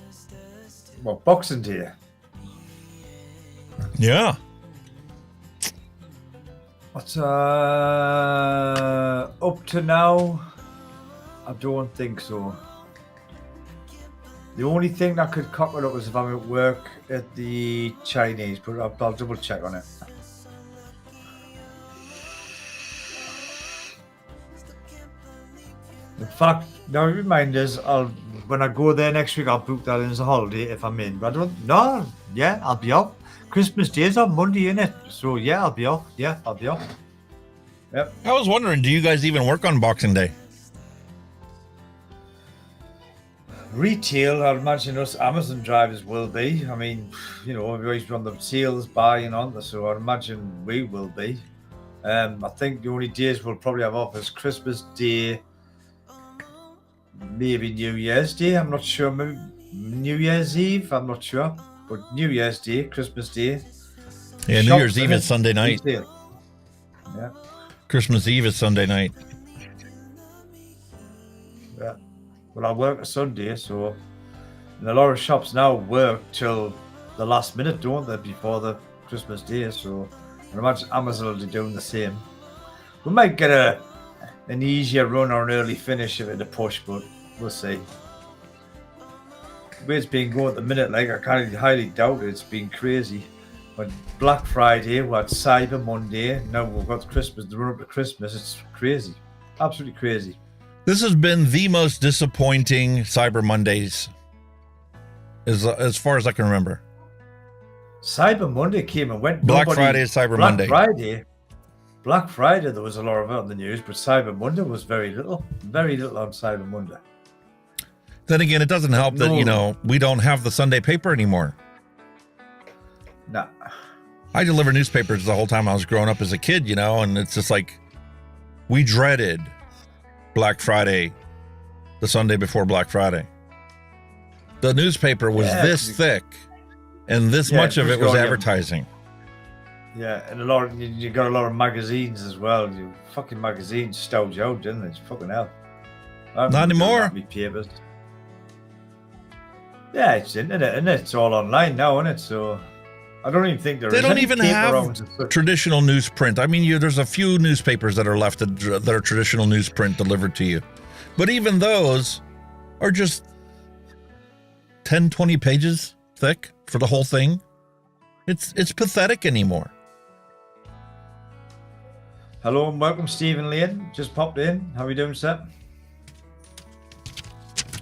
Well, Boxing Day. Yeah. What's up to now? I don't think so. The only thing that could cock it up is if I'm at work at the Chinese, but I'll double check on it. In fact, now remind us, I'll when I go there next week, I'll book that in as a holiday if I'm in. But I don't. No, yeah, I'll be off. Christmas Day's on Monday, innit? So yeah, I'll be off. Yeah, I'll be off. Yep. I was wondering, do you guys even work on Boxing Day? Retail, I'd imagine us Amazon drivers will be. I mean, you know, everybody's on the sales buying on the, so I'd imagine we will be. I think the only days we'll probably have off is Christmas Day, maybe New Year's Day. I'm not sure. Maybe New Year's Eve. I'm not sure. But New Year's Day, Christmas Day. Yeah, New Year's Eve is Sunday night. Retail. Yeah. Christmas Eve is Sunday night. Yeah. Well, I work a Sunday, so and a lot of shops now work till the last minute, don't they, before the Christmas Day? So I imagine Amazon will be doing the same. We might get an easier run or an early finish of it, a push, but we'll see. The way it's been going at the minute, like I can't highly doubt it. It's been crazy. But Black Friday, we had Cyber Monday. Now we've got Christmas, the run up to Christmas. It's crazy, absolutely crazy. This has been the most disappointing Cyber Mondays, as far as I can remember. Cyber Monday came and went. Black Friday is Cyber Monday. Black Friday, there was a lot of it on the news, but Cyber Monday was very little on Cyber Monday. Then again, it doesn't help that, you know, we don't have the Sunday paper anymore. Nah. I deliver newspapers the whole time I was growing up as a kid, you know, and it's just like, we dreaded Black Friday, the Sunday before Black Friday. The newspaper was this thick, and this much of it was advertising. Yeah, and you got a lot of magazines as well. You fucking magazines stowed you out, didn't they? Fucking hell. Not anymore. Papers. Yeah, it's internet, and it's all online now, isn't it? So I don't even think they don't even have traditional newsprint. I mean, there's a few newspapers that are left that are traditional newsprint delivered to you, but even those are just 10, 20 pages thick for the whole thing. It's pathetic anymore. Hello and welcome, Stephen Lane. Just popped in. How are you doing, sir?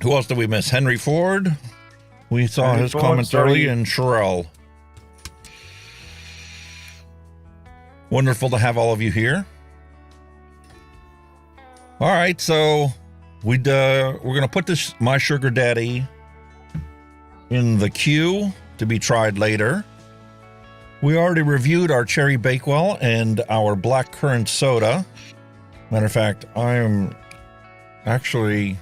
Who else did we miss? Henry Ford. We saw Henry his Ford, comments early, and Sherelle. Wonderful to have all of you here. All right, so we're gonna put this My Sugar Daddy in the queue to be tried later. We already reviewed our Cherry Bakewell and our Black Currant Soda. Matter of fact, I'm actually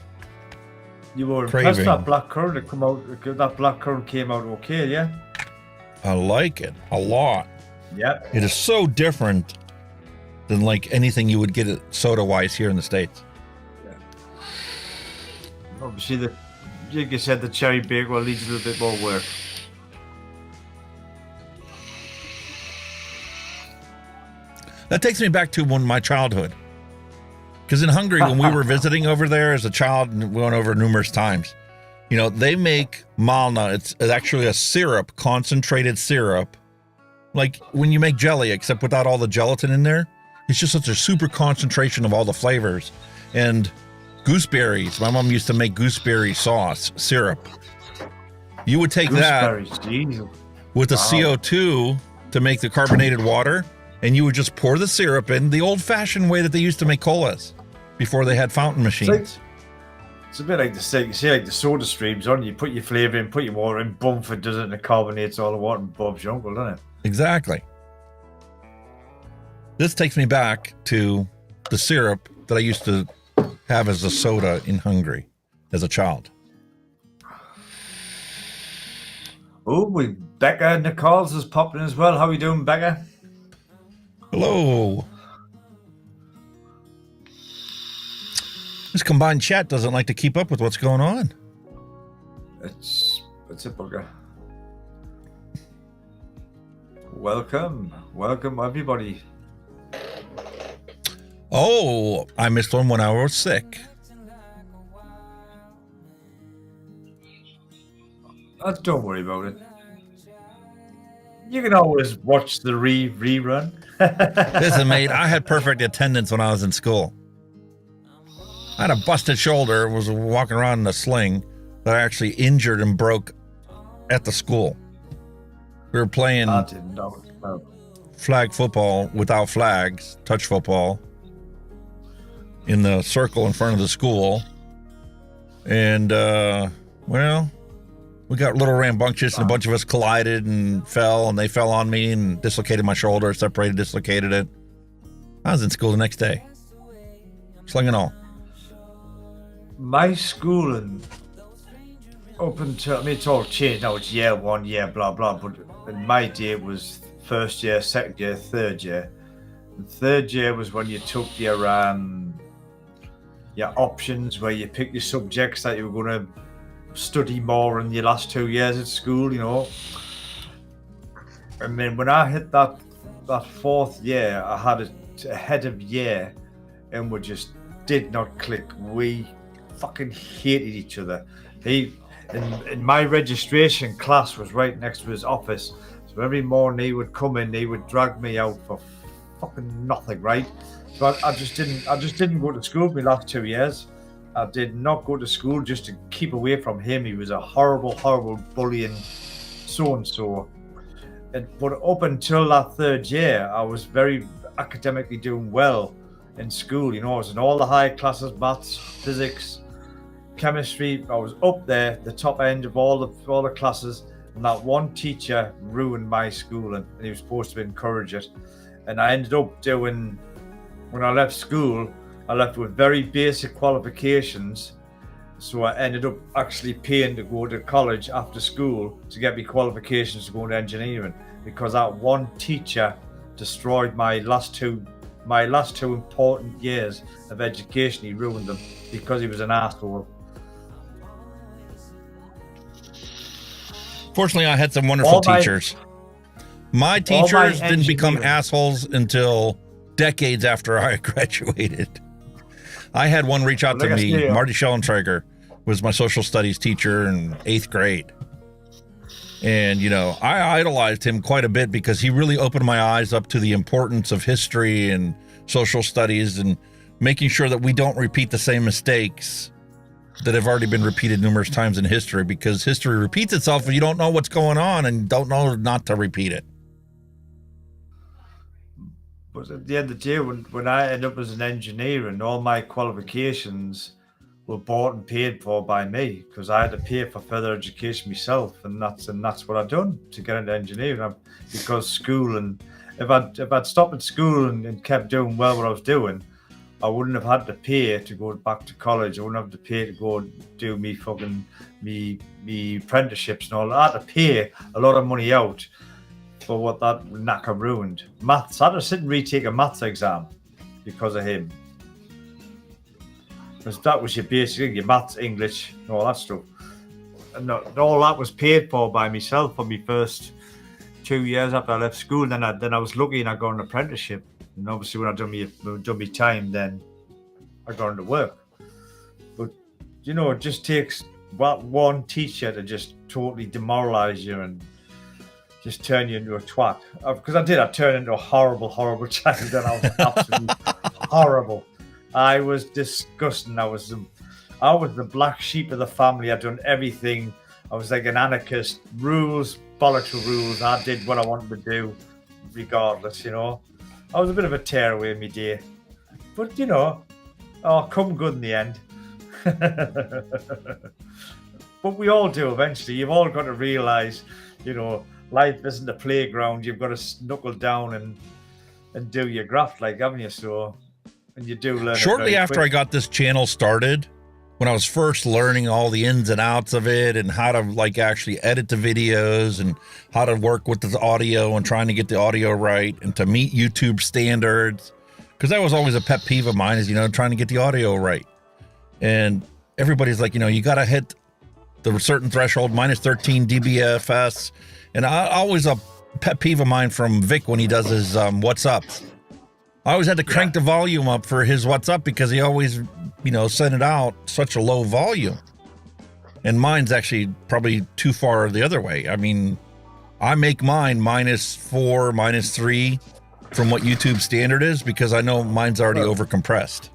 You were craving. impressed that Black Currant had come out. That Black Currant came out okay, yeah? I like it a lot. Yep. It is so different than like anything you would get it soda-wise here in the States. Yeah. Obviously, like you said, the Cherry Bakewell needs a little bit more work. That takes me back to my childhood. Because in Hungary, when we were visiting over there as a child, and we went over numerous times, you know, they make malna. It's actually a syrup, concentrated syrup. Like when you make jelly, except without all the gelatin in there. It's just such a super concentration of all the flavors. And gooseberries. My mom used to make gooseberry sauce, syrup. You would take that with the CO2 to make the carbonated water, and you would just pour the syrup in the old-fashioned way that they used to make colas before they had fountain machines. It's a bit like the soda streams, on you put your flavour in, put your water in, Bumford does it and it carbonates all the water and Bob's your uncle, doesn't it? Exactly. This takes me back to the syrup that I used to have as a soda in Hungary as a child. Oh, Becca Nichols is popping as well. How are you doing, Becca? Hello. This combined chat doesn't like to keep up with what's going on. It's a bugger. Welcome everybody. Oh, I missed one when I was sick. Don't worry about it. You can always watch the rerun. Listen, mate, I had perfect attendance when I was in school. I had a busted shoulder, was walking around in a sling, that I actually injured and broke at the school. We were playing I didn't know. No. flag football without flags, touch football, in the circle in front of the school. And, well, we got a little rambunctious and a bunch of us collided and fell, and they fell on me and dislocated my shoulder, dislocated it. I was in school the next day. Sling and all. My schooling, up until, I mean, it's all changed now. It's year one, year blah, blah. But in my day, it was first year, second year, third year. And third year was when you took your options, where you pick your subjects that you were going to study more in your last 2 years at school, you know. And then when I hit that fourth year, I had a head of year, and we just did not click. We fucking hated each other. He, in my registration class, was right next to his office. So every morning he would come in, he would drag me out for fucking nothing, right? So I just didn't go to school for my last 2 years. I did not go to school just to keep away from him. He was a horrible, horrible bullying so-and-so. But up until that third year, I was very academically doing well in school. You know, I was in all the high classes, maths, physics, chemistry. I was up there, the top end of all the classes. And that one teacher ruined my schooling, and he was supposed to encourage it. And I ended up doing, when I left school, I left with very basic qualifications. So I ended up actually paying to go to college after school to get me qualifications to go into engineering, because that one teacher destroyed my last two important years of education. He ruined them because he was an asshole. Fortunately, I had some wonderful teachers. My teachers didn't become assholes until decades after I graduated. I had one reach out to me. Marty Shellenberger was my social studies teacher in 8th grade. And, you know, I idolized him quite a bit because he really opened my eyes up to the importance of history and social studies and making sure that we don't repeat the same mistakes that have already been repeated numerous times in history, because history repeats itself if you don't know what's going on and don't know not to repeat it. But at the end of the day, when I ended up as an engineer, and all my qualifications were bought and paid for by me, because I had to pay for further education myself, and that's what I've done to get into engineering. Because school, and if I'd stopped at school and kept doing well what I was doing, I wouldn't have had to pay to go back to college. I wouldn't have to pay to go do me apprenticeships and all that. I had to pay a lot of money out for what that knacker ruined. Maths, I had to sit and retake a maths exam because of him. Because that was your basic, your maths, English, and all that stuff. And all that was paid for by myself for my first 2 years after I left school. Then I was lucky and I got an apprenticeship. And obviously when I done my time, then I got into work. But, you know, it just takes one teacher to just totally demoralize you and just turn you into a twat. Because I turned into a horrible, horrible child, and I was absolutely horrible. I was disgusting. I was the black sheep of the family. I'd done everything. I was like an anarchist. Rules, bollocks rules. I did what I wanted to do, regardless, you know. I was a bit of a tearaway in my day. But, you know, come good in the end. But we all do eventually. You've all got to realise, you know, life isn't a playground. You've got to knuckle down and do your graft, like, haven't you? So, and you do learn. Shortly after I got this channel started, when I was first learning all the ins and outs of it and how to like actually edit the videos and how to work with the audio and trying to get the audio right and to meet YouTube standards, because that was always a pet peeve of mine, is, you know, trying to get the audio right. And everybody's like, you know, you got to hit the certain threshold, minus 13 dBFS. And always a pet peeve of mine from Vic when he does his What's Up. I always had to crank the volume up for his What's Up because he always, you know, sent it out such a low volume. And mine's actually probably too far the other way. I mean, I make mine -4, -3 from what YouTube standard is because I know mine's already overcompressed.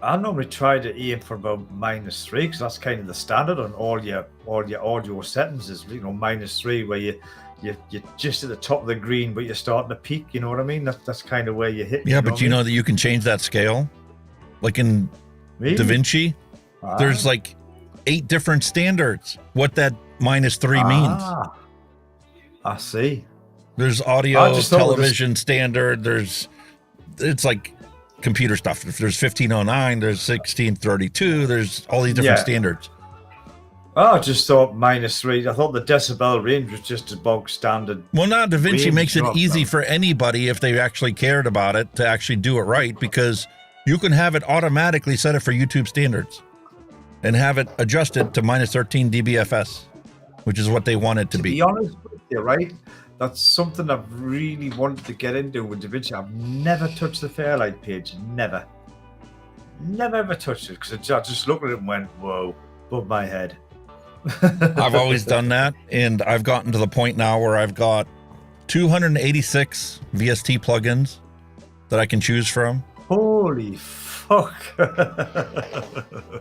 I normally try to aim for about -3 because that's kind of the standard on all your audio settings is, you know, -3, where you're just at the top of the green, but you're starting to peak. You know what I mean? That's kind of where you hit. Yeah, but you know that you can change that scale, like in Really? DaVinci. There's like 8 different standards. What that -3 means. I see. There's I audio, just thought it was- television standard. It's like computer stuff. If there's 1509, there's 1632. There's all these different Yeah. standards. I just thought -3. I thought the decibel range was just a bog standard. Well, now DaVinci range, makes it you know, easy for anybody if they actually cared about it to actually do it right, because you can have it automatically set it for YouTube standards and have it adjusted to -13 dBFS, which is what they want it to be. To be honest with you, right? That's something I've really wanted to get into with DaVinci. I've never touched the Fairlight page. Never ever touched it because I just looked at it and went, whoa, above my head. I've always done that, and I've gotten to the point now where I've got 286 VST plugins that I can choose from. Holy fuck.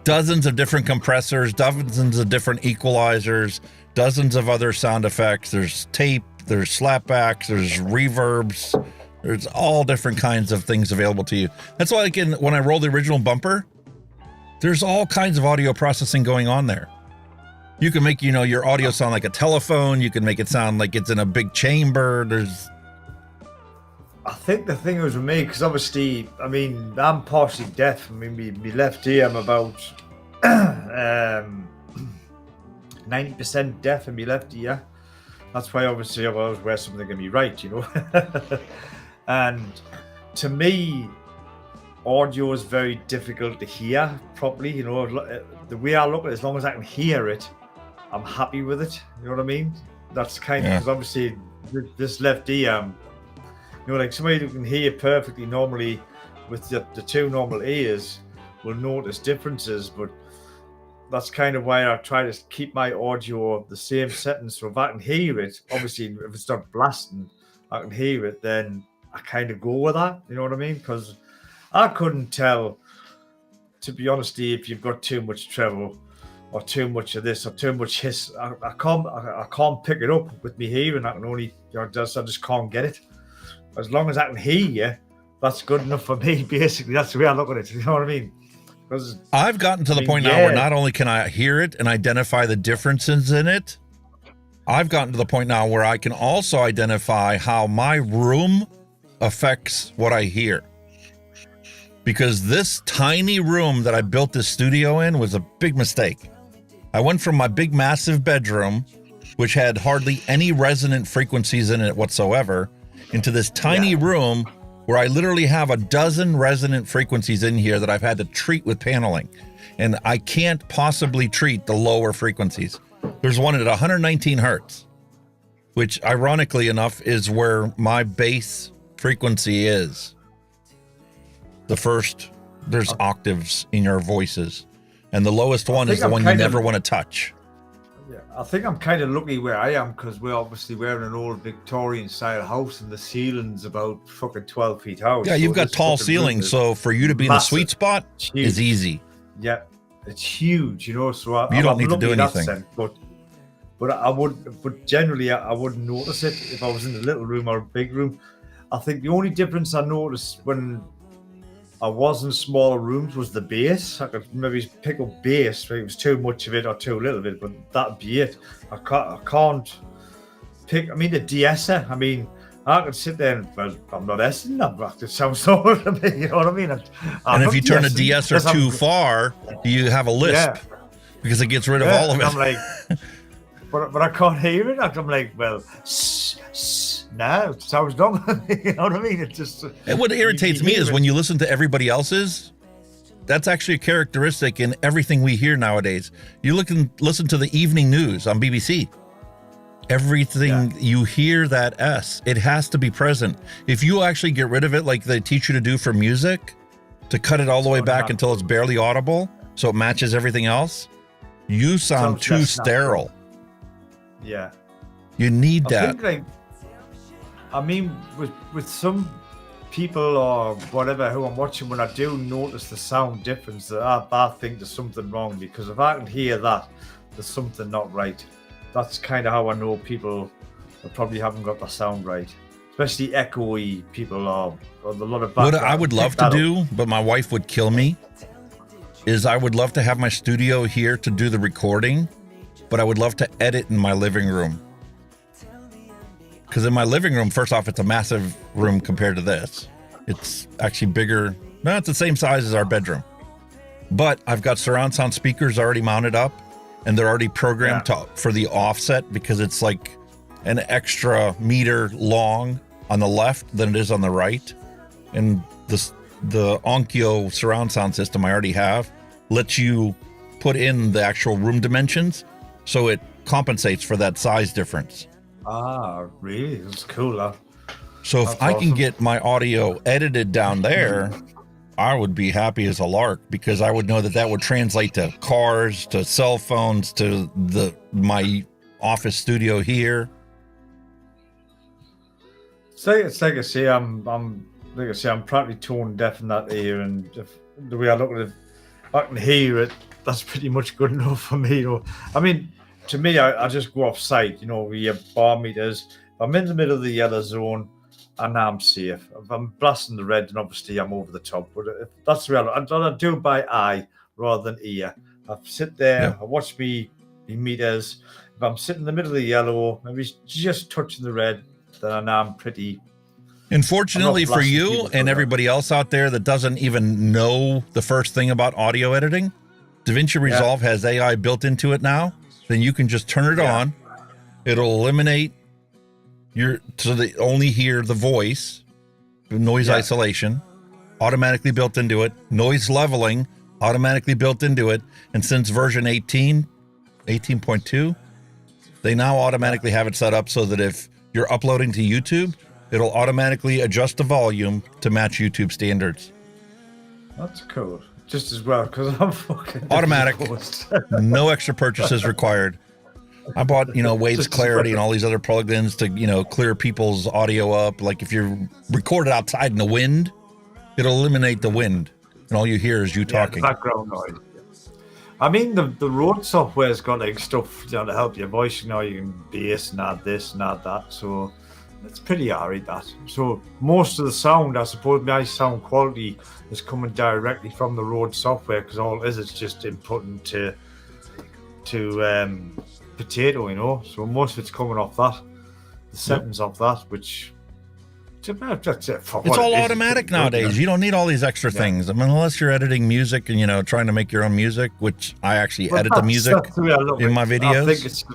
Dozens of different compressors, dozens of different equalizers, dozens of other sound effects. There's tape, there's slapbacks, there's reverbs, there's all different kinds of things available to you. That's why, like, when I roll the original bumper, there's all kinds of audio processing going on there. You can make, you know, your audio sound like a telephone. You can make it sound like it's in a big chamber. I think the thing was with me, because obviously, I mean, I'm partially deaf. I mean, me left ear, I'm about 90% deaf in my left ear. That's why obviously I always wear something to be right, you know. And to me, audio is very difficult to hear properly. You know, the way I look at it, as long as I can hear it, I'm happy with it. You know what I mean? That's kind of, because obviously this left ear, you know, like somebody who can hear perfectly normally with the 2 normal ears will notice differences, but that's kind of why I try to keep my audio the same settings. So if I can hear it, obviously if it's not blasting, I can hear it, then I kind of go with that. You know what I mean? Because I couldn't tell, to be honest, if you've got too much treble or too much of this or too much hiss. I can't pick it up with me hearing. I can only, you know, I just can't get it. As long as I can hear you, that's good enough for me. Basically, that's the way I look at it. You know what I mean? Because I've gotten to the point now where not only can I hear it and identify the differences in it, I've gotten to the point now where I can also identify how my room affects what I hear. Because this tiny room that I built this studio in was a big mistake. I went from my big, massive bedroom, which had hardly any resonant frequencies in it whatsoever, into this tiny room where I literally have a dozen resonant frequencies in here that I've had to treat with paneling. And I can't possibly treat the lower frequencies. There's one at 119 hertz, which ironically enough is where my bass frequency is. The first, there's octaves in your voices. And the lowest one is the one you never want to touch. Yeah, I think I'm kind of lucky where I am because we're in an old Victorian style house and the ceiling's about fucking 12 feet high. Yeah, you've got tall ceilings, so for you to be in the sweet spot is easy. Yeah, it's huge, you know. So you don't need to do anything. Sense, but I would, but generally I wouldn't notice it if I was in a little room or a big room. I think the only difference I noticed when I was in smaller rooms was the bass. I could maybe pick up bass if it was too much of it or too little of it, but that'd be it. I can't pick. I mean, the de-esser. I mean, I could sit there and, well, I'm not essing. It sounds so to me. You know what I mean? And if you turn a de-esser too far, you have a lisp because it gets rid of all of it. I'm like, but I can't hear it. I'm like, well, no, it sounds dumb. You know what I mean? It's just. And what irritates me is when you listen to everybody else's. That's actually a characteristic in everything we hear nowadays. You look and listen to the evening news on BBC. Everything you hear that S, it has to be present. If you actually get rid of it, like they teach you to do for music, to cut it all the way back until it's barely audible, so it matches everything else, you sound too sterile. Yeah. You need that. I mean, with some people or whatever who I'm watching, when I do notice the sound difference, that I think there's something wrong, because if I can hear that, there's something not right. That's kind of how I know people probably haven't got the sound right, especially echoey people or a lot of background. What I would love to do, but my wife would kill me, is I would love to have my studio here to do the recording, but I would love to edit in my living room. Because in my living room, first off, it's a massive room compared to this. It's actually bigger. No, it's the same size as our bedroom. But I've got surround sound speakers already mounted up, and they're already programmed for the offset, because it's like an extra meter long on the left than it is on the right. And the Onkyo surround sound system I already have lets you put in the actual room dimensions, so it compensates for that size difference. Ah, really? That's cool. So if I can get my audio edited down there, I would be happy as a lark, because I would know that that would translate to cars, to cell phones, to my office studio here. It's like I say, I'm practically tone deaf in that ear, and the way I look at it, I can hear it. That's pretty much good enough for me. I mean, to me, I just go off site, with your bar meters. If I'm in the middle of the yellow zone, I know I'm safe. If I'm blasting the red, then obviously I'm over the top. But if that's the reality, I do it by eye rather than ear. I sit there, I watch me meters. If I'm sitting in the middle of the yellow, maybe just touching the red, then I know I'm pretty. Unfortunately for you and everybody else out there that doesn't even know the first thing about audio editing, DaVinci Resolve has AI built into it now. Then you can just turn it on. It'll eliminate so they only hear the voice, noise isolation, automatically built into it, noise leveling, automatically built into it. And since version 18.2, they now automatically have it set up so that if you're uploading to YouTube, it'll automatically adjust the volume to match YouTube standards. That's cool. Just as well, because I'm fucking automatic. No extra purchases required. I bought, Wade's Clarity and all these other plugins to, clear people's audio up. Like if you're recorded outside in the wind, it'll eliminate the wind, and all you hear is you talking. Background noise. I mean, the Rode software's got like stuff to help your voice. You can bass and add this and add that. So it's pretty alright, that. So most of the sound, I suppose, my sound quality is coming directly from the Rode software, because all it is, it's just inputting to Potato, so most of it's coming off that, the settings off that, which it's all automatic nowadays. You don't need all these extra things. I mean, unless you're editing music and trying to make your own music, which I actually edit the music in my videos.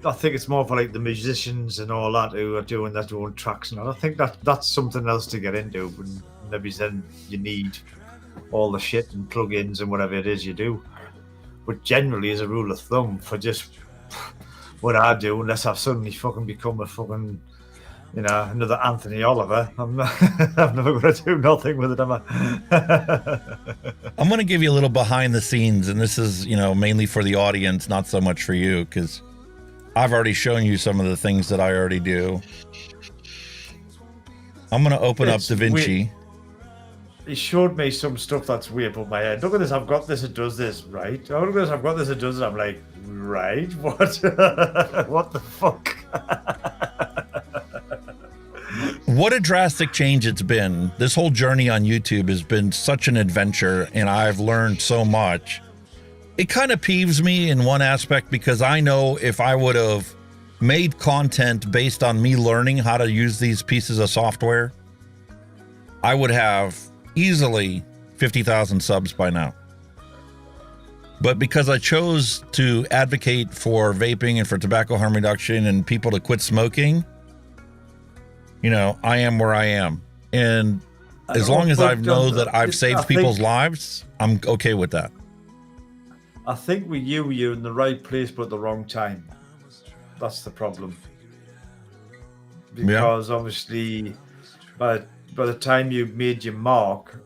I think it's more for like the musicians and all that who are doing their own tracks, and I think that's something else to get into. And maybe then you need all the shit and plugins and whatever it is you do. But generally, as a rule of thumb, for just what I do, unless I've suddenly fucking become a fucking, another Anthony Oliver, I'm never going to do nothing with it, am I? I'm going to give you a little behind the scenes, and this is, mainly for the audience, not so much for you, because I've already shown you some of the things that I already do. I'm going to open up DaVinci. He showed me some stuff that's way above my head. Look at this, I've got this, it does this, right? Oh, look at this, I've got this, it does it. I'm like, right? What? What the fuck? What a drastic change it's been. This whole journey on YouTube has been such an adventure, and I've learned so much. It kind of peeves me in one aspect, because I know if I would have made content based on me learning how to use these pieces of software, I would have easily 50,000 subs by now. But because I chose to advocate for vaping and for tobacco harm reduction and people to quit smoking, I am where I am. And as long as I know that I've saved people's lives, I'm okay with that. I think with you're in the right place but at the wrong time. That's the problem. Because obviously, by the time you made your mark,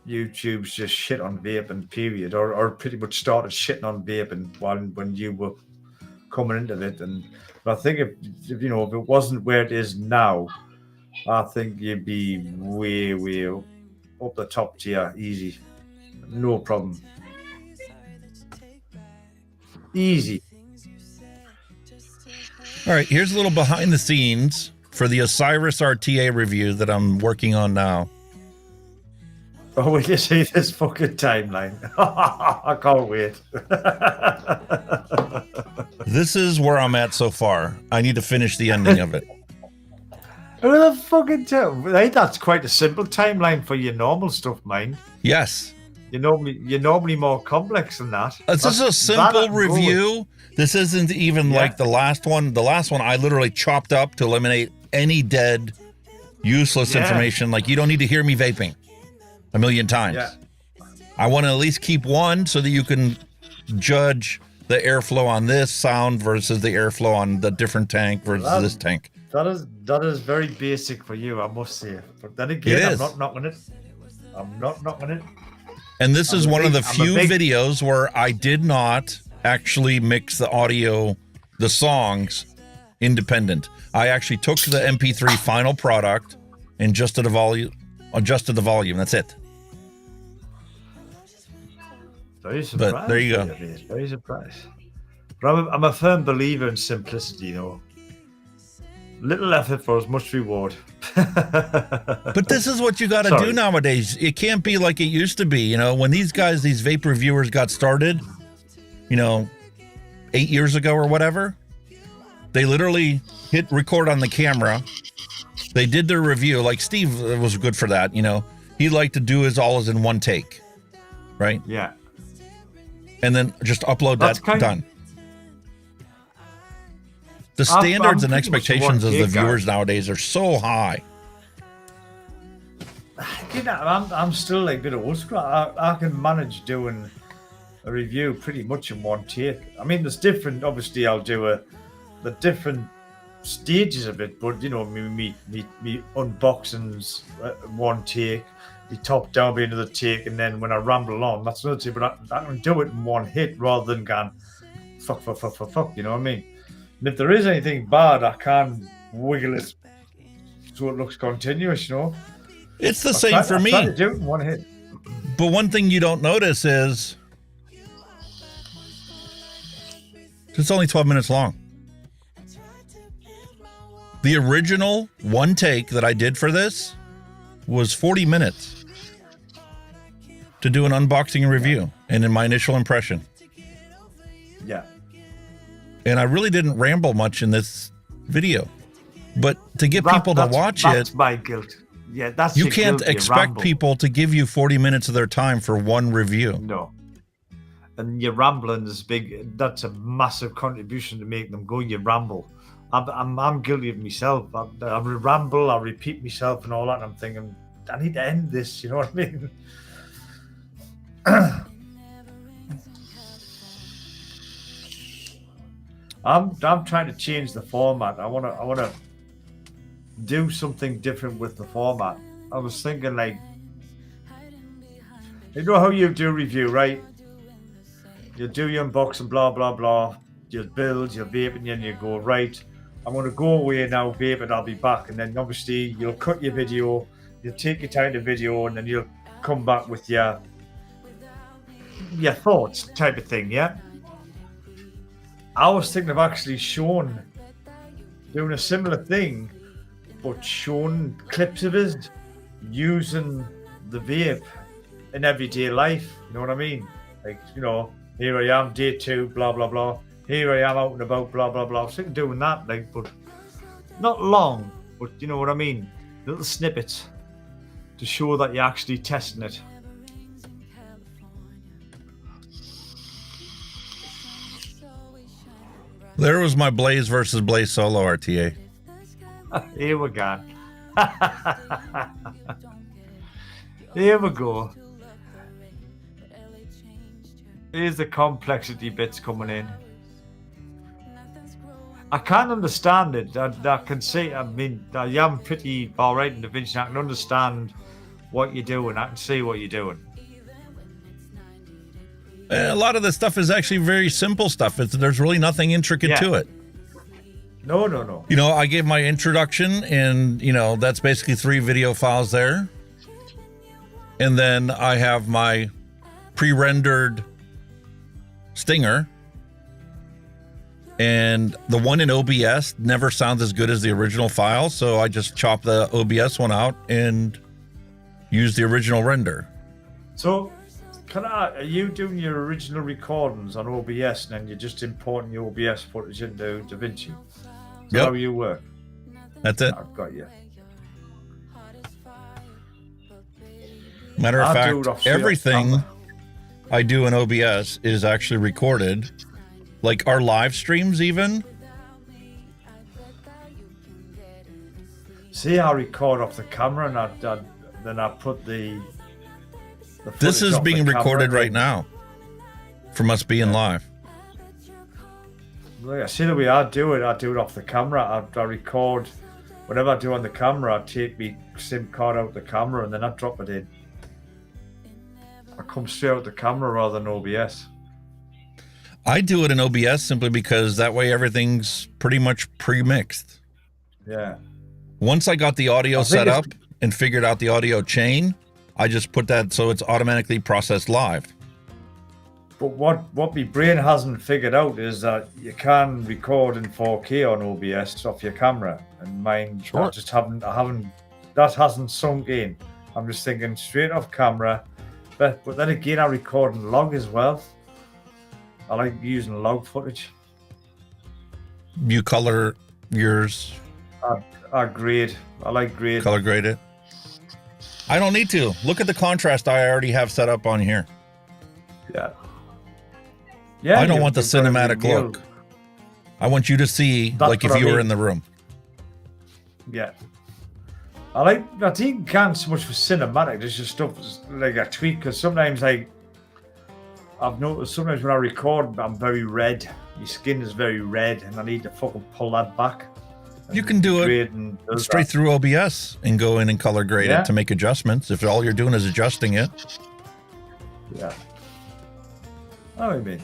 YouTube's just shit on vaping, period, or pretty much started shitting on vaping when you were coming into it. But I think if it wasn't where it is now, I think you'd be way, way up the top tier, easy. No problem. Easy. All right, here's a little behind the scenes for the Osiris RTA review that I'm working on now. Oh, will you see this fucking timeline? I can't wait. This is where I'm at so far. I need to finish the ending of it. Well, the fucking that's quite a simple timeline for your normal stuff, mind. Yes. You're normally more complex than that. This is a simple review. This isn't even like the last one. The last one I literally chopped up to eliminate any dead, useless information. Like, you don't need to hear me vaping a million times. Yeah. I want to at least keep one so that you can judge the airflow on this sound versus the airflow on the different tank versus this tank. That is very basic for you, I must say. But then again, I'm not knocking it. I'm not knocking it. And this is one of the few videos where I did not actually mix the audio, the songs, independent. I actually took the MP3 final product and adjusted the volume. That's it. Very surprised. But there you go. Very surprised. But I'm a firm believer in simplicity, though. Little effort for as much reward. But this is what you got to do nowadays. It can't be like it used to be. You know, when these vape reviewers got started, 8 years ago or whatever, they literally hit record on the camera. They did their review. Like Steve was good for that. He liked to do his all in one take, right? Yeah. And then just upload that, done. The standards and expectations of the viewers nowadays are so high. I'm still like a bit old school. I can manage doing a review pretty much in one take. I mean, there's different. Obviously, I'll do the different stages of it, but me unboxings one take, the top down be another take, and then when I ramble on, that's another take. But I can do it in one hit rather than going fuck. You know what I mean? And if there is anything bad, I can wiggle it so it looks continuous, It's the same for me. I try to do it in one hit. But one thing you don't notice is it's only 12 minutes long. The original one take that I did for this was 40 minutes to do an unboxing and review and in my initial impression. Yeah. And I really didn't ramble much in this video. But to get people to watch that's it, my guilt. Yeah, that's you your can't guilt, you expect ramble. people to give you 40 minutes of their time for one review. No. And your rambling is big. That's a massive contribution to make them go. You ramble. I'm guilty of myself. I ramble, I repeat myself and all that. And I'm thinking, I need to end this. You know what I mean? I'm trying to change the format. I wanna do something different with the format. I was thinking, like, you know how you do review, right? You do your unboxing, blah blah blah. You build, you vape, and then you go, right, I'm gonna go away now, vape, and I'll be back. And then obviously you'll cut your video, you'll take your time to video, and then you'll come back with your thoughts type of thing, yeah? I was thinking of actually doing a similar thing, but showing clips of it using the vape in everyday life. You know what I mean? Like, here I am, day 2, blah, blah, blah. Here I am out and about, blah, blah, blah. I was thinking of doing that, like, but not long, but you know what I mean? Little snippets to show that you're actually testing it. There was my Blaze versus Blaze solo RTA. Here we go. Here we go. Here's the complexity bits coming in. I can't understand it. I can see, I am pretty alright in the vision. I can understand what you're doing. I can see what you're doing. A lot of this stuff is actually very simple stuff. There's really nothing intricate to it. No. You know, I gave my introduction, and, you know, that's basically 3 video files there. And then I have my pre-rendered stinger. And the one in OBS never sounds as good as the original file, so I just chop the OBS one out and use the original render. So, are you doing your original recordings on OBS and then you're just importing your OBS footage into DaVinci? Is that how you work? That's it. I've got you. Matter of fact, everything I do in OBS is actually recorded. Like our live streams even. See, I record off the camera and then I put the This is being recorded right now from us being live. Like I see the way I do it off the camera. I record whatever I do on the camera. I take my SIM card out the camera and then I drop it in. I come straight out the camera rather than OBS. I do it in OBS simply because that way everything's pretty much pre-mixed. Yeah. Once I got the audio set up and figured out the audio chain, I just put that so it's automatically processed live. But what my brain hasn't figured out is that you can record in 4K on OBS off your camera, and mine that hasn't sunk in. I'm just thinking straight off camera, but then again I record in log as well. I like using log footage. You color yours. I grade. I like grade. Color grade it. I don't need to. Look at the contrast I already have set up on here. Yeah. Yeah. I don't want the cinematic look. I want you to see like if you were in the room. Yeah. I think you can't so much for cinematic. There's just stuff like a tweak, because sometimes I've noticed sometimes when I record I'm very red. My skin is very red and I need to fucking pull that back. You can do it straight through OBS and go in and color grade it to make adjustments if all you're doing is adjusting it. Yeah. I know what I mean.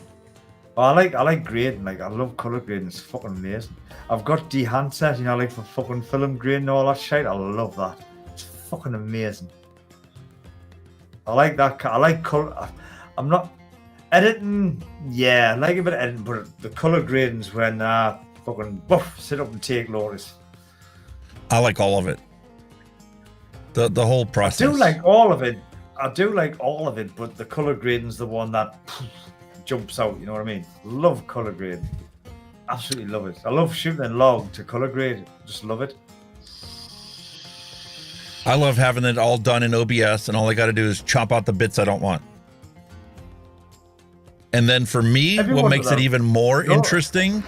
I like grading. Like I love color grading. It's fucking amazing. I've got de-handset, you know, like for fucking film grading and all that shit. I love that. It's fucking amazing. I like that. I like color. I'm not editing. Yeah, I like a bit of editing, but the color grading's when fucking sit up and take notice. I like all of it. The whole process. I do like all of it, but the color grading's the one that jumps out, you know what I mean? Love color grading. Absolutely love it. I love shooting in log to color grade. Just love it. I love having it all done in OBS, and all I got to do is chop out the bits I don't want. And then for me, what makes it even more interesting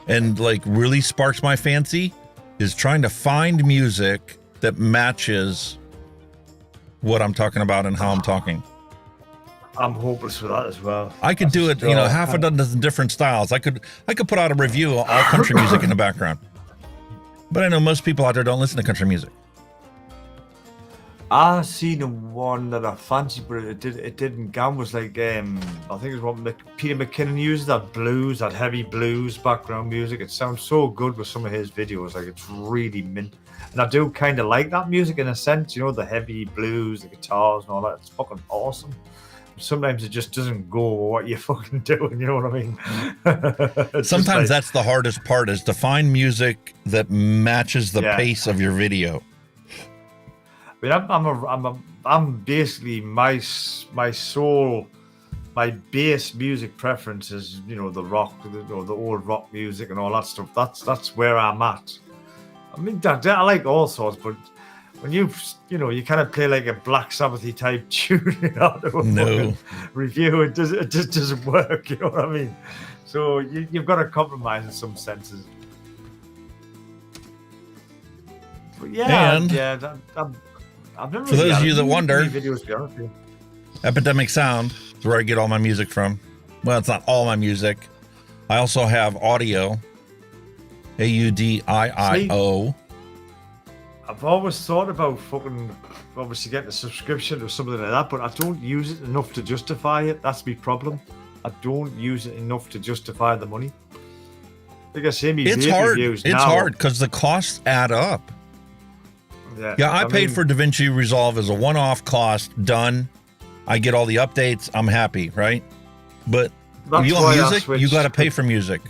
and like really sparks my fancy is trying to find music that matches what I'm talking about and how I'm talking. I'm hopeless with that as well. I could do it, you know, half a dozen different styles. I could put out a review of all country music in the background. But I know most people out there don't listen to country music. I seen the one that I fancied, but it didn't go. Was like I think it was what Peter McKinnon used, that heavy blues background music. It sounds so good with some of his videos. Like it's really mint, and I do kind of like that music in a sense. You know, the heavy blues, the guitars, and all that. It's fucking awesome. Sometimes it just doesn't go with what you're fucking doing. You know what I mean? Sometimes that's the hardest part, is to find music that matches the pace of your video. I mean, I'm basically my base music preference is, you know, the rock, the old rock music and all that stuff. That's where I'm at. I mean, I like all sorts, but when you kind of play like a Black Sabbath-y type tune, you know, review, it just doesn't work. You know what I mean? So you've got to compromise in some senses. But I've never for those of you that wonder, videos, Epidemic Sound is where I get all my music from. Well, it's not all my music. I also have audio, AUDIIO. I've always thought about obviously getting a subscription or something like that, but I don't use it enough to justify it. That's my problem. I don't use it enough to justify the money. Like I say, It's hard. It's hard because the costs add up. Yeah, I paid for DaVinci Resolve as a one-off cost, done. I get all the updates. I'm happy, right? But if you want music, you got to pay for music.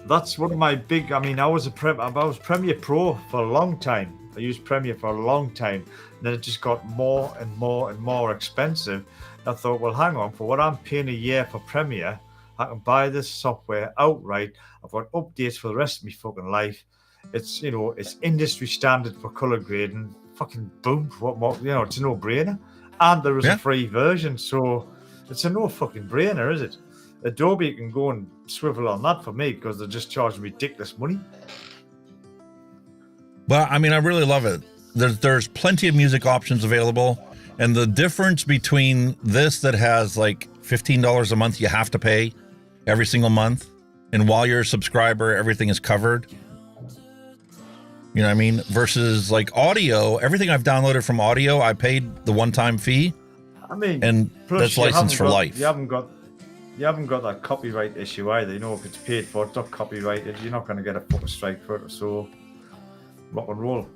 That's one of my big. I mean, I was Premiere Pro for a long time. I used Premiere for a long time. And then it just got more and more and more expensive. I thought, well, hang on, for what I'm paying a year for Premiere, I can buy this software outright. I've got updates for the rest of my fucking life. It's, you know, it's industry standard for color grading. Fucking boom. What more? You know, it's a no-brainer. And there is a free version, so it's a no fucking brainer, is it? Adobe can go and swivel on that for me because they're just charging ridiculous money. But I mean, I really love it. There's plenty of music options available, and the difference between this that has like $15 a month you have to pay every single month, and while you're a subscriber, everything is covered. You know what I mean? Versus like audio, everything I've downloaded from audio, I paid the one-time fee. I mean, and that's licensed for life. You haven't got that copyright issue either. You know, if it's paid for, it's not copyrighted. You're not going to get a fucking strike for it. So, rock and roll.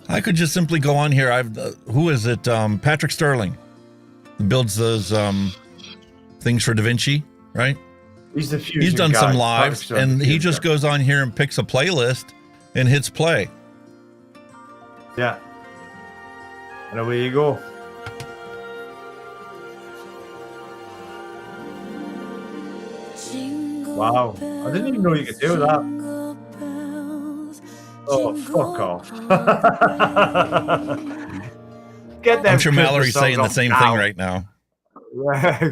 I could just simply go on here. Who is it? Patrick Sterling builds those things for DaVinci, right? He's the Fusion He's done guy. some lives, and he just goes on here and picks a playlist and hits play. Yeah. And away you go. Wow. I didn't even know you could do that. Oh, fuck off. Get them. I'm sure Christmas Mallory's saying the songs same now. thing right now.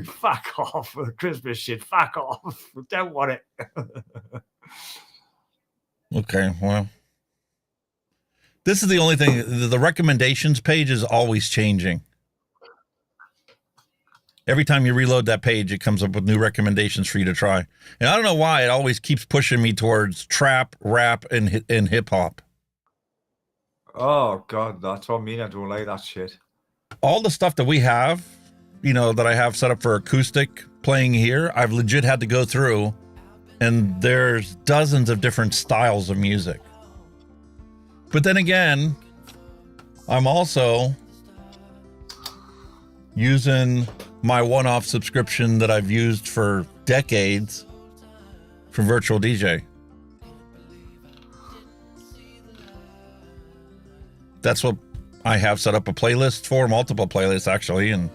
Fuck off with the Christmas shit. Fuck off. Don't want it. Okay, well. This is the only thing. The recommendations page is always changing. Every time you reload that page, it comes up with new recommendations for you to try. And I don't know why it always keeps pushing me towards trap, rap, and hip hop. Oh, God. That's what I mean. I don't like that shit. All the stuff that we have, you know, that I have set up for acoustic playing here, I've legit had to go through, and there's dozens of different styles of music. But then again, I'm also using my one-off subscription that I've used for decades for Virtual DJ. That's what I have set up a playlist for, multiple playlists actually, and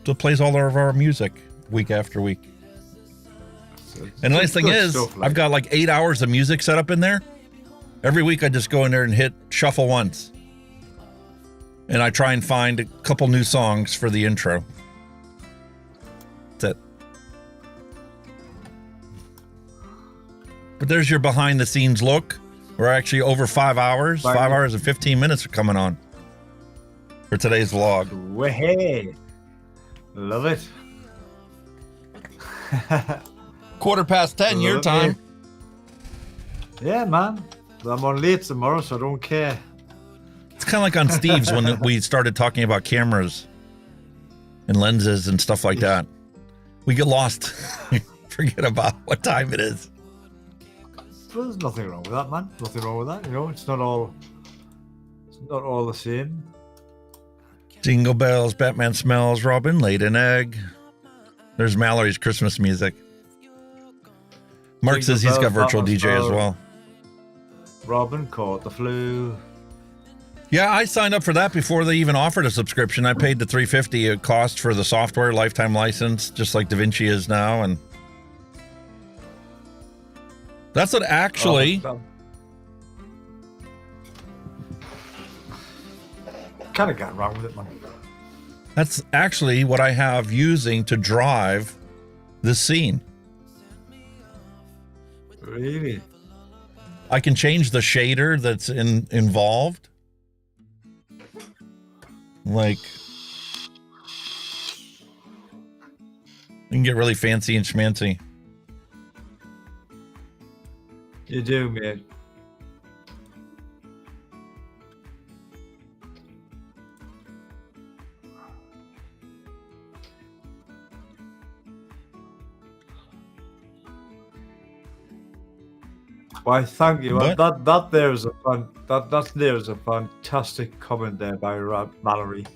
so it plays all of our music week after week. And the nice thing is, I've got like 8 hours of music set up in there. Every week I just go in there and hit shuffle once. And I try and find a couple new songs for the intro. That's it. But there's your behind the scenes look. We're actually over 5 hours. 5 hours and 15 minutes are coming on for today's vlog. Way. Love it. 10:15 your time. Yeah, man. I'm on late tomorrow, so I don't care. It's kind of like on Steve's when we started talking about cameras and lenses and stuff like that. We get lost. Forget about what time it is. But there's nothing wrong with that, man. Nothing wrong with that. You know, it's not all the same. Jingle bells, Batman smells, Robin laid an egg. There's Mallory's Christmas music. Mark says he's got virtual DJ as well. Robin caught the flu. Yeah, I signed up for that before they even offered a subscription. I paid the $350 it cost for the software lifetime license, just like DaVinci is now, and that's what actually. Kind of got wrong with it, man. That's actually what I have using to drive the scene. Really? I can change the shader that's involved. Like, you can get really fancy and schmancy. You do, man. Why, thank you. But- That there's a fantastic comment there by Mallory.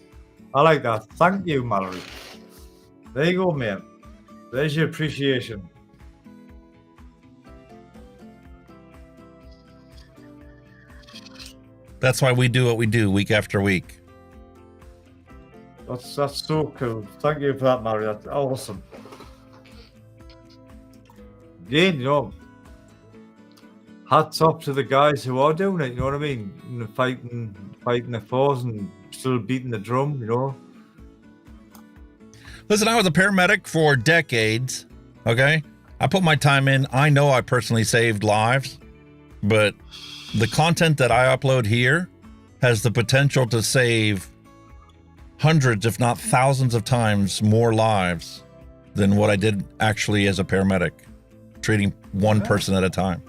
I like that. Thank you, Mallory. There you go, mate. There's your appreciation. That's why we do what we do week after week. That's so cool. Thank you for that, Mallory. That's awesome. Again, you know, hats off to the guys who are doing it. You know what I mean? You know, fighting the foes and still beating the drum. You know. Listen, I was a paramedic for decades. Okay, I put my time in. I know I personally saved lives, but the content that I upload here has the potential to save hundreds, if not thousands of times more lives than what I did actually as a paramedic, treating one person at a time.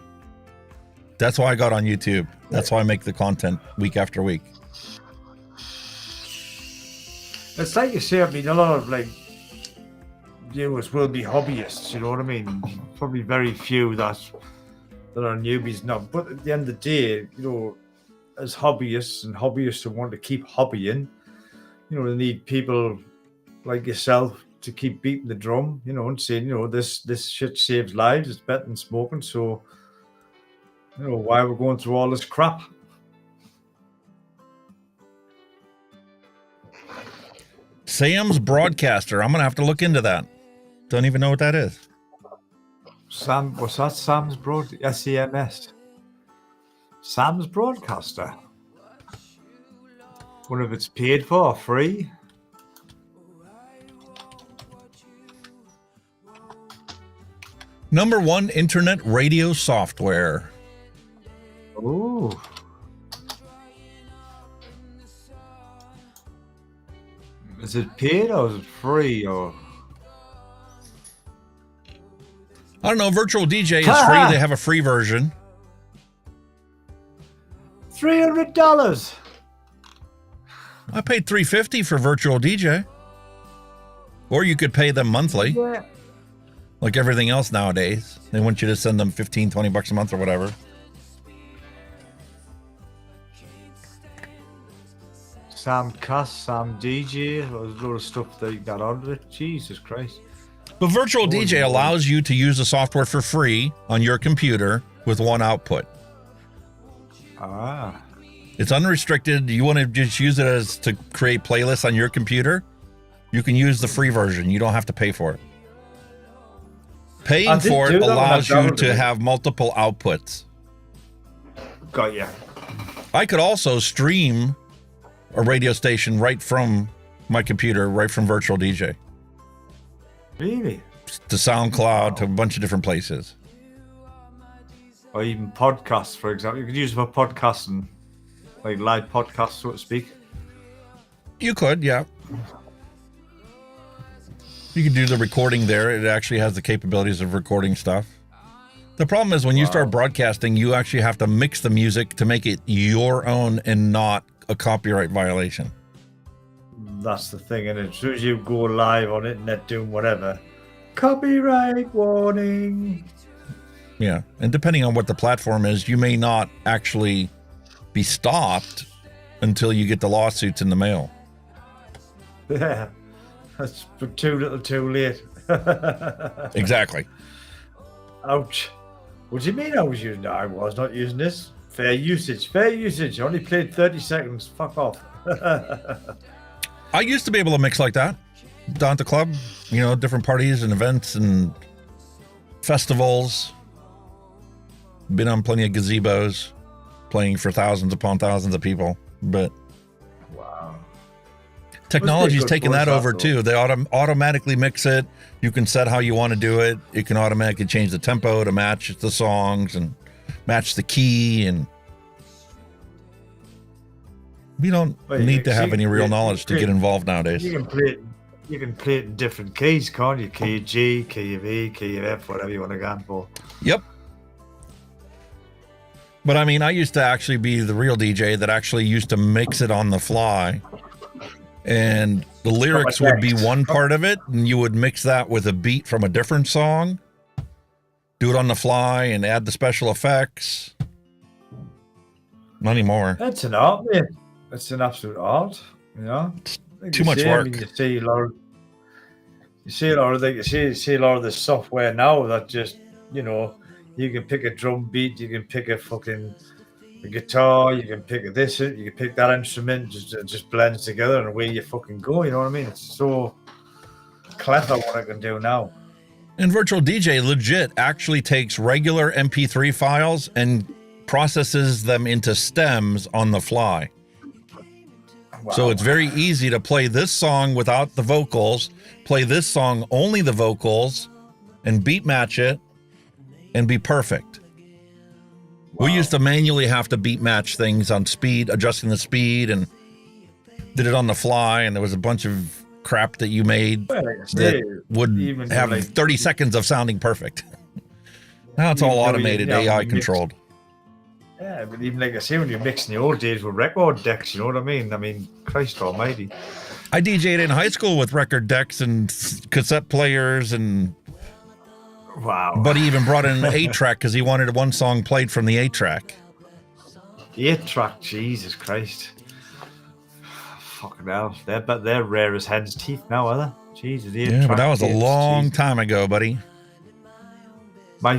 That's why I got on YouTube. That's why I make the content week after week. It's like you say, I mean, a lot of like viewers will be hobbyists, you know what I mean? Probably very few that are newbies now. But at the end of the day, you know, as hobbyists and hobbyists who want to keep hobbying, you know, they need people like yourself to keep beating the drum, you know, and saying, you know, this shit saves lives, it's better than smoking, so, you know, why we're going through all this crap. Sam's Broadcaster. I'm going to have to look into that. Don't even know what that is. Sam, what's that? Sam's SEMS. Sam's Broadcaster. Wonder if it's paid for or free. #1 internet radio software. Ooh. Is it paid or is it free or? I don't know. Virtual DJ is free. They have a free version. $300. I paid $350 for Virtual DJ. Or you could pay them monthly. Yeah. Like everything else nowadays. They want you to send them $15-20 a month or whatever. Sam Cass, Sam DJ, there's a lot of stuff that you got under it. Jesus Christ. But Virtual DJ allows you to use the software for free on your computer with one output. Ah. It's unrestricted. You want to just use it as to create playlists on your computer? You can use the free version. You don't have to pay for it. Paying for it allows you to have multiple outputs. Got ya. I could also stream a radio station right from my computer, right from Virtual DJ. Really? To SoundCloud, to a bunch of different places. Or even podcasts, for example. You could use it for podcasting, like live podcasts, so to speak. You could, yeah. You could do the recording there. It actually has the capabilities of recording stuff. The problem is when you start broadcasting, you actually have to mix the music to make it your own and not a copyright violation. That's the thing, and as soon as you go live on internet doing whatever, copyright warning. Yeah, and depending on what the platform is, you may not actually be stopped until you get the lawsuits in the mail. Yeah, that's too little too late. Exactly. Ouch. What do you mean I was using it? I was not using this. Fair usage, fair usage. I only played 30 seconds. Fuck off. I used to be able to mix like that down at the club, you know, different parties and events and festivals. Been on plenty of gazebos, playing for thousands upon thousands of people. But wow, technology's taken that over too. They automatically mix it. You can set how you want to do it. It can automatically change the tempo to match the songs and match the key, and we don't need to have any real knowledge to get involved nowadays. You can play it in different keys, can't you? Key of G, key of E, key of F, whatever you want to go for. Yep. But I mean, I used to actually be the real DJ that actually used to mix it on the fly, and the lyrics would be one part of it, and you would mix that with a beat from a different song, do it on the fly and add the special effects. Not anymore. That's an art, mate. It's an absolute art. You know, like Too much work. I mean, you see a lot of the software now that just, you know, you can pick a drum beat, you can pick a fucking guitar, you can pick this, you can pick that instrument, it just blends together and away you fucking go. You know what I mean? It's so clever what I can do now. And Virtual DJ legit actually takes regular MP3 files and processes them into stems on the fly. Wow. So it's very easy to play this song without the vocals, play this song only the vocals, and beat match it and be perfect. Wow. We used to manually have to beat match things on speed, adjusting the speed, and did it on the fly, and there was a bunch of crap that you made that would have 30 seconds of sounding perfect. Now it's all automated, AI controlled. Yeah, but even like I say, when you're mixing the old days with record decks, you know what I mean? I mean, Christ almighty. I DJ'd in high school with record decks and cassette players, and wow. But he even brought in an 8-track because he wanted one song played from the 8-track. The 8-track, Jesus Christ. Fucking hell. They're rare as hen's teeth now, are they? Jesus, the 8-track. Yeah, but that was a long time ago, buddy. My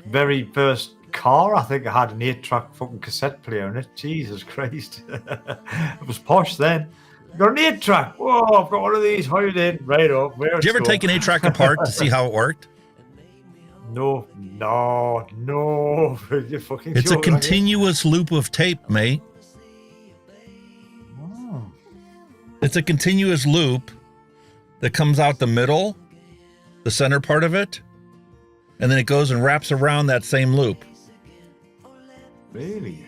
very first car, I think I had an 8-track fucking cassette player in it. Jesus Christ. It was posh then. Got an 8-track. Whoa, I've got one of these. How you did? Right up. Did you ever take an 8-track apart to see how it worked? No. You're fucking It's a continuous loop of tape, mate. It's a continuous loop that comes out the middle, the center part of it, and then it goes and wraps around that same loop. Really?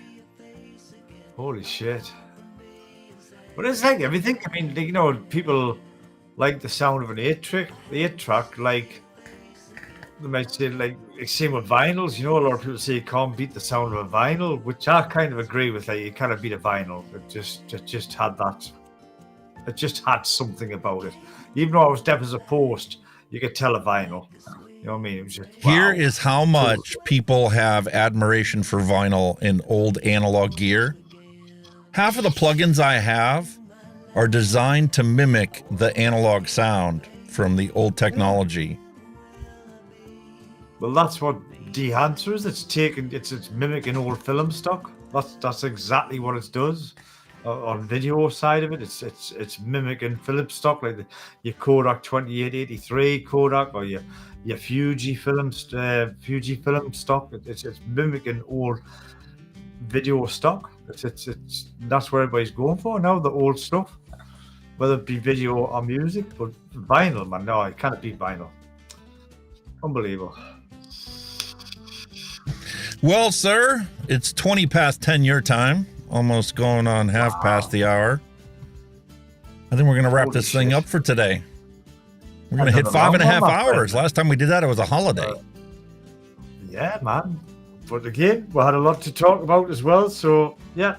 Holy shit. But it's like everything. I mean, you know, people like the sound of an 8-track, like they might say, like, same with vinyls. You know, a lot of people say you can't beat the sound of a vinyl, which I kind of agree with. Like, you kind of beat a vinyl. It just had that. It just had something about it. Even though I was deaf as a post, you could tell a vinyl. You know what I mean? It was just, wow. Here is how much people have admiration for vinyl in old analog gear. Half of the plugins I have are designed to mimic the analog sound from the old technology. Well, that's what Dehancer is. It's mimicking old film stock. That's exactly what it does. On video side of it, it's mimicking film stock, like your Kodak 2883 Kodak or your Fuji film stock. It's mimicking old video stock. It's that's what everybody's going for now, the old stuff, whether it be video or music. But vinyl, man, no, I can't beat vinyl. Unbelievable. Well, sir, it's 20 past 10 your time. Almost going on half past the hour. I think we're going to wrap this thing up for today. We're going to hit 5.5 hours. Last time we did that, it was a holiday. Yeah, man. But again, we had a lot to talk about as well. So, yeah.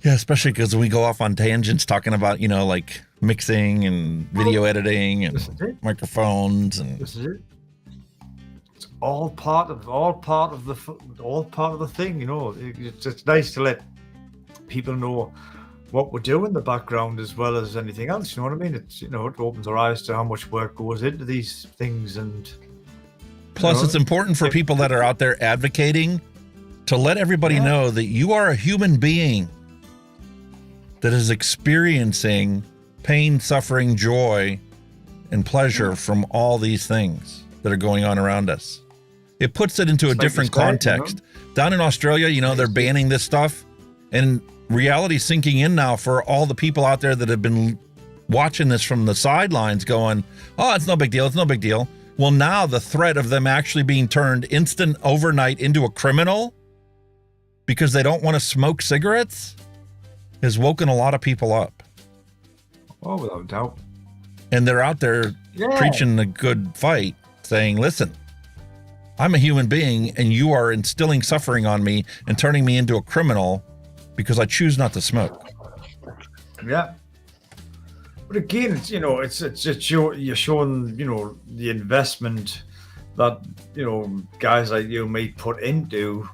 Yeah, especially because we go off on tangents talking about, you know, like mixing and video editing and microphones. And this is it. It's all part of the thing, you know. It's nice to let people know what we're doing in the background as well as anything else. You know what I mean? It's, you know, it opens our eyes to how much work goes into these things. And plus, it's important for people that are out there advocating to let everybody know that you are a human being that is experiencing pain, suffering, joy, and pleasure from all these things that are going on around us. It puts it into a different context. You know? Down in Australia, you know, they're banning this stuff, and reality sinking in now for all the people out there that have been watching this from the sidelines going, oh, it's no big deal, it's no big deal. Well, now the threat of them actually being turned instant overnight into a criminal because they don't want to smoke cigarettes has woken a lot of people up. Oh, without doubt. And they're out there preaching a good fight, saying, listen, I'm a human being and you are instilling suffering on me and turning me into a criminal because I choose not to smoke. Yeah. But again, it's, you know, you're showing, you know, the investment that, you know, guys like you and me put into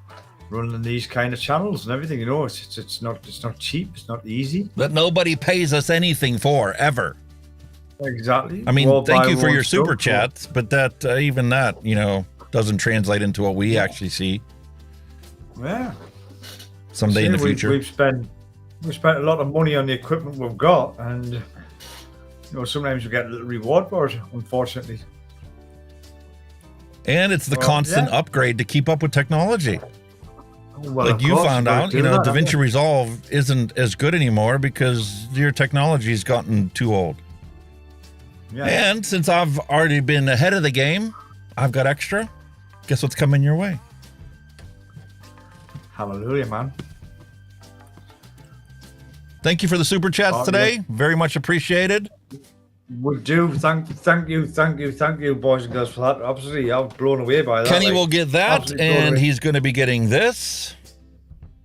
running these kind of channels and everything. You know, it's not cheap. It's not easy. That nobody pays us anything for ever. Exactly. I mean, Well, thank buy you for one your stuff, super chats, but that even that, you know, doesn't translate into what we actually see Yeah. someday in the See, future. We've spent a lot of money on the equipment we've got, and you know, sometimes we get a little reward for it, unfortunately. And it's the constant upgrade to keep up with technology. Well, like of you course, found gotta out, do you know, that, DaVinci haven't Resolve isn't as good anymore because your technology's gotten too old. Yeah. And since I've already been ahead of the game, I've got extra. Guess what's coming your way? Hallelujah, man. Thank you for the super chats Oh, today. yeah. Very much appreciated. Would do. Thank you, boys and girls, for that. Absolutely, I was blown away by that. Kenny like, will get that, absolutely blown and away. he's going to be getting this.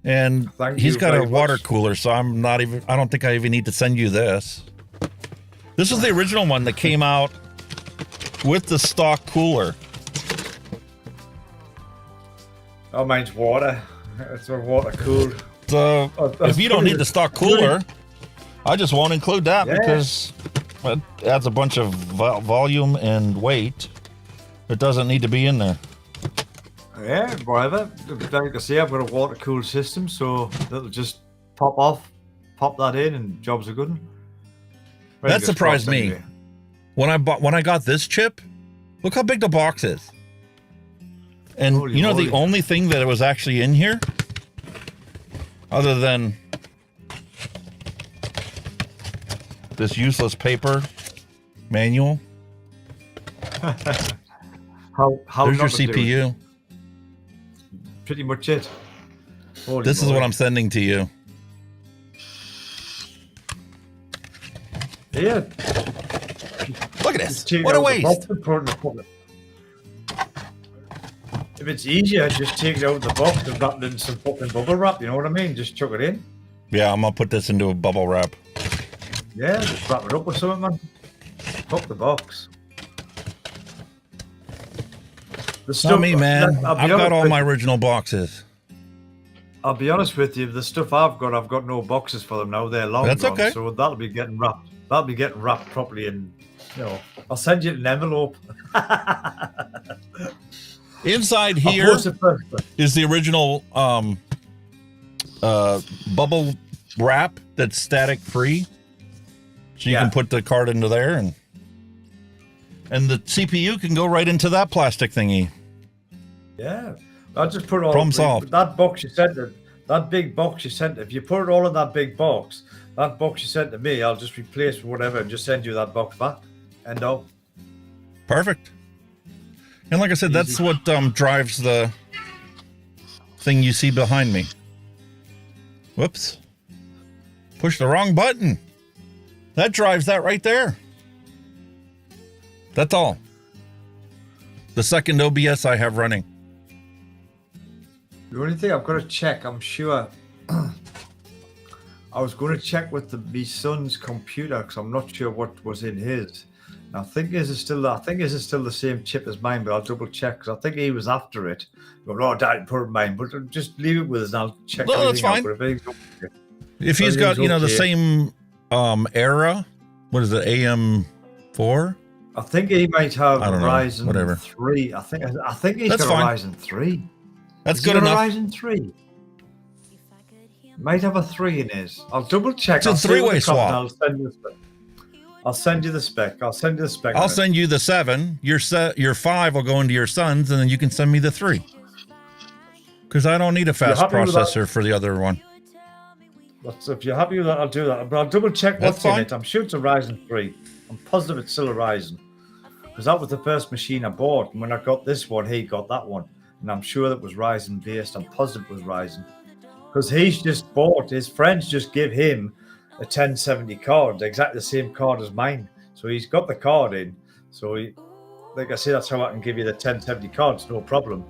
And Thank he's you got a very water much. cooler, so I don't think I even need to send you this. This is the original one that came out with the stock cooler. Oh, mine's water. It's a water cooled. So if you don't need the stock cooler, I just won't include that Yeah. because it adds a bunch of volume and weight. It doesn't need to be in there. Yeah, whatever. Like I say, I've got a water cooled system, so it'll just pop off, pop that in, and jobs are good. That surprised me. Anyway. When I got this chip, look how big the box is. And Holy you know moly. the only thing that was actually in here, other than this useless paper manual, How there's your not to do it. CPU. Pretty much it. Holy This is moly. what I'm sending to you. Yeah. Look at this. Just take What a out the waste. box and put it in the pocket. If it's easier, just take it out of the box and wrap it in some fucking bubble wrap. You know what I mean? Just chuck it in. Yeah, I'm gonna put this into a bubble wrap. Yeah, just wrap it up with something, man. Fuck the box. The Not me, man. I'll be I've got honest all with my you. original boxes. I'll be honest with you. The stuff I've got no boxes for them now. They're long That's gone, okay. so that'll be getting wrapped. That'll be getting wrapped properly, and you know, I'll send you an envelope. Inside I'll here post it first. is the original bubble wrap that's static free. So you can put the card into there and the CPU can go right into that plastic thingy. Yeah, I'll just put it all. Problem solved. That box you sent it, that big box you sent. If you put it all in that big box, that box you sent to me, I'll just replace whatever and just send you that box back. End of. Perfect. And like I said, that's what drives the thing you see behind me. Whoops. Push the wrong button. That drives that right there. That's all. The second OBS I have running. The only thing I've got to check, I'm sure. I was going to check with my son's computer because I'm not sure what was in his. And I think his is still the same chip as mine, but I'll double check because I think he was after it. Going, oh, Dad, put it in mine, but just leave it with us and I'll check. No, that's everything out, fine. but everything's okay. If he's got, Everything's the okay. same era, what is it, AM4? I think he might have I don't know, Ryzen whatever. 3. I think he's That's got fine. a Ryzen 3. That's Has he good got enough. A Ryzen 3. Might have a 3 in his. I'll double check. It's a I'll see what three-way the cop- swap. I'll send you the spec. I'll send you the spec. I'll on it. send you the 7. Your 5 will go into your son's, and then you can send me the 3. Because I don't need a fast happy with that? processor for the other one. If you're happy with that, I'll do that. But I'll double check That's what's in fine. it. I'm sure it's a Ryzen 3. I'm positive it's still a Ryzen. Because that was the first machine I bought. And when I got this one, he got that one. And I'm sure that was Ryzen based. I'm positive it was Ryzen. Because he's just bought, his friends just give him a 1070 card, exactly the same card as mine. So he's got the card in. So, like I say, that's how I can give you the 1070 cards, no problem.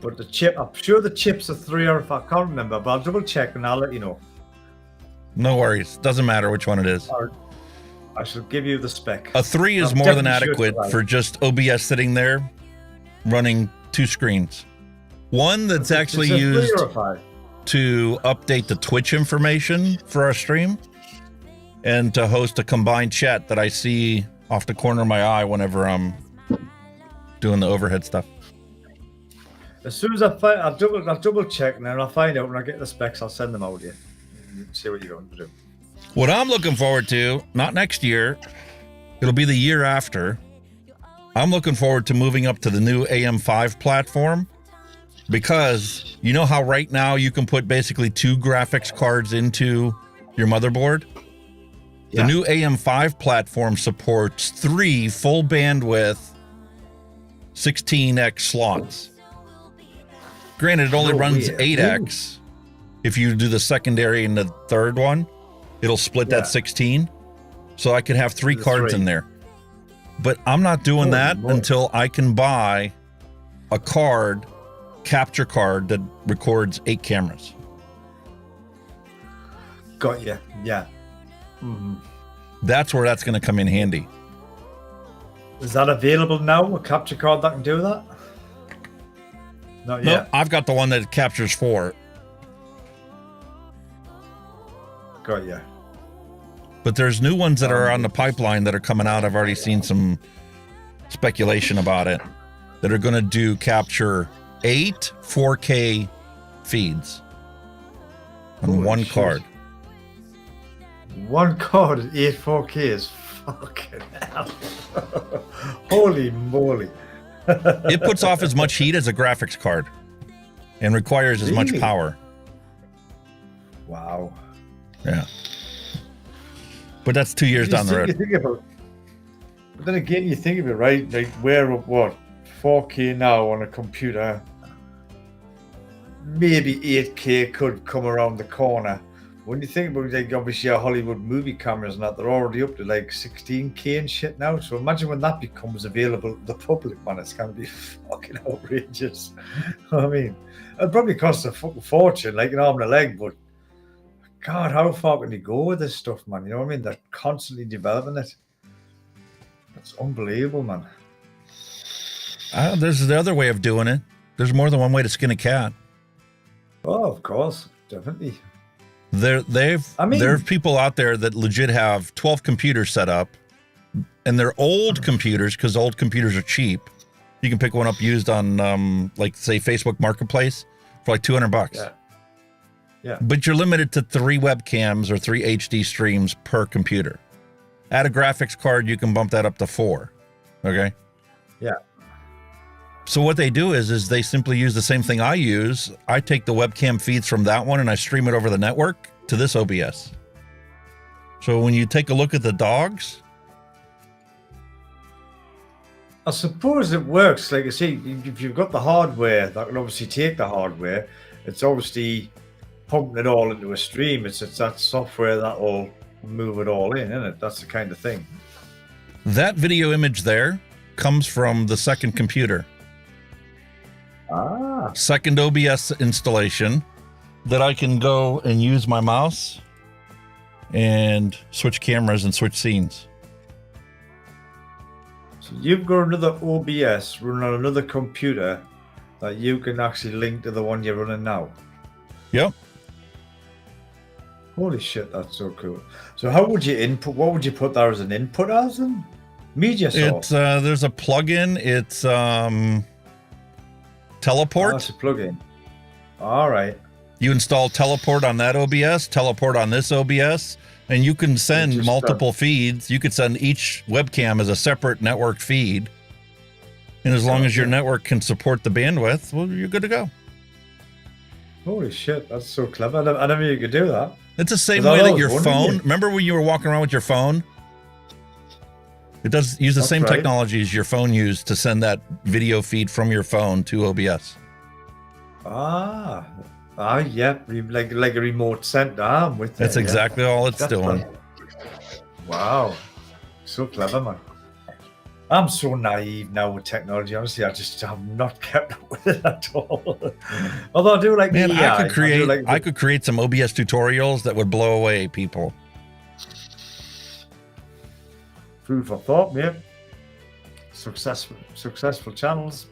But the chip, I'm sure the chip's a 3 or 5, I can't remember, but I'll double check and I'll let you know. No worries. Doesn't matter which one it is. I shall give you the spec. A 3 is I'm more than definitely sure it's adequate right. for just OBS sitting there running 2 screens. One that's actually Is it free used or a fee? to update the Twitch information for our stream and to host a combined chat that I see off the corner of my eye whenever I'm doing the overhead stuff. As soon as I'll double check and then I'll find out when I get the specs. I'll send them out to you. You can see what you're going to do. What I'm looking forward to, not next year, it'll be the year after. I'm looking forward to moving up to the new AM5 platform, because you know how right now you can put basically 2 graphics cards into your motherboard? Yeah. The new AM5 platform supports 3 full bandwidth 16x slots. Granted, it only runs 8x. If you do the secondary and the third one, it'll split that 16. So I could have 3 cards in there. But I'm not doing that until I can buy a capture card that records 8 cameras. Got you. Yeah. Mm-hmm. That's where that's going to come in handy. Is that available now? A capture card that can do that? Not yet. No, I've got the one that captures 4. Got you. But there's new ones that are on the pipeline that are coming out. I've already seen some speculation about it, that are going to capture 8 4K feeds on one card. One card at 8 4K is fucking hell. Holy moly. It puts off as much heat as a graphics card and requires as much power. Wow. Yeah. But that's 2 years down the road. But then again, you think of it, right? Like, we're at what? 4K now on a computer. Maybe 8K could come around the corner. When you think about, like, obviously our Hollywood movie cameras and that, they're already up to like 16K and shit now. So imagine when that becomes available to the public, man, it's going to be fucking outrageous. I mean, it'll probably cost a fucking fortune, like an arm and a leg, but God, how far can you go with this stuff, man? You know what I mean? They're constantly developing it. It's unbelievable, man. There's the other way of doing it. There's more than one way to skin a cat. Oh, of course. Definitely. There are people out there that legit have 12 computers set up, and they're old computers, because old computers are cheap. You can pick one up used on, like, say, Facebook Marketplace for like $200. Yeah. Yeah. But you're limited to 3 webcams or 3 HD streams per computer. Add a graphics card, you can bump that up to 4. Okay? Yeah. So what they do is they simply use the same thing I use. I take the webcam feeds from that one and I stream it over the network to this OBS. So when you take a look at the dogs, I suppose it works. Like I say, if you've got the hardware, that can obviously take the hardware. It's obviously pumping it all into a stream. It's that software that will move it all in, isn't it? That's the kind of thing. that video image there comes from the second computer. Second OBS installation that I can go and use my mouse and switch cameras and switch scenes. So you've got another OBS running on another computer that you can actually link to the one you're running now. Yep. Holy shit, that's so cool. So how would you input, what would you put there as an input as in? Media source? It's, there's a plugin, it's Teleport. Oh, it's a plugin. All right. You install Teleport on that OBS, Teleport on this OBS, and you can send multiple feeds. You could send each webcam as a separate network feed. And as long as your network can support the bandwidth, well, you're good to go. Holy shit, that's so clever. I never knew you could do that. It's the same way that your phone, remember when you were walking around with your phone? It does use the same technologies your phone used to send that video feed from your phone to OBS. Yeah, like a remote center with That's exactly all it's doing. Wow, so clever, man. I'm so naive now with technology. Honestly, I just have not kept up with it at all. Although I do like Man, AI. I could create some OBS tutorials that would blow away people. Food for thought, mate. Successful channels.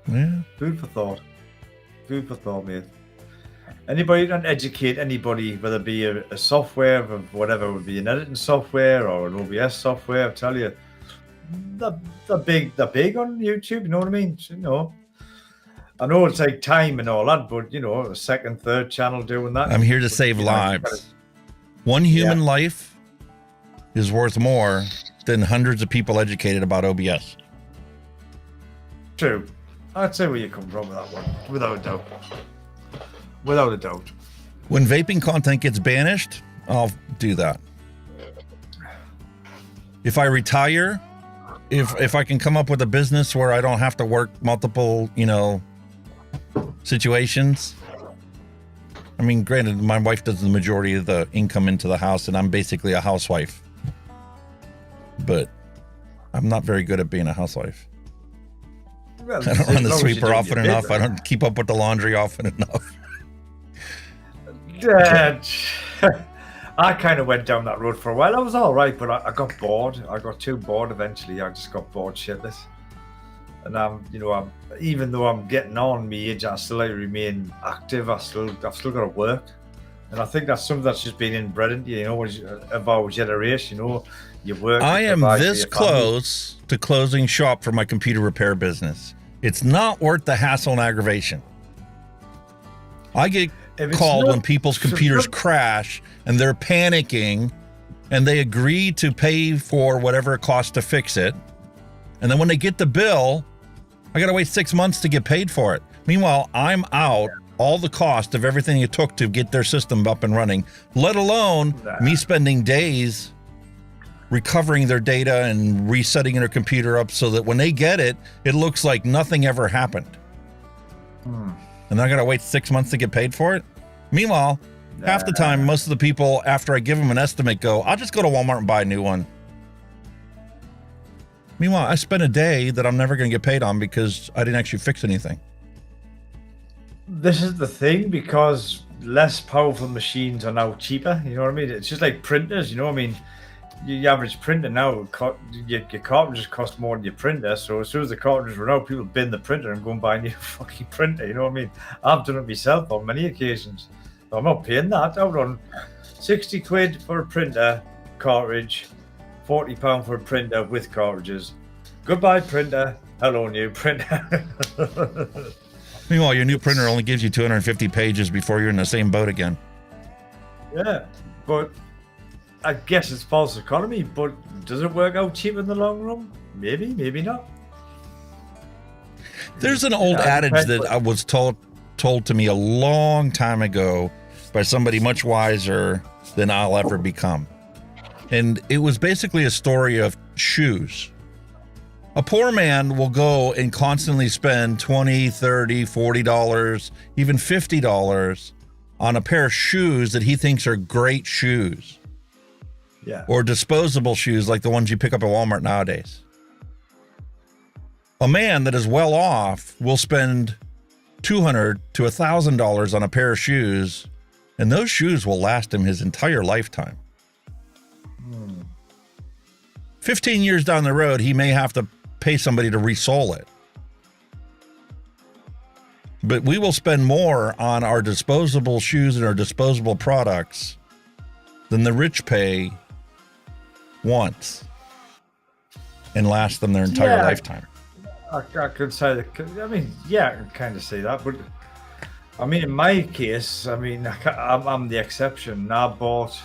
Yeah. Food for thought. Food for thought, mate. Anybody can educate anybody, whether it be a software, whatever it would be, an editing software or an OBS software. I tell you, they're big on YouTube. You know what I mean? You know, I know it's like time and all that, but you know, a second, third channel doing that. I'm here to save lives. One human life is worth more than hundreds of people educated about OBS. True. I'd say where you come from with that one, without a doubt. Without a doubt. When vaping content gets banished, I'll do that. If I retire, if I can come up with a business where I don't have to work multiple, you know, situations. I mean, granted, my wife does the majority of the income into the house, and I'm basically a housewife. But I'm not very good at being a housewife. Well, I don't run the sweeper often enough. I don't keep up with the laundry often enough. I kind of went down that road for a while. I was all right, but I got bored. I got too bored eventually. I just got bored shitless. And even though I'm getting on my age, I still remain active. I've still got to work. And I think that's something that's just been inbred into you know, of our generation, you know, you work. I am this close to closing shop for my computer repair business. It's not worth the hassle and aggravation. I get called when people's computers crash and they're panicking and they agree to pay for whatever it costs to fix it. And then when they get the bill, I got to wait 6 months to get paid for it. Meanwhile, I'm out all the cost of everything it took to get their system up and running, let alone me spending days recovering their data and resetting their computer up so that when they get it, it looks like nothing ever happened. And I got to wait 6 months to get paid for it. Meanwhile, half the time, most of the people, after I give them an estimate, go, I'll just go to Walmart and buy a new one. Meanwhile, I spent a day that I'm never going to get paid on because I didn't actually fix anything. This is the thing, because less powerful machines are now cheaper. You know what I mean? It's just like printers. You know what I mean? Your average printer now, your cartridges cost more than your printer. So as soon as the cartridges run out, people bin the printer and go and buy a new fucking printer. You know what I mean? I've done it myself on many occasions. I'm not paying that out on 60 quid for a printer cartridge, £40 for a printer with cartridges. Goodbye printer. Hello new printer. Meanwhile, your new printer only gives you 250 pages before you're in the same boat again. Yeah, but I guess it's false economy, but does it work out cheap in the long run? Maybe, maybe not. There's an old adage that I was told to me a long time ago by somebody much wiser than I'll ever become. And it was basically a story of shoes. A poor man will go and constantly spend $20, $30, $40, even $50 on a pair of shoes that he thinks are great shoes. Yeah. Or disposable shoes like the ones you pick up at Walmart nowadays. A man that is well off will spend $200 to $1,000 on a pair of shoes, and those shoes will last him his entire lifetime. 15 years down the road, he may have to pay somebody to resole it. But we will spend more on our disposable shoes and our disposable products than the rich pay once and last them their entire lifetime. I could say that. I mean, yeah, I can kind of say that, but I mean, in my case, I mean, I'm the exception. I bought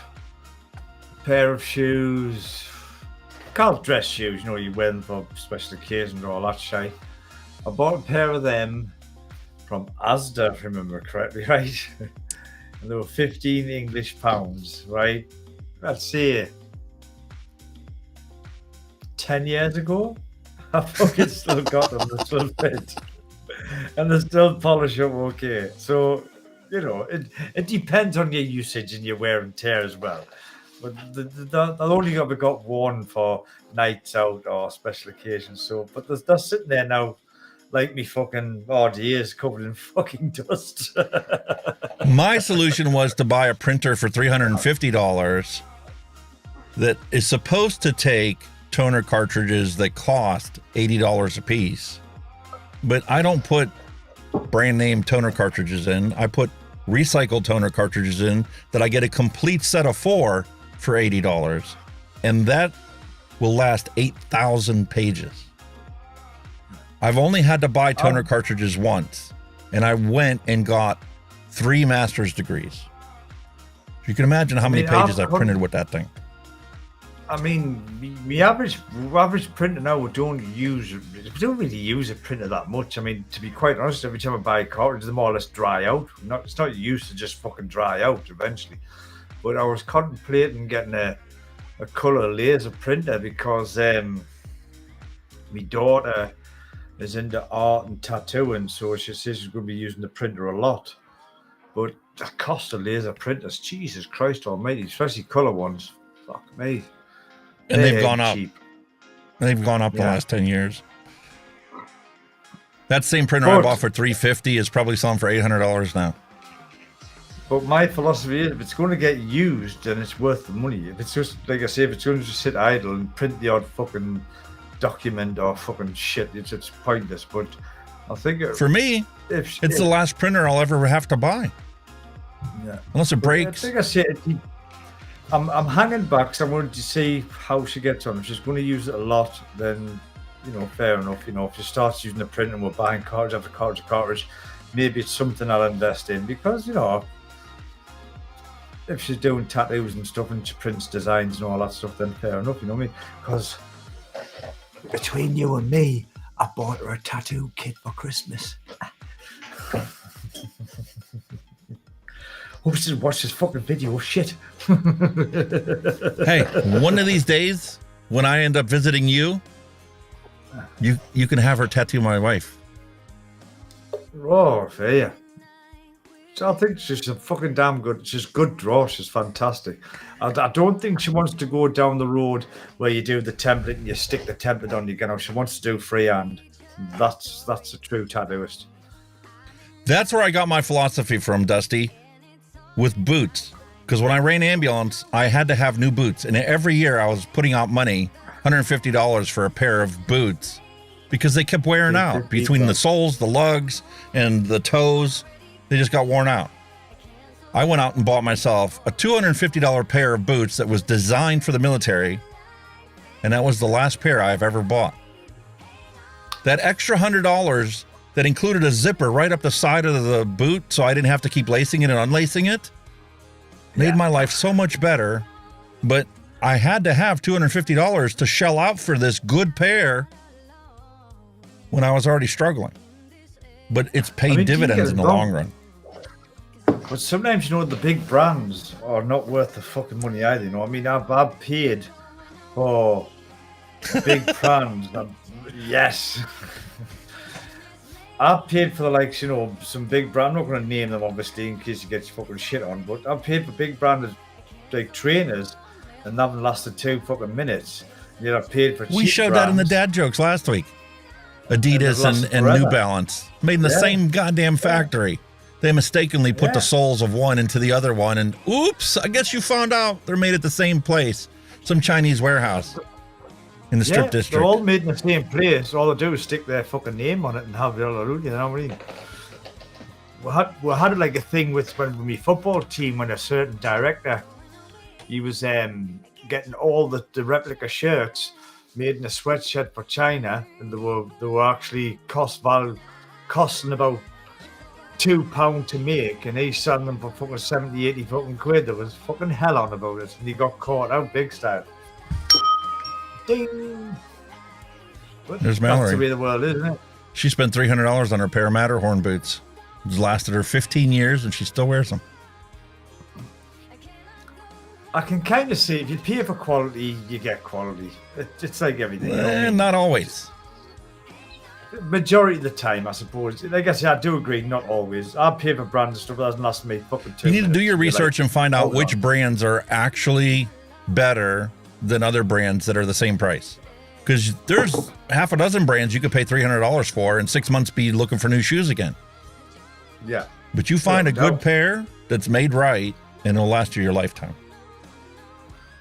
a pair of shoes, called dress shoes, you know, you wear them for special occasions or all that shit. I bought a pair of them from Asda, if I remember correctly, right? And they were 15 English pounds, right? Let's see, 10 years ago, I fucking still got them, they still fit. And they still polish up okay. So, you know, it depends on your usage and your wear and tear as well. But they've only ever got worn for nights out or special occasions. So, but they're sitting there now like me fucking RDAs covered in fucking dust. My solution was to buy a printer for $350 that is supposed to take toner cartridges that cost $80 a piece but I don't put brand name toner cartridges in. I put recycled toner cartridges in that I get a complete set of 4 for $80. And that will last 8,000 pages. I've only had to buy toner cartridges once, and I went and got 3 master's degrees. You can imagine how many pages I printed with that thing. I mean, the average printer now, we don't really use a printer that much. I mean, to be quite honest, every time I buy a cartridge, they more or less dry out. It's not used to just fucking dry out eventually. But I was contemplating getting a color laser printer because my daughter is into art and tattooing, so she says she's going to be using the printer a lot. But the cost of laser printers, Jesus Christ almighty, especially color ones, fuck me. And they've gone up. They've gone up the last 10 years. That same printer I bought for $350 is probably selling for $800 now. But my philosophy is, if it's going to get used, then it's worth the money. If it's just, like I say, if it's going to just sit idle and print the odd fucking document or fucking shit, it's pointless. But I think for me, it's the last printer I'll ever have to buy. Yeah. Unless it breaks. I think I said, I'm hanging back because I wanted to see how she gets on. If she's going to use it a lot, then, fair enough. If she starts using the print and we're buying cartridge after cartridge, maybe it's something I'll invest in because, if she's doing tattoos and stuff and she prints designs and all that stuff, then fair enough, you know what I mean? Because between you and me, I bought her a tattoo kit for Christmas. Watch this fucking video, shit. Hey, one of these days, when I end up visiting you, you can have her tattoo my wife. Oh, fair. I think she's a fucking damn good. She's good draw. She's fantastic. I don't think she wants to go down the road where you do the template and you stick the template on you. She wants to do freehand. That's a true tattooist. That's where I got my philosophy from, Dusty. With boots, because when I ran ambulance, I had to have new boots, and every year I was putting out money, $150 for a pair of boots, because they kept wearing out between the soles, the lugs, and the toes. They just got worn out. I went out and bought myself a $250 pair of boots that was designed for the military, and that was the last pair I've ever bought. That extra $100 that included a zipper right up the side of the boot so I didn't have to keep lacing it and unlacing it, made my life so much better. But I had to have $250 to shell out for this good pair when I was already struggling. But it's paid dividends in the long run. But sometimes, the big brands are not worth the fucking money either, I mean, I've paid for big brands. Yes. I've paid for some big brand. I'm not going to name them, obviously, in case you get your fucking shit on. But I've paid for big branded trainers, and that haven't lasted 2 fucking minutes. I've paid for. We showed that in the dad jokes last week. Adidas and New Balance made in the same goddamn factory. They mistakenly put the soles of one into the other one, and oops! I guess you found out they're made at the same place, some Chinese warehouse. In the strip district. They're all made in the same place. All they do is stick their fucking name on it and have the other, you know what I mean? We had a thing with my football team when a certain director, he was getting all the replica shirts made in a sweatshirt for China, and they were actually costing about £2 to make, and he's selling them for fucking 70, 80 fucking quid. There was fucking hell on about it, and he got caught out big style. Ding. But there's Mallory. That's the way the world is, isn't it? She spent $300 on her pair of Matterhorn boots. It's lasted her 15 years, and she still wears them. I can kind of see if you pay for quality, you get quality. It's like everything. Not always. Majority of the time, I suppose. Like I said, I do agree, not always. I pay for branded stuff that doesn't last me fucking 2 You minutes. need to do your research and find out which brands are actually better than other brands that are the same price. Because there's half a dozen brands you could pay $300 for and 6 months be looking for new shoes again. Yeah. But you find a good pair that's made right and it'll last you your lifetime.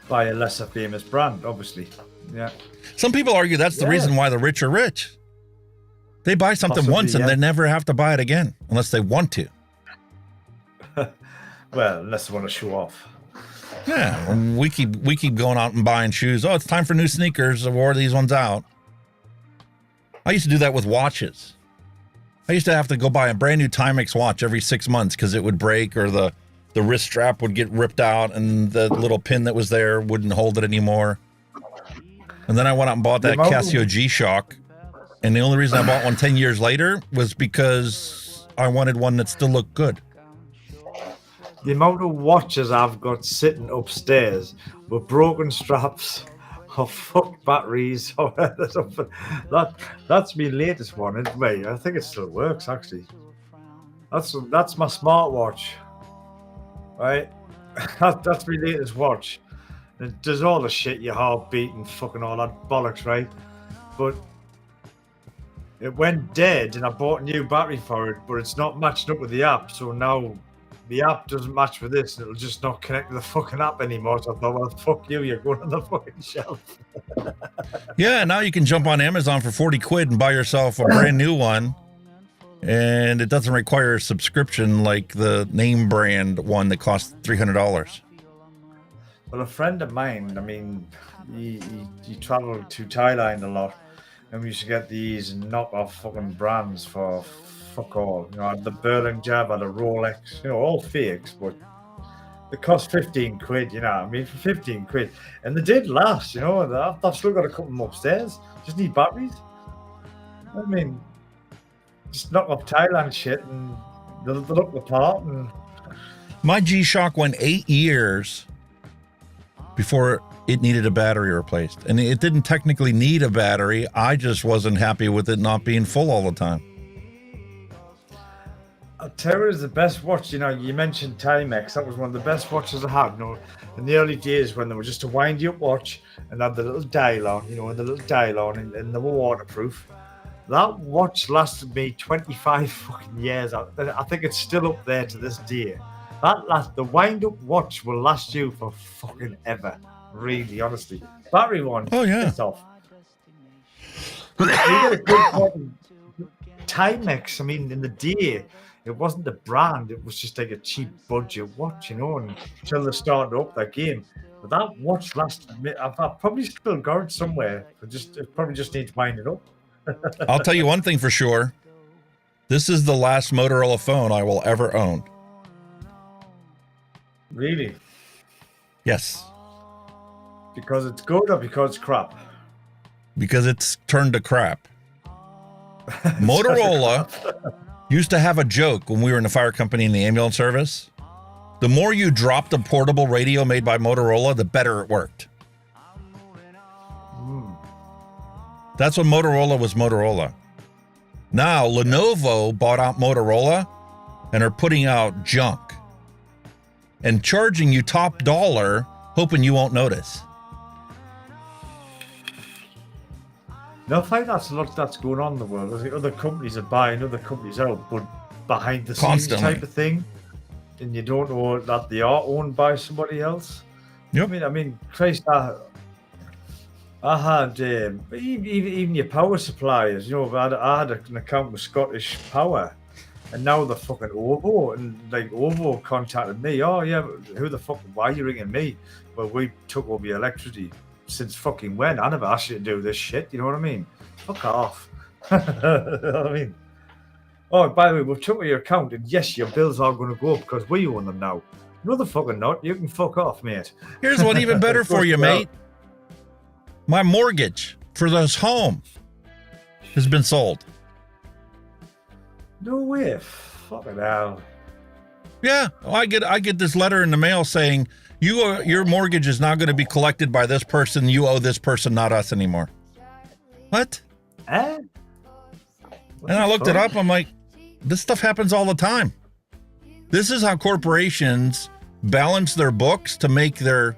By a lesser famous brand, obviously. Yeah. Some people argue that's the reason why the rich are rich. They buy something Possibly, once and yeah. they never have to buy it again unless they want to. Well, unless they want to show off. Yeah, we keep going out and buying shoes. Oh, it's time for new sneakers. I wore these ones out. I used to do that with watches. I used to have to go buy a brand new Timex watch every 6 months because it would break or the wrist strap would get ripped out and the little pin that was there wouldn't hold it anymore. And then I went out and bought that Casio G-Shock. And the only reason I bought one 10 years later was because I wanted one that still looked good. The amount of watches I've got sitting upstairs with broken straps or fucked batteries or something. That's my latest one, isn't it? I think it still works, actually. That's my smartwatch, right? That's my latest watch. It does all the shit, your heartbeat and fucking all that bollocks, right? But it went dead and I bought a new battery for it, but it's not matching up with the app, so now the app doesn't match with this, and it'll just not connect to the fucking app anymore. So I thought, well, fuck you, you're going on the fucking shelf. Yeah, now you can jump on Amazon for 40 quid and buy yourself a brand new one. And it doesn't require a subscription like the name brand one that costs $300. Well, a friend of mine, I mean, he traveled to Thailand a lot, and we used to get these knockoff fucking brands for fuck all. You know, the Berlin Jab, the Rolex, you know, all fakes, but they cost 15 quid, you know what I mean, for 15 quid. And they did last, you know. I've still got a couple more upstairs. Just need batteries. I mean, just knock up Thailand shit and they'll look the part. And my G-Shock went 8 years before it needed a battery replaced. And it didn't technically need a battery. I just wasn't happy with it not being full all the time. Terra is the best watch. You know, you mentioned Timex. That was one of the best watches I had. You know, in the early days when they were just a wind-up watch and had the little dial on, you know, and the little dial on, and they were waterproof. That watch lasted me 25 fucking years. I think it's still up there to this day. The wind-up watch will last you for fucking ever. Really, honestly. Battery one. Oh yeah. It's off. You get a good one. Timex. I mean, in the day, it wasn't a brand. It was just like a cheap budget watch, you know. And until they started up that game, but that watch lasted me. I've probably still got it somewhere. It probably just needs winding up. I'll tell you one thing for sure. This is the last Motorola phone I will ever own. Really? Yes. Because it's good or because it's crap? Because it's turned to crap. Motorola used to have a joke when we were in the fire company and the ambulance service. The more you dropped a portable radio made by Motorola, the better it worked. That's when Motorola was Motorola. Now, Lenovo bought out Motorola and are putting out junk and charging you top dollar, hoping you won't notice. No, I think that's a lot that's going on in the world. I think other companies are buying other companies out, but behind the scenes type of thing, and you don't know that they are owned by somebody else. Yep. I mean, Christ, I had even your power suppliers. You know, I had an account with Scottish Power, and now they're fucking OVO, and like OVO contacted me. Oh yeah, who the fuck? Why are you ringing me? Well, we took over your electricity. Since fucking when? I never asked you to do this shit. You know what I mean? Fuck off. You know what I mean? Oh, by the way, we've took your account, and yes, your bills are going to go up because we own them now. No, the fucking not. You can fuck off, mate. Here's one even better for you, mate. My mortgage for this home has been sold. No way. Fucking hell. Yeah, I get this letter in the mail saying your mortgage is now going to be collected by this person. You owe this person, not us anymore. What? Eh? And I looked it up. I'm like, this stuff happens all the time. This is how corporations balance their books to make their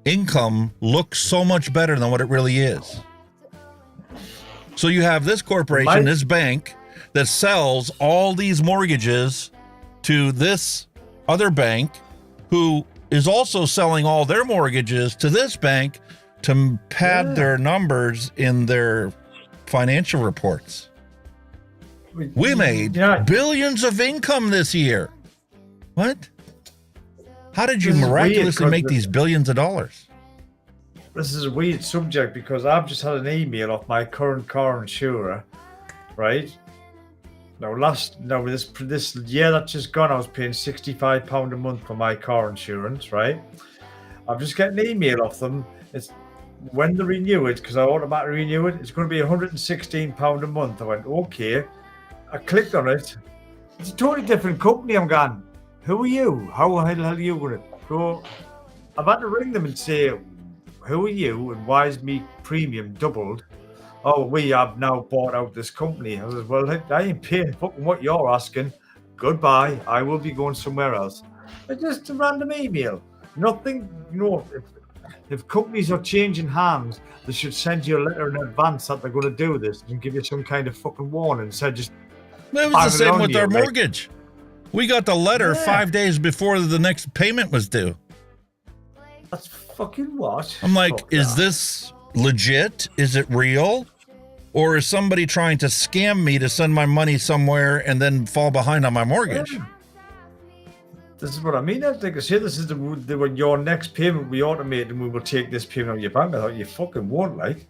income look so much better than what it really is. So you have this corporation, this bank, that sells all these mortgages to this other bank who is also selling all their mortgages to this bank to pad their numbers in their financial reports. We made billions of income this year. What? How did you miraculously make these billions of dollars? This is a weird subject because I've just had an email off my current car insurer, right? Now, this year that's just gone, I was paying £65 a month for my car insurance, right? I've just got an email off them. It's when they renew it, because I automatically renew it, it's going to be £116 a month. I went, okay. I clicked on it. It's a totally different company. I'm going, who are you? How the hell are you going to go? I've had to ring them and say, who are you and why is me premium doubled? Oh, we have now bought out this company. I said, well, I ain't paying fucking what you're asking. Goodbye. I will be going somewhere else. It's just a random email. Nothing, if companies are changing hands, they should send you a letter in advance that they're going to do this and give you some kind of fucking warning. So just it was the same with our mortgage. We got the letter 5 days before the next payment was due. That's fucking what? I'm like, is this legit? Is it real? Or is somebody trying to scam me to send my money somewhere and then fall behind on my mortgage? Yeah. This is what I mean. Like I say, this is when your next payment we automate and we will take this payment out of your bank. I thought you fucking won't, like.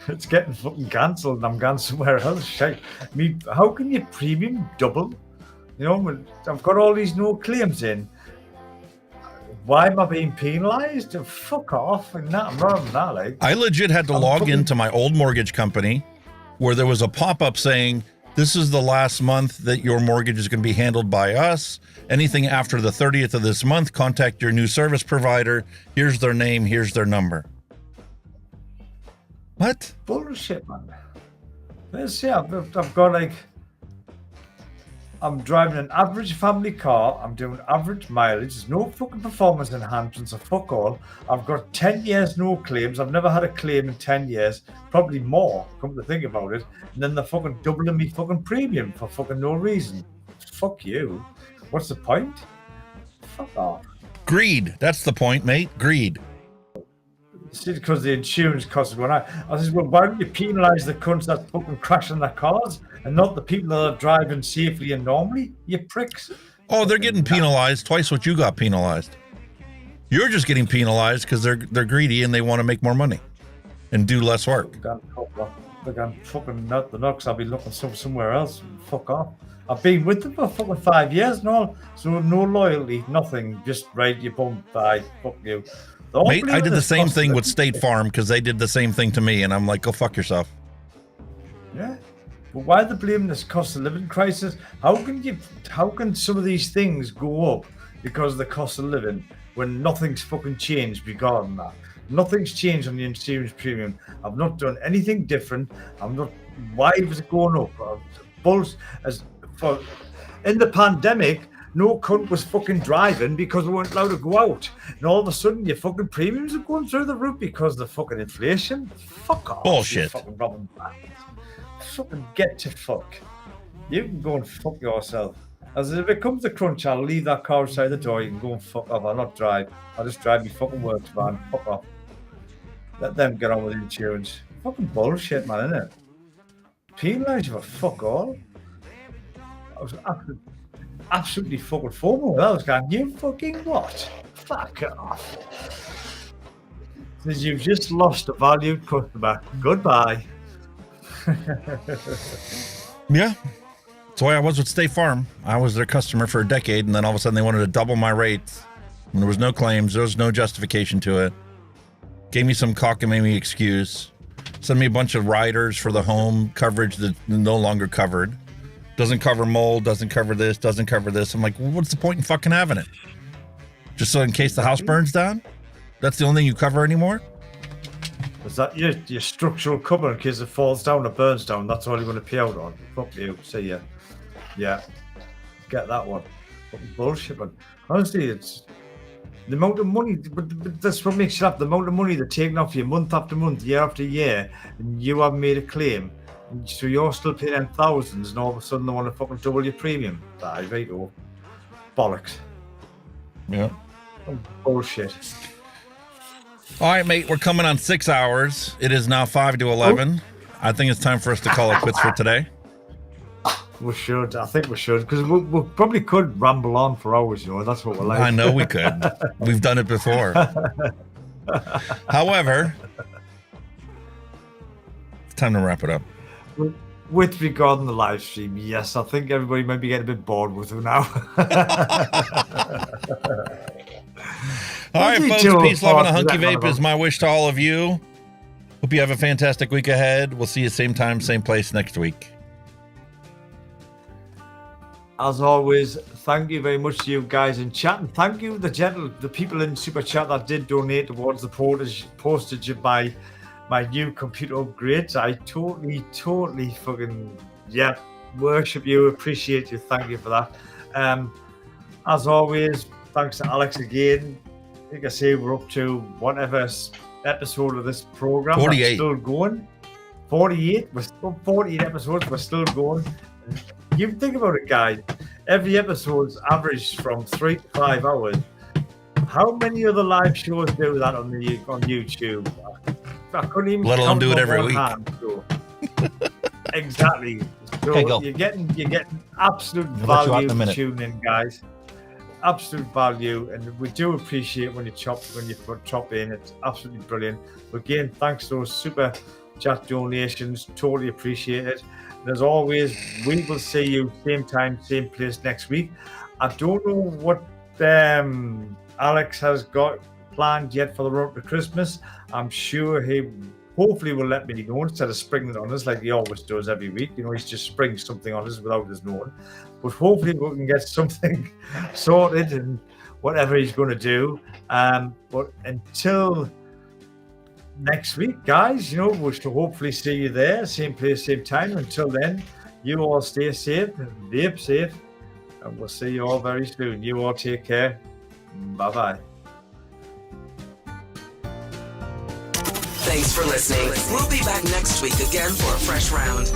It's getting fucking cancelled and I'm going somewhere else. Shite. I mean, how can your premium double? When I've got all these no claims in. Why am I being penalised? Fuck off. I'm not having that, like. I legit had to log into my old mortgage company where there was a pop-up saying, this is the last month that your mortgage is going to be handled by us. Anything after the 30th of this month, contact your new service provider. Here's their name. Here's their number. What? Bullshit, man. Let's see, I've got like, I'm driving an average family car. I'm doing average mileage. There's no fucking performance enhancements or fuck all. I've got 10 years no claims. I've never had a claim in 10 years. Probably more, come to think about it. And then they're fucking doubling me fucking premium for fucking no reason. Fuck you. What's the point? Fuck off. Greed. That's the point, mate. Greed. See, because the insurance costs going out. I said, well, why don't you penalise the cunts that fucking crashing their cars and not the people that are driving safely and normally? You pricks. Oh, they're getting penalised twice what you got penalised. You're just getting penalised because they're greedy and they want to make more money and do less work. They're going fucking nut the nuts. I'll be looking somewhere else. Fuck off. I've been with them for fucking 5 years and all. So no loyalty, nothing. Just right, you bum, bye, fuck you. Mate, I did the same thing with State Farm because they did the same thing to me, and I'm like, go fuck yourself. Yeah, but why are they blaming this cost of living crisis? How can some of these things go up because of the cost of living when nothing's fucking changed regarding that? Nothing's changed on the insurance premium. I've not done anything different. Why was it going up? In the pandemic, no cunt was fucking driving because we weren't allowed to go out. And all of a sudden, your fucking premiums are going through the roof because of the fucking inflation. Fuck off. Bullshit. Fucking Robin. Fucking get to fuck. You can go and fuck yourself. As if it comes to crunch, I'll leave that car outside the door. You can go and fuck off. I'll not drive. I'll just drive me fucking works van. Fuck off. Let them get on with the insurance. Fucking bullshit, man, isn't it? Penalise you for fuck all. I was absolutely fucking formal. I was going, you fucking what? Fuck off. Says you've just lost a valued customer. Goodbye. Yeah. That's why I was with State Farm. I was their customer for a decade, and then all of a sudden they wanted to double my rates. And there was no claims. There was no justification to it. Gave me some cockamamie excuse. Sent me a bunch of riders for the home coverage that's no longer covered. Doesn't cover mold, doesn't cover this, doesn't cover this. I'm like, well, what's the point in fucking having it? Just so in case the house burns down? That's the only thing you cover anymore? Is that your structural cover in case it falls down or burns down? That's all you're going to pay out on. Fuck you. See ya. Yeah. Get that one. Fucking bullshit, man. Honestly, it's the amount of money, but that's what makes you laugh. The amount of money they're taking off you month after month, year after year, and you haven't made a claim. So you're still paying thousands, and all of a sudden they want to fucking double your premium. There you go. Bollocks. Yeah. Bullshit. All right, mate, we're coming on 6 hours. It is now 5 to 11. I think it's time for us to call it quits for today. We should. I think we should, because we probably could ramble on for hours. That's what we're like. I know we could. We've done it before. However, it's time to wrap it up. With regarding the live stream, yes, I think everybody might be getting a bit bored with it now. All right, folks. Peace, love, and a hunky vape is my wish to all of you. Hope you have a fantastic week ahead. We'll see you same time, same place next week. As always, thank you very much to you guys in chat, and thank you the people in Super Chat that did donate towards the postage of my new computer upgrades. I totally fucking worship you, appreciate you, thank you for that. As always, thanks to Alex again. Like I say, we're up to whatever episode of this program. 48. Still going. 48. We're still 48 episodes. We're still going. You think about it, guys. Every episode's averaged from 3 to 5 hours. How many other live shows do that on YouTube? I couldn't even. Let alone do it every week. Hand, so. Exactly. So Okay, go. you're getting absolute value for tuning in, guys. Absolute value, and we do appreciate when you chop in. It's absolutely brilliant. But again, thanks to those super chat donations. Totally appreciate it. And as always, we will see you same time, same place next week. I don't know what Alex has got planned yet for the run to Christmas. I'm sure he hopefully will let me know instead of springing it on us like he always does every week. He's just springs something on us without us knowing. But hopefully we can get something sorted and whatever he's going to do. But until next week, guys, we shall hopefully see you there, same place, same time. Until then, you all stay safe, vape safe, and we'll see you all very soon. You all take care. Bye-bye. Thanks for listening. We'll be back next week again for a fresh round.